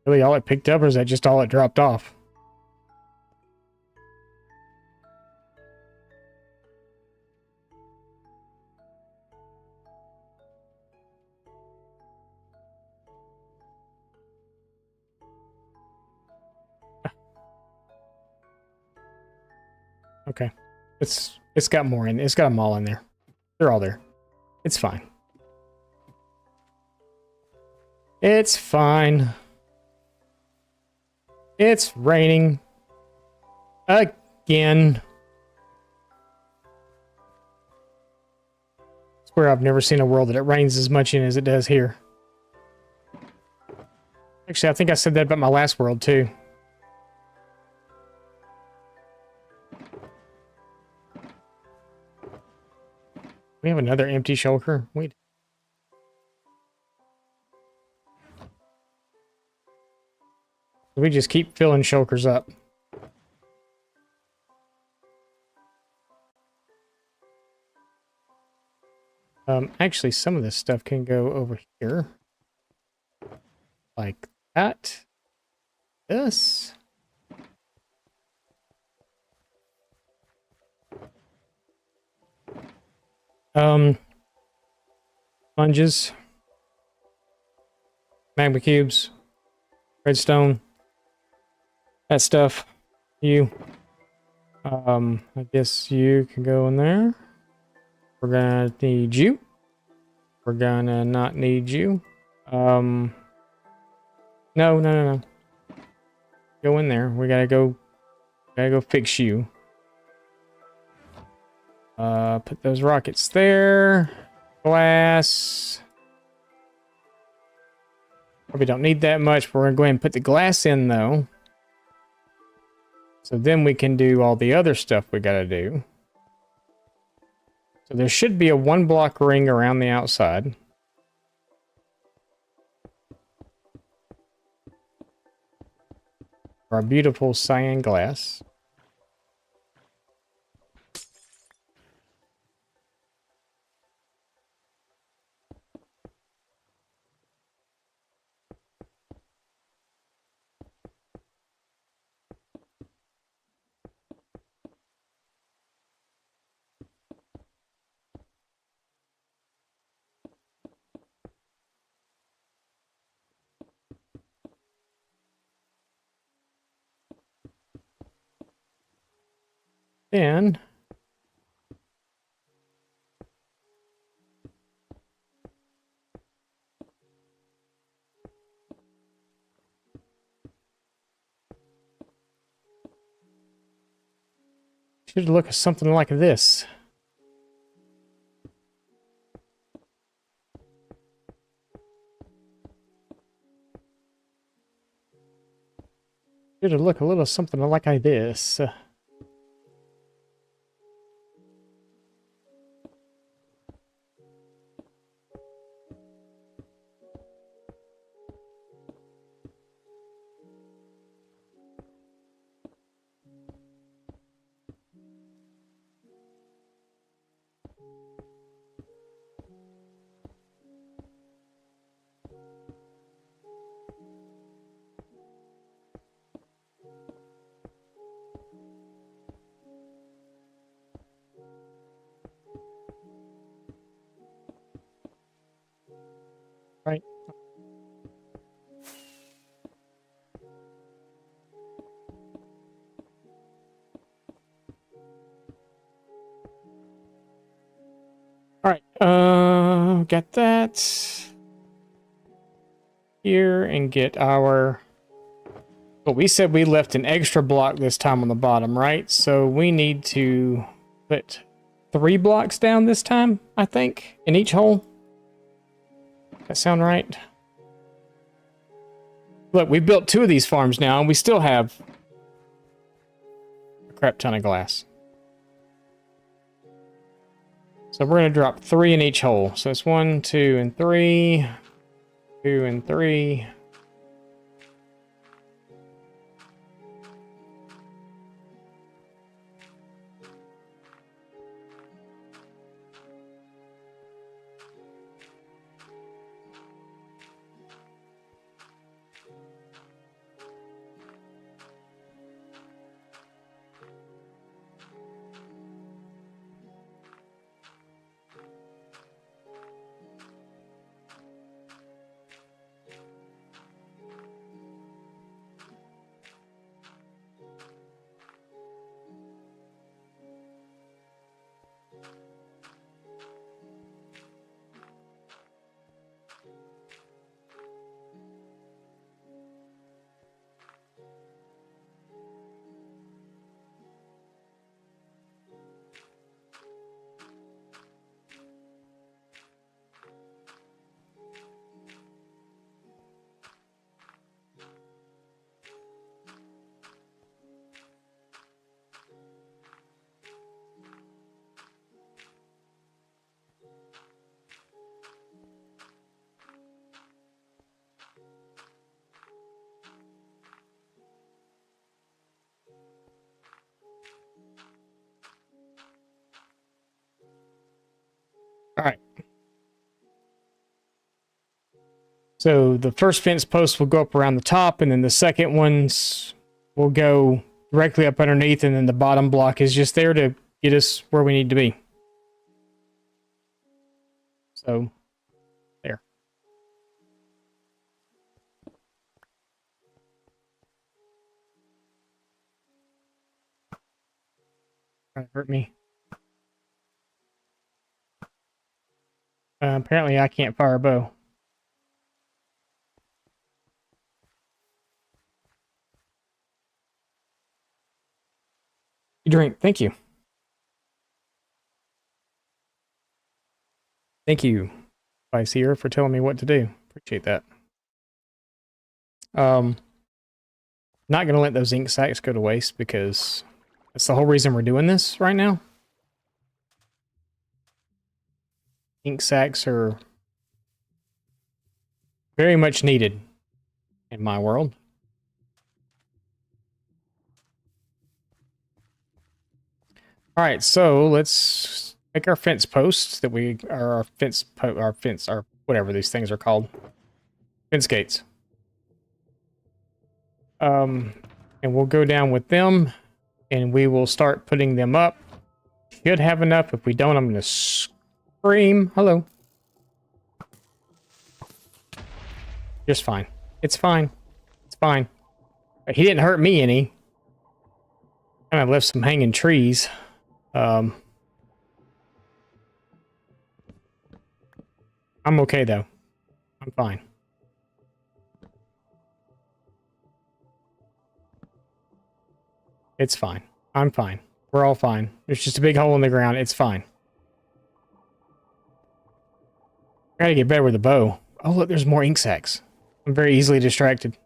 Really all it picked up, or is that just all it dropped off? Okay. It's got more in it. It's got them all in there. They're all there. It's fine. It's fine. It's raining. Again. I swear I've never seen a world that it rains as much in as it does here. Actually, I think I said that about my last world, too. We have another empty shulker. Wait. We just keep filling shulkers up. Actually, some of this stuff can go over here. Like that. This. Sponges. Magma cubes. Redstone. That stuff. You. I guess you can go in there. We're gonna need you. We're gonna not need you. No. Go in there. We gotta go fix you. Put those rockets there. Glass. Probably don't need that much, but we're gonna go ahead and put the glass in though. So then we can do all the other stuff we gotta do. So there should be a 1-block ring around the outside. For our beautiful cyan glass. then should look something like this. Should look a little something like this. Right. All right. Got that here and get our. But we said we left an extra block this time on the bottom, right? So we need to put 3 blocks down this time, I think, in each hole. That sound right? Look, we built 2 of these farms now, and we still have a crap ton of glass. So we're going to drop 3 in each hole. So it's 1, 2, and 3. 2 and 3. All right. So the first fence post will go up around the top, and then the second ones will go directly up underneath, and then the bottom block is just there to get us where we need to be. So, there. Trying to hurt me. Apparently I can't fire a bow. You drink. Thank you. Thank you, Vice here, for telling me what to do. Appreciate that. Not gonna let those ink sacks go to waste because that's the whole reason we're doing this right now. Ink sacks are very much needed in my world. All right, so let's make our fence posts that we are our whatever these things are called, fence gates. And we'll go down with them, and we will start putting them up. Should have enough. If we don't, I'm gonna scream. Hello. Just fine. It's fine. It's fine. He didn't hurt me any. Kind of left some hanging trees. I'm okay though. I'm fine. It's fine. I'm fine. We're all fine. There's just a big hole in the ground. It's fine. I gotta get better with the bow. Oh, look, there's more ink sacs. I'm very easily distracted.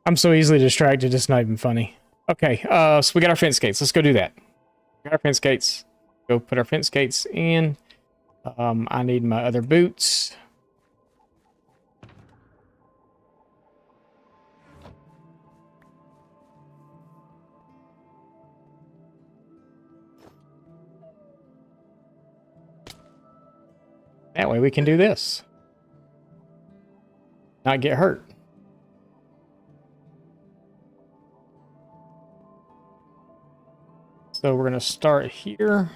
I'm so easily distracted, it's not even funny. Okay, so we got our fence gates. Let's go do that. We got our fence gates. Go put our fence gates in. I need my other boots. That way we can do this. Not get hurt. So we're going to start here.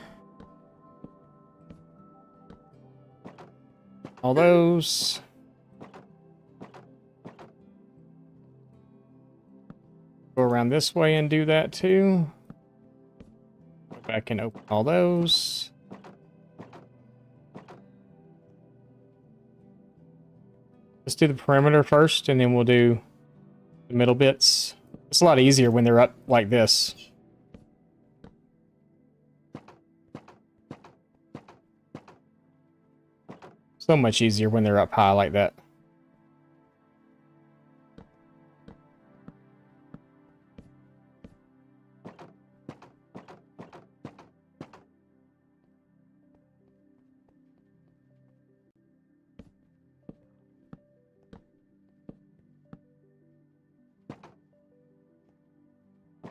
All those. Go around this way and do that too. Go back and open all those. Let's do the perimeter first, and then we'll do the middle bits. It's a lot easier when they're up like this. So much easier when they're up high like that.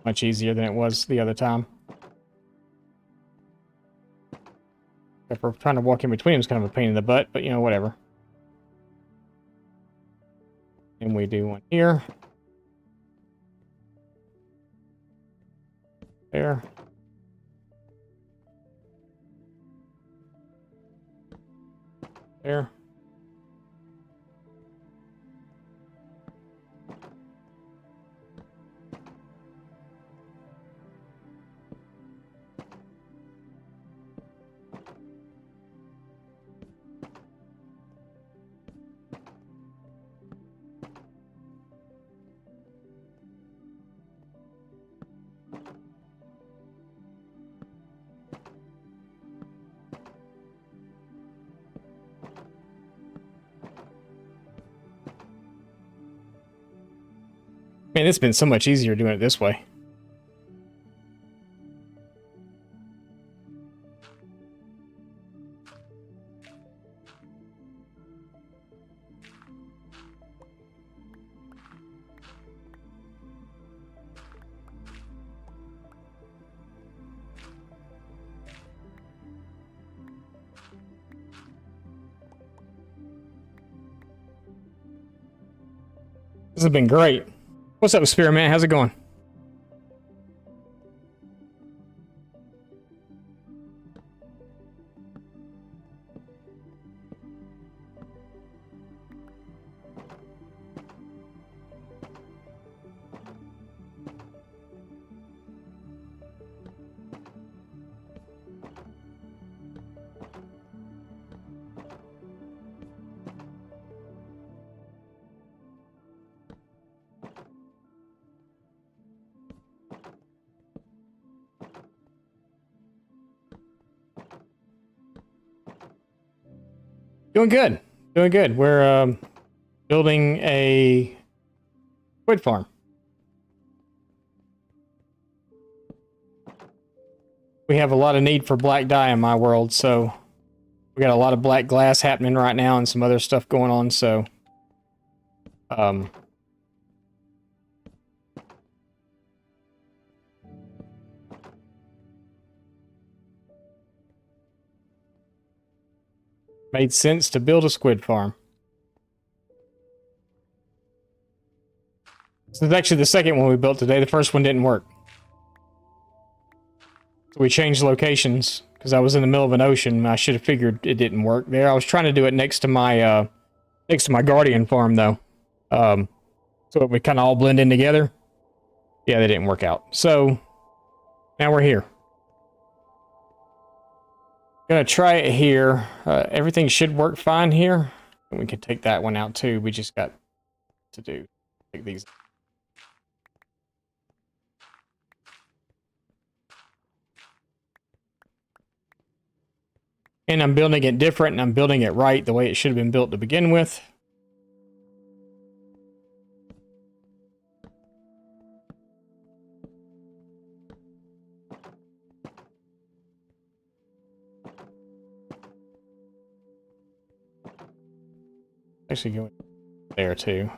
Much easier than it was the other time. If we're trying to walk in between them, it's kind of a pain in the butt, but you know, whatever. And we do one here. There. There. Man, it's been so much easier doing it this way. This has been great. What's up, Spirit Man? How's it going? Doing good. Doing good. We're building a squid farm. We have a lot of need for black dye in my world, so we got a lot of black glass happening right now and some other stuff going on, so made sense to build a squid farm. This is actually the second one we built today. The first one didn't work. So we changed locations because I was in the middle of an ocean. I should have figured it didn't work there. I was trying to do it next to my guardian farm though, so it would kind of all blend in together. Yeah, that didn't work out. So now we're here. Gonna try it here. Everything should work fine here. And we can take that one out too. We just got to take these. And I'm building it different, and I'm building it right the way it should have been built to begin with. Actually going there too.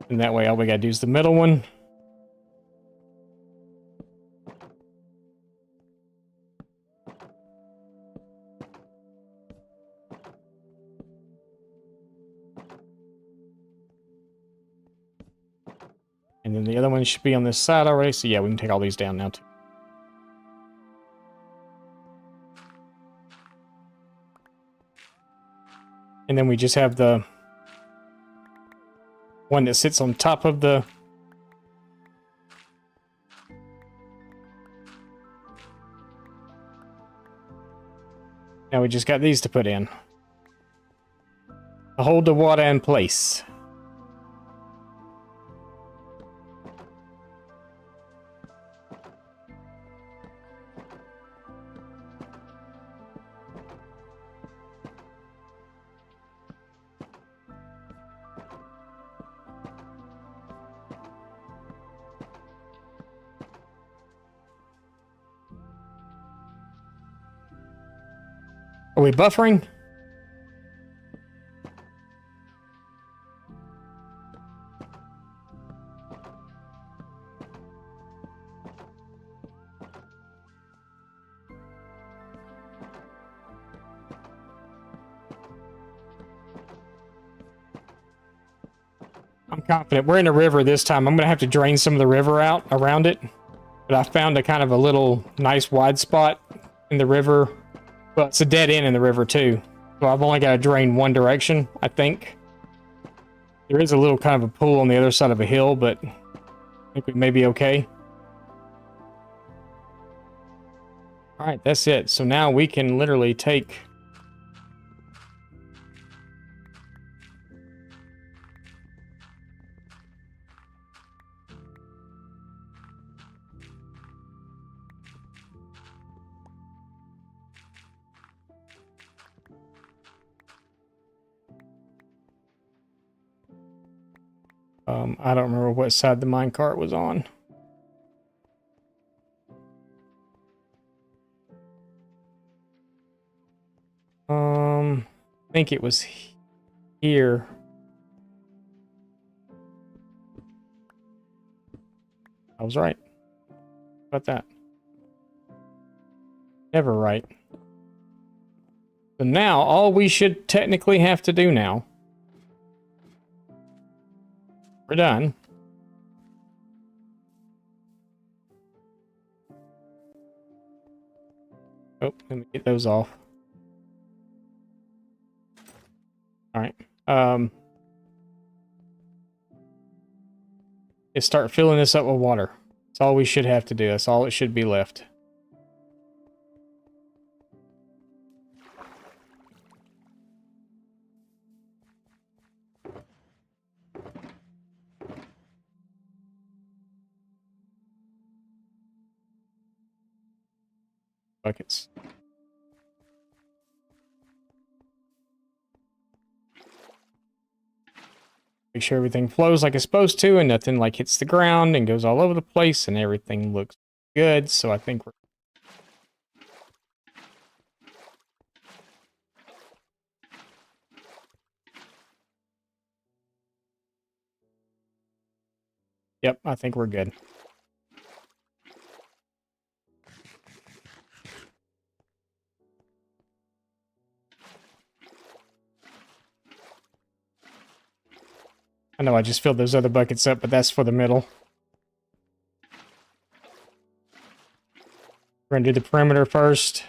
And that way all we gotta do is the middle one. And then the other one should be on this side already. So yeah, we can take all these down now too. And then we just have the one that sits on top of the... Now we just got these to put in. To hold the water in place. Are we buffering? I'm confident. We're in a river this time. I'm going to have to drain some of the river out around it. But I found a kind of a little nice wide spot in the river. Well, it's a dead end in the river too. So I've only got to drain one direction, I think. There is a little kind of a pool on the other side of a hill, but I think we may be okay. All right, that's it. So now we can literally take... I don't remember what side the minecart was on. I think it was here. I was right. How about that? Never right. So now, all we should technically have to do now... We're done. Oh, let me get those off. All right. Is start filling this up with water. That's all we should have to do. That's all it should be left. Buckets. Make sure everything flows like it's supposed to and nothing like hits the ground and goes all over the place and everything looks good. So I think we're... Yep, I think we're good. I know I just filled those other buckets up, but that's for the middle. We're gonna do the perimeter first.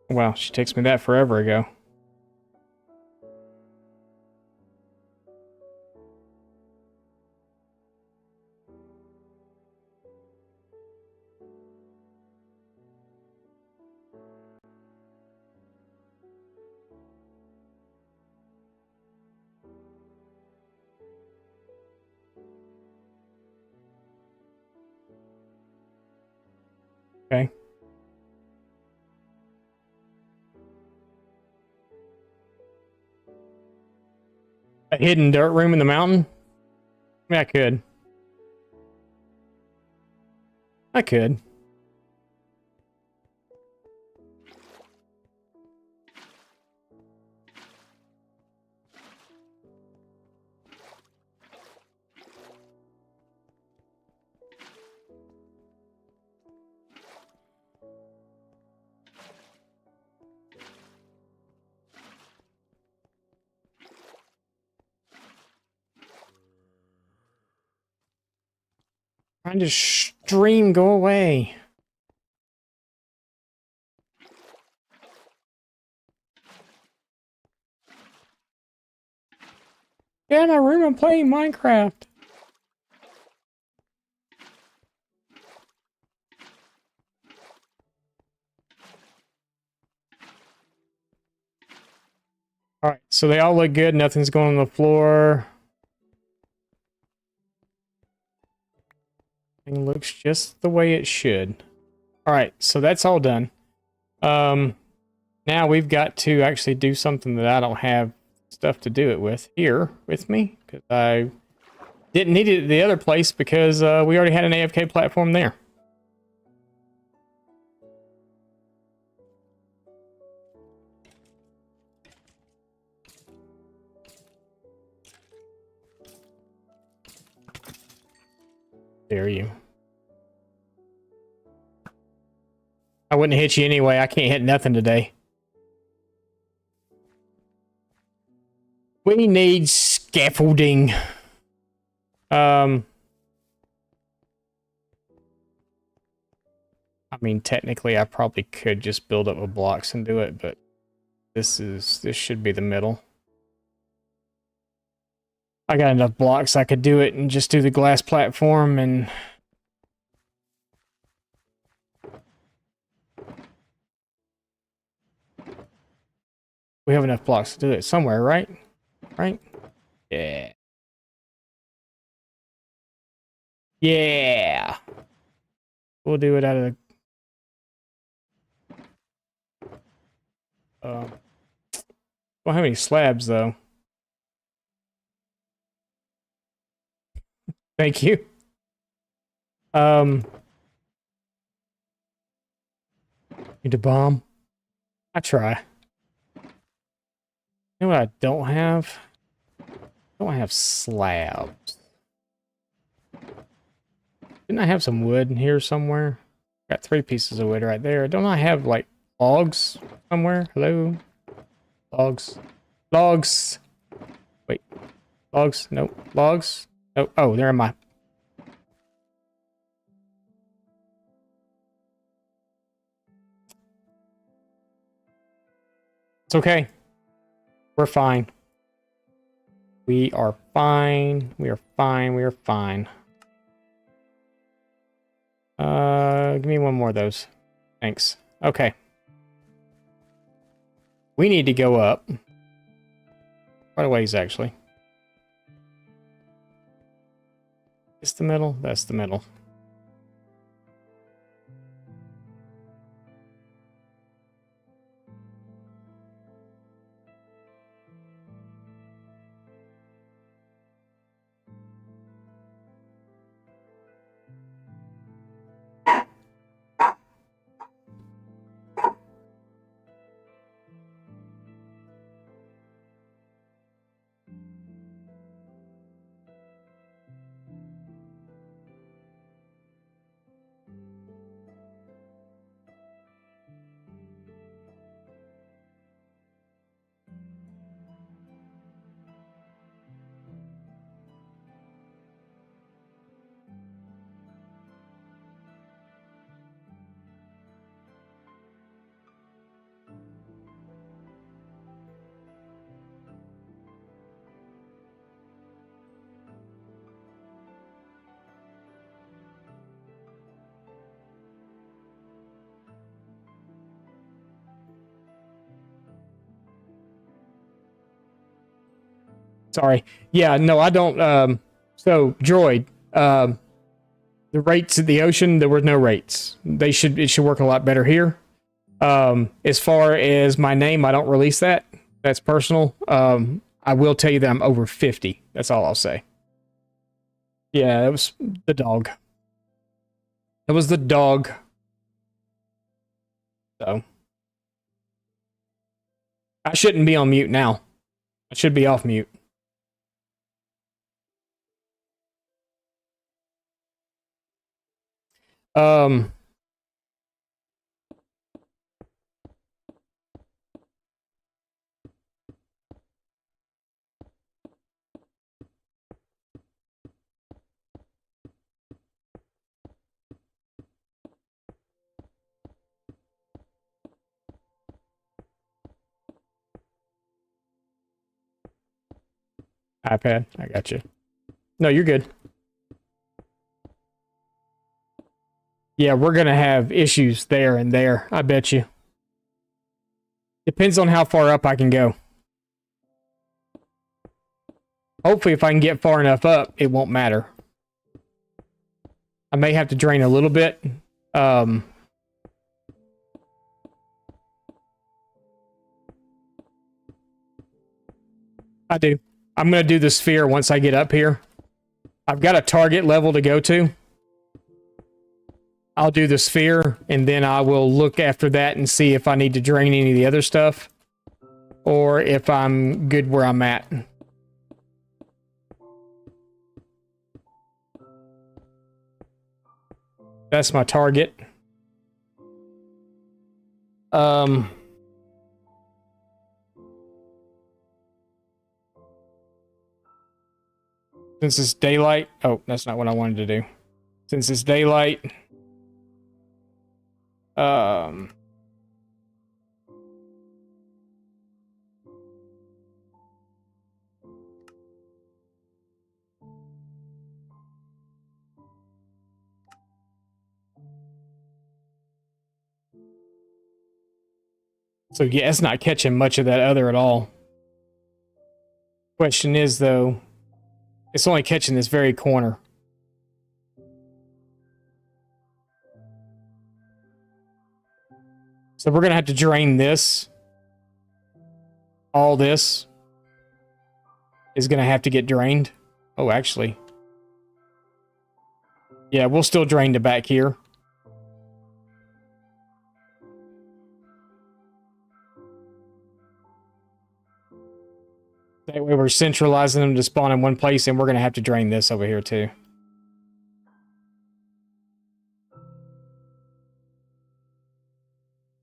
Wow, she takes me that forever ago. Okay. A hidden dirt room in the mountain? I mean, I could. I could. Trying to stream, go away. Get in my room, I'm playing Minecraft. Alright, so they all look good, nothing's going on the floor. Everything looks just the way it should. Alright, so that's all done. Now we've got to actually do something that I don't have stuff to do it with here with me, because I didn't need it at the other place because we already had an AFK platform there. Dare you. I wouldn't hit you anyway. I can't hit nothing today. We need scaffolding. I mean, technically, I probably could just build up with blocks and do it, but this should be the middle. I got enough blocks I could do it and just do the glass platform and... We have enough blocks to do it somewhere, right? Right? Yeah. Yeah! We'll do it out of the... don't have any slabs, though. Thank you. Need a bomb? I try. You know what I don't have? I don't have slabs. Didn't I have some wood in here somewhere? Got 3 pieces of wood right there. Don't I have, like, logs somewhere? Hello? Logs. Logs! Wait. Logs? Nope. Logs? Oh, oh, there am I. It's okay. We're fine. We are fine. We are fine. We are fine. Give me one more of those. Thanks. Okay. We need to go up. Quite a ways, actually. Is the middle? That's the middle. Sorry. Yeah, no, I don't. So, Droid, the rates at the ocean, there were no rates. It should work a lot better here. As far as my name, I don't release that. That's personal. I will tell you that I'm over 50. That's all I'll say. Yeah, that was the dog. That was the dog. So I shouldn't be on mute now. I should be off mute. Um, iPad, I got you. No, you're good. Yeah, we're gonna have issues there and there. I bet you. Depends on how far up I can go. Hopefully, if I can get far enough up, it won't matter. I may have to drain a little bit. I do. I'm going to do the sphere once I get up here. I've got a target level to go to. I'll do the sphere, and then I will look after that and see if I need to drain any of the other stuff, or if I'm good where I'm at. That's my target. Since it's daylight. Oh, that's not what I wanted to do. Since it's daylight. So yeah, it's not catching much of that other at all. Question is though, it's only catching this very corner. So we're gonna have to drain this. All this is gonna have to get drained. Oh, actually. Yeah, we'll still drain the back here. That way we're centralizing them to spawn in one place, and we're going to have to drain this over here too.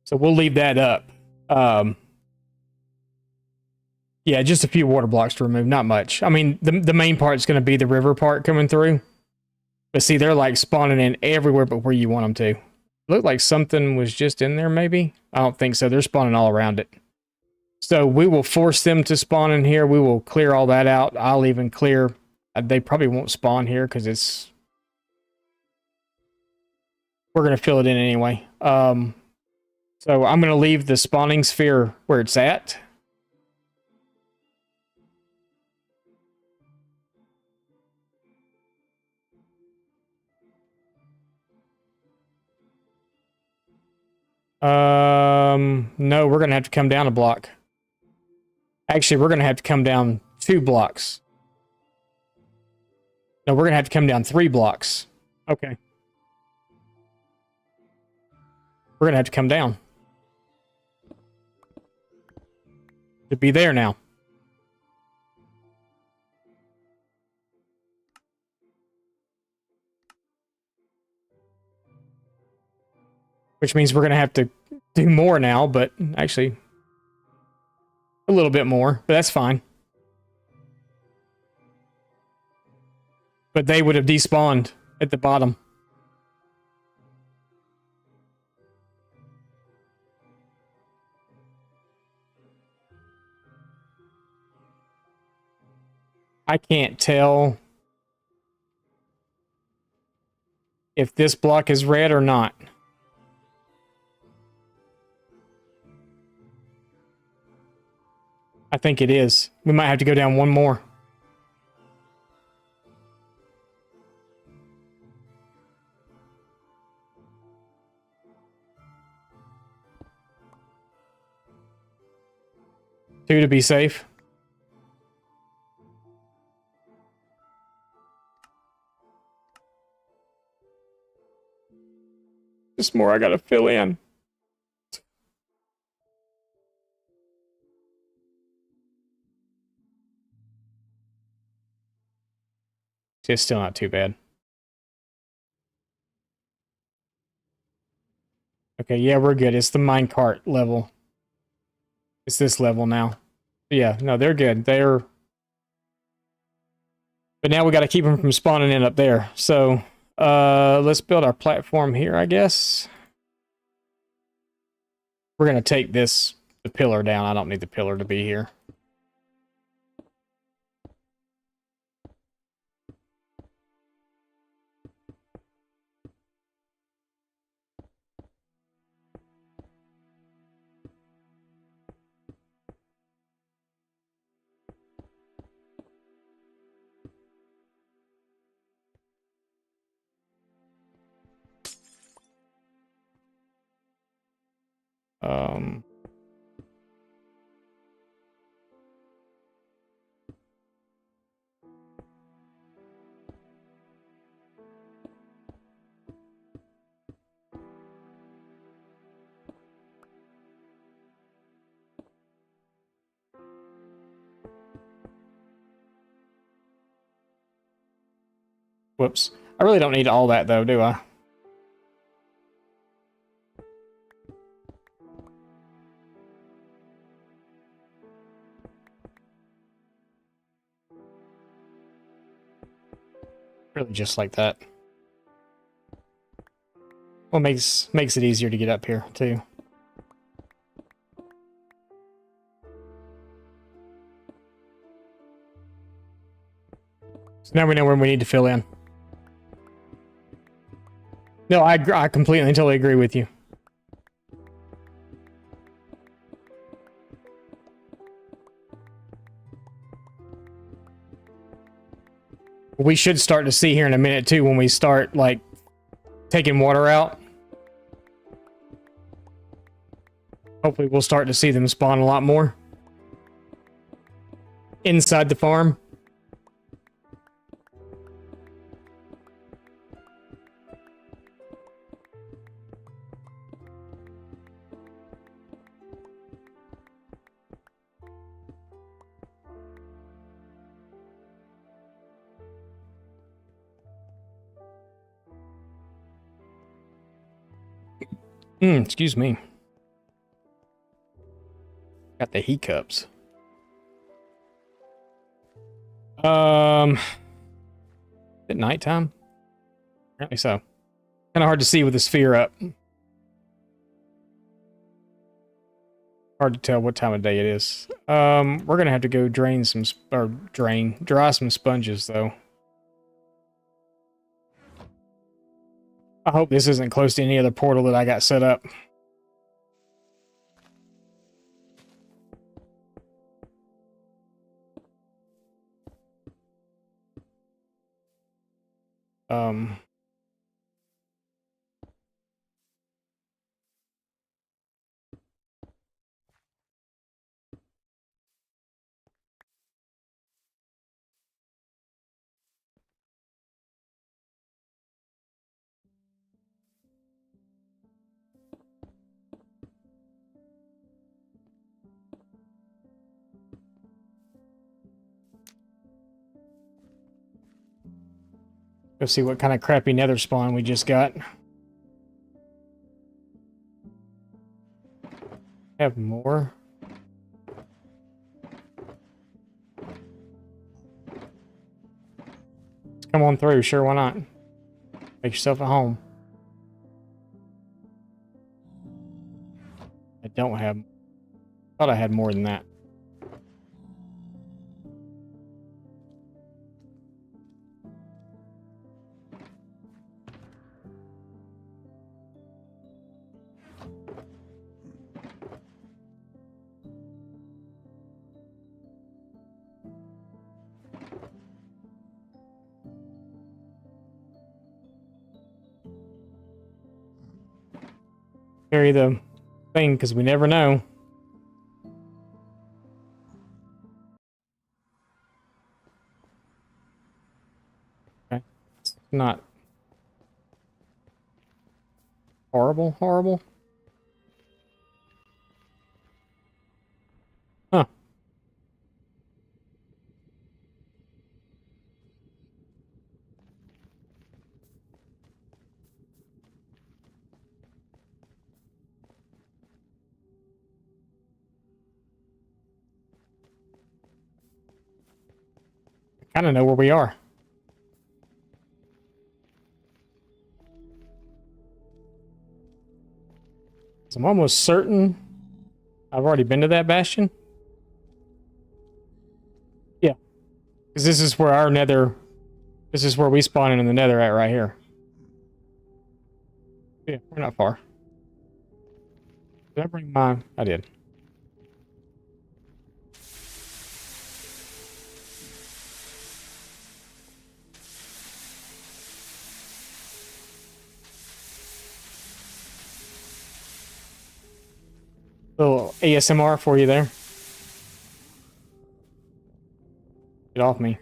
So we'll leave that up. Yeah, just a few water blocks to remove, not much. I mean, the main part is going to be the river part coming through. But see, they're like spawning in everywhere but where you want them to. Looked like something was just in there, maybe? I don't think so. They're spawning all around it. So we will force them to spawn in here. We will clear all that out. I'll even clear... They probably won't spawn here because it's... We're going to fill it in anyway. So I'm going to leave the spawning sphere where it's at. No, we're going to have to come down a block. Actually, we're going to have to come down 2 blocks. No, we're going to have to come down 3 blocks. Okay. We're going to have to come down. To be there now. Which means we're going to have to do more now, but actually a little bit more, but that's fine. But they would have despawned at the bottom. I can't tell if this block is red or not. I think it is. We might have to go down one more. 2 to be safe. Just more I gotta fill in. It's still not too bad. Okay, yeah, we're good. It's the minecart level. It's this level now. Yeah, no, they're good. They're... But now we got to keep them from spawning in up there. So, let's build our platform here, I guess. We're going to take the pillar down. I don't need the pillar to be here. Whoops. I really don't need all that, though, do I? Really just like that. Well, makes it easier to get up here, too. So now we know where we need to fill in. No, I completely and totally agree with you. We should start to see here in a minute, too, when we start, like, taking water out. Hopefully we'll start to see them spawn a lot more. Inside the farm. Excuse me. Got the hiccups. Is it nighttime? Apparently so. Kind of hard to see with the sphere up. Hard to tell what time of day it is. We're gonna have to go dry some sponges though. I hope this isn't close to any other portal that I got set up. Let's see what kind of crappy nether spawn we just got. Have more. Let's come on through, sure, why not? Make yourself at home. I don't have... Thought I had more than that. Carry the thing, because we never know. Not horrible, horrible. Huh. I kind of know where we are. I'm almost certain I've already been to that bastion. Yeah. Because this is where our nether... This is where we spawn in the nether at right here. Yeah, we're not far. Did I bring mine? I did. Little ASMR for you there. Get off me.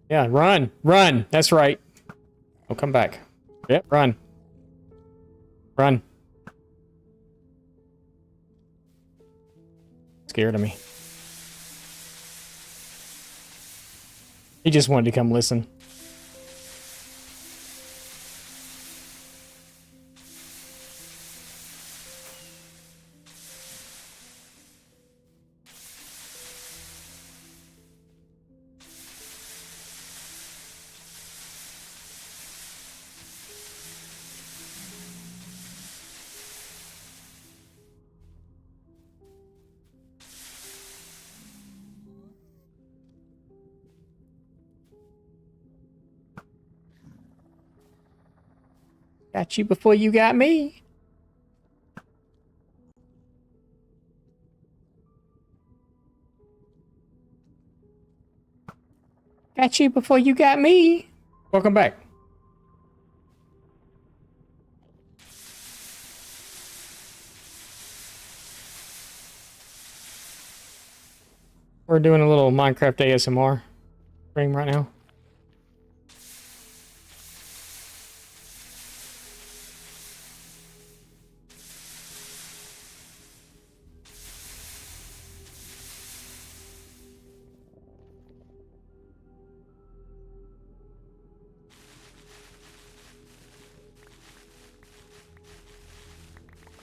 Yeah, run! Run! That's right. Oh, come back. Yep, run. Run. Scared of me. He just wanted to come listen. Got you before you got me. Got you before you got me. Welcome back. We're doing a little Minecraft ASMR stream right now.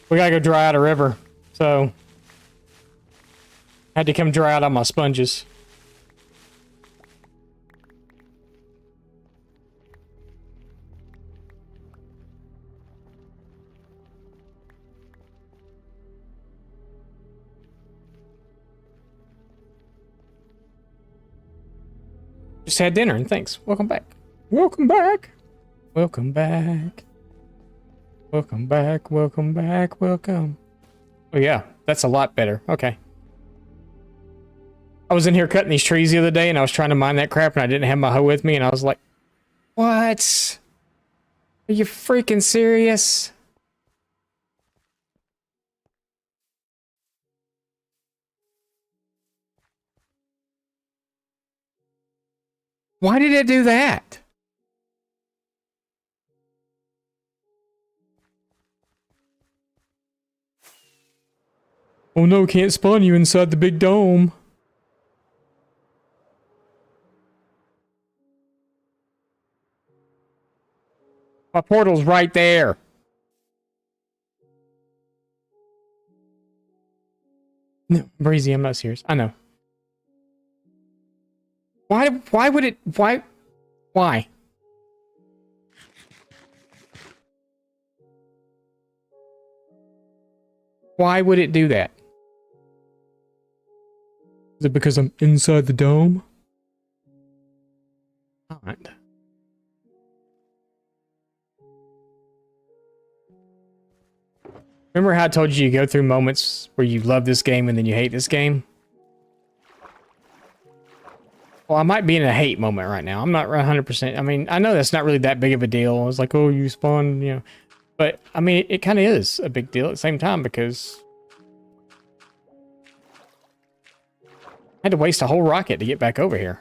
We gotta go dry out a river, so had to come dry out on my sponges. Just had dinner and thanks. Welcome back. Welcome back. Welcome back. Welcome back. Welcome back. Welcome. Oh yeah, that's a lot better. Okay. I was in here cutting these trees the other day and I was trying to mine that crap and I didn't have my hoe with me and I was like, what? Are you freaking serious? Why did it do that? Oh no, can't spawn you inside the big dome. My portal's right there. No, Breezy, I'm not serious. I know. Why would it, why? Why would it do that? Is it because I'm inside the dome? Not. Remember how I told you go through moments where you love this game and then you hate this game? Well, I might be in a hate moment right now. I'm not 100%. I mean, I know that's not really that big of a deal. It's like, oh, you spawned, you know. But, I mean, it kind of is a big deal at the same time because I had to waste a whole rocket to get back over here.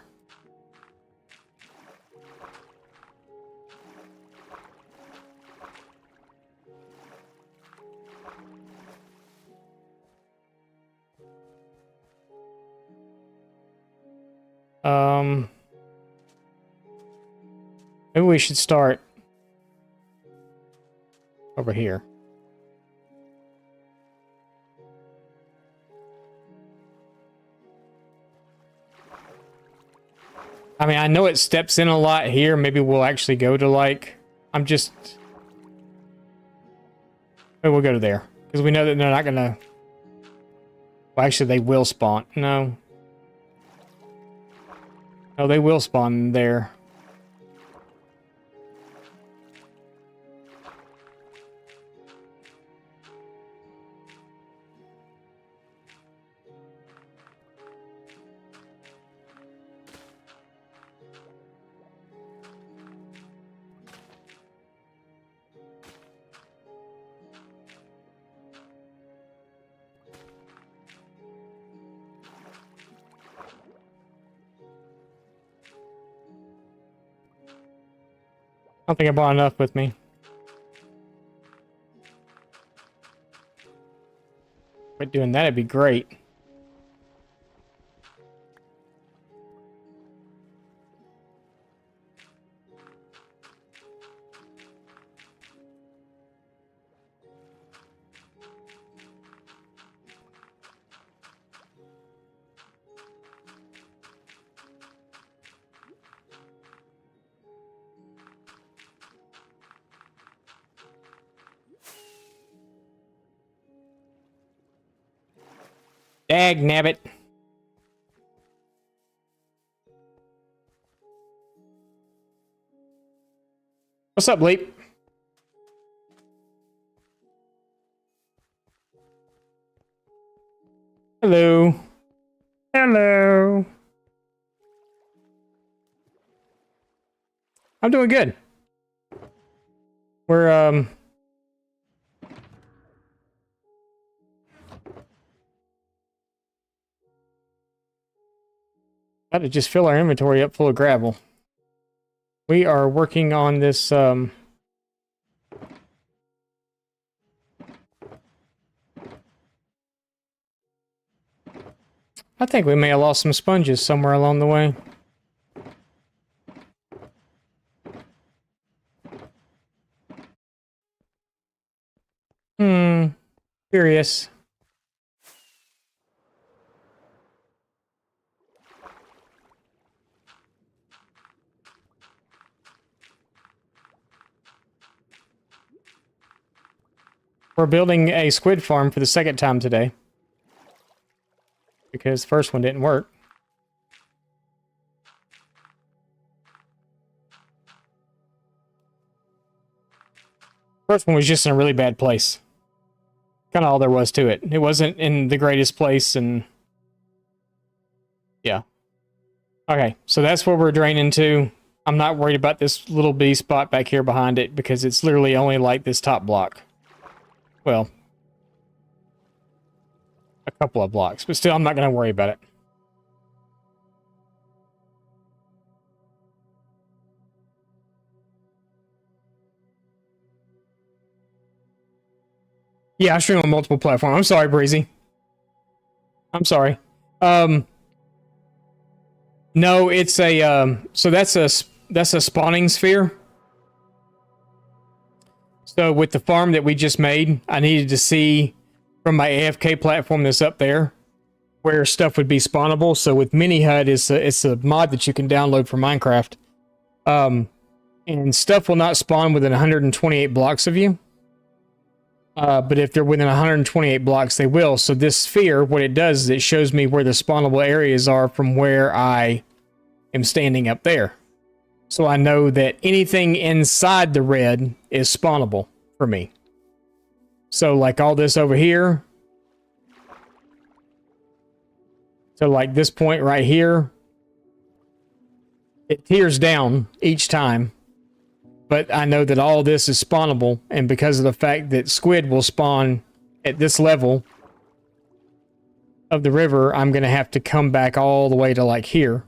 Maybe we should start over here. I mean, I know it steps in a lot here. Maybe we'll actually go to like, maybe we'll go to there. Because we know that they're not gonna, well, actually they will spawn. No, they will spawn there. I don't think I brought enough with me. But doing that would be great. Dag nabbit. What's up, Leap? Hello. Hello. I'm doing good. We're, about to just fill our inventory up full of gravel. We are working on this, I think we may have lost some sponges somewhere along the way. Curious. We're building a squid farm for the second time today. Because the first one didn't work. First one was just in a really bad place. Kind of all there was to it. It wasn't in the greatest place, and yeah. Okay, so that's where we're draining to. I'm not worried about this little B spot back here behind it because it's literally only like this top block. Well, a couple of blocks, but still I'm not going to worry about it. Yeah, I stream on multiple platforms. I'm sorry, Breezy. I'm sorry. No, it's a so that's a spawning sphere. So with the farm that we just made, I needed to see from my AFK platform that's up there where stuff would be spawnable. So with Mini HUD, it's a mod that you can download for Minecraft. And stuff will not spawn within 128 blocks of you. But if they're within 128 blocks, they will. So this sphere, what it does is it shows me where the spawnable areas are from where I am standing up there. So I know that anything inside the red is spawnable for me. So like all this over here. So like this point right here, it tears down each time. But I know that all this is spawnable, and because of the fact that squid will spawn at this level of the river, I'm going to have to come back all the way to like here.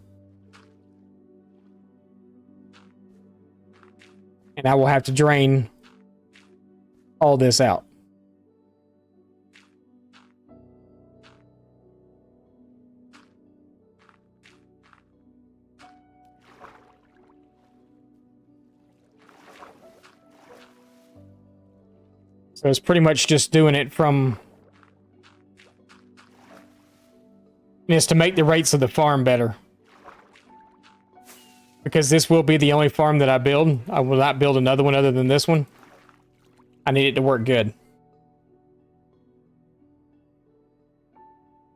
And I will have to drain all this out. So it's pretty much just doing it from... And it's to make the rates of the farm better. Because this will be the only farm that I build. I will not build another one other than this one. I need it to work good.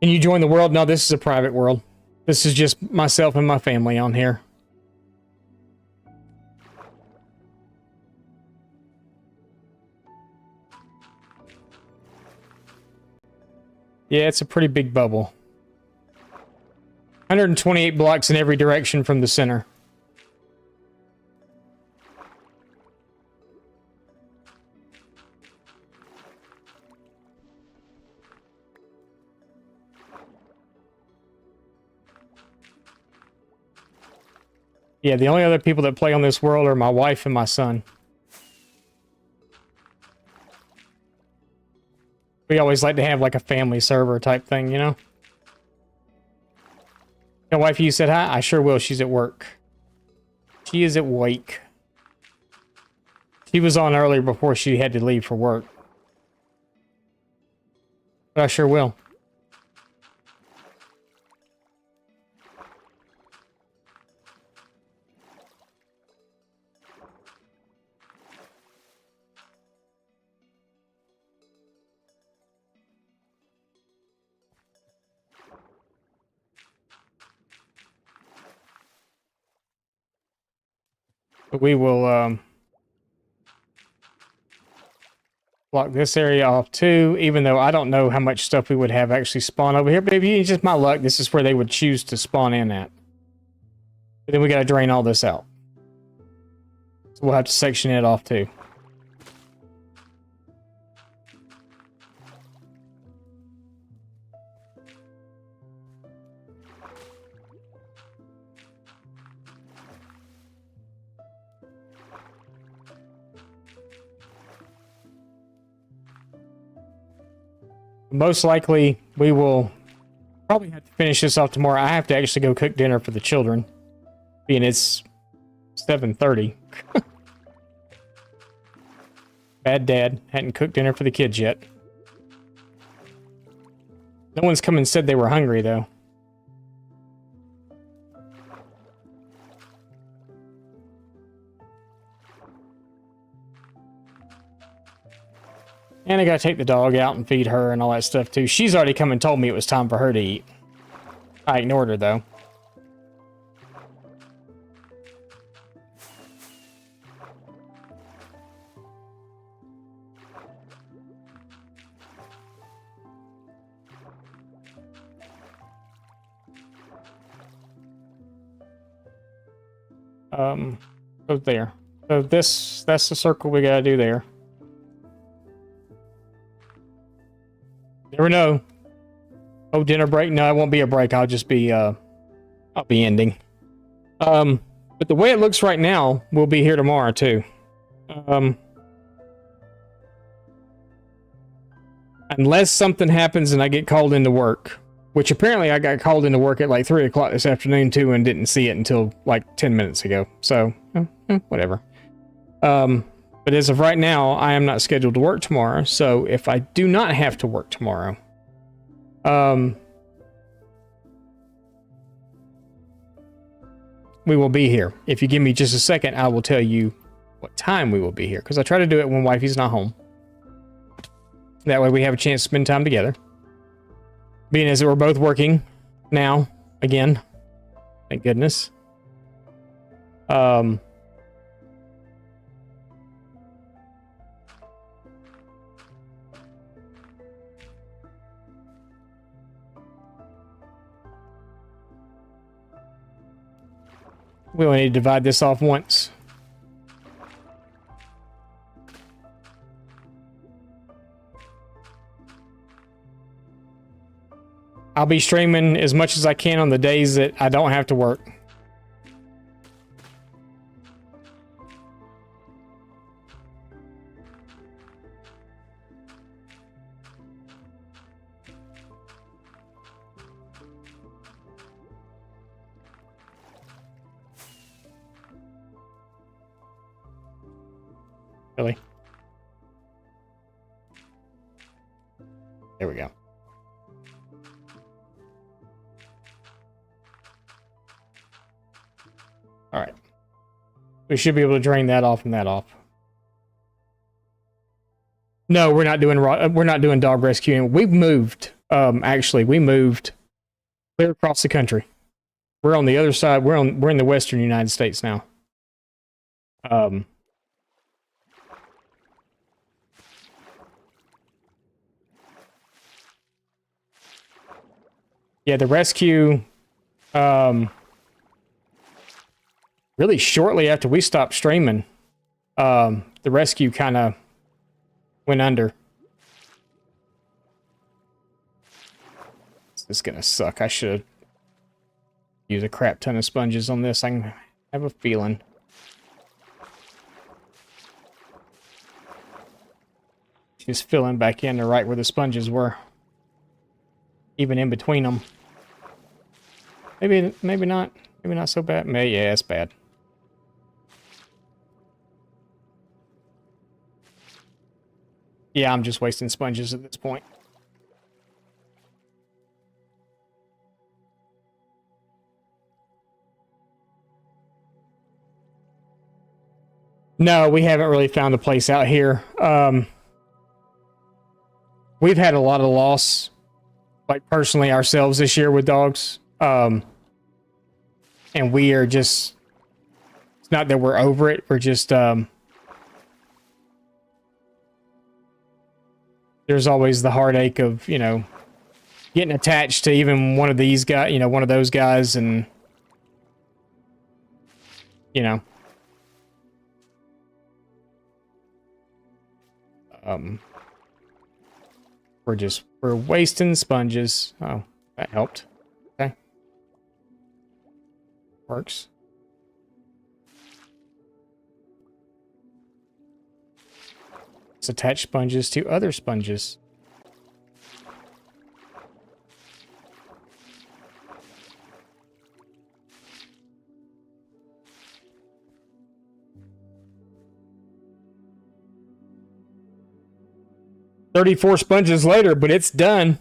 Can you join the world? No, this is a private world. This is just myself and my family on here. Yeah, it's a pretty big bubble. 128 blocks in every direction from the center. Yeah, the only other people that play on this world are my wife and my son. We always like to have like a family server type thing, you know? Your wife, you said hi? I sure will. She's at work. She is at wake. She was on earlier before she had to leave for work. But I sure will. But we will block this area off too, even though I don't know how much stuff we would have actually spawn over here. But if it's just my luck, this is where they would choose to spawn in at. But then we got to drain all this out. So we'll have to section it off too. Most likely, we will probably have to finish this off tomorrow. I have to actually go cook dinner for the children, being it's 7:30. Bad dad. Hadn't cooked dinner for the kids yet. No one's come and said they were hungry, though. And I gotta take the dog out and feed her and all that stuff too. She's already come and told me it was time for her to eat. I ignored her though. So there. So that's the circle we gotta do there. Never know. Oh, dinner break? No, it won't be a break. I'll just be, I'll be ending. But the way it looks right now, we'll be here tomorrow too. Unless something happens and I get called into work, which apparently I got called into work at like 3 o'clock this afternoon too and didn't see it until like 10 minutes ago. So, whatever. But as of right now, I am not scheduled to work tomorrow. So if I do not have to work tomorrow, we will be here. If you give me just a second, I will tell you what time we will be here. Because I try to do it when wifey's not home. That way we have a chance to spend time together. Being as we're both working now, again. Thank goodness. We only need to divide this off once. I'll be streaming as much as I can on the days that I don't have to work. Really? There we go. All right. We should be able to drain that off and that off. No, we're not doing dog rescuing. We've moved. Actually, we moved clear across the country. We're on the other side. We're in the western United States now. Yeah, the rescue. Really shortly after we stopped streaming, the rescue kind of went under. This is gonna suck. I should use a crap ton of sponges on this. I have a feeling. Just filling back in to right where the sponges were. Even in between them. Maybe not. Maybe not so bad. Yeah, it's bad. Yeah, I'm just wasting sponges at this point. No, we haven't really found a place out here. We've had a lot of loss, like personally ourselves this year with dogs. And we are just, it's not that we're over it. We're just, there's always the heartache of, you know, getting attached to even one of these guys, you know, one of those guys, and, you know, we're wasting sponges. Oh, that helped. Okay. Works. Let's attach sponges to other sponges. "34 sponges later, but it's done."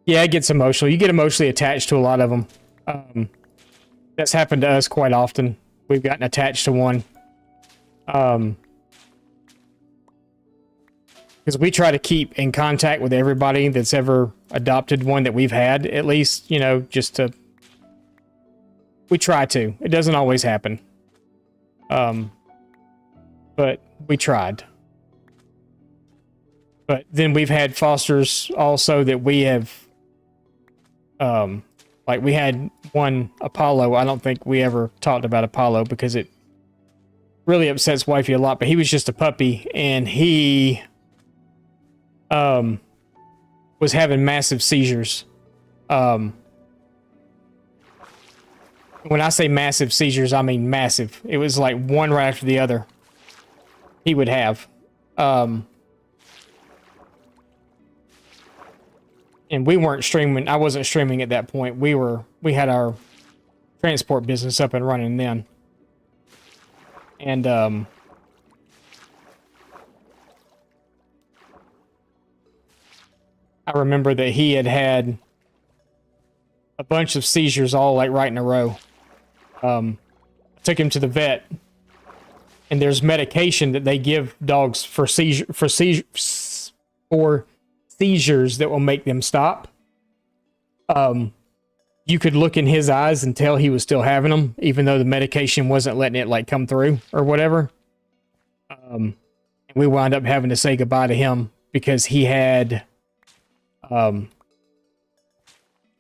Yeah, it gets emotional. You get emotionally attached to a lot of them. That's happened to us quite often. We've gotten attached to one. Because we try to keep in contact with everybody that's ever adopted one that we've had, at least, you know, just to... We try to. It doesn't always happen. But we tried. But then we've had fosters also that we have, like we had one, Apollo. I don't think we ever talked about Apollo because it really upsets wifey a lot, but he was just a puppy, and he was having massive seizures. When I say massive seizures, I mean massive. It was like one right after the other he would have. And we weren't streaming. I wasn't streaming at that point. We had our transport business up and running then. And I remember that he had a bunch of seizures all like right in a row. I took him to the vet, and there's medication that they give dogs for seizures that will make them stop. You could look in his eyes and tell he was still having them, even though the medication wasn't letting it like come through or whatever. And we wound up having to say goodbye to him because he had 10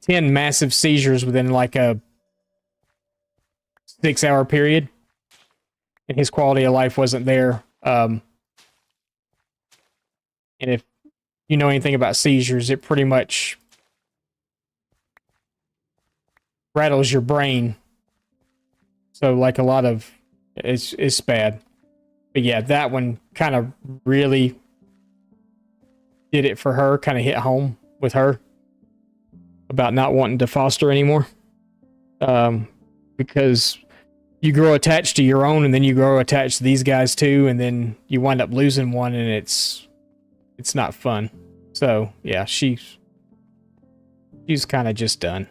massive seizures within like a 6-hour period, and his quality of life wasn't there. And if you know anything about seizures, it pretty much rattles your brain. So like a lot of it's bad. But yeah, that one kind of really did it for her, kind of hit home with her about not wanting to foster anymore. Because you grow attached to your own, and then you grow attached to these guys too, and then you wind up losing one, and it's not fun. So yeah, she's kind of just done.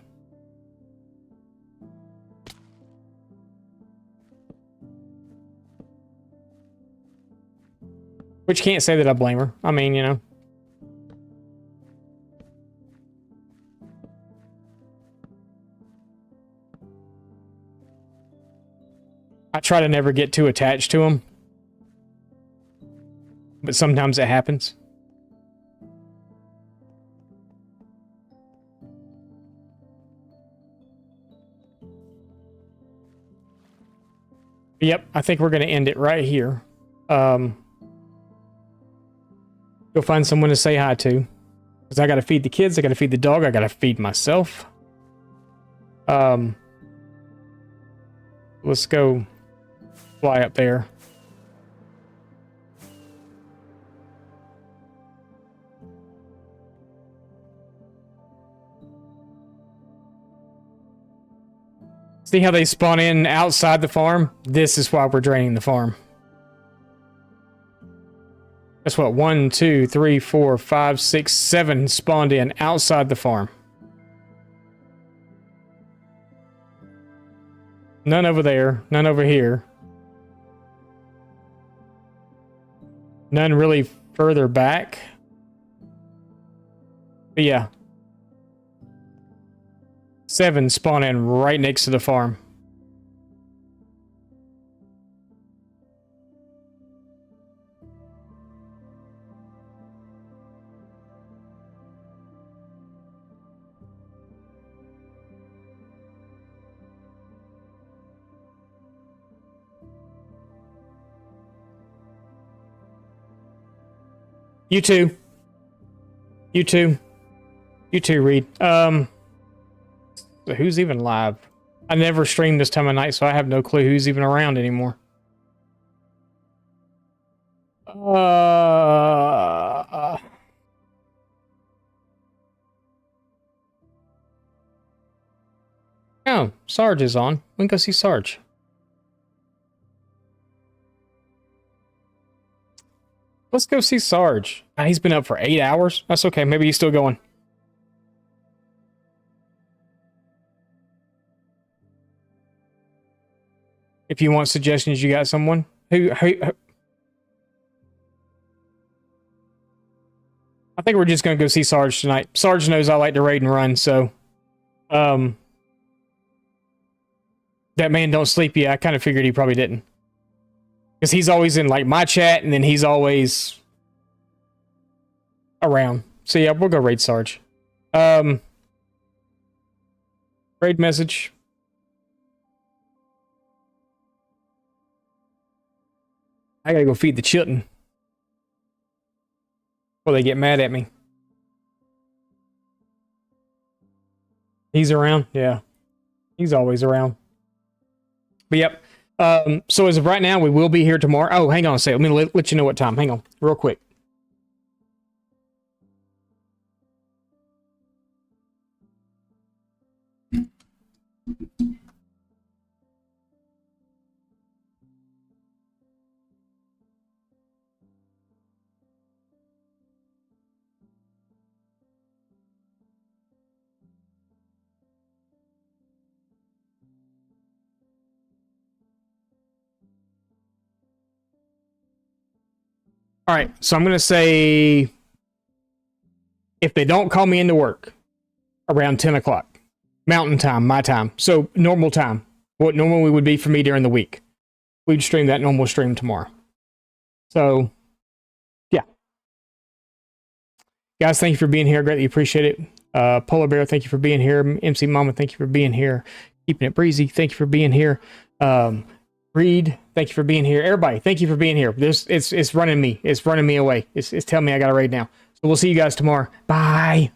Which can't say that I blame her. I mean, you know. I try to never get too attached to them. But sometimes it happens. Yep, I think we're going to end it right here. Go find someone to say hi to. Because I got to feed the kids, I got to feed the dog, I got to feed myself. Let's go fly up there. See how they spawn in outside the farm? This is why we're draining the farm. That's what, 1, 2, 3, 4, 5, 6, 7 spawned in outside the farm. None over there, none over here. None really further back. But yeah. 7 spawn in right next to the farm. You too. You too. You too, Reed. Who's even live? I never stream this time of night, so I have no clue who's even around anymore. Oh, Sarge is on. We can go see Sarge. Let's go see Sarge. He's been up for 8 hours. That's okay. Maybe he's still going. If you want suggestions, you got someone who I think we're just gonna go see Sarge tonight. Sarge knows I like to raid and run, so that man don't sleep yet. I kind of figured he probably didn't, because he's always in like my chat, and then he's always around. So yeah, we'll go raid Sarge. Raid message. I gotta go feed the children. Or they get mad at me. He's around? Yeah. He's always around. But yep. So as of right now, we will be here tomorrow. Oh, hang on a second. Let me let you know what time. Hang on. Real quick. All right, so I'm going to say if they don't call me into work around 10 o'clock, Mountain Time, my time, so normal time, what normally would be for me during the week, we'd stream that normal stream tomorrow. So, yeah. Guys, thank you for being here. Greatly appreciate it. Polar Bear, thank you for being here. MC Mama, thank you for being here. Keeping it breezy, thank you for being here. Reed, thank you for being here. Everybody, thank you for being here. It's running me. It's running me away. It's telling me I got to raid now. So we'll see you guys tomorrow. Bye.